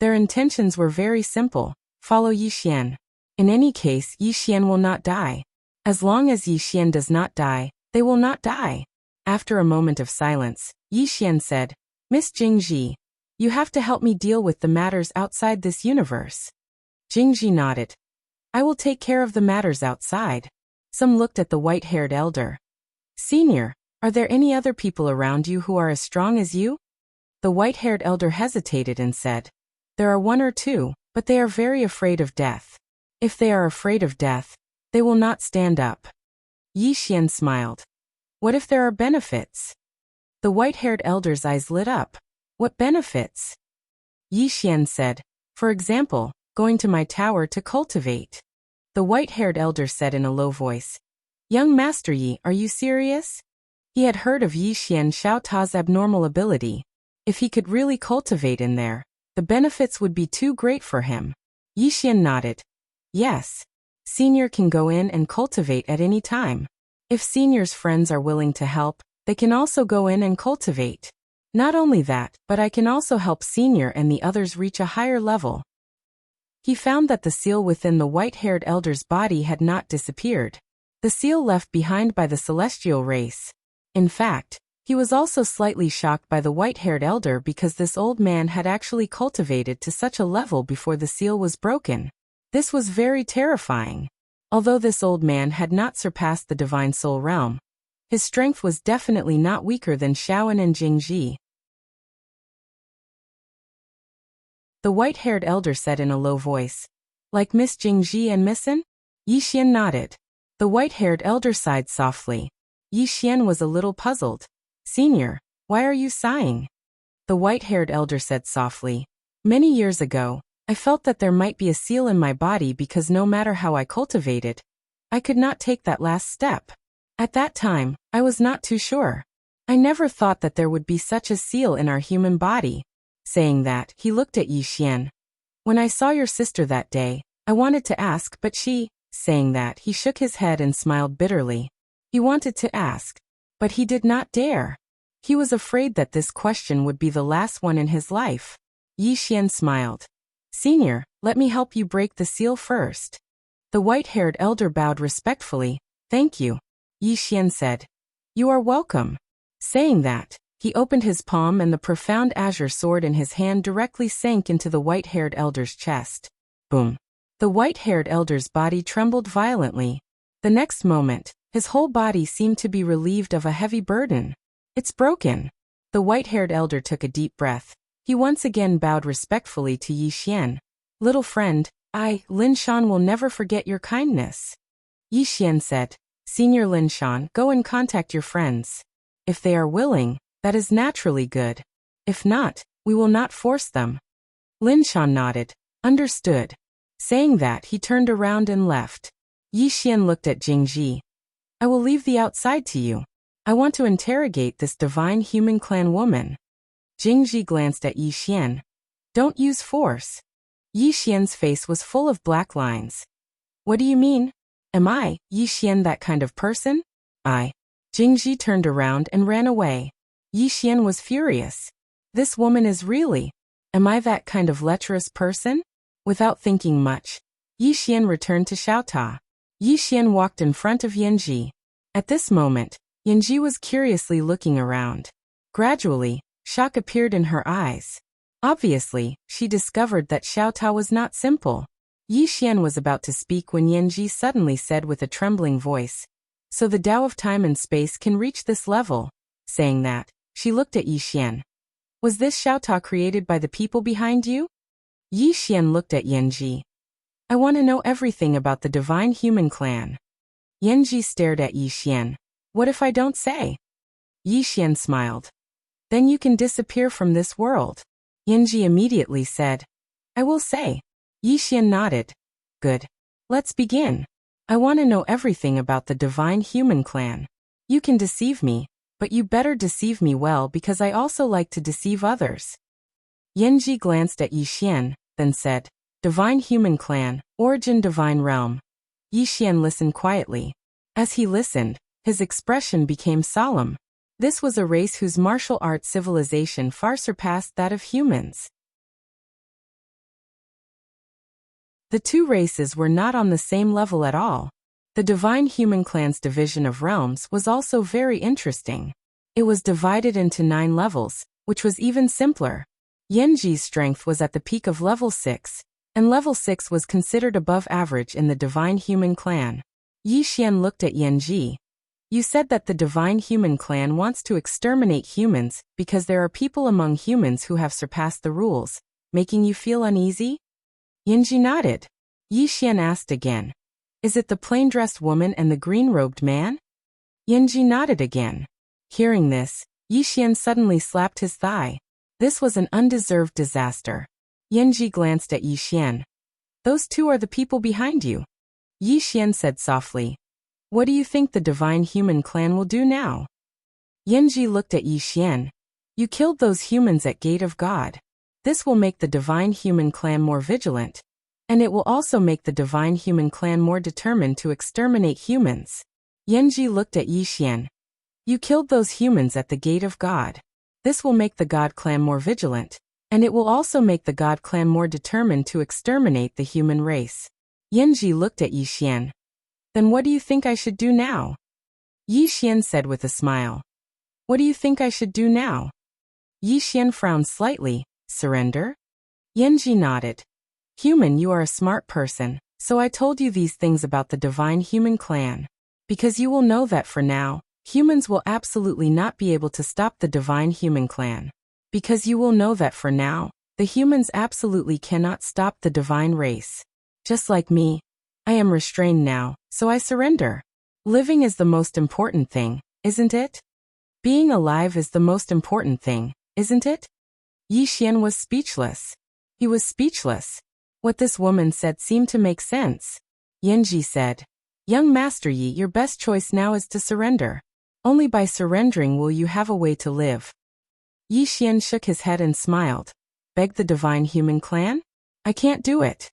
[SPEAKER 1] Their intentions were very simple. Follow Yi Xian. In any case, Yi Xian will not die. As long as Yi Xian does not die, they will not die. After a moment of silence, Yi Xian said, Miss Jingji, you have to help me deal with the matters outside this universe. Jingji nodded. I will take care of the matters outside. Some looked at the white-haired elder. Senior, are there any other people around you who are as strong as you? The white-haired elder hesitated and said, There are one or two, but they are very afraid of death. If they are afraid of death, they will not stand up. Yi Xian smiled. What if there are benefits? The white-haired elder's eyes lit up. What benefits? Yi Xian said, For example, going to my tower to cultivate. The white-haired elder said in a low voice, Young Master Yi, are you serious? He had heard of Yi Xian Xiaota's abnormal ability. If he could really cultivate in there, the benefits would be too great for him. Yi Xian nodded. Yes. Senior can go in and cultivate at any time. If Senior's friends are willing to help, they can also go in and cultivate. Not only that, but I can also help Senior and the others reach a higher level. He found that the seal within the white-haired elder's body had not disappeared. The seal left behind by the celestial race. In fact, he was also slightly shocked by the white-haired elder because this old man had actually cultivated to such a level before the seal was broken. This was very terrifying. Although this old man had not surpassed the divine soul realm, his strength was definitely not weaker than Shaoan and Jingji. The white-haired elder said in a low voice, Like Miss Jingji and Missin? Yi Xian nodded. The white-haired elder sighed softly. Yi Xian was a little puzzled. Senior, why are you sighing? The white-haired elder said softly. Many years ago, I felt that there might be a seal in my body because no matter how I cultivated, I could not take that last step. At that time, I was not too sure. I never thought that there would be such a seal in our human body. Saying that, he looked at Yi Xian. When I saw your sister that day, I wanted to ask, but she, saying that, he shook his head and smiled bitterly. He wanted to ask, but he did not dare. He was afraid that this question would be the last one in his life. Yi Xian smiled. Senior, let me help you break the seal first. The white-haired elder bowed respectfully. Thank you. Yi Xian said. You are welcome. Saying that, he opened his palm and the profound azure sword in his hand directly sank into the white-haired elder's chest. Boom. The white-haired elder's body trembled violently. The next moment, his whole body seemed to be relieved of a heavy burden. It's broken. The white-haired elder took a deep breath. He once again bowed respectfully to Yi Xian. Little friend, I, Lin Shan, will never forget your kindness. Yi Xian said. Senior Lin Shan, go and contact your friends. If they are willing, that is naturally good. If not, we will not force them. Lin Shan nodded. Understood. Saying that, he turned around and left. Yi Xian looked at Jingji. I will leave the outside to you. I want to interrogate this divine human clan woman. Jingji glanced at Yi Xian. Don't use force. Yi Xian's face was full of black lines. What do you mean? Am I, Yi Xian, that kind of person? Jingji turned around and ran away. Yi Xian was furious. This woman is really. Am I that kind of lecherous person? Without thinking much, Yi Xian returned to Xiaota. Yi Xian walked in front of Yanji. At this moment, Yanji was curiously looking around. Gradually, shock appeared in her eyes. Obviously, she discovered that Xiaota was not simple. Yi Xian was about to speak when Yanji suddenly said with a trembling voice, So the Tao of time and space can reach this level. Saying that, she looked at Yi Xian. Was this Xiaota created by the people behind you? Yi Xian looked at Yanji. I want to know everything about the divine human clan. Yanji stared at Yi Xian. What if I don't say? Yi Xian smiled. Then you can disappear from this world. Yanji immediately said. I will say. Yi Xian nodded. Good. Let's begin. I want to know everything about the Divine Human Clan. You can deceive me, but you better deceive me well because I also like to deceive others. Yanji glanced at Yi Xian, then said, Divine Human Clan, Origin Divine Realm. Yi Xian listened quietly. As he listened, his expression became solemn. This was a race whose martial arts civilization far surpassed that of humans. The two races were not on the same level at all. The Divine Human Clan's division of realms was also very interesting. It was divided into 9 levels, which was even simpler. Yanji's strength was at the peak of level 6, and level 6 was considered above average in the Divine Human Clan. Yi Xian looked at Yanji. You said that the Divine Human Clan wants to exterminate humans because there are people among humans who have surpassed the rules, making you feel uneasy? Yanji nodded. Yi Xian asked again. Is it the plain-dressed woman and the green-robed man? Yanji nodded again. Hearing this, Yi Xian suddenly slapped his thigh. This was an undeserved disaster. Yanji glanced at Yi Xian. Those two are the people behind you. Yi Xian said softly. What do you think the Divine Human Clan will do now? Yanji looked at Yi Xian. You killed those humans at Gate of God. This will make the Divine Human Clan more vigilant, and it will also make the Divine Human Clan more determined to exterminate humans. Yanji looked at Yi Xian. You killed those humans at the Gate of God. This will make the God Clan more vigilant, and it will also make the God Clan more determined to exterminate the human race. Yanji looked at Yi Xian. Then what do you think I should do now? Yi Xian said with a smile. What do you think I should do now? Yi Xian frowned slightly. Surrender? Yanji nodded. Human, you are a smart person, so I told you these things about the Divine Human Clan. Because you will know that for now, humans will absolutely not be able to stop the Divine Human Clan. Because you will know that for now, the humans absolutely cannot stop the divine race. Just like me, I am restrained now, so I surrender. Living is the most important thing, isn't it? Being alive is the most important thing, isn't it? Yi Xian was speechless. He was speechless. What this woman said seemed to make sense. Yanji said, Young Master Yi, your best choice now is to surrender. Only by surrendering will you have a way to live. Yi Xian shook his head and smiled. Beg the Divine Human Clan? I can't do it.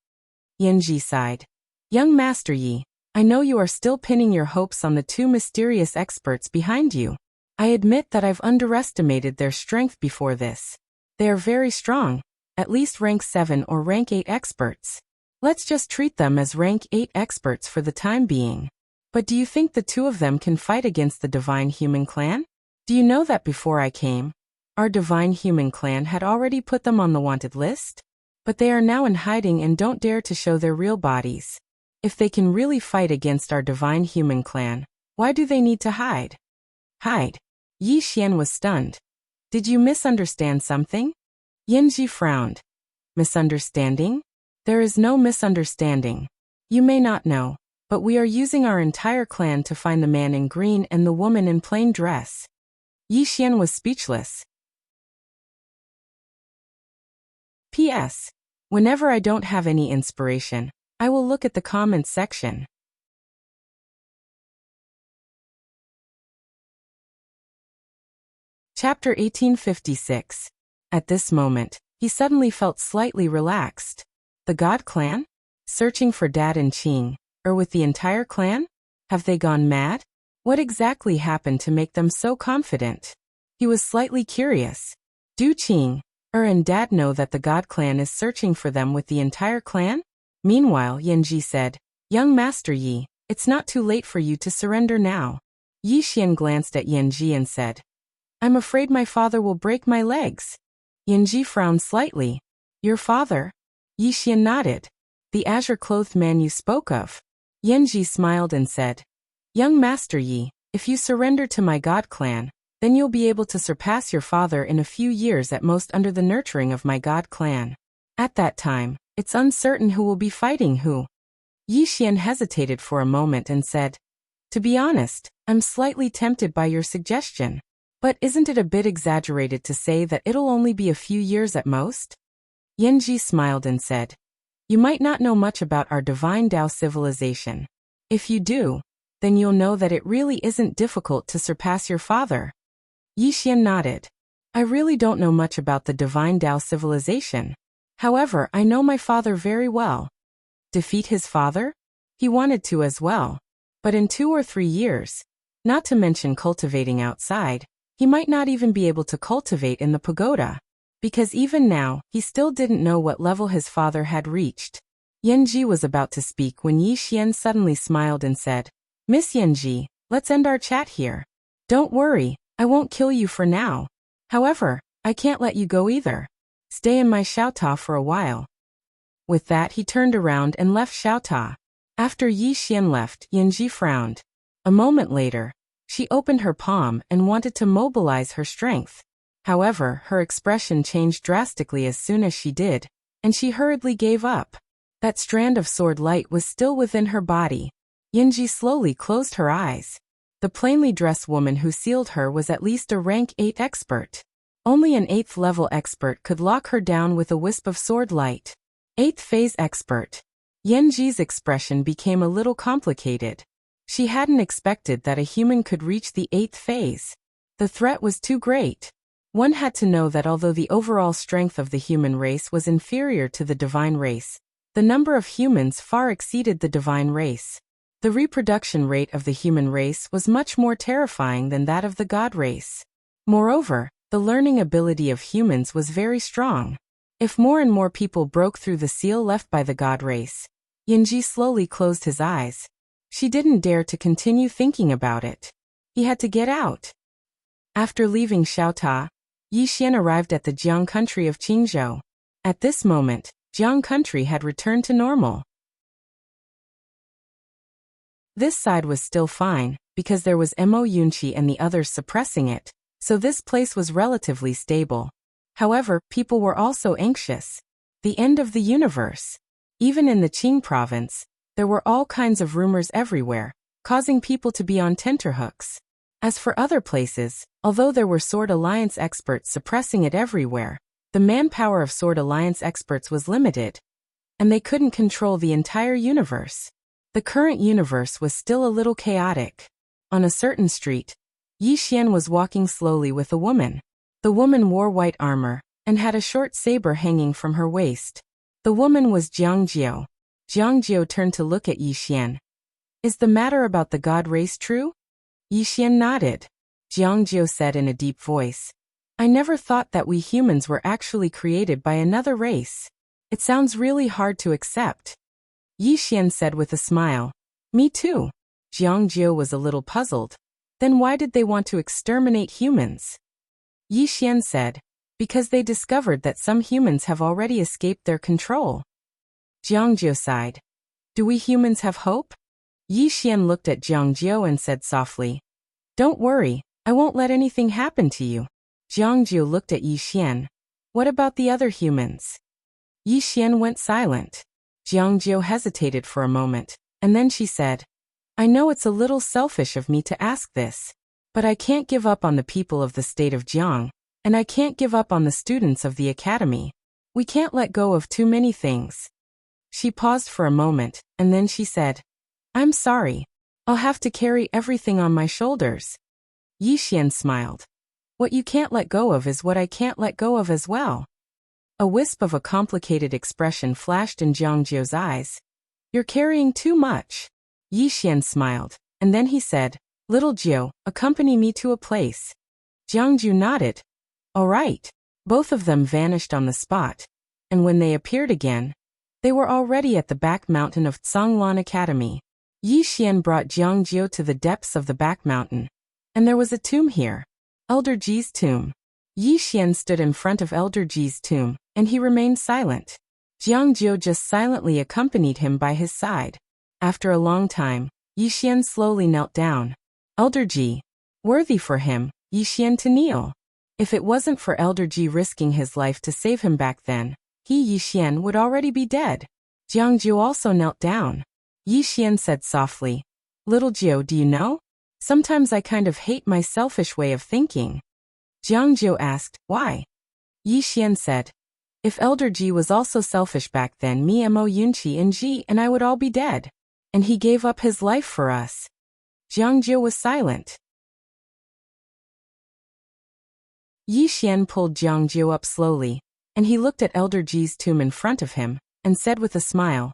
[SPEAKER 1] Yanji sighed. Young Master Yi, I know you are still pinning your hopes on the 2 mysterious experts behind you. I admit that I've underestimated their strength before this. They are very strong, at least rank 7 or rank 8 experts. Let's just treat them as rank 8 experts for the time being. But do you think the 2 of them can fight against the Divine Human Clan? Do you know that before I came, our Divine Human Clan had already put them on the wanted list? But they are now in hiding and don't dare to show their real bodies. If they can really fight against our Divine Human Clan, why do they need to hide? Hide? Yi Xian was stunned. Did you misunderstand something? Yanji frowned. Misunderstanding? There is no misunderstanding. You may not know, but we are using our entire clan to find the man in green and the woman in plain dress. Yi Xian was speechless. P.S. Whenever I don't have any inspiration, I will look at the comments section. Chapter 1856. At this moment, he suddenly felt slightly relaxed. The God Clan? Searching for Dad and Qing, or with the entire clan? Have they gone mad? What exactly happened to make them so confident? He was slightly curious. Do Qing, and Dad know that the God Clan is searching for them with the entire clan? Meanwhile, Yanji said, Young Master Yi, it's not too late for you to surrender now. Yi Xian glanced at Yanji and said, I'm afraid my father will break my legs. Yanji frowned slightly. Your father? Yi Xian nodded. The azure-clothed man you spoke of. Yanji smiled and said, Young Master Yi, if you surrender to my God Clan, then you'll be able to surpass your father in a few years at most under the nurturing of my God Clan. At that time, it's uncertain who will be fighting who. Yi Xian hesitated for a moment and said, To be honest, I'm slightly tempted by your suggestion. But isn't it a bit exaggerated to say that it'll only be a few years at most? Yanji smiled and said, you might not know much about our divine Tao civilization. If you do, then you'll know that it really isn't difficult to surpass your father. Yixian nodded. I really don't know much about the divine Tao civilization. However, I know my father very well. Defeat his father? He wanted to as well. But in 2 or 3 years, not to mention cultivating outside, he might not even be able to cultivate in the pagoda. Because even now, he still didn't know what level his father had reached. Yanji was about to speak when Yixian suddenly smiled and said, Miss Yanji, let's end our chat here. Don't worry, I won't kill you for now. However, I can't let you go either. Stay in my Xiaota for a while. With that he turned around and left Xiaota. After Yixian left, Yanji frowned. A moment later, she opened her palm and wanted to mobilize her strength. However, her expression changed drastically as soon as she did, and she hurriedly gave up. That strand of sword light was still within her body. Yanji slowly closed her eyes. The plainly dressed woman who sealed her was at least a rank 8 expert. Only an 8th level expert could lock her down with a wisp of sword light. 8th phase expert. Yanji's expression became a little complicated. She hadn't expected that a human could reach the 8th phase. The threat was too great. One had to know that although the overall strength of the human race was inferior to the divine race, the number of humans far exceeded the divine race. The reproduction rate of the human race was much more terrifying than that of the god race. Moreover, the learning ability of humans was very strong. If more and more people broke through the seal left by the god race, Yanji slowly closed his eyes. She didn't dare to continue thinking about it. He had to get out. After leaving Xiaota, Yixian arrived at the Jiang country of Qingzhou. At this moment, Jiang country had returned to normal. This side was still fine, because there was Mo Yunqi and the others suppressing it, so this place was relatively stable. However, people were also anxious. The end of the universe. Even in the Qing province, there were all kinds of rumors everywhere, causing people to be on tenterhooks. As for other places, although there were Sword Alliance experts suppressing it everywhere, the manpower of Sword Alliance experts was limited, and they couldn't control the entire universe. The current universe was still a little chaotic. On a certain street, Yixian was walking slowly with a woman. The woman wore white armor, and had a short saber hanging from her waist. The woman was Jiangjiu. Jiangjiu turned to look at Yixian. Is the matter about the god race true? Yixian nodded. Jiangjiu said in a deep voice, I never thought that we humans were actually created by another race. It sounds really hard to accept. Yixian said with a smile, Me too. Jiangjiu was a little puzzled. Then why did they want to exterminate humans? Yixian said, Because they discovered that some humans have already escaped their control. Jiangjiu sighed. Do we humans have hope? Yixian looked at Jiangjiu and said softly, Don't worry, I won't let anything happen to you. Jiangjiu looked at Yixian. What about the other humans? Yixian went silent. Jiangjiu hesitated for a moment, and then she said, I know it's a little selfish of me to ask this, but I can't give up on the people of the state of Jiang, and I can't give up on the students of the academy. We can't let go of too many things. She paused for a moment, and then she said, I'm sorry. I'll have to carry everything on my shoulders. Yixian smiled. What you can't let go of is what I can't let go of as well. A wisp of a complicated expression flashed in Jiangjiu's eyes. You're carrying too much. Yixian smiled, and then he said, Little Jiu, accompany me to a place. Jiangjiu nodded. All right. Both of them vanished on the spot, and when they appeared again, they were already at the back mountain of Tsanglan Academy. Yixian brought Jiangjiu to the depths of the back mountain, and there was a tomb here. Elder Ji's tomb. Yixian stood in front of Elder Ji's tomb, and he remained silent. Jiangjiu just silently accompanied him by his side. After a long time, Yixian slowly knelt down. Elder Ji. Worthy for him, Yixian to kneel. If it wasn't for Elder Ji risking his life to save him back then, he Yixian would already be dead. Jiangjiu also knelt down. Yixian said softly, Little Jiu, do you know? Sometimes I kind of hate my selfish way of thinking. Jiang Jiu asked, why? Yi Xian said, if Elder Ji was also selfish back then, me Mo Yunqi and Ji and I would all be dead. And he gave up his life for us. Jiang Jiu was silent. Yi Xian pulled Jiang Jiu up slowly, and he looked at Elder Ji's tomb in front of him, and said with a smile,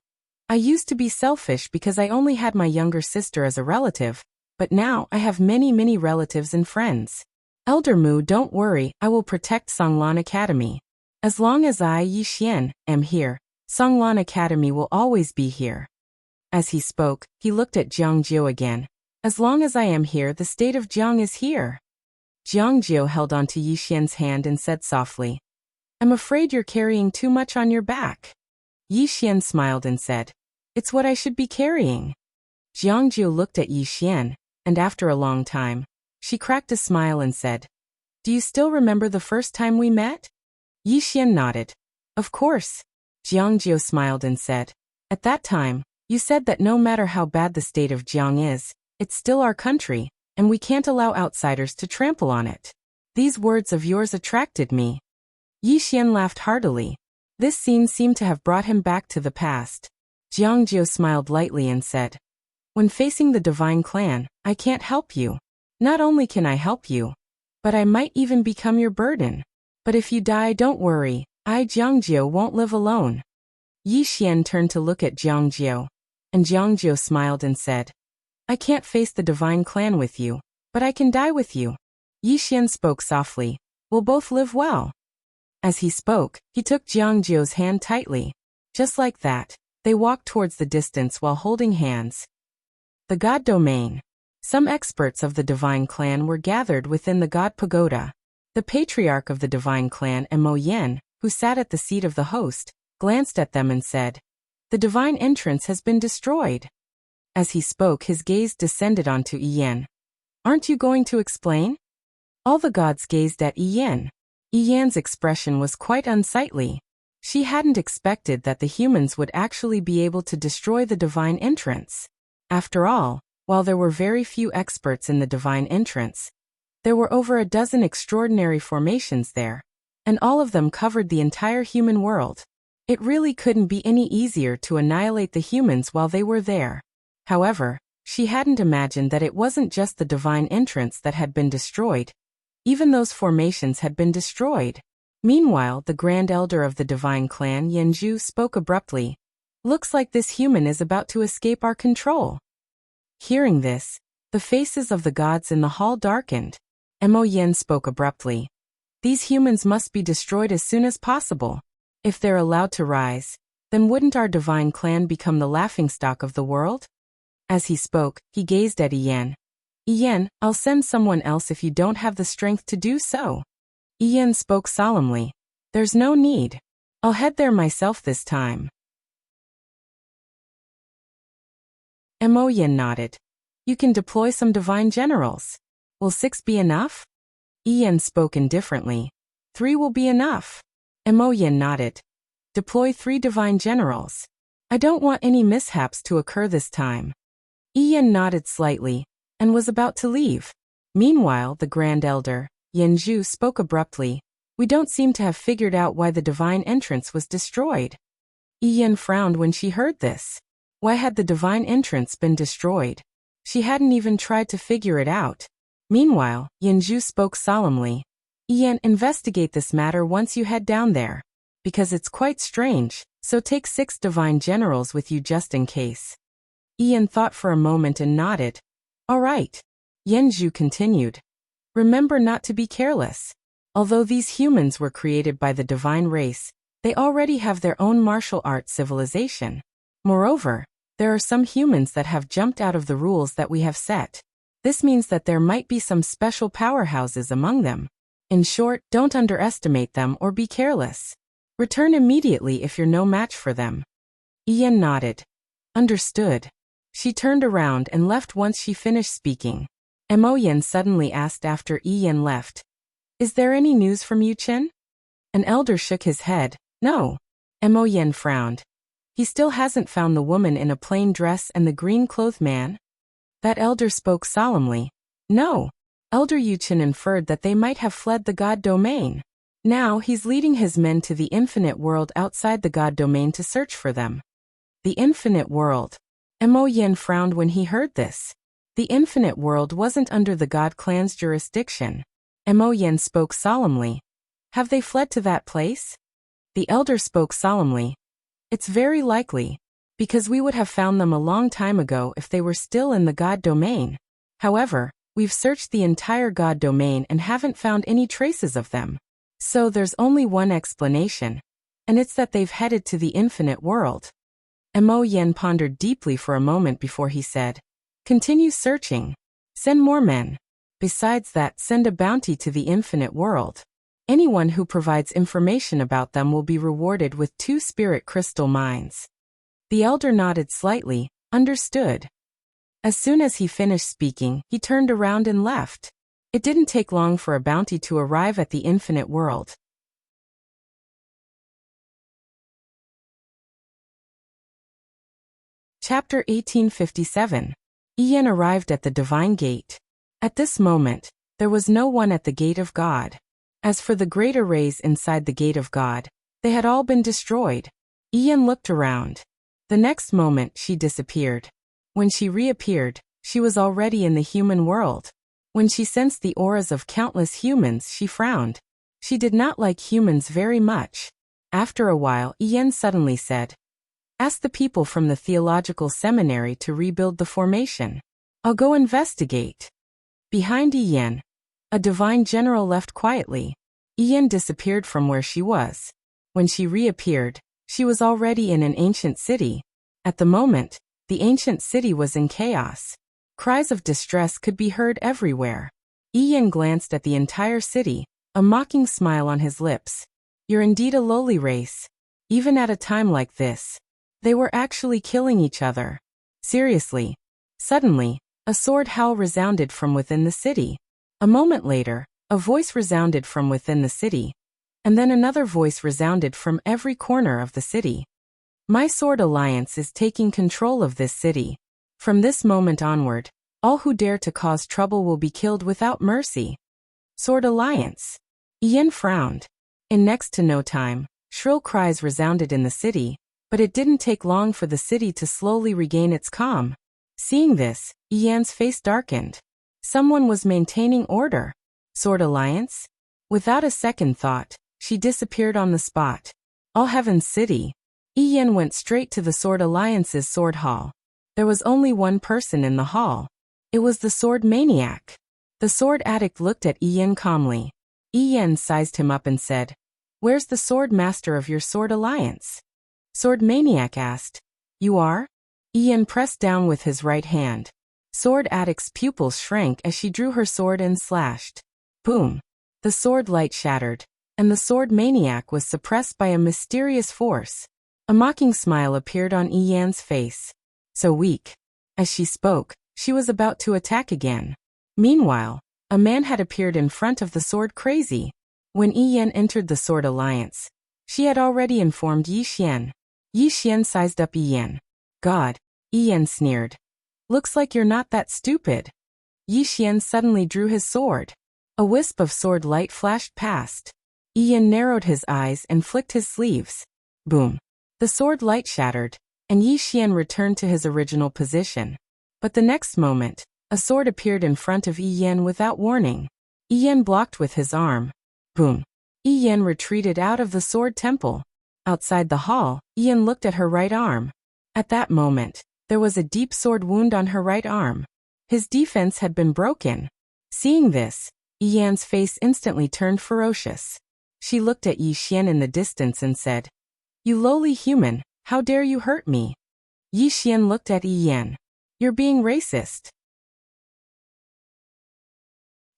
[SPEAKER 1] I used to be selfish because I only had my younger sister as a relative, but now I have many relatives and friends. Elder Mu, don't worry, I will protect Songlan Academy. As long as I, Yi Xian, am here, Songlan Academy will always be here. As he spoke, he looked at Jiang Jiu again. As long as I am here, the state of Jiang is here. Jiang Jiu held onto Yi Xian's hand and said softly, I'm afraid you're carrying too much on your back. Yi Xian smiled and said, it's what I should be carrying. Jiang Jiu looked at Yi Xian, and after a long time, she cracked a smile and said, do you still remember the first time we met? Yi Xian nodded. Of course. Jiang Jiu smiled and said, at that time, you said that no matter how bad the state of Jiang is, it's still our country, and we can't allow outsiders to trample on it. These words of yours attracted me. Yi Xian laughed heartily. This scene seemed to have brought him back to the past. Jiang Jiu smiled lightly and said, when facing the divine clan, I can't help you. Not only can I help you, but I might even become your burden. But if you die, don't worry, I, Jiang Jiu, won't live alone. Yi Xian turned to look at Jiang Jiu, and Jiang Jiu smiled and said, I can't face the divine clan with you, but I can die with you. Yi Xian spoke softly, we'll both live well. As he spoke, he took Jiang Jiu's hand tightly. Just like that, they walked towards the distance while holding hands. The God Domain. Some experts of the divine clan were gathered within the God Pagoda. The patriarch of the divine clan, Mo Yen, who sat at the seat of the host, glanced at them and said, the divine entrance has been destroyed. As he spoke, his gaze descended onto Yen. Aren't you going to explain? All the gods gazed at Yen. Yen's expression was quite unsightly. She hadn't expected that the humans would actually be able to destroy the divine entrance. After all, while there were very few experts in the divine entrance, there were over a dozen extraordinary formations there, and all of them covered the entire human world. It really couldn't be any easier to annihilate the humans while they were there. However, she hadn't imagined that it wasn't just the divine entrance that had been destroyed. Even those formations had been destroyed. Meanwhile, the Grand Elder of the divine clan, Yanju, spoke abruptly. Looks like this human is about to escape our control. Hearing this, the faces of the gods in the hall darkened. Mo Yen spoke abruptly. These humans must be destroyed as soon as possible. If they're allowed to rise, then wouldn't our divine clan become the laughingstock of the world? As he spoke, he gazed at Yen. Yen, I'll send someone else if you don't have the strength to do so. Yen spoke solemnly. There's no need. I'll head there myself this time. Mo Yen nodded. You can deploy some divine generals. Will 6 be enough? Yen spoke indifferently. 3 will be enough. Mo Yen nodded. Deploy 3 divine generals. I don't want any mishaps to occur this time. Yen nodded slightly, and was about to leave. Meanwhile, the Grand Elder, Yanju, spoke abruptly. We don't seem to have figured out why the divine entrance was destroyed. Yen frowned when she heard this. Why had the divine entrance been destroyed? She hadn't even tried to figure it out. Meanwhile, Yanju spoke solemnly. Yen, investigate this matter once you head down there. Because it's quite strange, so take 6 divine generals with you just in case. Yen thought for a moment and nodded. All right. Yanju continued. Remember not to be careless. Although these humans were created by the divine race, they already have their own martial arts civilization. Moreover, there are some humans that have jumped out of the rules that we have set. This means that there might be some special powerhouses among them. In short, don't underestimate them or be careless. Return immediately if you're no match for them. Yen nodded. Understood. She turned around and left once she finished speaking. Mo Yen suddenly asked after Yen left. Is there any news from Yu Chen? An elder shook his head. No. Mo Yen frowned. He still hasn't found the woman in a plain dress and the green-clothed man? That elder spoke solemnly. No. Elder Yuchen inferred that they might have fled the god domain. Now he's leading his men to the infinite world outside the god domain to search for them. The infinite world. Mo Yin frowned when he heard this. The infinite world wasn't under the god clan's jurisdiction. Mo Yin spoke solemnly. Have they fled to that place? The elder spoke solemnly. It's very likely, because we would have found them a long time ago if they were still in the god domain. However, we've searched the entire god domain and haven't found any traces of them. So there's only one explanation, and it's that they've headed to the infinite world. Mo Yin pondered deeply for a moment before he said, continue searching. Send more men. Besides that, send a bounty to the infinite world. Anyone who provides information about them will be rewarded with 2 spirit crystal mines. The elder nodded slightly, understood. As soon as he finished speaking, he turned around and left. It didn't take long for a bounty to arrive at the infinite world. Chapter 1857. Yin arrived at the Divine Gate. At this moment, there was no one at the Gate of God. As for the great arrays inside the Gate of God, they had all been destroyed. Yin looked around. The next moment she disappeared. When she reappeared, she was already in the human world. When she sensed the auras of countless humans, she frowned. She did not like humans very much. After a while, Yin suddenly said, ask the people from the theological seminary to rebuild the formation. I'll go investigate. Behind Yin, a divine general left quietly. Yin disappeared from where she was. When she reappeared, she was already in an ancient city. At the moment, the ancient city was in chaos. Cries of distress could be heard everywhere. Yin glanced at the entire city, a mocking smile on his lips. You're indeed a lowly race. Even at a time like this, they were actually killing each other. Seriously. Suddenly, a sword howl resounded from within the city. A moment later, a voice resounded from within the city, and then another voice resounded from every corner of the city. My Sword Alliance is taking control of this city. From this moment onward, all who dare to cause trouble will be killed without mercy. Sword Alliance. Yin frowned. In next to no time, shrill cries resounded in the city, but it didn't take long for the city to slowly regain its calm. Seeing this, Yan's face darkened. Someone was maintaining order. Sword Alliance? Without a second thought, she disappeared on the spot. All Heaven's City. Yin went straight to the Sword Alliance's sword hall. There was only one person in the hall. It was the sword maniac. The sword addict looked at Yin calmly. Yin sized him up and said, where's the Swordmaster of your Sword Alliance? Sword maniac asked. You are? Yin pressed down with his right hand. Sword addict's pupils shrank as she drew her sword and slashed. Boom! The sword light shattered, and the sword maniac was suppressed by a mysterious force. A mocking smile appeared on Yan's face. So weak. As she spoke, she was about to attack again. Meanwhile, a man had appeared in front of the sword crazy. When Yan entered the Sword Alliance, she had already informed Yi Xian. Yi Xian sized up Yan. God, Yan sneered. Looks like you're not that stupid. Yi Xian suddenly drew his sword. A wisp of sword light flashed past. Yan narrowed his eyes and flicked his sleeves. Boom. The sword light shattered, and Yi Xian returned to his original position. But the next moment, a sword appeared in front of Yan without warning. Yan blocked with his arm. Boom. Yan retreated out of the sword temple. Outside the hall, Yan looked at her right arm. At that moment, there was a deep sword wound on her right arm. His defense had been broken. Seeing this, Yan's face instantly turned ferocious. She looked at Yi Xian in the distance and said, you lowly human, how dare you hurt me? Yi Xian looked at Yan. You're being racist.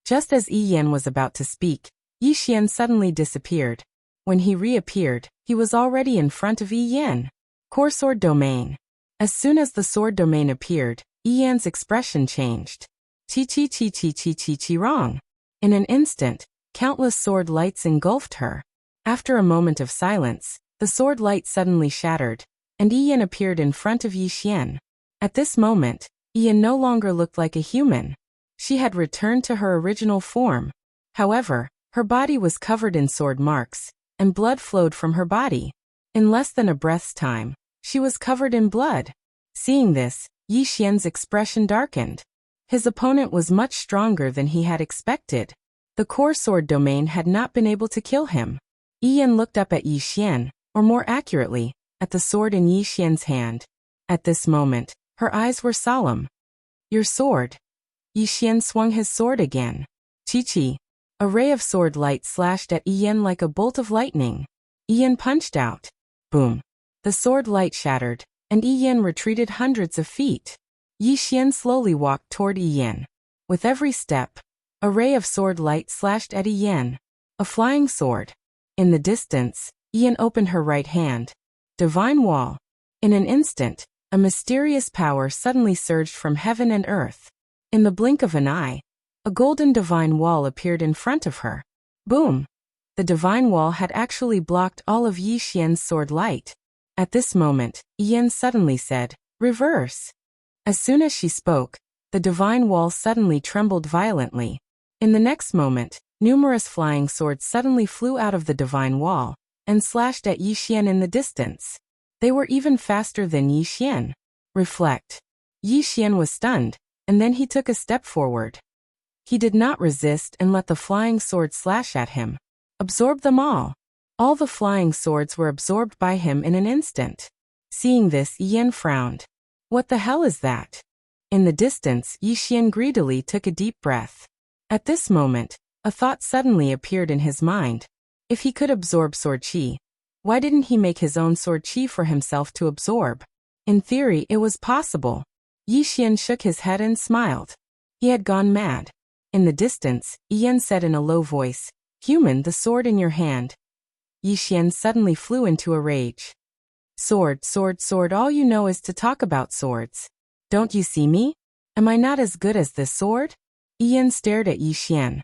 [SPEAKER 1] Just as Yan was about to speak, Yi Xian suddenly disappeared. When he reappeared, he was already in front of Yan. Core Sword Domain. As soon as the Sword Domain appeared, Yan's expression changed. Chi wrong. In an instant, countless sword lights engulfed her. After a moment of silence, the sword light suddenly shattered, and Yan appeared in front of Yi Xian. At this moment, Yan no longer looked like a human. She had returned to her original form. However, her body was covered in sword marks, and blood flowed from her body. In less than a breath's time, she was covered in blood. Seeing this, Yi Xian's expression darkened. His opponent was much stronger than he had expected. The core sword domain had not been able to kill him. Yi Yan looked up at Yi Xian, or more accurately, at the sword in Yi Xian's hand. At this moment, her eyes were solemn. "Your sword." Yi Xian swung his sword again. Chi-chi. A ray of sword light slashed at Yi Yan like a bolt of lightning. Yi Yan punched out. Boom. The sword light shattered, and Yi Yan retreated hundreds of feet. Yi Xian slowly walked toward Yi Yan. With every step, a ray of sword light slashed at Yi Yan. A flying sword. In the distance, Yi Yan opened her right hand. Divine Wall. In an instant, a mysterious power suddenly surged from heaven and earth. In the blink of an eye, a golden divine wall appeared in front of her. Boom! The divine wall had actually blocked all of Yi Xian's sword light. At this moment, Yi Yan suddenly said, "Reverse." As soon as she spoke, the divine wall suddenly trembled violently. In the next moment, numerous flying swords suddenly flew out of the divine wall and slashed at Yi Xian in the distance. They were even faster than Yi Xian. Reflect. Yi Xian was stunned, and then he took a step forward. He did not resist and let the flying swords slash at him. Absorb them all. All the flying swords were absorbed by him in an instant. Seeing this, Yi Yan frowned. What the hell is that? In the distance, Yi Xian greedily took a deep breath. At this moment, a thought suddenly appeared in his mind. If he could absorb sword chi, why didn't he make his own sword chi for himself to absorb? In theory, it was possible. Yi Xian shook his head and smiled. He had gone mad. In the distance, Yi Yan said in a low voice, "Human, the sword in your hand." Yi Xian suddenly flew into a rage. "Sword, sword, sword, all you know is to talk about swords. Don't you see me? Am I not as good as this sword?" Yi Yan stared at Yi Xian.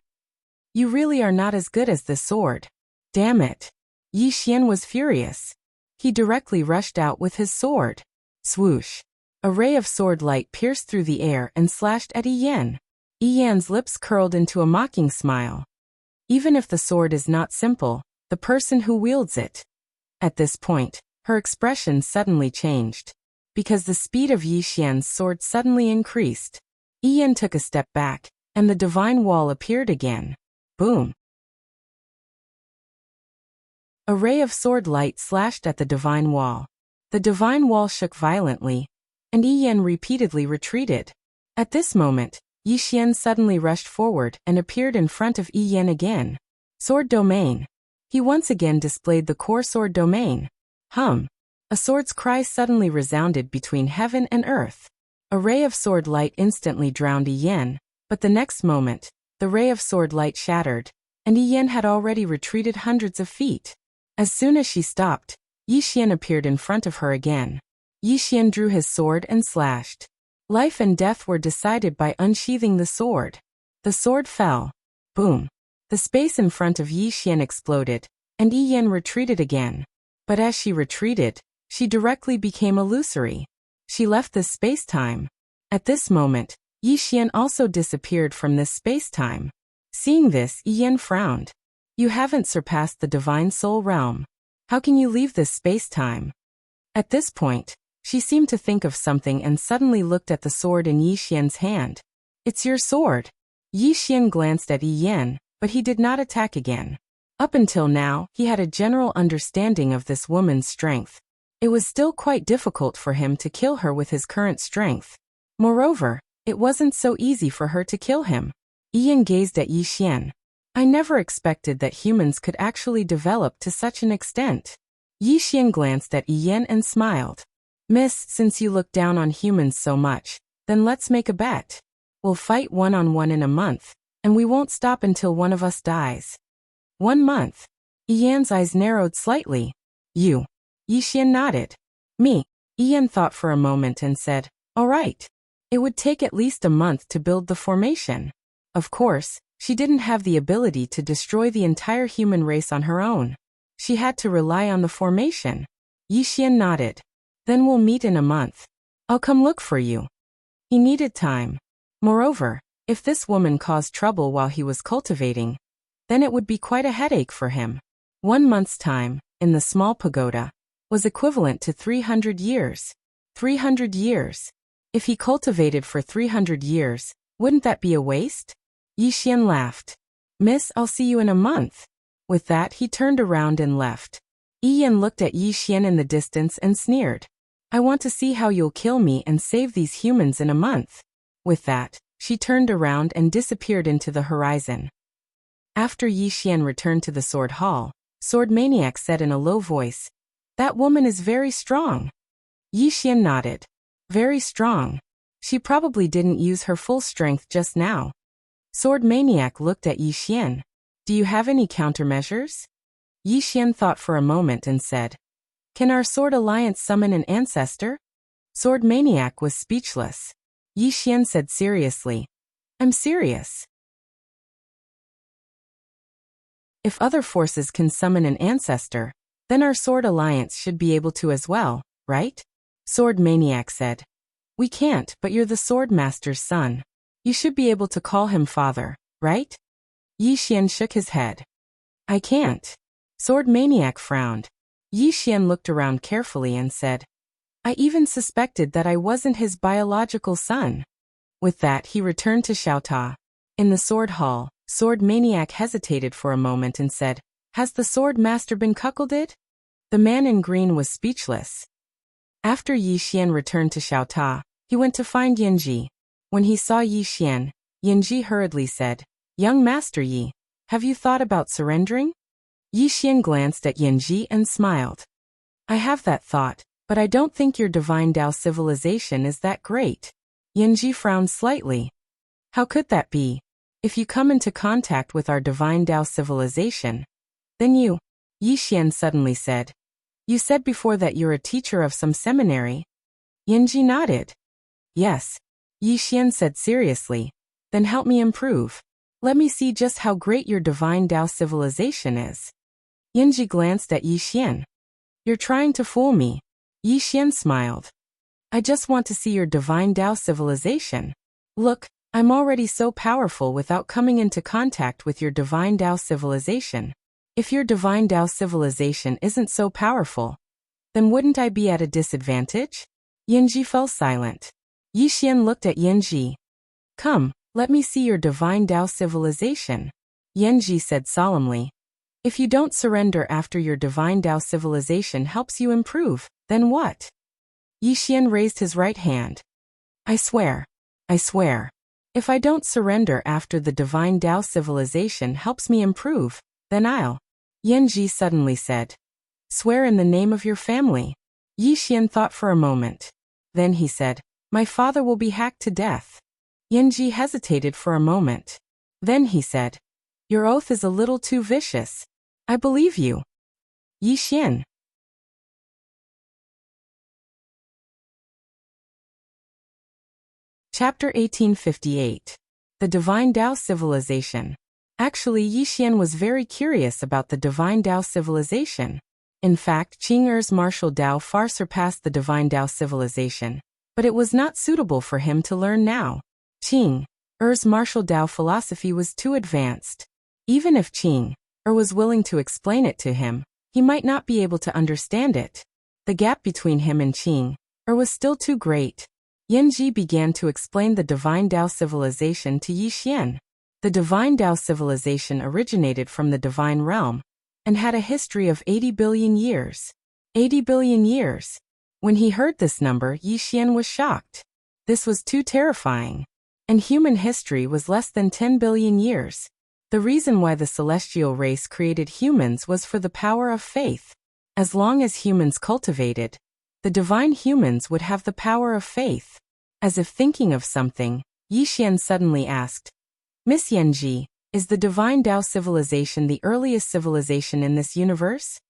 [SPEAKER 1] "You really are not as good as this sword. Damn it." Yi Xian was furious. He directly rushed out with his sword. Swoosh. A ray of sword light pierced through the air and slashed at Yi Yan. Yi Yan's lips curled into a mocking smile. Even if the sword is not simple, the person who wields it. At this point, her expression suddenly changed. Because the speed of Yi Xian's sword suddenly increased. Yi Yan took a step back, and the divine wall appeared again. Boom. A ray of sword light slashed at the divine wall. The divine wall shook violently, and Yi Yan repeatedly retreated. At this moment, Yi Xian suddenly rushed forward and appeared in front of Yi Yan again. Sword domain. He once again displayed the core sword domain. Hum. A sword's cry suddenly resounded between heaven and earth. A ray of sword light instantly drowned Yi Yan, but the next moment, the ray of sword light shattered, and Yi Yan had already retreated hundreds of feet. As soon as she stopped, Yi Xian appeared in front of her again. Yi Xian drew his sword and slashed. Life and death were decided by unsheathing the sword. The sword fell. Boom. The space in front of Yi Xian exploded, and Yi Yan retreated again. But as she retreated, she directly became illusory. She left this space-time. At this moment, Yi Xian also disappeared from this space-time. Seeing this, Yi Yan frowned. You haven't surpassed the divine soul realm. How can you leave this space-time? At this point, she seemed to think of something and suddenly looked at the sword in Yi Xian's hand. It's your sword. Yi Xian glanced at Yi Yan, but he did not attack again. Up until now, he had a general understanding of this woman's strength. It was still quite difficult for him to kill her with his current strength. Moreover, it wasn't so easy for her to kill him. Yi Yan gazed at Yi Xian. I never expected that humans could actually develop to such an extent. Yi Xian glanced at Yi Yan and smiled. Miss, since you look down on humans so much, then let's make a bet. We'll fight one-on-one in a month, and we won't stop until one of us dies. 1 month. Yi Yan's eyes narrowed slightly. You. Yi Xian nodded. Me. Yi Yan thought for a moment and said, all right. It would take at least a month to build the formation. Of course, she didn't have the ability to destroy the entire human race on her own. She had to rely on the formation. Yi Xian nodded. Then we'll meet in a month. I'll come look for you. He needed time. Moreover, If this woman caused trouble while he was cultivating, then it would be quite a headache for him. 1 month's time, in the small pagoda, was equivalent to 300 years. 300 years. If he cultivated for 300 years, wouldn't that be a waste? Yi Xian laughed. Miss, I'll see you in a month. With that, he turned around and left. Yi Yan looked at Yi Xian in the distance and sneered. I want to see how you'll kill me and save these humans in a month. With that, she turned around and disappeared into the horizon. After Yi Xian returned to the sword hall, Sword Maniac said in a low voice, That woman is very strong. Yi Xian nodded. Very strong. She probably didn't use her full strength just now. Sword Maniac looked at Yi Xian. Do you have any countermeasures? Yi Xian thought for a moment and said, Can our sword alliance summon an ancestor? Sword Maniac was speechless. Yi Xian said seriously, I'm serious. If other forces can summon an ancestor, then our sword alliance should be able to as well, right? Sword Maniac said. We can't, but you're the Swordmaster's son. You should be able to call him father, right? Yi Xian shook his head. I can't. Sword Maniac frowned. Yi Xian looked around carefully and said, I even suspected that I wasn't his biological son. With that, he returned to Xiaota. In the sword hall, Sword Maniac hesitated for a moment and said, Has the Swordmaster been cuckolded? The man in green was speechless. After Yi Xian returned to Xiaota, he went to find Yanji. When he saw Yi Xian, Yanji hurriedly said, Young Master Yi, have you thought about surrendering? Yi Xian glanced at Yanji and smiled. I have that thought, but I don't think your divine Dao civilization is that great. Yanji frowned slightly. How could that be? If you come into contact with our divine Dao civilization, then you, Yi Xian suddenly said. You said before that you're a teacher of some seminary. Yanji nodded. Yes. Yi Xian said seriously. Then help me improve. Let me see just how great your divine Dao civilization is. Yanji glanced at Yi Xian. You're trying to fool me. Yi Xian smiled. I just want to see your divine Dao civilization. Look, I'm already so powerful without coming into contact with your divine Dao civilization. If your divine Dao civilization isn't so powerful, then wouldn't I be at a disadvantage? Yanji fell silent. Yi Xian looked at Yanji. Come, let me see your divine Dao civilization. Yanji said solemnly. If you don't surrender after your divine Dao civilization helps you improve, then what? Yi Xian raised his right hand. I swear. I swear. If I don't surrender after the divine Dao civilization helps me improve, then I'll. Yanji suddenly said. Swear in the name of your family. Yi Xian thought for a moment. Then he said, My father will be hacked to death. Yanji hesitated for a moment. Then he said, Your oath is a little too vicious. I believe you. Yi Xian. Chapter 1858. The Divine Dao Civilization. Actually, Yi Xian was very curious about the Divine Dao Civilization. In fact, Qing Er's martial Dao far surpassed the Divine Dao Civilization, but it was not suitable for him to learn now. Qing Er's martial Dao philosophy was too advanced. Even if Qing Er was willing to explain it to him, he might not be able to understand it. The gap between him and Qing Er was still too great. Yanji began to explain the Divine Dao civilization to Yi Xian. The Divine Dao civilization originated from the Divine Realm and had a history of 80 billion years. 80 billion years. When he heard this number, Yi Xian was shocked. This was too terrifying. And human history was less than 10 billion years. The reason why the celestial race created humans was for the power of faith. As long as humans cultivated, the divine humans would have the power of faith. As if thinking of something, Yi Xian suddenly asked, Miss Yanji, is the Divine Dao civilization the earliest civilization in this universe?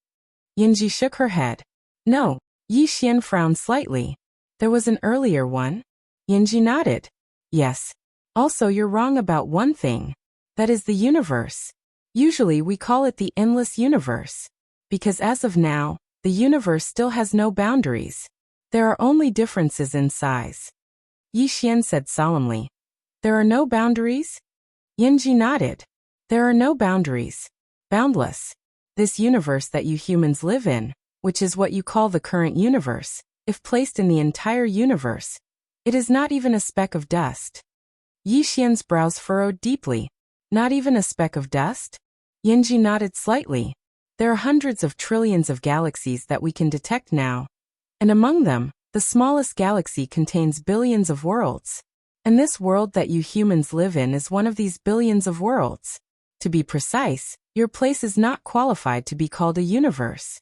[SPEAKER 1] Yanji shook her head. No. Yi Xian frowned slightly. There was an earlier one? Yanji nodded. Yes. Also, you're wrong about one thing. That is the universe. Usually we call it the endless universe. Because as of now, the universe still has no boundaries. There are only differences in size. Yi Xian said solemnly. There are no boundaries? Yinji nodded. There are no boundaries. Boundless. This universe that you humans live in, which is what you call the current universe, if placed in the entire universe, it is not even a speck of dust. Yi Xian's brows furrowed deeply. Not even a speck of dust? Yinji nodded slightly. There are hundreds of trillions of galaxies that we can detect now. And among them, the smallest galaxy contains billions of worlds. And this world that you humans live in is one of these billions of worlds. To be precise, your place is not qualified to be called a universe.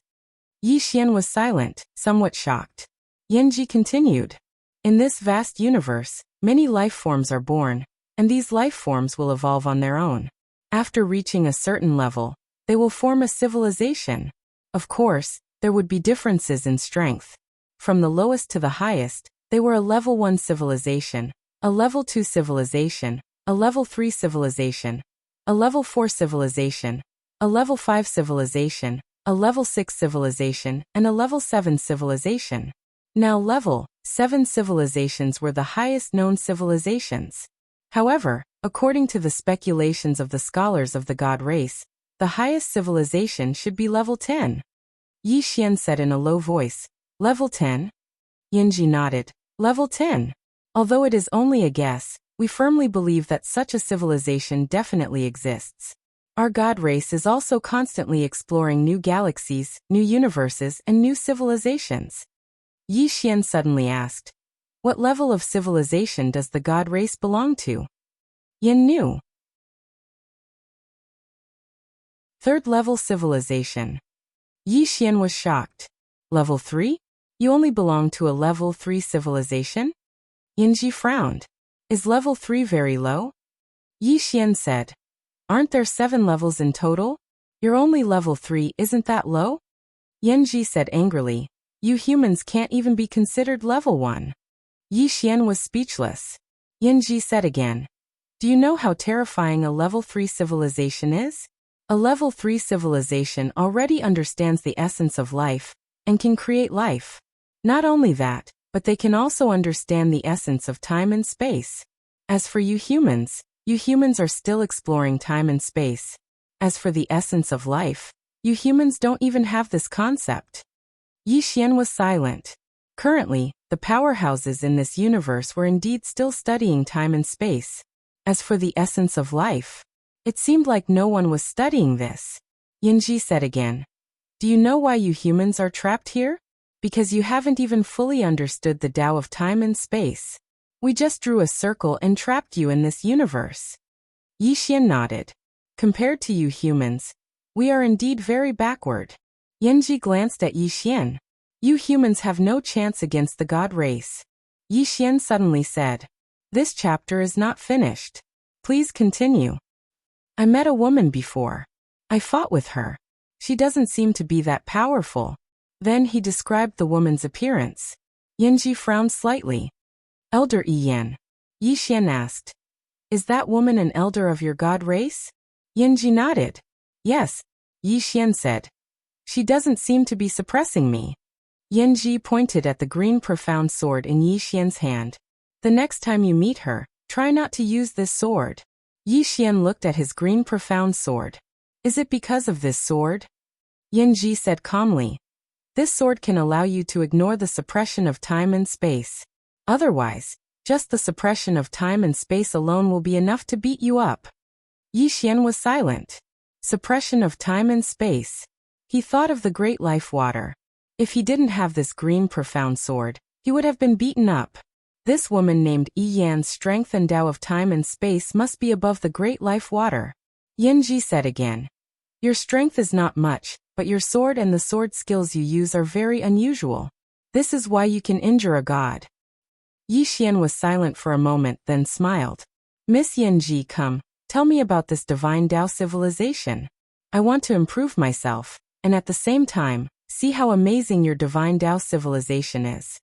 [SPEAKER 1] Yi Xian was silent, somewhat shocked. Yinji continued. In this vast universe, many life forms are born, and these life forms will evolve on their own. After reaching a certain level, they will form a civilization. Of course, there would be differences in strength. From the lowest to the highest, they were a level 1 civilization, a level 2 civilization, a level 3 civilization, a level 4 civilization, a level 5 civilization, a level 6 civilization, and a level 7 civilization. Now level 7 civilizations were the highest known civilizations. However, according to the speculations of the scholars of the god race, the highest civilization should be level 10. Yi Xian said in a low voice, Level 10? Yinji nodded. Level 10. Although it is only a guess, we firmly believe that such a civilization definitely exists. Our god race is also constantly exploring new galaxies, new universes, and new civilizations. Yi Xian suddenly asked, what level of civilization does the god race belong to? Yin knew. 3rd level civilization. Yi Xian was shocked. Level 3? You only belong to a level 3 civilization? Yinji frowned. Is level 3 very low? Yi Xian said. Aren't there 7 levels in total? You're only level 3, isn't that low? Yinji said angrily. You humans can't even be considered level 1. Yi Xian was speechless. Yinji said again. Do you know how terrifying a level 3 civilization is? A level 3 civilization already understands the essence of life, and can create life. Not only that, but they can also understand the essence of time and space. As for you humans are still exploring time and space. As for the essence of life, you humans don't even have this concept. Yi Xian was silent. Currently, the powerhouses in this universe were indeed still studying time and space. As for the essence of life, it seemed like no one was studying this. Yinji said again. Do you know why you humans are trapped here? Because you haven't even fully understood the Tao of time and space. We just drew a circle and trapped you in this universe. Yi Xian nodded. Compared to you humans, we are indeed very backward. Yinji glanced at Yi Xian. You humans have no chance against the god race. Yi Xian suddenly said. This chapter is not finished. Please continue. I met a woman before. I fought with her. She doesn't seem to be that powerful. Then he described the woman's appearance. Yinji frowned slightly. Elder Yan. Yi Xian asked. Is that woman an elder of your god race? Yinji nodded. Yes, Yi Xian said. She doesn't seem to be suppressing me. Yinji pointed at the green profound sword in Yi Xian's hand. The next time you meet her, try not to use this sword. Yi Xian looked at his green profound sword. Is it because of this sword? Yinji said calmly. This sword can allow you to ignore the suppression of time and space. Otherwise, just the suppression of time and space alone will be enough to beat you up. Yi Xian was silent. Suppression of time and space. He thought of the great life water. If he didn't have this green profound sword, he would have been beaten up. This woman named Yi Yan's strength and Tao of time and space must be above the great life water. Yinji said again. Your strength is not much, but your sword and the sword skills you use are very unusual. This is why you can injure a god. Yi Xian was silent for a moment, then smiled. Miss Yinji, come, tell me about this divine Tao civilization. I want to improve myself, and at the same time, see how amazing your divine Tao civilization is.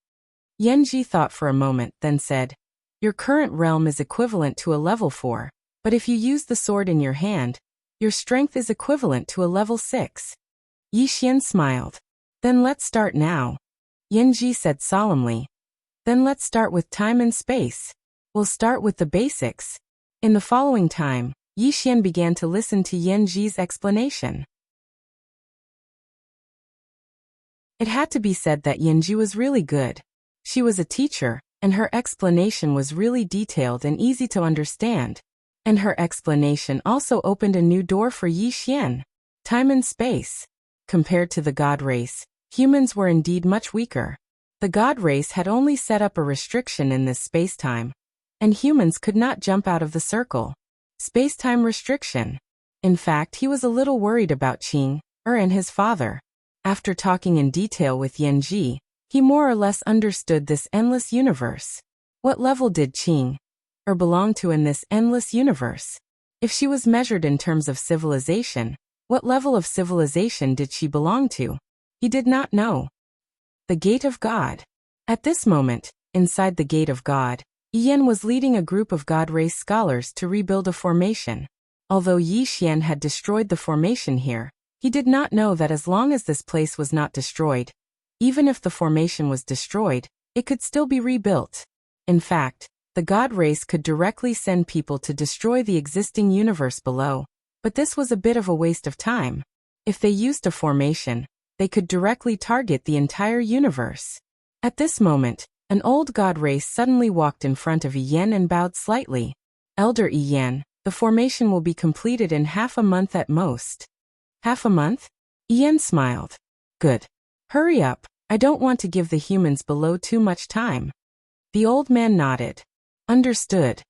[SPEAKER 1] Yinji thought for a moment, then said, your current realm is equivalent to a level 4, but if you use the sword in your hand, your strength is equivalent to a level 6. Yi Xian smiled. Then let's start now. Yinji said solemnly. Then let's start with time and space. We'll start with the basics. In the following time, Yi Xian began to listen to Yan Ji's explanation. It had to be said that Yan Ji was really good. She was a teacher, and her explanation was really detailed and easy to understand. And her explanation also opened a new door for Yi Xian. Time and space. Compared to the God race, humans were indeed much weaker. The God race had only set up a restriction in this space-time, and humans could not jump out of the circle. Space-time restriction. In fact, he was a little worried about Qing, and his father. After talking in detail with Yan Ji, he more or less understood this endless universe. What level did Qing belong to in this endless universe? If she was measured in terms of civilization, what level of civilization did she belong to? He did not know. The Gate of God. At this moment, inside the Gate of God, Yan was leading a group of God race scholars to rebuild a formation. Although Yi Xian had destroyed the formation here, he did not know that as long as this place was not destroyed, even if the formation was destroyed, it could still be rebuilt. In fact, the God race could directly send people to destroy the existing universe below, but this was a bit of a waste of time. If they used a formation, they could directly target the entire universe. At this moment, an old God race suddenly walked in front of Yan and bowed slightly. Elder Yan, the formation will be completed in half a month at most. Half a month? Yan smiled. Good. Hurry up, I don't want to give the humans below too much time. The old man nodded. Understood.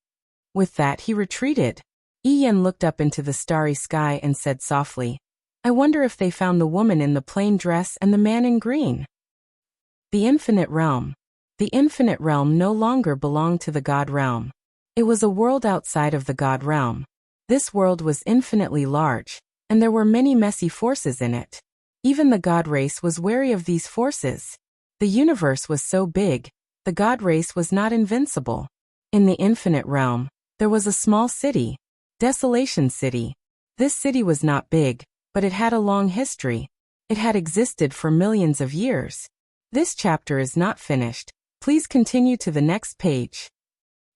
[SPEAKER 1] With that he retreated. Yan looked up into the starry sky and said softly, I wonder if they found the woman in the plain dress and the man in green. The Infinite Realm. The Infinite Realm no longer belonged to the God realm. It was a world outside of the God realm. This world was infinitely large, and there were many messy forces in it. Even the God race was wary of these forces. The universe was so big, the God race was not invincible. In the Infinite Realm, there was a small city, Desolation City. This city was not big, but it had a long history. It had existed for millions of years. This chapter is not finished. Please continue to the next page.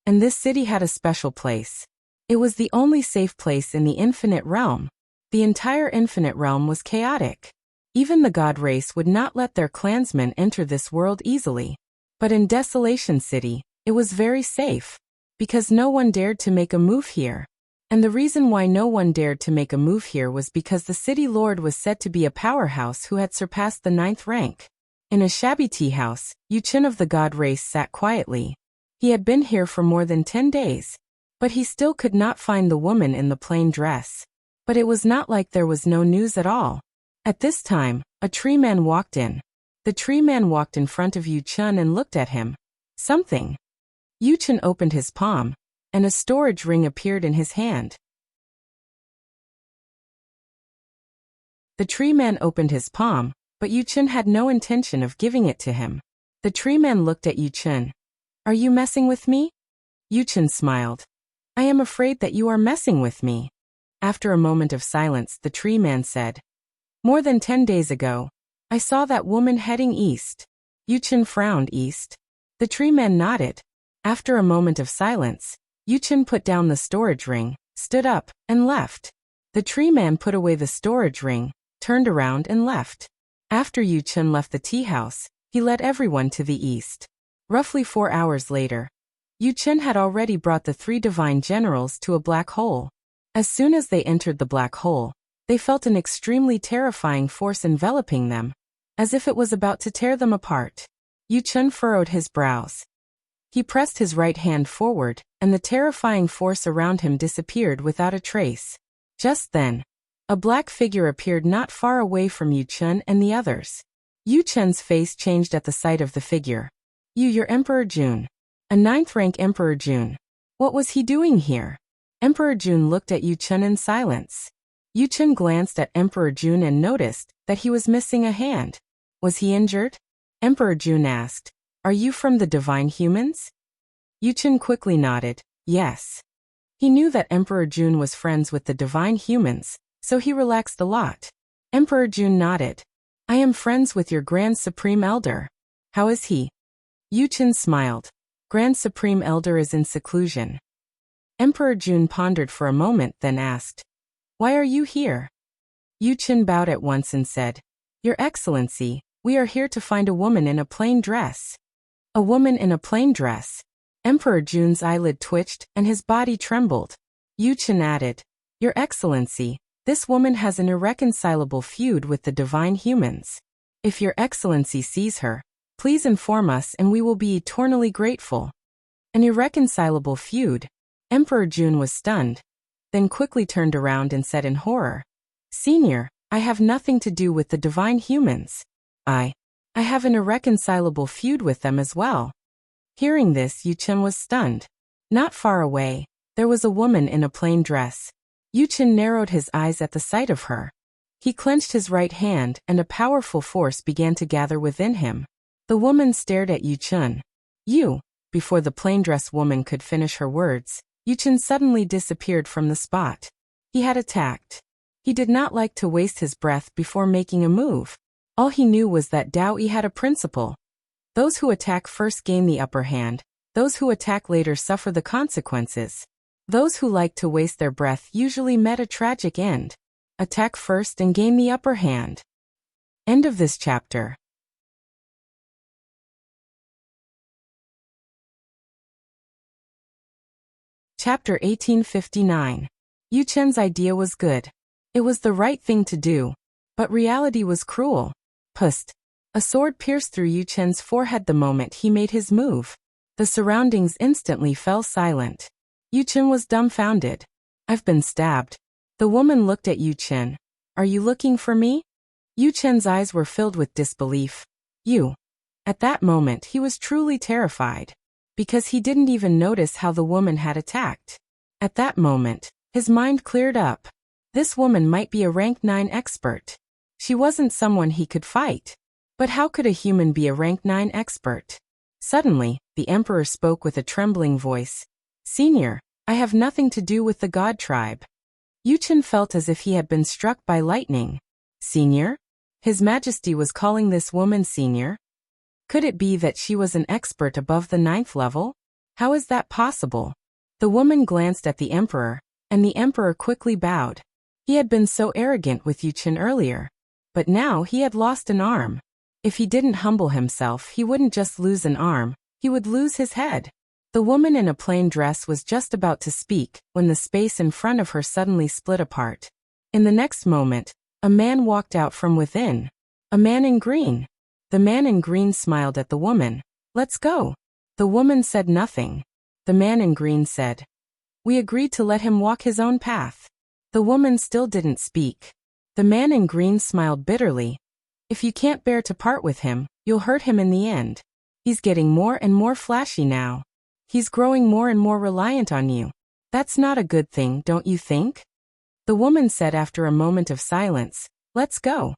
[SPEAKER 1] And this city had a special place. It was the only safe place in the Infinite Realm. The entire Infinite Realm was chaotic. Even the God race would not let their clansmen enter this world easily. But in Desolation City, it was very safe, because no one dared to make a move here. And the reason why no one dared to make a move here was because the city lord was said to be a powerhouse who had surpassed the 9th rank. In a shabby tea house, Yu Chen of the God race sat quietly. He had been here for more than 10 days. But he still could not find the woman in the plain dress. But it was not like there was no news at all. At this time, a tree man walked in. The tree man walked in front of Yu Chen and looked at him. Something. Yu Chen opened his palm, and a storage ring appeared in his hand. The tree man opened his palm, but Yu Chen had no intention of giving it to him. The tree man looked at Yu Chen. Are you messing with me? Yu Chen smiled. I am afraid that you are messing with me. After a moment of silence, the tree man said, More than 10 days ago, I saw that woman heading east. Yu Chen frowned. East? The tree man nodded. After a moment of silence, Yu Chen put down the storage ring, stood up, and left. The tree man put away the storage ring, turned around and left. After Yu Chen left the tea house, he led everyone to the east. Roughly 4 hours later, Yu Chen had already brought the 3 divine generals to a black hole. As soon as they entered the black hole, they felt an extremely terrifying force enveloping them, as if it was about to tear them apart. Yu Chen furrowed his brows. He pressed his right hand forward, and the terrifying force around him disappeared without a trace. Just then, a black figure appeared not far away from Yu Chen and the others. Yu Chen's face changed at the sight of the figure. Your Emperor Jun. A 9th rank Emperor Jun. What was he doing here? Emperor Jun looked at Yu Chen in silence. Yu Chen glanced at Emperor Jun and noticed that he was missing a hand. Was he injured? Emperor Jun asked, Are you from the divine humans? Yu Chen quickly nodded, yes. He knew that Emperor Jun was friends with the divine humans, so he relaxed a lot. Emperor Jun nodded. I am friends with your Grand Supreme Elder. How is he? Yu Chen smiled. Grand Supreme Elder is in seclusion. Emperor Jun pondered for a moment, then asked, "Why are you here?" Yu Qin bowed at once and said, "Your Excellency, we are here to find a woman in a plain dress." A woman in a plain dress? Emperor Jun's eyelid twitched and his body trembled. Yu Qin added, "Your Excellency, this woman has an irreconcilable feud with the divine humans. If Your Excellency sees her, please inform us and we will be eternally grateful." An irreconcilable feud? Emperor Jun was stunned, then quickly turned around and said in horror, "Senior, I have nothing to do with the divine humans. I have an irreconcilable feud with them as well." Hearing this, Yu Qin was stunned. Not far away, there was a woman in a plain dress. Yu Qin narrowed his eyes at the sight of her. He clenched his right hand and a powerful force began to gather within him. The woman stared at Yu Qin. Before the plain dress woman could finish her words, Yu Qin suddenly disappeared from the spot. He had attacked. He did not like to waste his breath before making a move. All he knew was that Dao Yi had a principle. Those who attack first gain the upper hand, those who attack later suffer the consequences. Those who like to waste their breath usually met a tragic end. Attack first and gain the upper hand. End of this chapter. Chapter 1859. Yu Chen's idea was good. It was the right thing to do. But reality was cruel. Pust. A sword pierced through Yu Chen's forehead the moment he made his move. The surroundings instantly fell silent. Yu Chen was dumbfounded. "I've been stabbed." The woman looked at Yu Chen. "Are you looking for me?" Yu Chen's eyes were filled with disbelief. "You." At that moment he was truly terrified. Because he didn't even notice how the woman had attacked. At that moment, his mind cleared up. This woman might be a rank 9 expert. She wasn't someone he could fight. But how could a human be a rank 9 expert? Suddenly, the emperor spoke with a trembling voice. "Senior, I have nothing to do with the god tribe." Yu Chen felt as if he had been struck by lightning. Senior? His Majesty was calling this woman senior? Could it be that she was an expert above the 9th level? How is that possible? The woman glanced at the emperor, and the emperor quickly bowed. He had been so arrogant with Yu Chen earlier. But now he had lost an arm. If he didn't humble himself, he wouldn't just lose an arm, he would lose his head. The woman in a plain dress was just about to speak, when the space in front of her suddenly split apart. In the next moment, a man walked out from within. A man in green. The man in green smiled at the woman. "Let's go." The woman said nothing. The man in green said, "We agreed to let him walk his own path." The woman still didn't speak. The man in green smiled bitterly. "If you can't bear to part with him, you'll hurt him in the end. He's getting more and more flashy now. He's growing more and more reliant on you. That's not a good thing, don't you think?" The woman said after a moment of silence, "Let's go."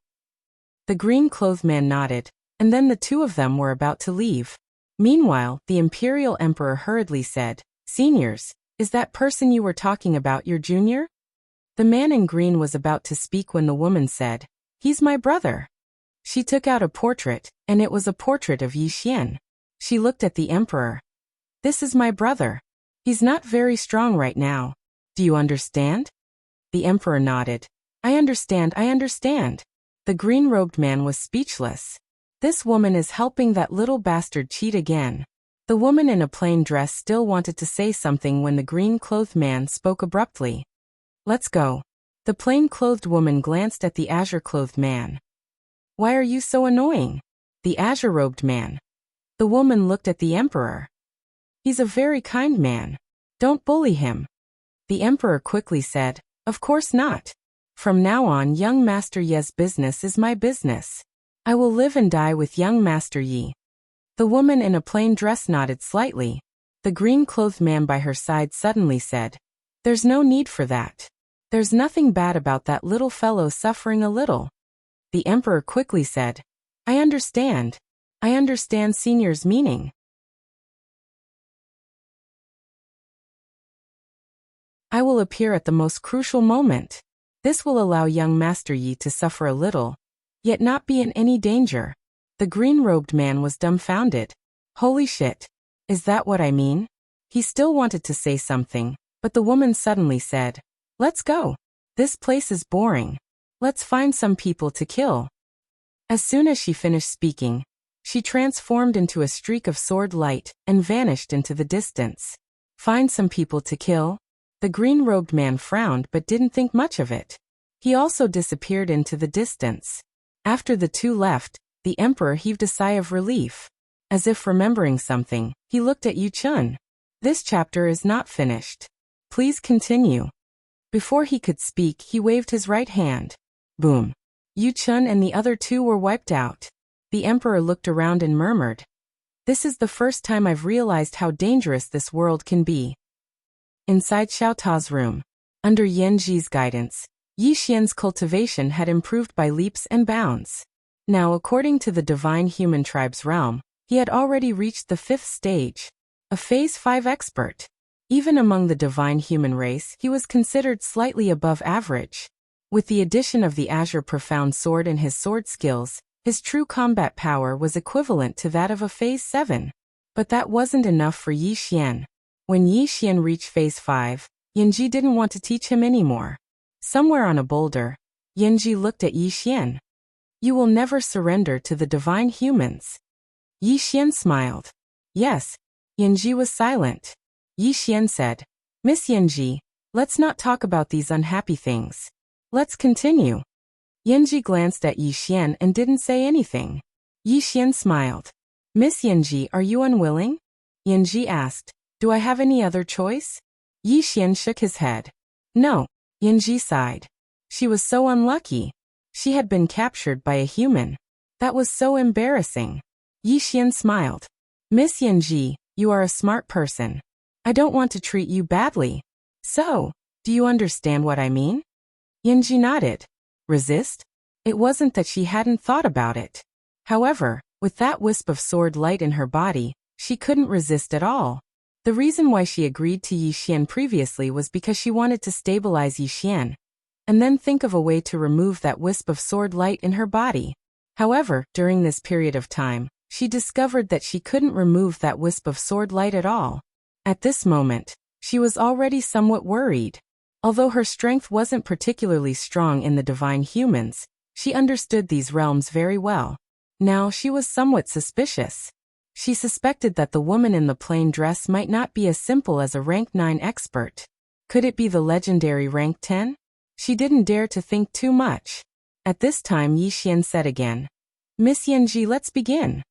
[SPEAKER 1] The green-clothed man nodded, and then the two of them were about to leave. Meanwhile, the imperial emperor hurriedly said, "Seniors, is that person you were talking about your junior?" The man in green was about to speak when the woman said, "He's my brother." She took out a portrait, and it was a portrait of Yi Xian. She looked at the emperor. "This is my brother. He's not very strong right now. Do you understand?" The emperor nodded. I understand. The green-robed man was speechless. This woman is helping that little bastard cheat again. The woman in a plain dress still wanted to say something when the green-clothed man spoke abruptly. "Let's go." The plain-clothed woman glanced at the azure-clothed man. "Why are you so annoying?" The azure-robed man. The woman looked at the emperor. "He's a very kind man. Don't bully him." The emperor quickly said, "Of course not. From now on, young Master Ye's business is my business. I will live and die with young Master Yi." The woman in a plain dress nodded slightly. The green-clothed man by her side suddenly said, "There's no need for that. There's nothing bad about that little fellow suffering a little." The emperor quickly said, I understand senior's meaning." I will appear at the most crucial moment. This will allow young Master Yi to suffer a little, yet not be in any danger. The green-robed man was dumbfounded. Holy shit. Is that what I mean? He still wanted to say something, but the woman suddenly said, "Let's go. This place is boring. Let's find some people to kill." As soon as she finished speaking, she transformed into a streak of sword light and vanished into the distance. Find some people to kill? The green-robed man frowned but didn't think much of it. He also disappeared into the distance. After the two left, the emperor heaved a sigh of relief. As if remembering something, he looked at Yu Chun. This chapter is not finished. Please continue. Before he could speak, he waved his right hand. Boom. Yu Chun and the other two were wiped out. The emperor looked around and murmured, "This is the first time I've realized how dangerous this world can be." Inside Xiao Ta's room, under Yan Ji's guidance, Yi Xian's cultivation had improved by leaps and bounds. Now, according to the divine human tribe's realm, he had already reached the 5th stage, a Phase 5 expert. Even among the divine human race, he was considered slightly above average. With the addition of the Azure Profound Sword and his sword skills, his true combat power was equivalent to that of a Phase 7. But that wasn't enough for Yi Xian. When Yi Xian reached Phase 5, Yanji didn't want to teach him anymore. Somewhere on a boulder, Yanji looked at Yi Xian. "You will never surrender to the divine humans." Yi Xian smiled. "Yes." Yanji was silent. Yi Xian said, "Miss Yanji, let's not talk about these unhappy things. Let's continue." Yanji glanced at Yi Xian and didn't say anything. Yi Xian smiled. "Miss Yanji, are you unwilling?" Yanji asked, "Do I have any other choice?" Yi Xian shook his head. "No." Yanji sighed. She was so unlucky. She had been captured by a human. That was so embarrassing. Yi Xian smiled. "Miss Yanji, you are a smart person. I don't want to treat you badly. So, do you understand what I mean?" Yanji nodded. Resist? It wasn't that she hadn't thought about it. However, with that wisp of sword light in her body, she couldn't resist at all. The reason why she agreed to Yi Xian previously was because she wanted to stabilize Yi Xian, and then think of a way to remove that wisp of sword light in her body. However, during this period of time, she discovered that she couldn't remove that wisp of sword light at all. At this moment, she was already somewhat worried. Although her strength wasn't particularly strong in the divine humans, she understood these realms very well. Now she was somewhat suspicious. She suspected that the woman in the plain dress might not be as simple as a rank 9 expert. Could it be the legendary rank 10? She didn't dare to think too much. At this time Yi Xian said again, "Miss Yanji, let's begin."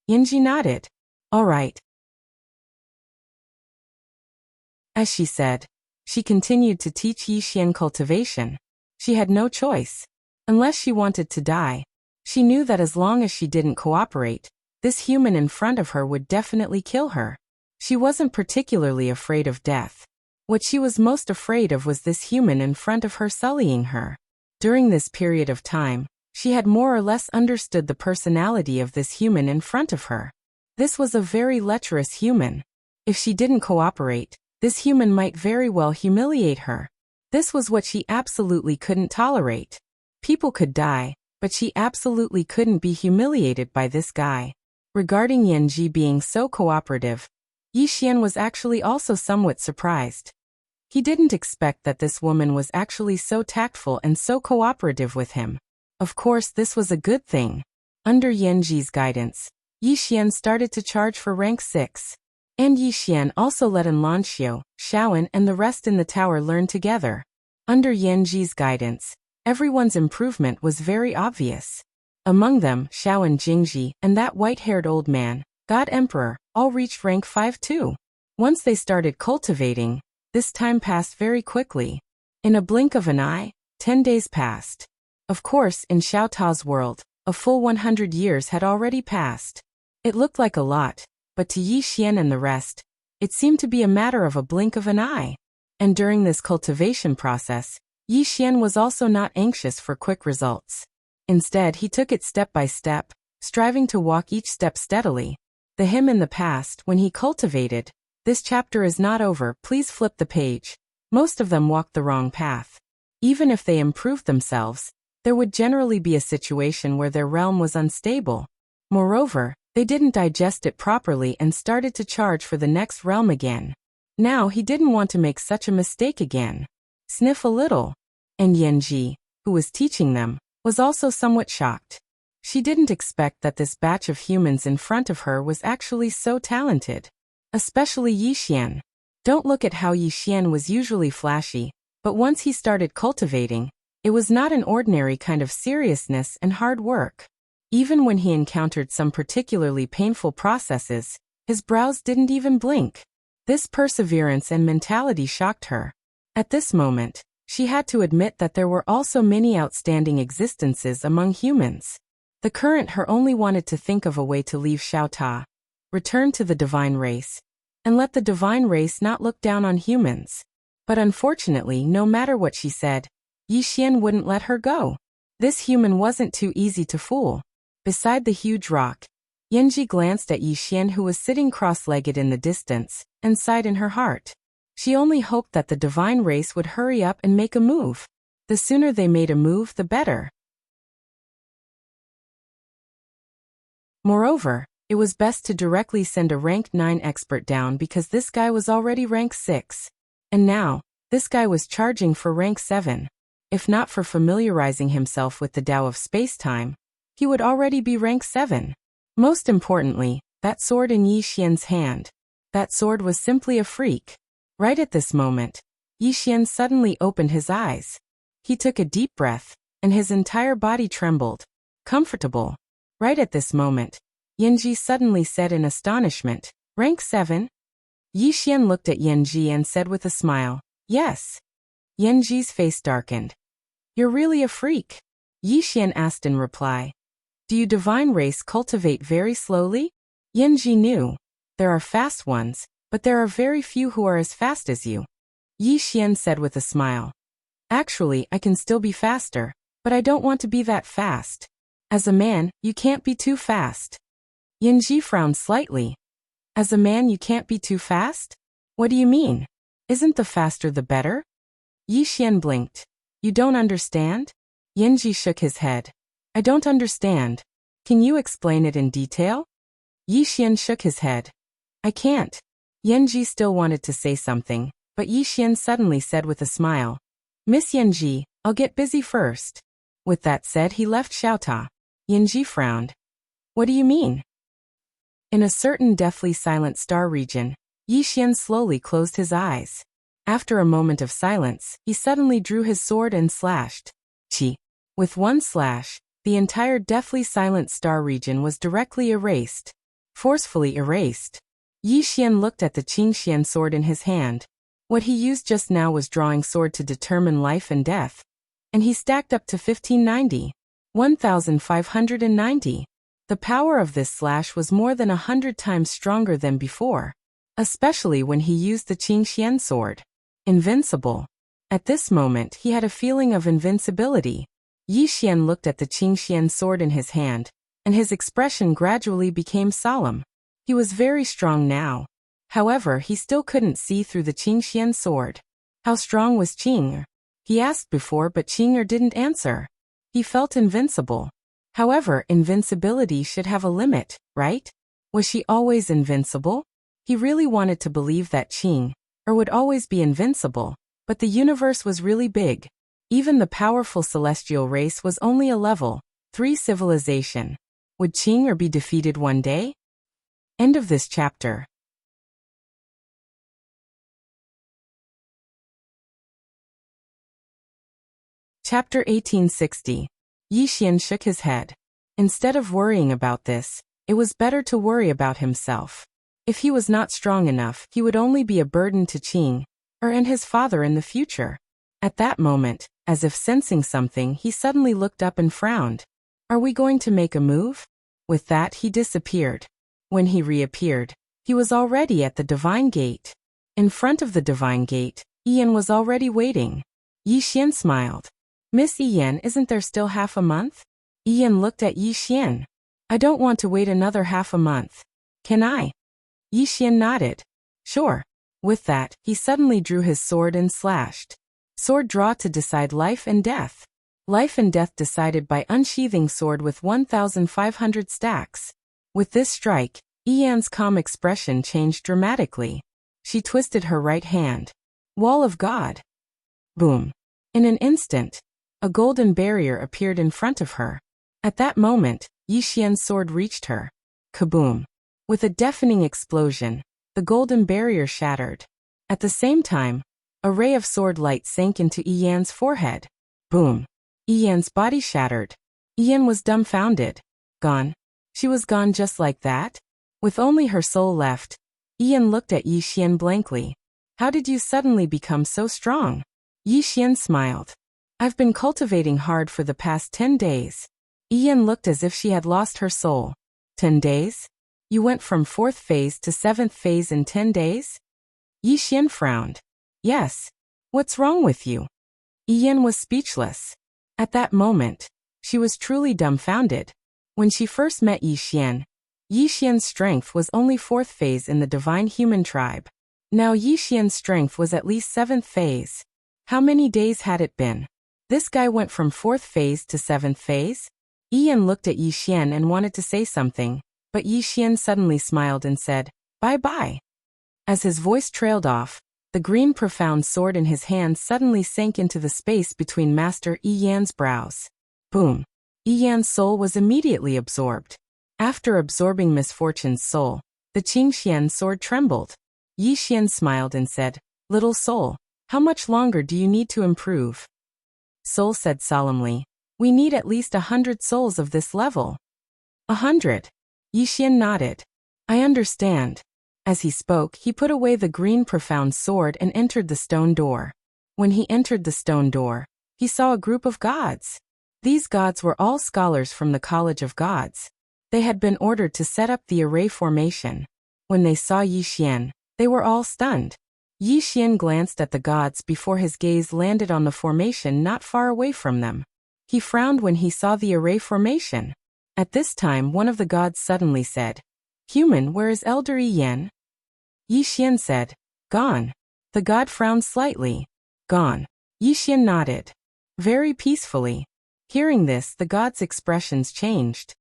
[SPEAKER 1] Yanji nodded. "All right." As she said, she continued to teach Yi Xian cultivation. She had no choice. Unless she wanted to die. She knew that as long as she didn't cooperate, this human in front of her would definitely kill her. She wasn't particularly afraid of death. What she was most afraid of was this human in front of her sullying her. During this period of time, she had more or less understood the personality of this human in front of her. This was a very lecherous human. If she didn't cooperate, this human might very well humiliate her. This was what she absolutely couldn't tolerate. People could die, but she absolutely couldn't be humiliated by this guy. Regarding Yanji being so cooperative, Yi Xian was actually also somewhat surprised. He didn't expect that this woman was actually so tactful and so cooperative with him. Of course, this was a good thing. Under Yanji's guidance, Yi Xian started to charge for rank 6. And Yi Xian also let Lanxiu, Shaoan and the rest in the tower learn together. Under Yanji's guidance, everyone's improvement was very obvious. Among them, Shaoan Jingji and that white-haired old man, God Emperor, all reached rank 5 too. Once they started cultivating, this time passed very quickly. In a blink of an eye, 10 days passed. Of course, in Xiao Ta's world, a full 100 years had already passed. It looked like a lot, but to Yi Xian and the rest, it seemed to be a matter of a blink of an eye. And during this cultivation process, Yi Xian was also not anxious for quick results. Instead, he took it step by step, striving to walk each step steadily. The him in the past, when he cultivated, "This chapter is not over, please flip the page." Most of them walked the wrong path. Even if they improved themselves, there would generally be a situation where their realm was unstable. Moreover, They didn't digest it properly and started to charge for the next realm again. Now he didn't want to make such a mistake again. Sniff a little. And Yanji, who was teaching them, was also somewhat shocked. She didn't expect that this batch of humans in front of her was actually so talented. Especially Yixian. Don't look at how Yixian was usually flashy, but once he started cultivating, it was not an ordinary kind of seriousness and hard work. Even when he encountered some particularly painful processes, his brows didn't even blink. This perseverance and mentality shocked her. At this moment, she had to admit that there were also many outstanding existences among humans. The current her only wanted to think of a way to leave Xiaota, return to the divine race, and let the divine race not look down on humans. But unfortunately, no matter what she said, Yixian wouldn't let her go. This human wasn't too easy to fool. Beside the huge rock, Yanji glanced at Yixian, who was sitting cross-legged in the distance, and sighed in her heart. She only hoped that the divine race would hurry up and make a move. The sooner they made a move, the better. Moreover, it was best to directly send a rank 9 expert down because this guy was already rank 6. And now, this guy was charging for rank 7. If not for familiarizing himself with the Tao of space-time, he would already be rank 7. Most importantly, that sword in Yixian's hand. That sword was simply a freak. Right at this moment, Yixian suddenly opened his eyes. He took a deep breath, and his entire body trembled. Comfortable. Right at this moment, Yanji suddenly said in astonishment, "Rank 7? Yixian looked at Yanji and said with a smile, "Yes." Yanji's face darkened. "You're really a freak?" Yixian asked in reply. "Do you divine race cultivate very slowly?" Yanji knew. There are fast ones, but there are very few who are as fast as you. Yixian said with a smile. "Actually, I can still be faster, but I don't want to be that fast. As a man, you can't be too fast." Yanji frowned slightly. "As a man you can't be too fast? What do you mean? Isn't the faster the better?" Yixian blinked. "You don't understand?" Yanji shook his head. "I don't understand. Can you explain it in detail?" Yixian shook his head. "I can't." Yanji still wanted to say something, but Yixian suddenly said with a smile, "Miss Yanji, I'll get busy first." With that said, he left Xiaota. Yanji frowned. "What do you mean?" In a certain deathly silent star region, Yixian slowly closed his eyes. After a moment of silence, he suddenly drew his sword and slashed. Chi. With one slash, the entire deathly silent star region was directly erased. Forcefully erased. Yixian looked at the Qingxian sword in his hand. What he used just now was drawing sword to determine life and death. And he stacked up to 1590. 1590. The power of this slash was more than 100 times stronger than before, especially when he used the Qingxian sword. Invincible. At this moment he had a feeling of invincibility. Yixian looked at the Qingxian sword in his hand, and his expression gradually became solemn. He was very strong now. However, he still couldn't see through the Qingxian sword. How strong was Qing? He asked before, but Qing didn't answer. He felt invincible. However, invincibility should have a limit, right? Was she always invincible? He really wanted to believe that Qing would always be invincible, but the universe was really big. Even the powerful celestial race was only a level 3 civilization. Would Qing be defeated one day? End of this chapter. Chapter 1860. Yixian shook his head. Instead of worrying about this, it was better to worry about himself. If he was not strong enough, he would only be a burden to Qing, and his father in the future. At that moment, as if sensing something, he suddenly looked up and frowned. "Are we going to make a move?" With that, he disappeared. When he reappeared, he was already at the Divine Gate. In front of the Divine Gate, Ian was already waiting. Yixian smiled. "Miss Ian, isn't there still half a month?" Ian looked at Yixian. "I don't want to wait another half a month. Can I?" Yixian nodded. "Sure." With that, he suddenly drew his sword and slashed. Sword draw to decide life and death. Life and death decided by unsheathing sword with 1,500 stacks. With this strike, Yan's calm expression changed dramatically. She twisted her right hand. Wall of God. Boom. In an instant, a golden barrier appeared in front of her. At that moment, Yixian's sword reached her. Kaboom. With a deafening explosion, the golden barrier shattered. At the same time, a ray of sword light sank into Yan's forehead. Boom. Yan's body shattered. Yan was dumbfounded. Gone. She was gone just like that? With only her soul left, Yan looked at Yixian blankly. How did you suddenly become so strong? Yixian smiled. I've been cultivating hard for the past 10 days. Yan looked as if she had lost her soul. 10 days? You went from 4th phase to 7th phase in 10 days? Yixian frowned. Yes. What's wrong with you? Yan was speechless. At that moment, she was truly dumbfounded. When she first met Yixian's strength was only 4th phase in the divine human tribe. Now Yixian's strength was at least 7th phase. How many days had it been? This guy went from 4th phase to 7th phase? Yan looked at Yixian and wanted to say something, but Yixian suddenly smiled and said, "Bye-bye." As his voice trailed off, the green profound sword in his hand suddenly sank into the space between Master Yan's brows. Boom. Yan's soul was immediately absorbed. After absorbing Misfortune's soul, the Qingxian sword trembled. Yixian smiled and said, "Little soul, how much longer do you need to improve?" Soul said solemnly, "We need at least 100 souls of this level." 100. Yixian nodded. "I understand." As he spoke, he put away the green profound sword and entered the stone door. When he entered the stone door, he saw a group of gods. These gods were all scholars from the College of Gods. They had been ordered to set up the array formation. When they saw Yixian, they were all stunned. Yixian glanced at the gods before his gaze landed on the formation not far away from them. He frowned when he saw the array formation. At this time, one of the gods suddenly said, "Human, where is Elder Yan?" Yixian said, "Gone." The god frowned slightly. "Gone." Yixian nodded. Very peacefully. Hearing this, the god's expressions changed.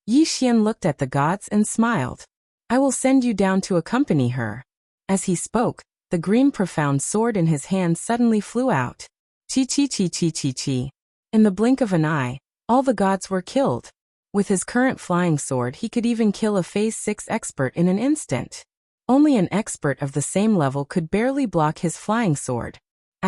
[SPEAKER 1] Yixian looked at the gods and smiled. "I will send you down to accompany her." As he spoke, the green profound sword in his hand suddenly flew out. Chi chi chi chi chi chi. In the blink of an eye, all the gods were killed. With his current flying sword, he could even kill a Phase 6 expert in an instant. Only an expert of the same level could barely block his flying sword.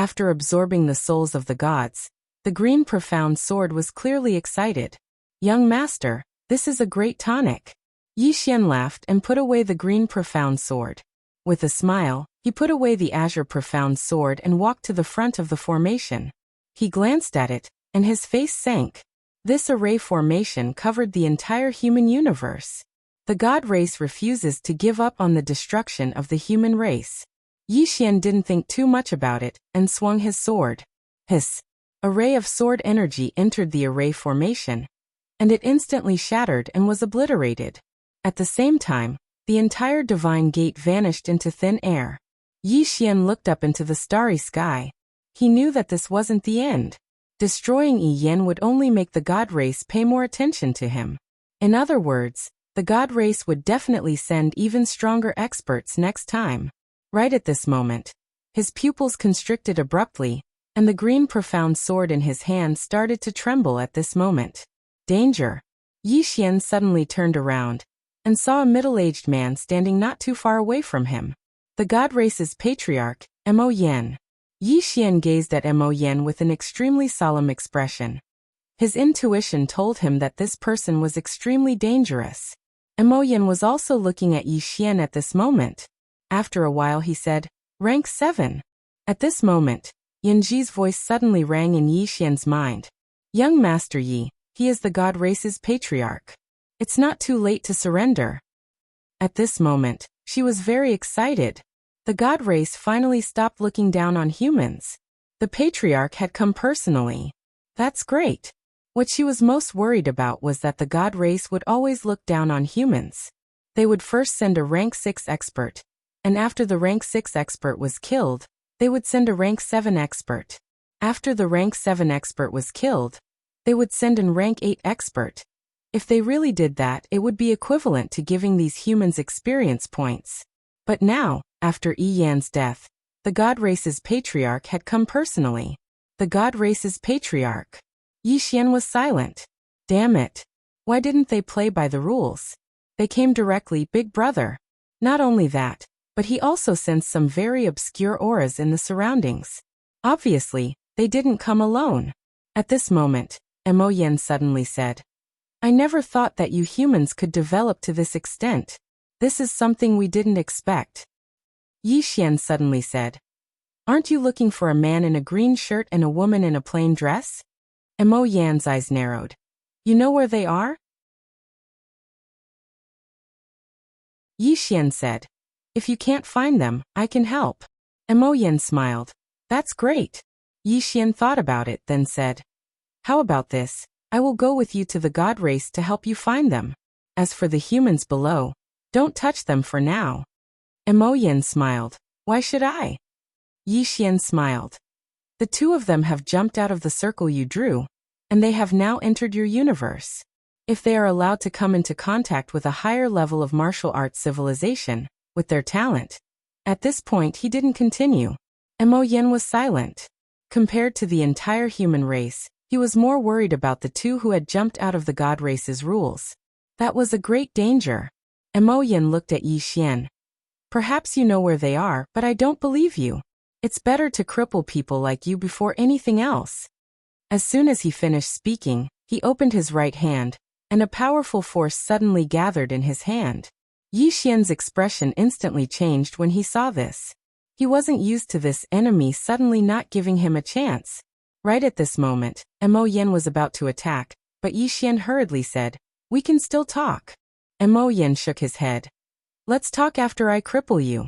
[SPEAKER 1] After absorbing the souls of the gods, the green profound sword was clearly excited. "Young master, this is a great tonic." Yixian laughed and put away the green profound sword. With a smile, he put away the azure profound sword and walked to the front of the formation. He glanced at it, and his face sank. This array formation covered the entire human universe. The god race refuses to give up on the destruction of the human race. Yixian didn't think too much about it, and swung his sword. Hiss! A ray of sword energy entered the array formation, and it instantly shattered and was obliterated. At the same time, the entire divine gate vanished into thin air. Yixian looked up into the starry sky. He knew that this wasn't the end. Destroying Yan would only make the god race pay more attention to him. In other words, the god race would definitely send even stronger experts next time. Right at this moment, his pupils constricted abruptly, and the green profound sword in his hand started to tremble at this moment. Danger! Yixian suddenly turned around, and saw a middle-aged man standing not too far away from him. The god race's patriarch, Mo Yan. Yixian gazed at Mo Yan with an extremely solemn expression. His intuition told him that this person was extremely dangerous. Mo Yan was also looking at Yixian at this moment. After a while he said, "Rank 7. At this moment, Yanji's voice suddenly rang in Yixian's mind. "Young Master Yi, he is the god race's patriarch. It's not too late to surrender." At this moment, she was very excited. The god race finally stopped looking down on humans. The patriarch had come personally. That's great. What she was most worried about was that the god race would always look down on humans. They would first send a rank 6 expert, and after the rank 6 expert was killed, they would send a rank 7 expert. After the rank 7 expert was killed, They would send an rank 8 expert. If they really did that, it would be equivalent to giving these humans experience points. But now, after Yi Yan's death, the god race's patriarch had come personally. The god race's patriarch. Yi Xian was silent. Damn it. Why didn't they play by the rules? They came directly, big brother. Not only that, but he also sensed some very obscure auras in the surroundings. Obviously, they didn't come alone. At this moment, Mo Yan suddenly said, I never thought that you humans could develop to this extent. This is something we didn't expect. Yi Xian suddenly said, Aren't you looking for a man in a green shirt and a woman in a plain dress? Mo Yan's eyes narrowed. You know where they are? Yi Xian said, If you can't find them, I can help. Mo Yan smiled. That's great. Yi Xian thought about it, then said, How about this? I will go with you to the god race to help you find them. As for the humans below, don't touch them for now. Mo Yan smiled. Why should I? Yi Xian smiled. The two of them have jumped out of the circle you drew, and they have now entered your universe. If they are allowed to come into contact with a higher level of martial arts civilization, with their talent. At this point he didn't continue. Mo Yan was silent. Compared to the entire human race, he was more worried about the two who had jumped out of the god race's rules. That was a great danger. Mo Yan looked at Yi Xian. Perhaps you know where they are, but I don't believe you. It's better to cripple people like you before anything else. As soon as he finished speaking, he opened his right hand, and a powerful force suddenly gathered in his hand. Yi Xian's expression instantly changed when he saw this. He wasn't used to this enemy suddenly not giving him a chance. Right at this moment, Mo Yan was about to attack, but Yi Xian hurriedly said, We can still talk. Mo Yan shook his head. Let's talk after I cripple you.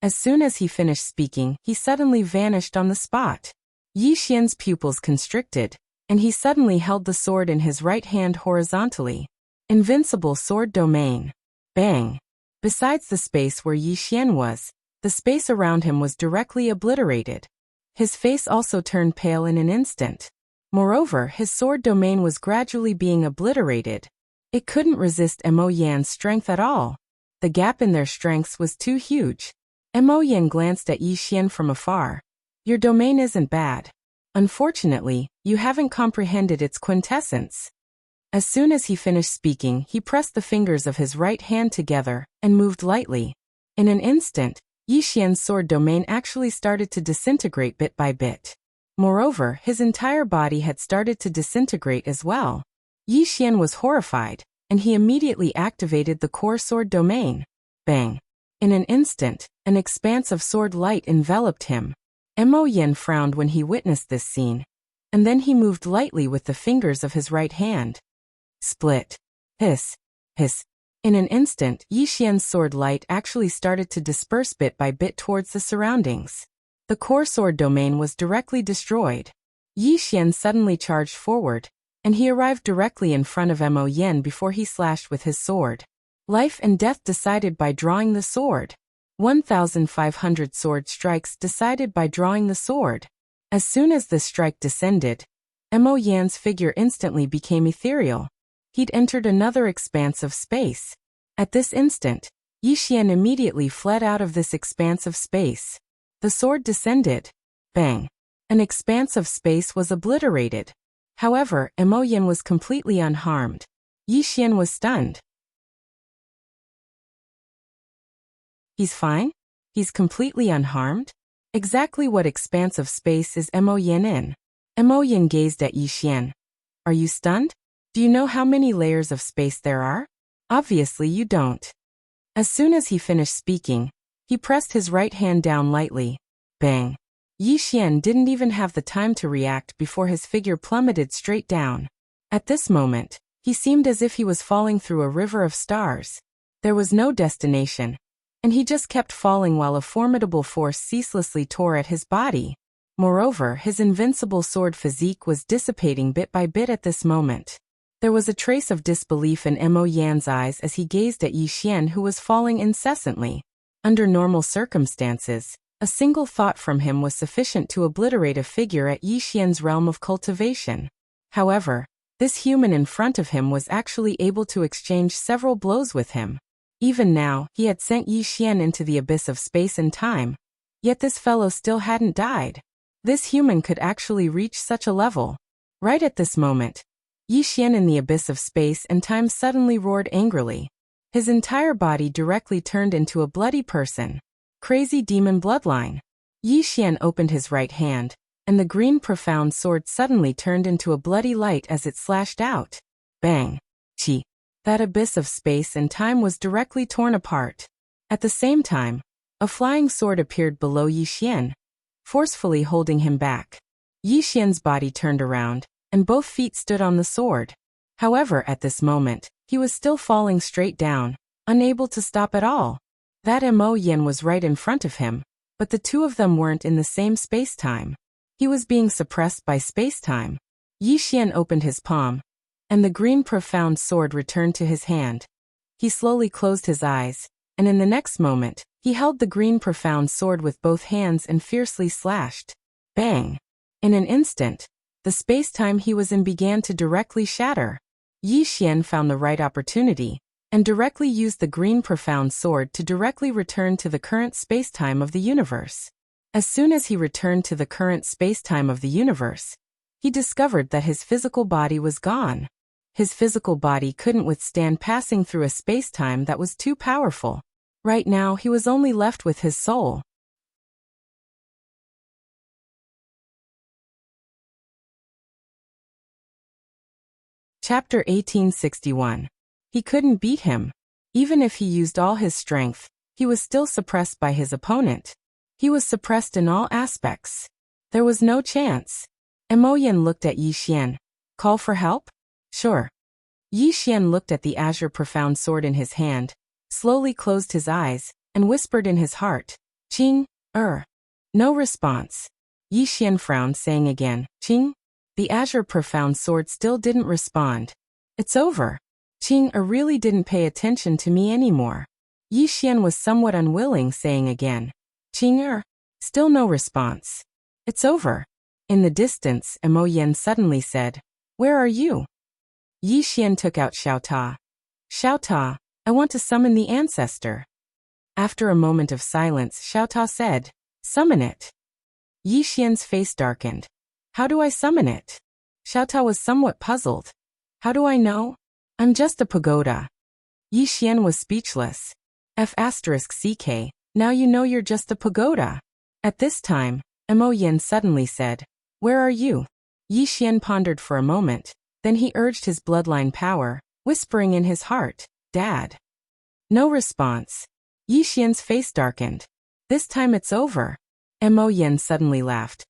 [SPEAKER 1] As soon as he finished speaking, he suddenly vanished on the spot. Yi Xian's pupils constricted, and he suddenly held the sword in his right hand horizontally. Invincible sword domain. Bang. Besides the space where Yi Xian was, the space around him was directly obliterated. His face also turned pale in an instant. Moreover, his sword domain was gradually being obliterated. It couldn't resist Mo Yan's strength at all. The gap in their strengths was too huge. Mo Yan glanced at Yi Xian from afar. Your domain isn't bad. Unfortunately, you haven't comprehended its quintessence. As soon as he finished speaking, he pressed the fingers of his right hand together and moved lightly. In an instant, Yi Xian's sword domain actually started to disintegrate bit by bit. Moreover, his entire body had started to disintegrate as well. Yi Xian was horrified, and he immediately activated the core sword domain. Bang! In an instant, an expanse of sword light enveloped him. Mo Yan frowned when he witnessed this scene, and then he moved lightly with the fingers of his right hand. Split. Hiss. Hiss. In an instant, Yi Xian's sword light actually started to disperse bit by bit towards the surroundings. The core sword domain was directly destroyed. Yi Xian suddenly charged forward, and he arrived directly in front of Mo Yan before he slashed with his sword. Life and death decided by drawing the sword. 1,500 sword strikes decided by drawing the sword. As soon as the strike descended, Mo Yan's figure instantly became ethereal. He'd entered another expanse of space. At this instant, Yi Xian immediately fled out of this expanse of space. The sword descended. Bang! An expanse of space was obliterated. However, Mo Yan was completely unharmed. Yi Xian was stunned. He's fine? He's completely unharmed? Exactly what expanse of space is Mo Yan in? Mo Yan gazed at Yi Xian. Are you stunned? Do you know how many layers of space there are? Obviously you don't. As soon as he finished speaking, he pressed his right hand down lightly. Bang! Yi Xian didn't even have the time to react before his figure plummeted straight down. At this moment, he seemed as if he was falling through a river of stars. There was no destination, and he just kept falling while a formidable force ceaselessly tore at his body. Moreover, his invincible sword physique was dissipating bit by bit at this moment. There was a trace of disbelief in Mo Yan's eyes as he gazed at Yi Xian, who was falling incessantly. Under normal circumstances, a single thought from him was sufficient to obliterate a figure at Yi Xian's realm of cultivation. However, this human in front of him was actually able to exchange several blows with him. Even now, he had sent Yi Xian into the abyss of space and time. Yet this fellow still hadn't died. This human could actually reach such a level. Right at this moment, Yi Xian in the abyss of space and time suddenly roared angrily. His entire body directly turned into a bloody person. Crazy demon bloodline. Yi Xian opened his right hand, and the green profound sword suddenly turned into a bloody light as it slashed out. Bang! Chi! That abyss of space and time was directly torn apart. At the same time, a flying sword appeared below Yi Xian, forcefully holding him back. Yi Xian's body turned around, and both feet stood on the sword. However, at this moment, he was still falling straight down, unable to stop at all. That Mo Yin was right in front of him, but the two of them weren't in the same space-time. He was being suppressed by space-time. Yi Xian opened his palm, and the green profound sword returned to his hand. He slowly closed his eyes, and in the next moment, he held the green profound sword with both hands and fiercely slashed. Bang! In an instant, the space-time he was in began to directly shatter. Yi Xian found the right opportunity, and directly used the green profound sword to directly return to the current space-time of the universe. As soon as he returned to the current space-time of the universe, he discovered that his physical body was gone. His physical body couldn't withstand passing through a space-time that was too powerful. Right now he was only left with his soul. Chapter 1861. He couldn't beat him. Even if he used all his strength, he was still suppressed by his opponent. He was suppressed in all aspects. There was no chance. Mo Yin looked at Yi Xian. Call for help? Sure. Yi Xian looked at the azure profound sword in his hand, slowly closed his eyes, and whispered in his heart, Qing, No response. Yi Xian frowned, saying again, Qing? The azure profound sword still didn't respond. It's over. Qing really didn't pay attention to me anymore. Yi Xian was somewhat unwilling, saying again, Qing Still no response. It's over. In the distance, Mo Yin suddenly said, Where are you? Yi Xian took out Xiao Ta. Xiao Ta, I want to summon the ancestor. After a moment of silence, Xiao Ta said, Summon it. Yi Xian's face darkened. How do I summon it? Xiao Ta was somewhat puzzled. How do I know? I'm just a pagoda. Yi Xian was speechless. F***ck, now you know you're just a pagoda. At this time, Mo Yin suddenly said, Where are you? Yi Xian pondered for a moment, then he urged his bloodline power, whispering in his heart, Dad. No response. Yi Xian's face darkened. This time it's over. Mo Yin suddenly laughed.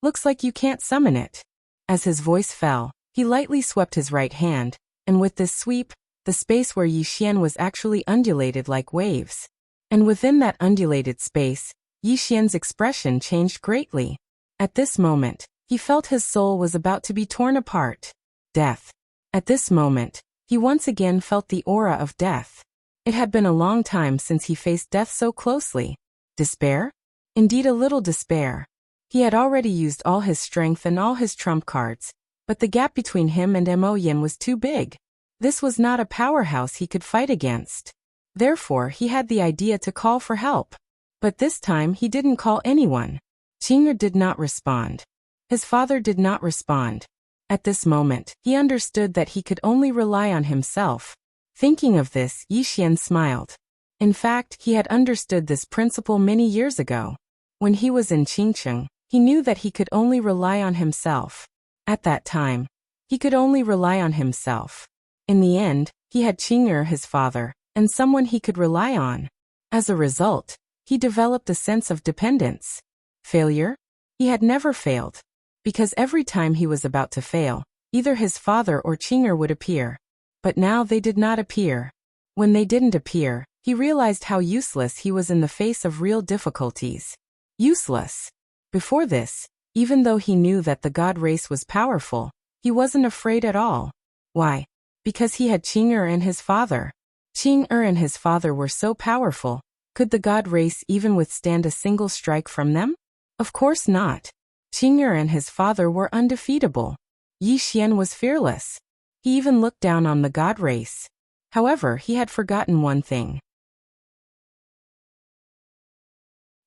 [SPEAKER 1] Looks like you can't summon it. As his voice fell, he lightly swept his right hand, and with this sweep, the space where Yi Xian was actually undulated like waves. And within that undulated space, Yi Xian's expression changed greatly. At this moment, he felt his soul was about to be torn apart. Death. At this moment, he once again felt the aura of death. It had been a long time since he faced death so closely. Despair? Indeed, a little despair. He had already used all his strength and all his trump cards, but the gap between him and Mo Yin was too big. This was not a powerhouse he could fight against. Therefore, he had the idea to call for help. But this time he didn't call anyone. Qing'er did not respond. His father did not respond. At this moment, he understood that he could only rely on himself. Thinking of this, Yi Xian smiled. In fact, he had understood this principle many years ago. When he was in Qingcheng, he knew that he could only rely on himself. At that time, he could only rely on himself. In the end, he had Qing'er, his father, and someone he could rely on. As a result, he developed a sense of dependence. Failure? He had never failed. Because every time he was about to fail, either his father or Qing'er would appear. But now they did not appear. When they didn't appear, he realized how useless he was in the face of real difficulties. Useless. Before this, even though he knew that the god race was powerful, he wasn't afraid at all. Why? Because he had Qing'er and his father. Qing'er and his father were so powerful. Could the god race even withstand a single strike from them? Of course not. Qing'er and his father were undefeatable. Yi Xian was fearless. He even looked down on the god race. However, he had forgotten one thing.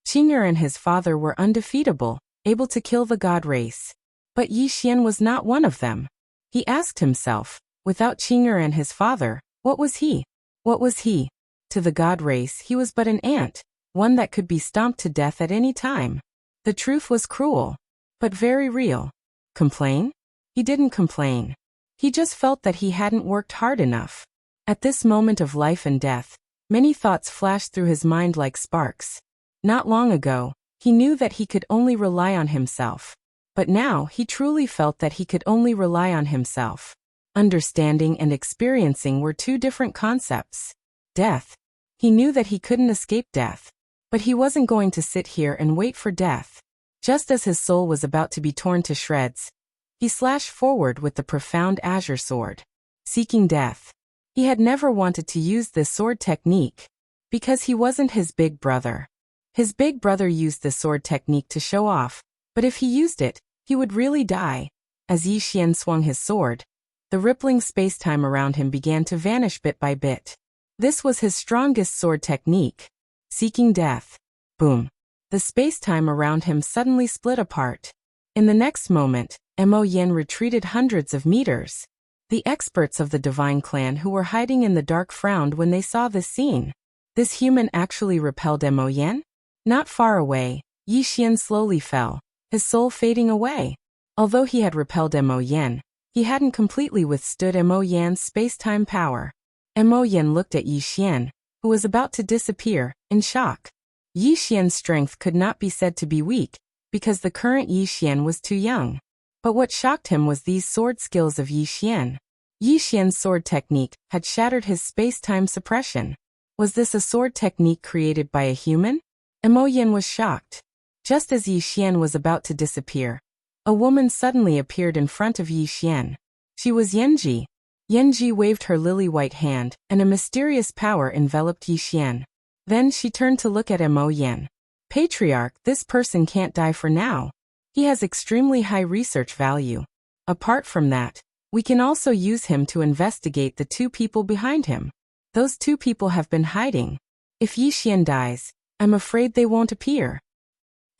[SPEAKER 1] Qing'er and his father were undefeatable, able to kill the god race. But Yi Xian was not one of them. He asked himself, without Qing'er and his father, what was he? What was he? To the god race he was but an ant, one that could be stomped to death at any time. The truth was cruel, but very real. Complain? He didn't complain. He just felt that he hadn't worked hard enough. At this moment of life and death, many thoughts flashed through his mind like sparks. Not long ago, he knew that he could only rely on himself. But now he truly felt that he could only rely on himself. Understanding and experiencing were two different concepts. Death. He knew that he couldn't escape death. But he wasn't going to sit here and wait for death. Just as his soul was about to be torn to shreds, he slashed forward with the profound azure sword, seeking death. He had never wanted to use this sword technique, because he wasn't his big brother. His big brother used this sword technique to show off, but if he used it, he would really die. As Yi Xian swung his sword, the rippling space-time around him began to vanish bit by bit. This was his strongest sword technique, seeking death. Boom. The space-time around him suddenly split apart. In the next moment, Mo Yen retreated hundreds of meters. The experts of the Divine Clan who were hiding in the dark frowned when they saw this scene. This human actually repelled Mo Yen? Not far away, Yi Xian slowly fell, his soul fading away. Although he had repelled Mo Yen, he hadn't completely withstood Mo Yan's space-time power. Mo Yen looked at Yi Xian, who was about to disappear, in shock. Yi Xian's strength could not be said to be weak, because the current Yi Xian was too young. But what shocked him was these sword skills of Yi Xian. Yi Xian's sword technique had shattered his space-time suppression. Was this a sword technique created by a human? Mo Yen was shocked. Just as Yi Xian was about to disappear, a woman suddenly appeared in front of Yi Xian. She was Yanji. Yanji waved her lily-white hand, and a mysterious power enveloped Yi Xian. Then she turned to look at Mo Yen. Patriarch, this person can't die for now. He has extremely high research value. Apart from that, we can also use him to investigate the two people behind him. Those two people have been hiding. If Yi Xian dies, I'm afraid they won't appear.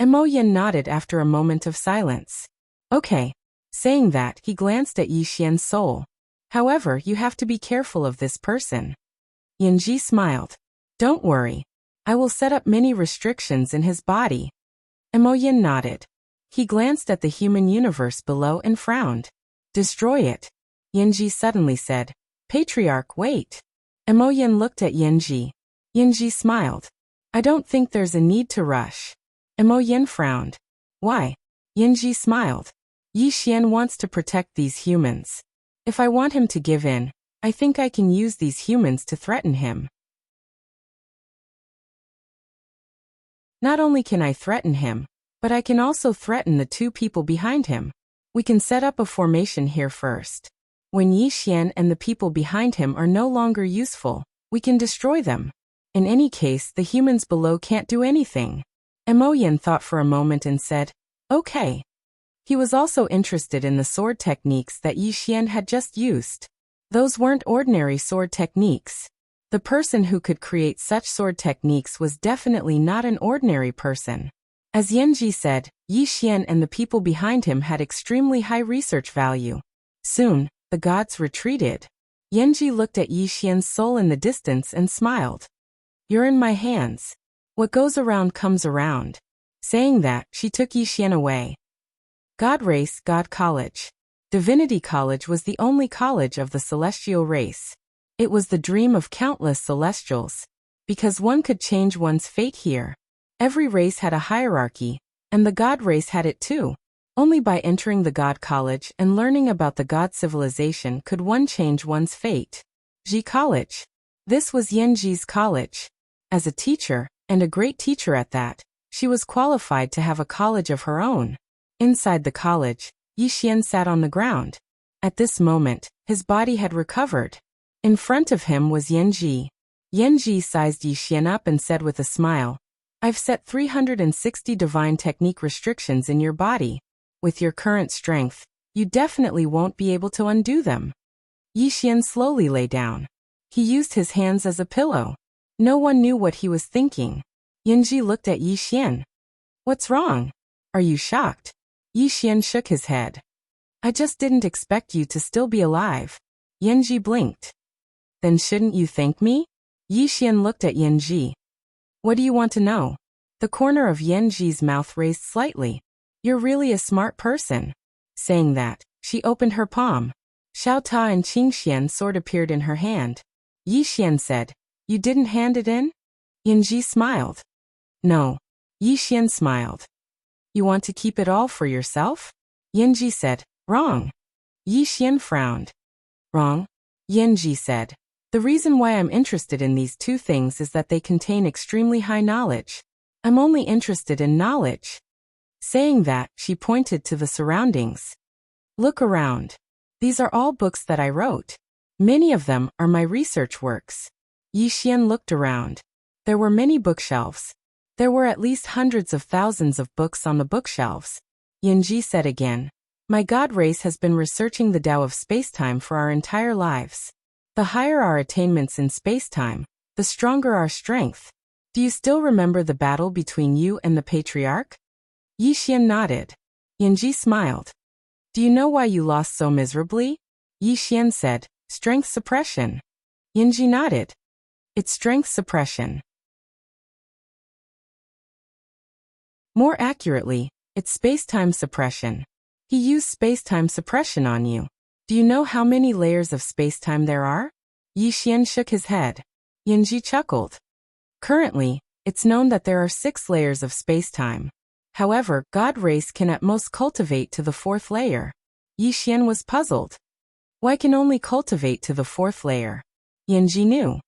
[SPEAKER 1] Mo Yen nodded after a moment of silence. Okay. Saying that, he glanced at Yi Xian's soul. However, you have to be careful of this person. Yanji smiled. Don't worry. I will set up many restrictions in his body. Mo Yen nodded. He glanced at the human universe below and frowned. Destroy it. Yanji suddenly said. Patriarch, wait. Mo Yen looked at Yanji. Yanji smiled. I don't think there's a need to rush. Mo Yen frowned. Why? Yanji smiled. Yi Xian wants to protect these humans. If I want him to give in, I think I can use these humans to threaten him. Not only can I threaten him, but I can also threaten the two people behind him. We can set up a formation here first. When Yi Xian and the people behind him are no longer useful, we can destroy them. In any case, the humans below can't do anything. Mo Yen thought for a moment and said, okay. He was also interested in the sword techniques that Yi Xian had just used. Those weren't ordinary sword techniques. The person who could create such sword techniques was definitely not an ordinary person. As Yanji said, Yi Xian and the people behind him had extremely high research value. Soon, the gods retreated. Yanji looked at Yi Xian's soul in the distance and smiled. You're in my hands. What goes around comes around. Saying that, she took Yi Xian away. God Race, God College. Divinity College was the only college of the celestial race. It was the dream of countless celestials. Because one could change one's fate here. Every race had a hierarchy, and the God race had it too. Only by entering the God College and learning about the God civilization could one change one's fate. Ji College. This was Yanji's college. As a teacher, and a great teacher at that, she was qualified to have a college of her own. Inside the college, Yi Xian sat on the ground. At this moment, his body had recovered. In front of him was Yanji. Yanji sized Yi Xian up and said with a smile, I've set 360 divine technique restrictions in your body. With your current strength, You definitely won't be able to undo them. Yixian slowly lay down. He used his hands as a pillow. No one knew what he was thinking. Yanji looked at Yixian. What's wrong? Are you shocked? Yixian shook his head. I just didn't expect you to still be alive. Yanji blinked. Then shouldn't you thank me? Yixian looked at Yanji. What do you want to know? The corner of Yanji's mouth raised slightly. You're really a smart person. Saying that, she opened her palm. Xiao Ta and Qingxian's sword appeared in her hand. Yixian said, You didn't hand it in? Yanji smiled. No. Yixian smiled. You want to keep it all for yourself? Yanji said, Wrong. Yixian frowned. Wrong? Yanji said. The reason why I'm interested in these two things is that they contain extremely high knowledge. I'm only interested in knowledge. Saying that, she pointed to the surroundings. Look around. These are all books that I wrote. Many of them are my research works. Yixian looked around. There were many bookshelves. There were at least hundreds of thousands of books on the bookshelves. Yanji said again. My god race has been researching the Tao of spacetime for our entire lives. The higher our attainments in spacetime, the stronger our strength. Do you still remember the battle between you and the Patriarch? Yixian nodded. Yanji smiled. Do you know why you lost so miserably? Yixian said, Strength suppression. Yanji nodded. It's strength suppression. More accurately, it's spacetime suppression. He used spacetime suppression on you. Do you know how many layers of spacetime there are? Yixian shook his head. Yanji chuckled. Currently, it's known that there are 6 layers of spacetime. However, God race can at most cultivate to the 4th layer. Yixian was puzzled. Why can only cultivate to the 4th layer? Yanji knew.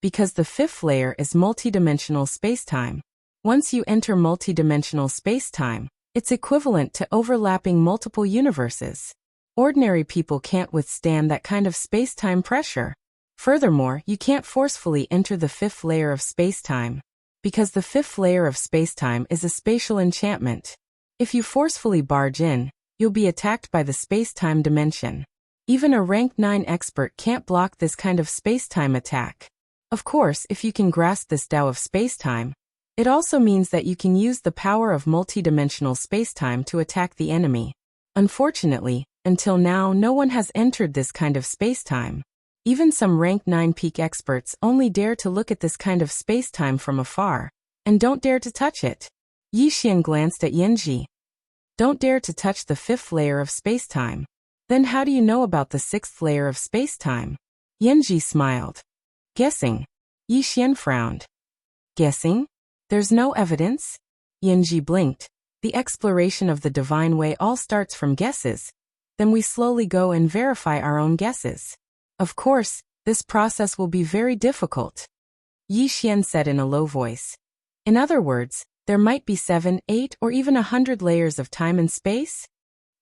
[SPEAKER 1] Because the 5th layer is multidimensional spacetime. Once you enter multidimensional spacetime, it's equivalent to overlapping multiple universes. Ordinary people can't withstand that kind of spacetime pressure. Furthermore, you can't forcefully enter the 5th layer of spacetime. Because the 5th layer of spacetime is a spatial enchantment. If you forcefully barge in, you'll be attacked by the spacetime dimension. Even a rank 9 expert can't block this kind of spacetime attack. Of course, if you can grasp this Tao of spacetime, it also means that you can use the power of multidimensional spacetime to attack the enemy. Unfortunately, until now no one has entered this kind of spacetime. Even some rank 9 peak experts only dare to look at this kind of spacetime from afar, and don't dare to touch it. Yixian glanced at Yanji. Don't dare to touch the 5th layer of spacetime. Then how do you know about the 6th layer of spacetime? Yanji smiled. Guessing. Yixian frowned. Guessing? There's no evidence? Yanji blinked. The exploration of the divine way all starts from guesses. Then we slowly go and verify our own guesses. Of course, this process will be very difficult. Yixian said in a low voice. In other words, there might be 7, 8, or even 100 layers of time and space?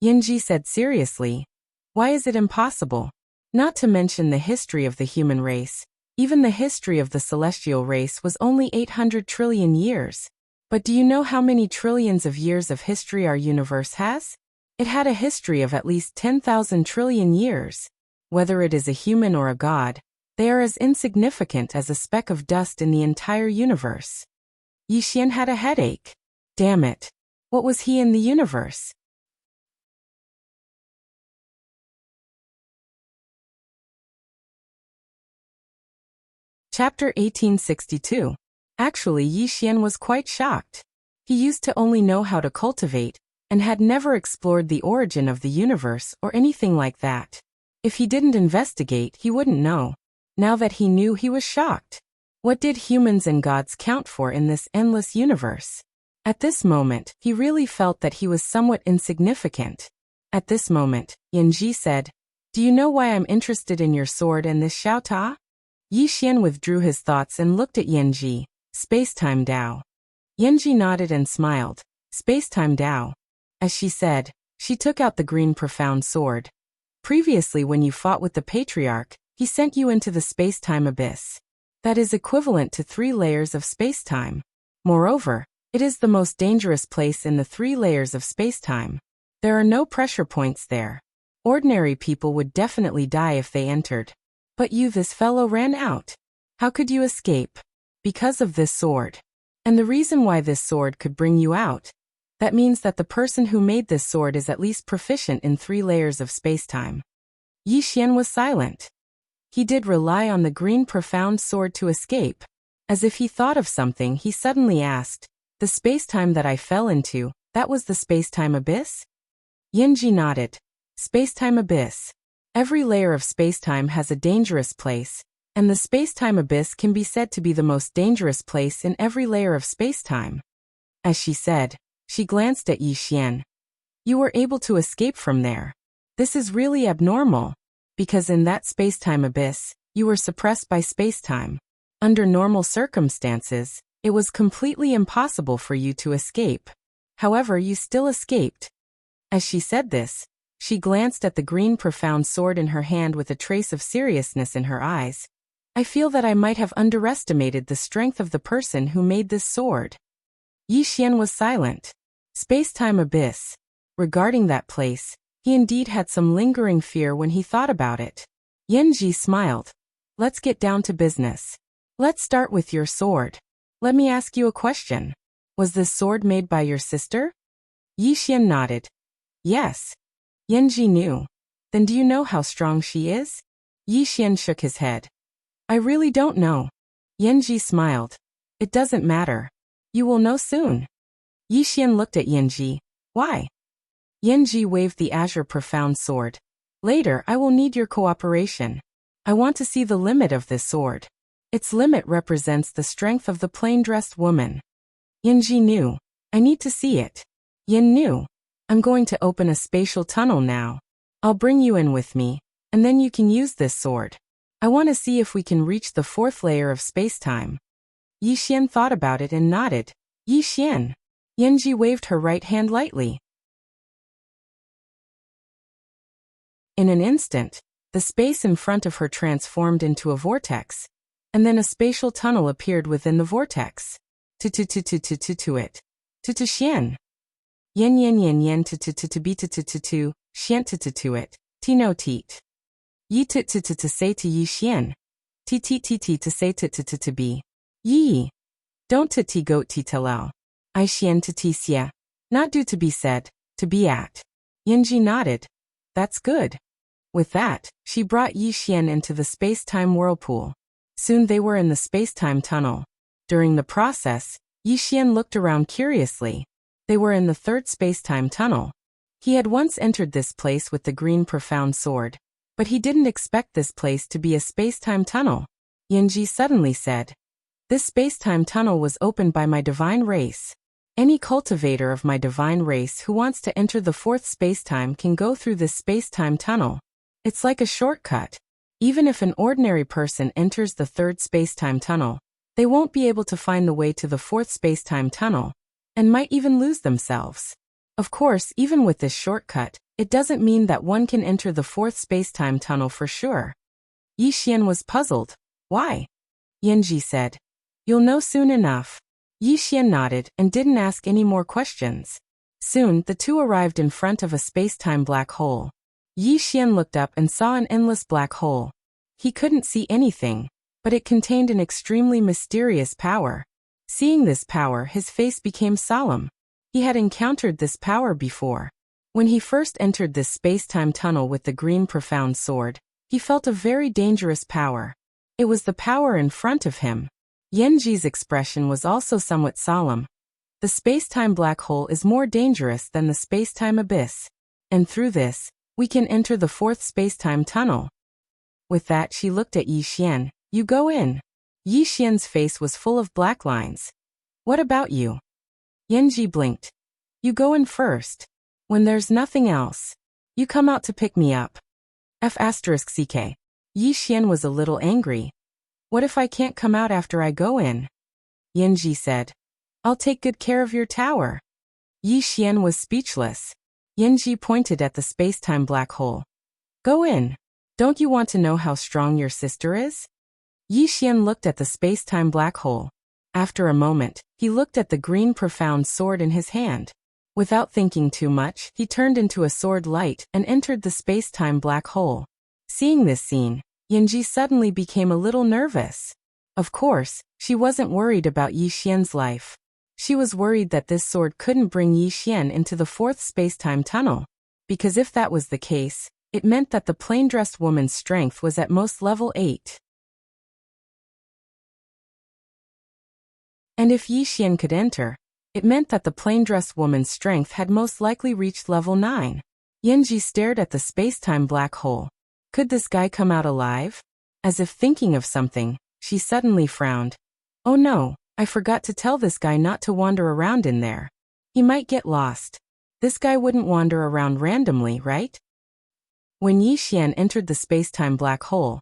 [SPEAKER 1] Yanji said seriously. Why is it impossible? Not to mention the history of the human race. Even the history of the celestial race was only 800 trillion years. But do you know how many trillions of years of history our universe has? It had a history of at least 10,000 trillion years. Whether it is a human or a god, they are as insignificant as a speck of dust in the entire universe. Yixian had a headache. Damn it. What was he in the universe? Chapter 1862. Actually, Yixian was quite shocked. He used to only know how to cultivate, and had never explored the origin of the universe or anything like that. If he didn't investigate, he wouldn't know. Now that he knew, he was shocked. What did humans and gods count for in this endless universe? At this moment, he really felt that he was somewhat insignificant. At this moment, Yanji said, Do you know why I'm interested in your sword and this Xiao Ta? Yixian withdrew his thoughts and looked at Yanji. Spacetime Tao. Yanji nodded and smiled. Spacetime Tao. As she said, she took out the green profound sword. Previously, when you fought with the Patriarch, he sent you into the spacetime abyss. That is equivalent to 3 layers of spacetime. Moreover, it is the most dangerous place in the 3 layers of spacetime. There are no pressure points there. Ordinary people would definitely die if they entered. But this fellow ran out. How could you escape? Because of this sword. And the reason why this sword could bring you out. That means that the person who made this sword is at least proficient in 3 layers of spacetime. Yi Xian was silent. He did rely on the green profound sword to escape. As if he thought of something, he suddenly asked, the spacetime that I fell into, that was the spacetime abyss? Yanji nodded. Spacetime abyss. Every layer of spacetime has a dangerous place, and the spacetime abyss can be said to be the most dangerous place in every layer of spacetime. As she said, she glanced at Yi Xian. You were able to escape from there. This is really abnormal. Because in that spacetime abyss, you were suppressed by spacetime. Under normal circumstances, it was completely impossible for you to escape. However, you still escaped. As she said this, she glanced at the green profound sword in her hand with a trace of seriousness in her eyes. I feel that I might have underestimated the strength of the person who made this sword. Yi Xian was silent. Spacetime abyss. Regarding that place, he indeed had some lingering fear when he thought about it. Yanji smiled. Let's get down to business. Let's start with your sword. Let me ask you a question. Was this sword made by your sister? Yi Xian nodded. Yes. Yanji knew. Then do you know how strong she is? Yi Xian shook his head. I really don't know. Yanji smiled. It doesn't matter. You will know soon. Yi Xian looked at Yanji. Why? Yanji waved the azure profound sword. Later, I will need your cooperation. I want to see the limit of this sword. Its limit represents the strength of the plain-dressed woman. Yanji knew. I need to see it. Yin knew. I'm going to open a spatial tunnel now. I'll bring you in with me, and then you can use this sword. I want to see if we can reach the 4th layer of spacetime. Yi Xian thought about it and nodded. Yi Xian. Yanji waved her right hand lightly. In an instant, the space in front of her transformed into a vortex, and then a spatial tunnel appeared within the vortex. To-to-to-to-to-to-to-it. To-to-xian. Yen-yen-yen-yen to-to-to-to-be-to-to-to-to, xian-to-to-to-it, ti-no-teat. Yi-to-to-to-to-say to Yi-xian. Ti-ti-ti-ti-to-say-to-to-to-to-be. Yi. Don't to-ti-goat-ti-tell. I-xian-to-ti-xia. Not do to be said, to be at. Yanji nodded. That's good. With that, she brought Yi Xian into the space-time whirlpool. Soon they were in the space-time tunnel. During the process, Yi Xian looked around curiously. They were in the 3rd space-time tunnel. He had once entered this place with the green profound sword, but he didn't expect this place to be a space-time tunnel. Yanji suddenly said, this space-time tunnel was opened by my divine race. Any cultivator of my divine race who wants to enter the 4th spacetime can go through this spacetime tunnel. It's like a shortcut. Even if an ordinary person enters the 3rd spacetime tunnel, they won't be able to find the way to the 4th spacetime tunnel, and might even lose themselves. Of course, even with this shortcut, it doesn't mean that one can enter the 4th spacetime tunnel for sure. Yi Xian was puzzled. Why? Yanji said. You'll know soon enough. Yi Xian nodded and didn't ask any more questions. Soon, the two arrived in front of a spacetime black hole. Yi Xian looked up and saw an endless black hole. He couldn't see anything, but it contained an extremely mysterious power. Seeing this power, his face became solemn. He had encountered this power before. When he first entered this spacetime tunnel with the green profound sword, he felt a very dangerous power. It was the power in front of him. Yanji's expression was also somewhat solemn. The spacetime black hole is more dangerous than the spacetime abyss. And through this, we can enter the 4th spacetime tunnel. With that, she looked at Yi Xian. You go in. Yi Xian's face was full of black lines. What about you? Yanji blinked. You go in first. When there's nothing else, you come out to pick me up. F***ck. Yi Xian was a little angry. What if I can't come out after I go in? Yanji said. I'll take good care of your tower. Yi Xian was speechless. Yanji pointed at the spacetime black hole. Go in. Don't you want to know how strong your sister is? Yi Xian looked at the spacetime black hole. After a moment, he looked at the green profound sword in his hand. Without thinking too much, he turned into a sword light and entered the space-time black hole. Seeing this scene, Yanji suddenly became a little nervous. Of course, she wasn't worried about Yi Xian's life. She was worried that this sword couldn't bring Yi Xian into the fourth space-time tunnel. Because if that was the case, it meant that the plain-dressed woman's strength was at most level 8. And if Yi Xian could enter, it meant that the plain-dressed woman's strength had most likely reached level 9. Yanji stared at the space-time black hole. Could this guy come out alive? As if thinking of something, she suddenly frowned. Oh no, I forgot to tell this guy not to wander around in there. He might get lost. This guy wouldn't wander around randomly, right? When Yi Xian entered the space-time black hole,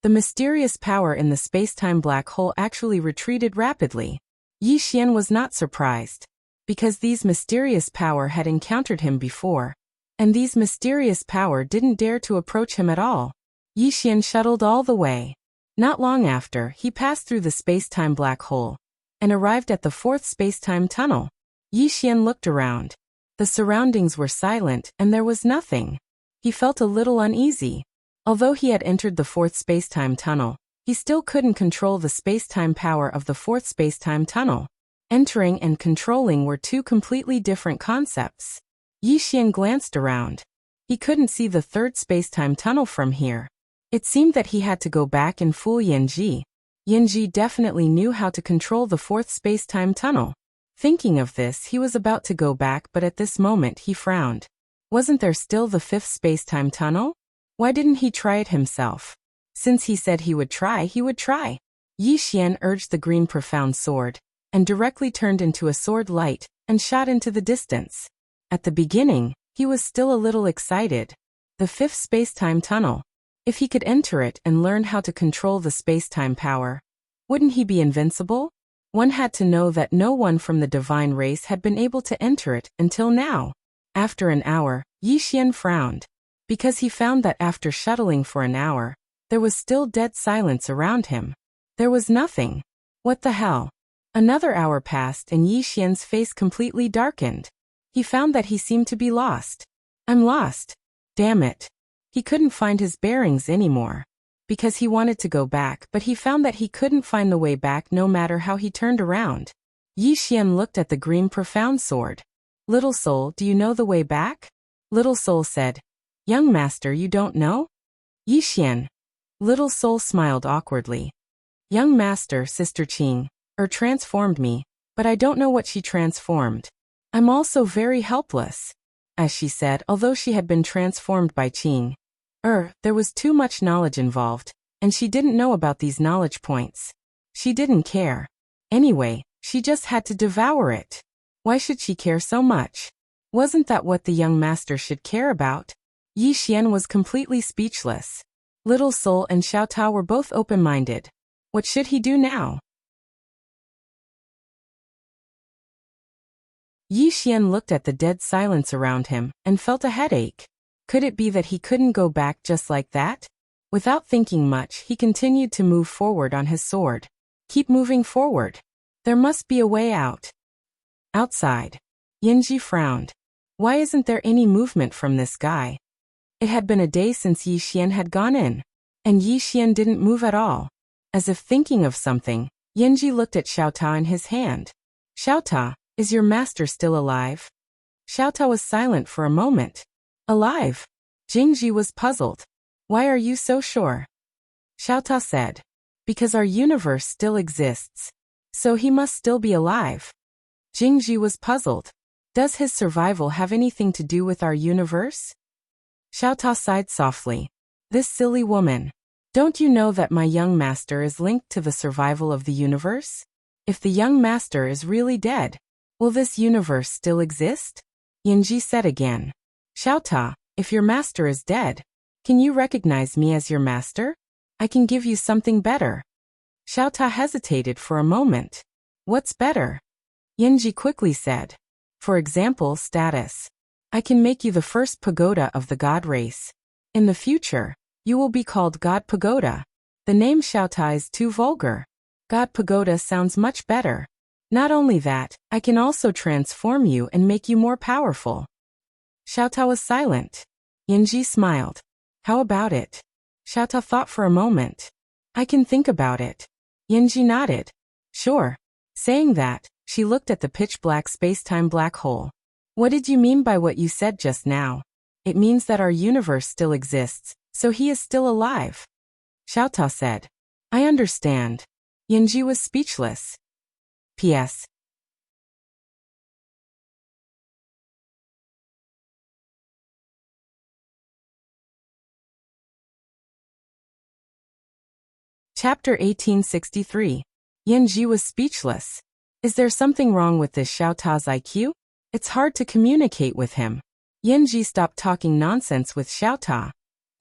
[SPEAKER 1] the mysterious power in the space-time black hole actually retreated rapidly. Yi Xian was not surprised, because these mysterious power had encountered him before, and these mysterious power didn't dare to approach him at all. Yi Xian shuttled all the way. Not long after, he passed through the space-time black hole, and arrived at the fourth space-time tunnel. Yi Xian looked around. The surroundings were silent, and there was nothing. He felt a little uneasy. Although he had entered the fourth space-time tunnel, he still couldn't control the space-time power of the fourth space-time tunnel. Entering and controlling were two completely different concepts. Yi Xian glanced around. He couldn't see the third space-time tunnel from here. It seemed that he had to go back and fool Yanji. Yanji definitely knew how to control the fourth space-time tunnel. Thinking of this, he was about to go back, but at this moment he frowned. Wasn't there still the fifth space-time tunnel? Why didn't he try it himself? Since he said he would try, he would try. Yi Xian urged the green profound sword, and directly turned into a sword light, and shot into the distance. At the beginning, he was still a little excited. The fifth space-time tunnel. If he could enter it and learn how to control the space-time power, wouldn't he be invincible? One had to know that no one from the divine race had been able to enter it until now. After an hour, Yi Xian frowned, because he found that after shuttling for an hour, there was still dead silence around him. There was nothing. What the hell? Another hour passed and Yi Xian's face completely darkened. He found that he seemed to be lost. I'm lost. Damn it. He couldn't find his bearings anymore. Because he wanted to go back, but he found that he couldn't find the way back no matter how he turned around. Yi Xian looked at the green profound sword. Little soul, do you know the way back? Little soul said, Young master, you don't know? Yi Xian. Little soul smiled awkwardly. Young master, Sister Qing, transformed me, but I don't know what she transformed. I'm also very helpless. As she said, although she had been transformed by Qing. There was too much knowledge involved, and she didn't know about these knowledge points. She didn't care. Anyway, she just had to devour it. Why should she care so much? Wasn't that what the young master should care about? Yi Xian was completely speechless. Little Soul and Xiao Tao were both open-minded. What should he do now? Yi Xian looked at the dead silence around him, and felt a headache. Could it be that he couldn't go back just like that? Without thinking much, he continued to move forward on his sword. Keep moving forward. There must be a way out. Outside. Yanji frowned. Why isn't there any movement from this guy? It had been a day since Yi Xian had gone in, and Yi Xian didn't move at all. As if thinking of something, Yanji looked at Xiao Tao in his hand. Xiao Tao, is your master still alive? Xiao Tao was silent for a moment. Alive? Jingji was puzzled. Why are you so sure? Xiao Tao said. Because our universe still exists. So he must still be alive. Jingji was puzzled. Does his survival have anything to do with our universe? Xiao Tao sighed softly. This silly woman. Don't you know that my young master is linked to the survival of the universe? If the young master is really dead, will this universe still exist? Yanji said again. Xiao Tao, if your master is dead, can you recognize me as your master? I can give you something better. Xiao Tao hesitated for a moment. What's better? Yanji quickly said. For example, status. I can make you the first pagoda of the god race. In the future, you will be called God Pagoda. The name Xiao Tao is too vulgar. God Pagoda sounds much better. Not only that, I can also transform you and make you more powerful. Xiaotao was silent. Yanji smiled. How about it? Xiaotao thought for a moment. I can think about it. Yanji nodded. Sure. Saying that, she looked at the pitch-black space-time black hole. What did you mean by what you said just now? It means that our universe still exists, so he is still alive. Xiaotao said. I understand. Yanji was speechless. P.S. Chapter 1863. Yanji was speechless. Is there something wrong with this Xiaotao's IQ? It's hard to communicate with him. Yanji stopped talking nonsense with Xiaotao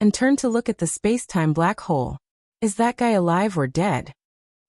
[SPEAKER 1] and turned to look at the space-time black hole. Is that guy alive or dead?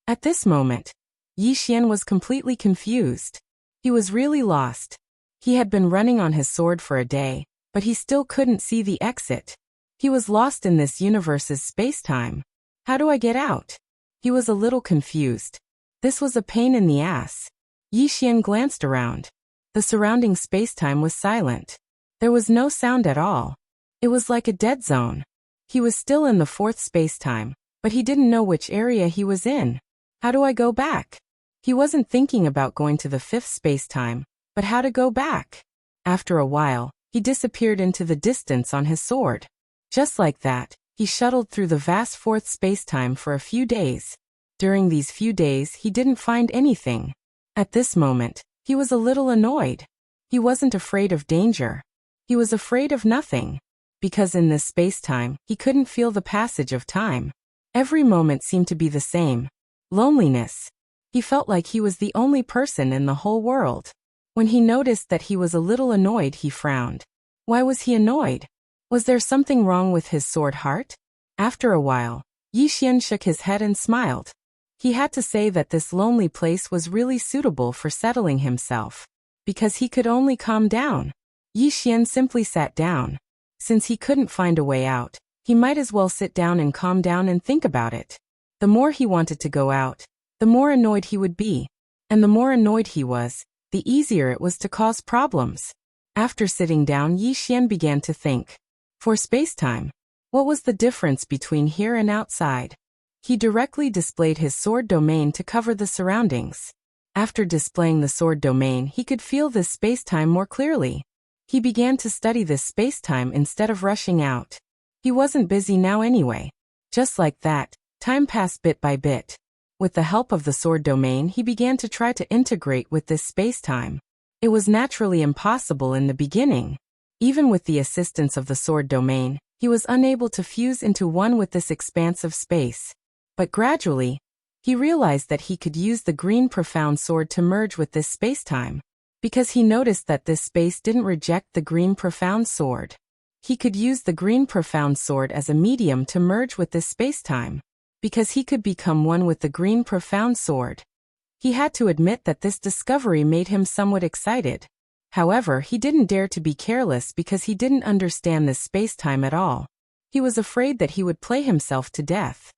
[SPEAKER 1] At this moment, Yi Xian was completely confused. He was really lost. He had been running on his sword for a day, but he still couldn't see the exit. He was lost in this universe's space-time. How do I get out? He was a little confused. This was a pain in the ass. Yi Xian glanced around. The surrounding space-time was silent. There was no sound at all. It was like a dead zone. He was still in the fourth space-time, but he didn't know which area he was in. How do I go back? He wasn't thinking about going to the fifth space-time, but how to go back. After a while, he disappeared into the distance on his sword. Just like that, he shuttled through the vast fourth space-time for a few days. During these few days, he didn't find anything. At this moment, he was a little annoyed. He wasn't afraid of danger. He was afraid of nothing. Because in this space-time, he couldn't feel the passage of time. Every moment seemed to be the same. Loneliness. He felt like he was the only person in the whole world. When he noticed that he was a little annoyed, he frowned. Why was he annoyed? Was there something wrong with his sword heart? After a while, Yi Xian shook his head and smiled. He had to say that this lonely place was really suitable for settling himself. Because he could only calm down. Yi Xian simply sat down. Since he couldn't find a way out, he might as well sit down and calm down and think about it. The more he wanted to go out, the more annoyed he would be. And the more annoyed he was, the easier it was to cause problems. After sitting down, Yi Xian began to think. For space-time, what was the difference between here and outside? He directly displayed his sword domain to cover the surroundings. After displaying the sword domain, he could feel this space-time more clearly. He began to study this space-time instead of rushing out. He wasn't busy now anyway. Just like that, time passed bit by bit. With the help of the sword domain, he began to try to integrate with this space-time. It was naturally impossible in the beginning. Even with the assistance of the sword domain, he was unable to fuse into one with this expanse of space. But gradually, he realized that he could use the green profound sword to merge with this space-time. Because he noticed that this space didn't reject the green profound sword. He could use the green profound sword as a medium to merge with this space-time. Because he could become one with the green profound sword. He had to admit that this discovery made him somewhat excited. However, he didn't dare to be careless because he didn't understand this space-time at all. He was afraid that he would play himself to death.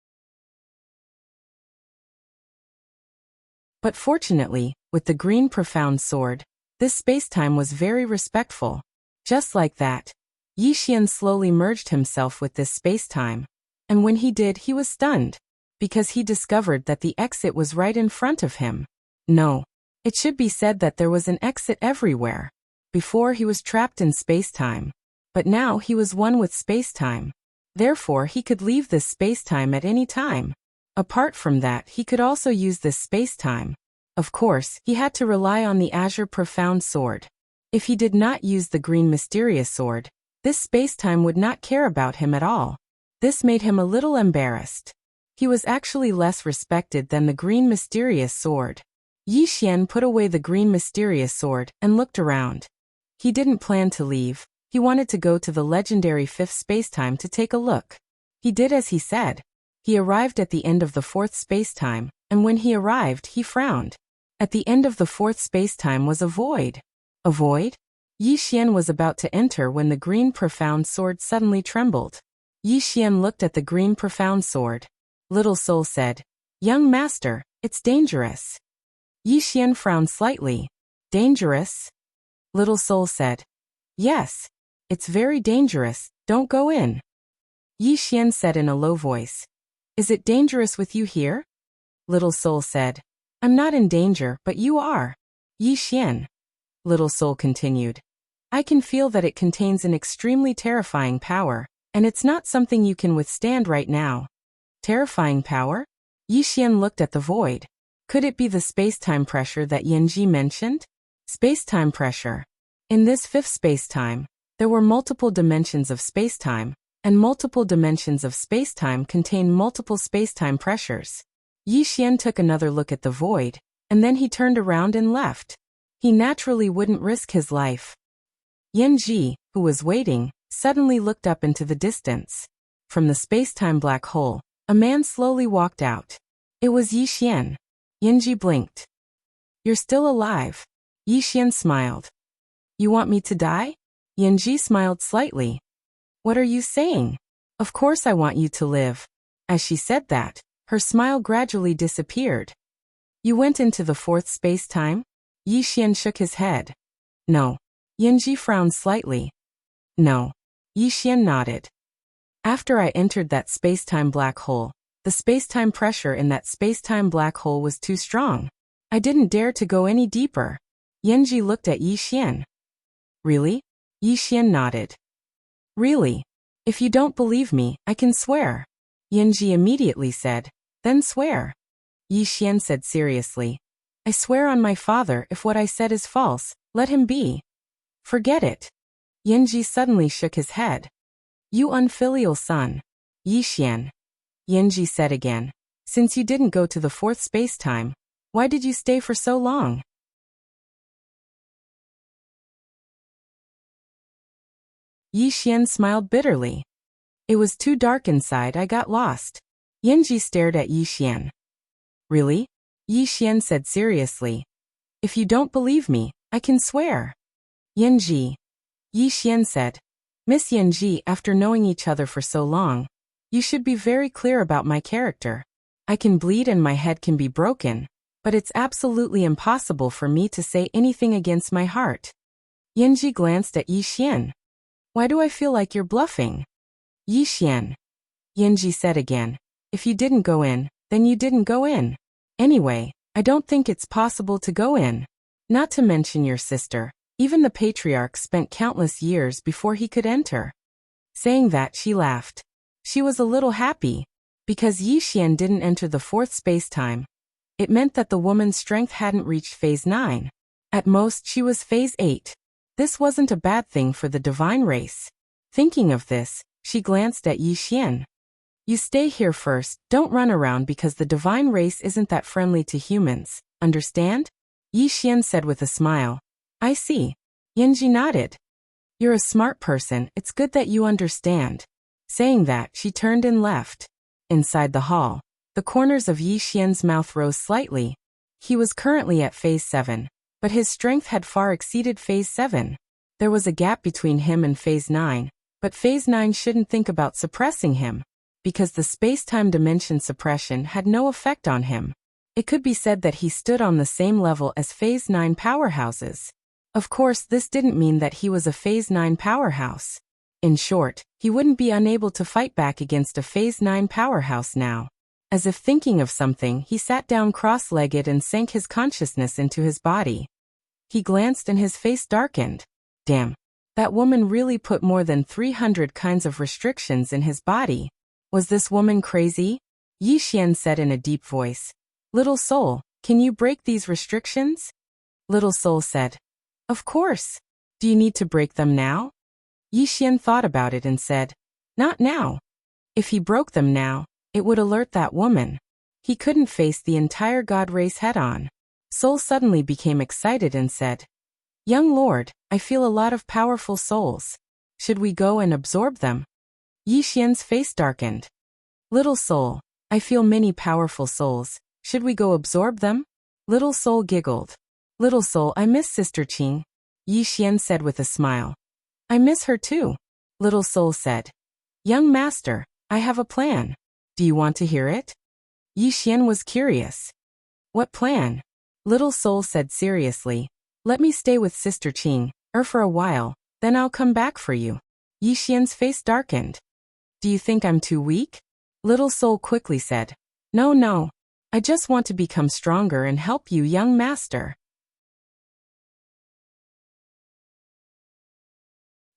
[SPEAKER 1] But fortunately, with the green profound sword, this space-time was very respectful. Just like that, Yi Xian slowly merged himself with this space-time. And when he did, he was stunned. Because he discovered that the exit was right in front of him. No. It should be said that there was an exit everywhere. Before he was trapped in space-time. But now he was one with space-time. Therefore he could leave this space-time at any time. Apart from that, he could also use this space-time. Of course, he had to rely on the Azure Profound Sword. If he did not use the Green Mysterious Sword, this space-time would not care about him at all. This made him a little embarrassed. He was actually less respected than the Green Mysterious Sword. Yi Xian put away the Green Mysterious Sword and looked around. He didn't plan to leave. He wanted to go to the legendary fifth space-time to take a look. He did as he said. He arrived at the end of the fourth space-time, and when he arrived, he frowned. At the end of the fourth space-time was a void. A void? Yi Xian was about to enter when the Green Profound Sword suddenly trembled. Yi Xian looked at the Green Profound Sword. Little Soul said, "Young master, it's dangerous." Yi Xian frowned slightly. Dangerous? Little Soul said. Yes. It's very dangerous, don't go in. Yi Xian said in a low voice. Is it dangerous with you here? Little Soul said. I'm not in danger, but you are. Yi Xian. Little Soul continued. I can feel that it contains an extremely terrifying power, and it's not something you can withstand right now. Terrifying power? Yi Xian looked at the void. Could it be the space-time pressure that Yanji mentioned? Space-time pressure. In this fifth space-time, there were multiple dimensions of space-time, and multiple dimensions of space-time contain multiple space-time pressures. Yi Xian took another look at the void, and then he turned around and left. He naturally wouldn't risk his life. Yanji, who was waiting, suddenly looked up into the distance. From the space-time black hole, a man slowly walked out. It was Yi Xian. Yanji blinked. You're still alive. Yi Xian smiled. You want me to die? Yanji smiled slightly. What are you saying? Of course I want you to live. As she said that, her smile gradually disappeared. You went into the fourth space-time? Yi Xian shook his head. No. Yanji frowned slightly. No. Yi Xian nodded. After I entered that space-time black hole, the space-time pressure in that space-time black hole was too strong. I didn't dare to go any deeper. Yanji looked at Yi Xian. Really? Yi Xian nodded. Really? If you don't believe me, I can swear. Yanji immediately said. Then swear. Yi Xian said seriously. I swear on my father if what I said is false, let him be. Forget it. Yanji suddenly shook his head. You unfilial son. Yi Xian. Yanji said again. Since you didn't go to the fourth space-time, why did you stay for so long? Yi Xian smiled bitterly. It was too dark inside, I got lost. Yanji stared at Yi Xian. Really? Yi Xian said seriously. If you don't believe me, I can swear. Yanji. Yi Xian said. Miss Yanji, after knowing each other for so long, you should be very clear about my character. I can bleed and my head can be broken, but it's absolutely impossible for me to say anything against my heart. Yanji glanced at Yi Xian. Why do I feel like you're bluffing? Yi Xian. Yanji said again. If you didn't go in, then you didn't go in. Anyway, I don't think it's possible to go in. Not to mention your sister. Even the patriarch spent countless years before he could enter. Saying that, she laughed. She was a little happy. Because Yi Xian didn't enter the fourth space-time. It meant that the woman's strength hadn't reached phase 9. At most, she was phase 8. This wasn't a bad thing for the divine race. Thinking of this, she glanced at Yi Xian. You stay here first, don't run around because the divine race isn't that friendly to humans, understand? Yi Xian said with a smile. I see. Yanji nodded. You're a smart person, it's good that you understand. Saying that, she turned and left. Inside the hall, the corners of Yi Xian's mouth rose slightly. He was currently at phase 7, but his strength had far exceeded phase 7. There was a gap between him and phase 9, but phase 9 shouldn't think about suppressing him, because the space-time dimension suppression had no effect on him. It could be said that he stood on the same level as phase 9 powerhouses. Of course, this didn't mean that he was a phase 9 powerhouse. In short, he wouldn't be unable to fight back against a phase 9 powerhouse now. As if thinking of something, he sat down cross-legged and sank his consciousness into his body. He glanced and his face darkened. Damn, that woman really put more than 300 kinds of restrictions in his body. Was this woman crazy? Yi Xian said in a deep voice. Little soul, can you break these restrictions? Little soul said. Of course. Do you need to break them now? Yi Xian thought about it and said, not now. If he broke them now, it would alert that woman. He couldn't face the entire god race head-on. Soul suddenly became excited and said, Young lord, I feel a lot of powerful souls. Should we go and absorb them? Yi Xian's face darkened. Little soul, I feel many powerful souls. Should we go absorb them? Little soul giggled. Little soul, I miss Sister Qing. Yi Xian said with a smile. I miss her too. Little soul said. Young master, I have a plan. Do you want to hear it? Yi Xian was curious. What plan? Little Soul said seriously. Let me stay with Sister Qing, for a while, then I'll come back for you. Yi Xian's face darkened. Do you think I'm too weak? Little Soul quickly said. No. I just want to become stronger and help you, young master.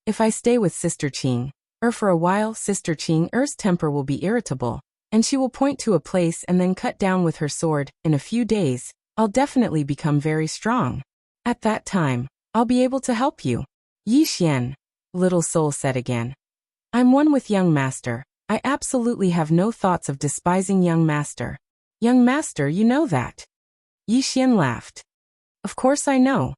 [SPEAKER 1] If I stay with Sister Qing, for a while, Sister Qing's temper will be irritable, and she will point to a place and then cut down with her sword. In a few days, I'll definitely become very strong. At that time, I'll be able to help you. Yi Xian, Little Soul said again. I'm one with young master. I absolutely have no thoughts of despising young master. Young master, you know that. Yi Xian laughed. Of course I know.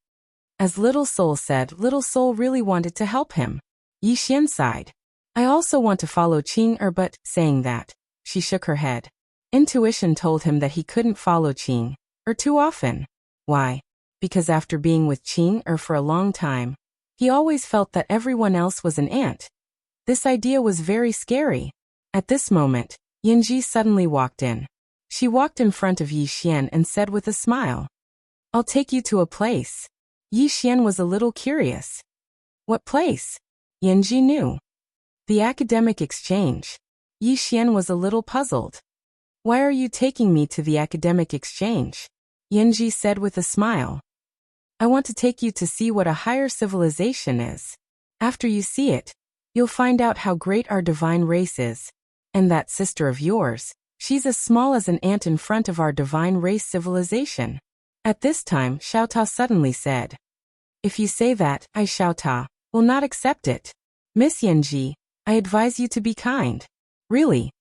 [SPEAKER 1] As Little Soul said, Little Soul really wanted to help him. Yi Xian sighed. I also want to follow Qing but, saying that, she shook her head. Intuition told him that he couldn't follow Qing too often. Why? Because after being with Qing for a long time, he always felt that everyone else was an ant. This idea was very scary. At this moment, Yanji suddenly walked in. She walked in front of Yi Xian and said with a smile, I'll take you to a place. Yi Xian was a little curious. What place? Yanji knew. The academic exchange. Yi Xian was a little puzzled. Why are you taking me to the academic exchange? Yanji said with a smile. I want to take you to see what a higher civilization is. After you see it, you'll find out how great our divine race is. And that sister of yours, she's as small as an ant in front of our divine race civilization. At this time, Xiao Ta suddenly said. If you say that, I Xiao Ta will not accept it. Miss Yanji, I advise you to be kind. Really?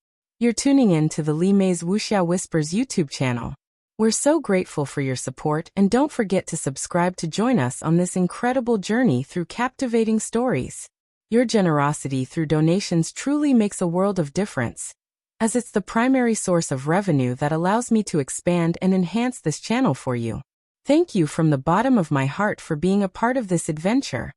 [SPEAKER 1] You're tuning in to the Li Mei's Wuxia Whispers YouTube channel. We're so grateful for your support, and don't forget to subscribe to join us on this incredible journey through captivating stories. Your generosity through donations truly makes a world of difference, as it's the primary source of revenue that allows me to expand and enhance this channel for you. Thank you from the bottom of my heart for being a part of this adventure.